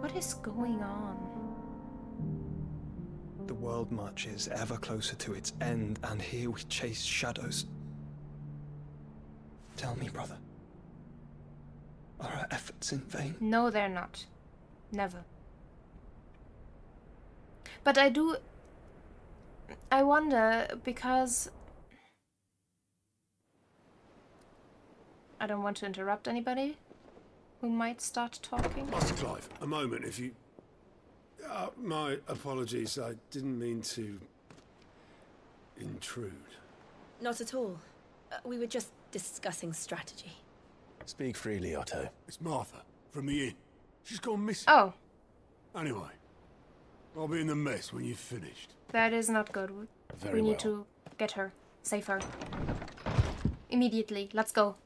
What is going on? The world marches ever closer to its end, and here we chase shadows. Tell me, brother. Are our efforts in vain? No, they're not. Never. But I wonder, because I don't want to interrupt anybody who might start talking. Master Clive, a moment, if you... my apologies, I didn't mean to intrude. Not at all. We were just discussing strategy. Speak freely, Otto. It's Martha, from the inn. She's gone missing. Oh. Anyway, I'll be in the mess when you've finished. That is not good. We need to get her. Save her. Immediately. Let's go.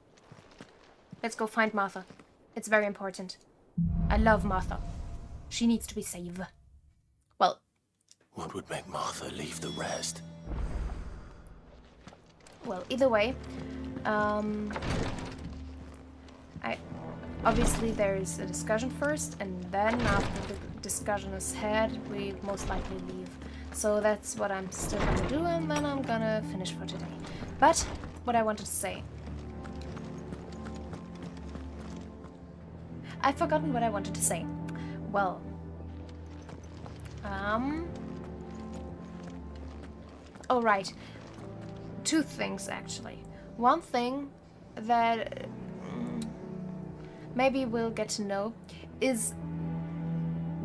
Let's go find Martha. It's very important. I love Martha. She needs to be saved. Well... What would make Martha leave the rest? Well, either way, obviously there is a discussion first, and then after the discussion is had, we most likely leave. So that's what I'm still gonna do, and then I'm gonna finish for today. But what I wanted to say, I've forgotten what I wanted to say. Well, oh right. Two things, actually. One thing that maybe we'll get to know is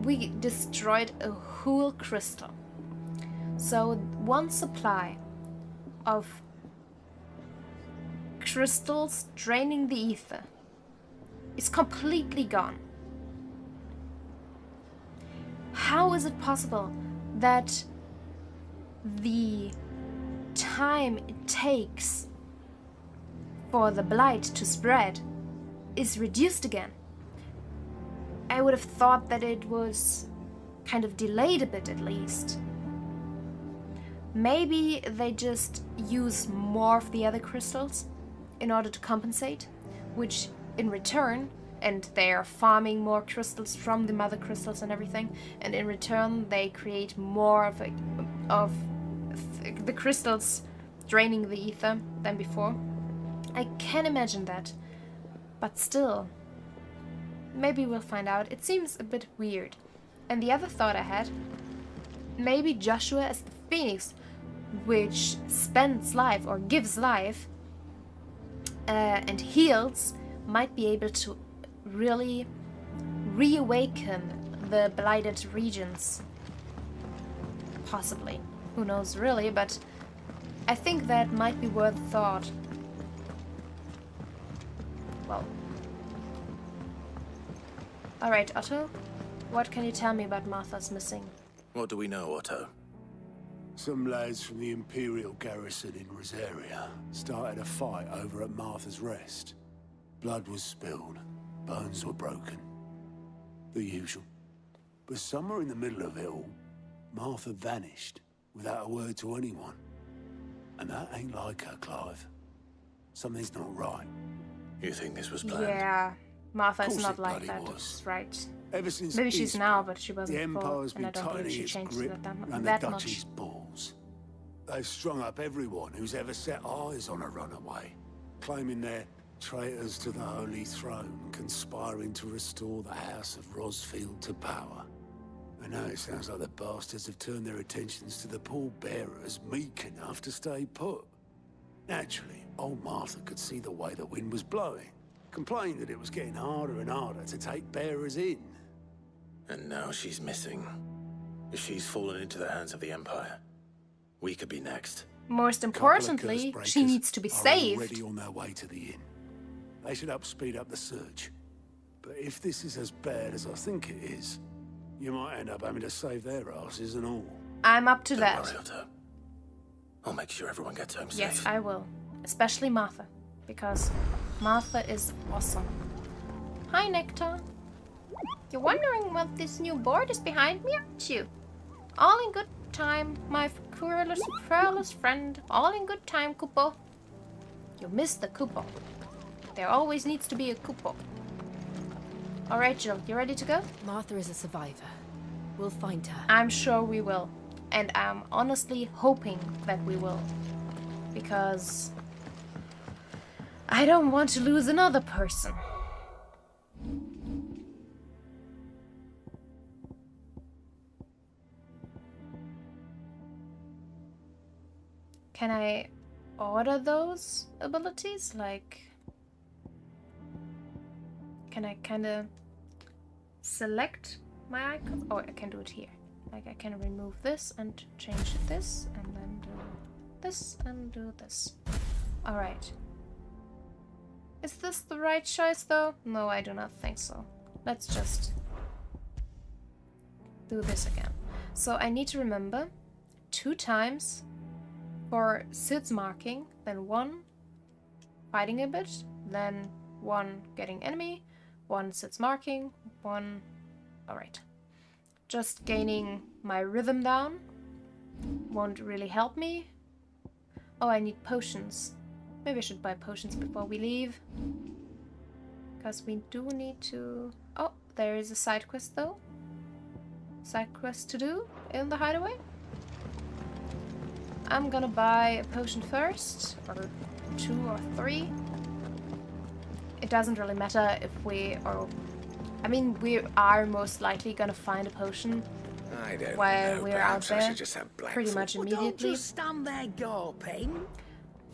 we destroyed a whole crystal. So one supply of crystals draining the ether is completely gone. How is it possible that the time it takes for the blight to spread is reduced again? I would have thought that it was kind of delayed a bit at least. Maybe they just use more of the other crystals in order to compensate, which in return, and they are farming more crystals from the mother crystals and everything, and in return they create more of the crystals draining the ether than before. I can imagine that, but still, maybe we'll find out. It seems a bit weird. And the other thought I had, maybe Joshua as the Phoenix, which spends life or gives life and heals, might be able to really reawaken the blighted regions. Possibly. Who knows really, but I think that might be worth thought. Well. Alright, Otto, what can you tell me about Martha's missing? What do we know, Otto? Some lads from the Imperial garrison in Rosaria started a fight over at Martha's Rest. Blood was spilled, bones were broken. The usual. But somewhere in the middle of it all, Martha vanished without a word to anyone. And that ain't like her, Clive. Something's not right. You think this was planned? Yeah, Martha's not like that, that's right. Ever since maybe she's now, but she wasn't the before, Empire's and I been don't think tightening she its changed grip that the much. Duchy's balls. They've strung up everyone who's ever set eyes on a runaway, claiming they're traitors to the Holy Throne, conspiring to restore the House of Rosfield to power. I know it sounds like the bastards have turned their attentions to the pallbearers meek enough to stay put. Naturally, old Martha could see the way the wind was blowing, complained that it was getting harder and harder to take bearers in. And now she's missing. If she's fallen into the hands of the Empire, we could be next. Most importantly, she needs to be saved. Already on their way to the inn. They should speed up the search. But if this is as bad as I think it is, you might end up having to save their asses and all. I'm up to Don't that. worry, Otto. I'll make sure everyone gets home safe. Yes, I will. Especially Martha. Because Martha is awesome. Hi, Nectar. You're wondering what this new board is behind me, aren't you? All in good time, my fearless friend. All in good time, Kupo. You missed the Kupo. There always needs to be a Kupo. Alright, Jill, you ready to go? Martha is a survivor. We'll find her. I'm sure we will. And I'm honestly hoping that we will. Because I don't want to lose another person. Can I order those abilities? Like, can I kind of select my icons? Oh, I can do it here. Like, I can remove this and change this, and then do this and do this. Alright. Is this the right choice though? No, I do not think so. Let's just do this again. So I need to remember 2 times for Sid's marking, then 1 fighting a bit, then 1 getting enemy, 1 Sid's marking, 1... Alright. Just gaining my rhythm down won't really help me. Oh, I need potions. Maybe I should buy potions before we leave. Because we do need to... Oh, there is a side quest though. Side quest to do in the hideaway. I'm gonna buy a potion first, or 2 or 3. It doesn't really matter if we are... I mean, we are most likely gonna find a potion while we're out there, pretty much immediately. Well, don't just stand there gawping.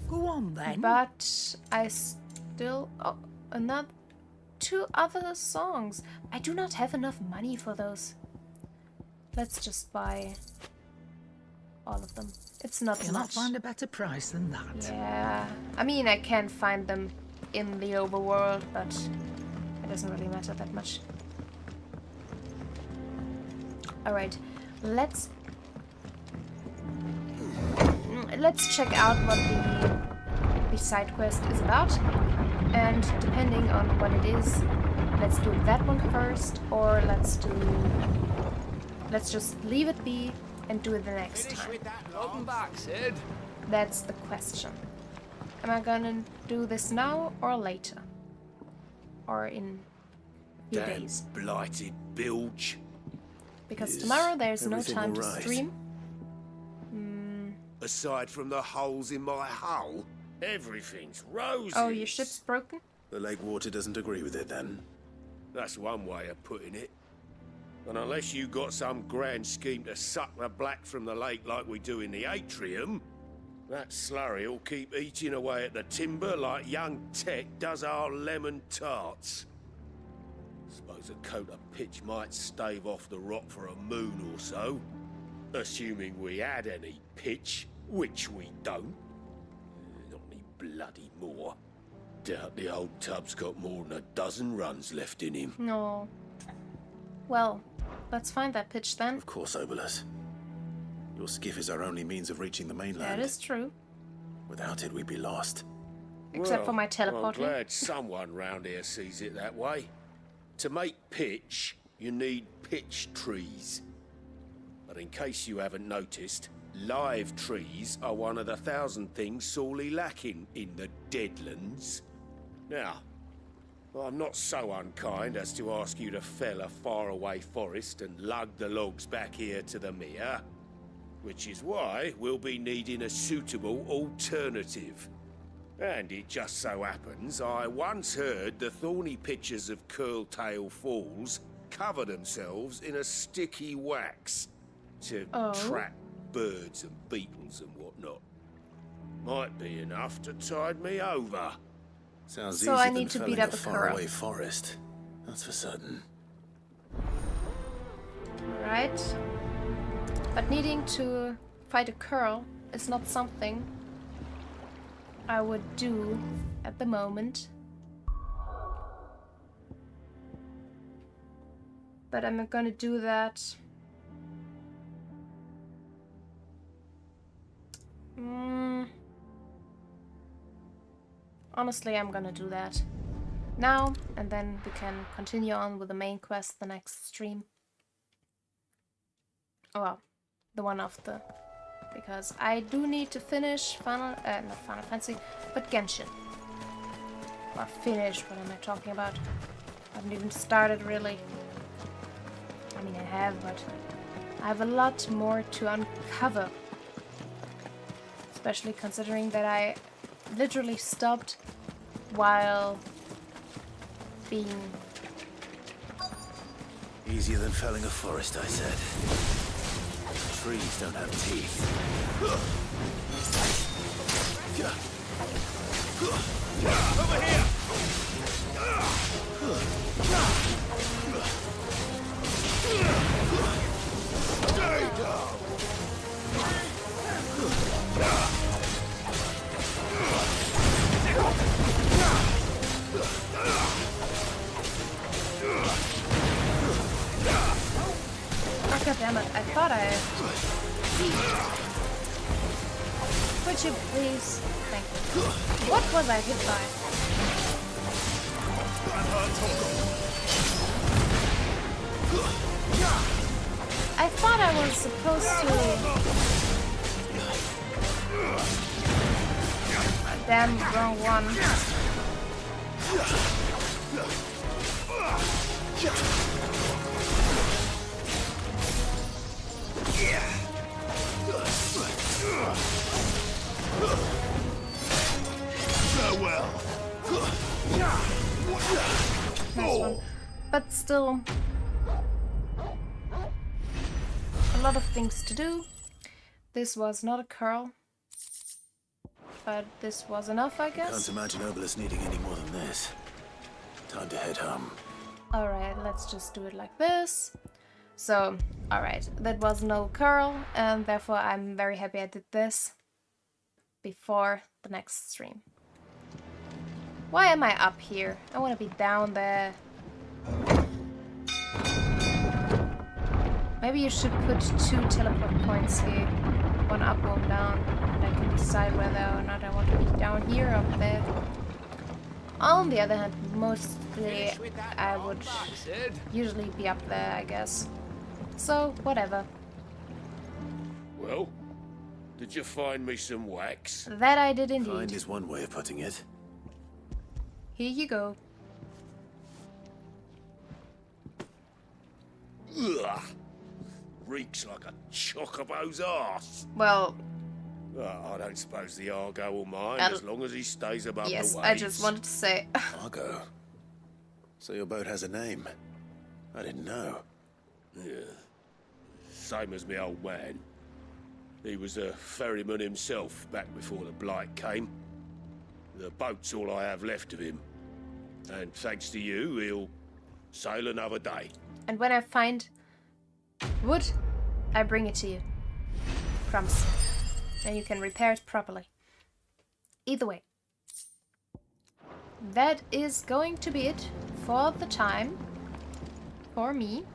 Go on then. But I still... Oh, another... 2 other songs. I do not have enough money for those. Let's just buy all of them. It's not much. You'll not find a better price than that. Yeah. I mean, I can find them in the overworld, but it doesn't really matter that much. Alright, let's check out what the side quest is about, and depending on what it is, let's do that one first, or let's just leave it be and do it the next time. Welcome back, Sid. That's the question. Am I gonna do this now or later? Or in a few days? Blighted bilge. Because tomorrow there's no time to right? stream. Aside from the holes in my hull, Everything's rosy. Oh, your ship's broken? The lake water doesn't agree with it then. That's one way of putting it. And unless you got some grand scheme to suck the black from the lake like we do in the atrium, that slurry will keep eating away at the timber like young Tech does our lemon tarts. Suppose a coat of pitch might stave off the rot for a moon or so. Assuming we had any pitch, which we don't. Not any bloody more. Doubt the old tub's got more than a dozen runs left in him. No. Well, let's find that pitch then. Of course, Obolus. Your skiff is our only means of reaching the mainland. That is true. Without it, we'd be lost. Except for my teleporting. I'm glad someone round here sees it that way. To make pitch, you need pitch trees. But in case you haven't noticed, live trees are one of the 1,000 things sorely lacking in the Deadlands. Now, I'm not so unkind as to ask you to fell a faraway forest and lug the logs back here to the mere, which is why we'll be needing a suitable alternative. And it just so happens I once heard the thorny pitchers of Curltail Falls cover themselves in a sticky wax to trap birds and beetles and whatnot. Might be enough to tide me over. Sounds so easier I need than to beat felling up a a faraway forest. That's for certain. Right. But needing to fight a curl is not something I would do at the moment. But I'm gonna do that. Honestly, I'm gonna do that now, and then we can continue on with the main quest the next stream. Well, the one after. Because I do need to finish not Final Fantasy, but Genshin. Or finish, what am I talking about? I haven't even started, really. I mean, I have, but I have a lot more to uncover. Especially considering that I literally stopped while being... Easier than felling a forest, I said. Trees don't have teeth. Over here! Stay down! Oh, God damn it. I thought I... Would you please? Thank you. What was I hit by? I thought I was supposed to... Damn, wrong one. Farewell. Nice one. But still, a lot of things to do. This was not a curl, but this was enough, I guess. Can't imagine Obelisk needing any more than this. Time to head home. Alright, let's just do it like this. So, alright, that was no curl, and therefore I'm very happy I did this before the next stream. Why am I up here? I want to be down there. Maybe you should put 2 teleport points here. One up, one down. And I can decide whether or not I want to be down here or up there. On the other hand, mostly I would usually be up there, I guess. So, whatever. Well, did you find me some wax? That I did indeed. Find is one way of putting it. Here you go. Ugh. Reeks like a chocobo's arse. Well... I don't suppose the Argo will mind as long as he stays above yes, the waves. I just wanted to say... Argo? So your boat has a name? I didn't know. Yeah. Same as my old man. He was a ferryman himself back before the Blight came. The boat's all I have left of him. And thanks to you, he'll sail another day. And when I find wood, I bring it to you. Promise. And you can repair it properly. Either way. That is going to be it for the time. For me.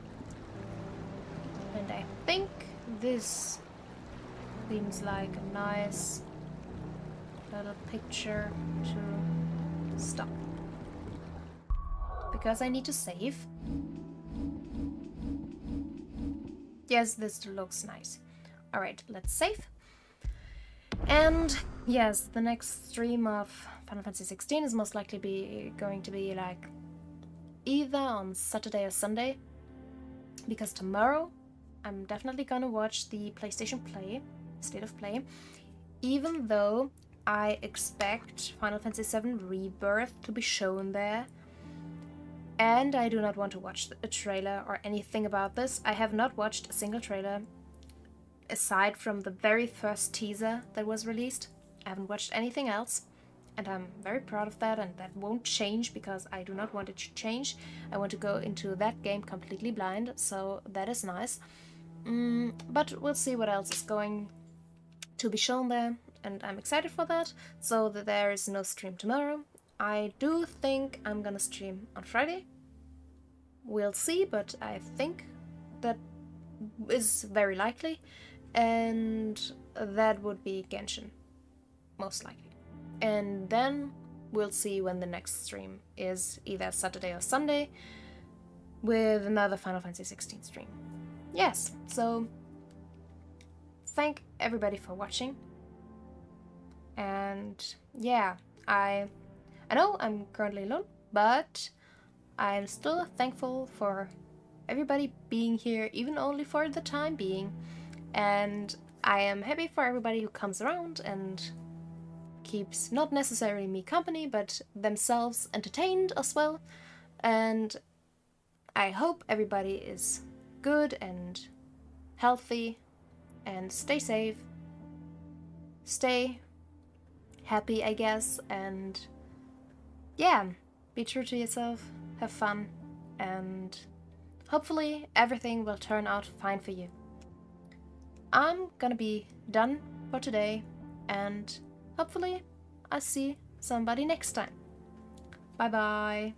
And I think this seems like a nice little picture to stop. Because I need to save. Yes, this looks nice. Alright, let's save. And yes, the next stream of Final Fantasy XVI is most likely going to be like either on Saturday or Sunday. Because tomorrow I'm definitely gonna watch the PlayStation State of Play. Even though I expect Final Fantasy VII Rebirth to be shown there. And I do not want to watch a trailer or anything about this. I have not watched a single trailer aside from the very first teaser that was released. I haven't watched anything else. And I'm very proud of that, and that won't change because I do not want it to change. I want to go into that game completely blind, so that is nice. But we'll see what else is going to be shown there, and I'm excited for that. So that there is no stream tomorrow. I do think I'm gonna stream on Friday. We'll see, but I think that is very likely. And that would be Genshin, most likely. And then we'll see when the next stream is, either Saturday or Sunday, with another Final Fantasy XVI stream. Yes, so thank everybody for watching. And yeah, I know I'm currently alone, but I'm still thankful for everybody being here, even only for the time being. And I am happy for everybody who comes around and keeps not necessarily me company, but themselves entertained as well. And I hope everybody is good and healthy, and stay safe, stay happy, I guess. And yeah, be true to yourself, have fun, and hopefully everything will turn out fine for you. I'm gonna be done for today, and hopefully I'll see somebody next time. Bye bye.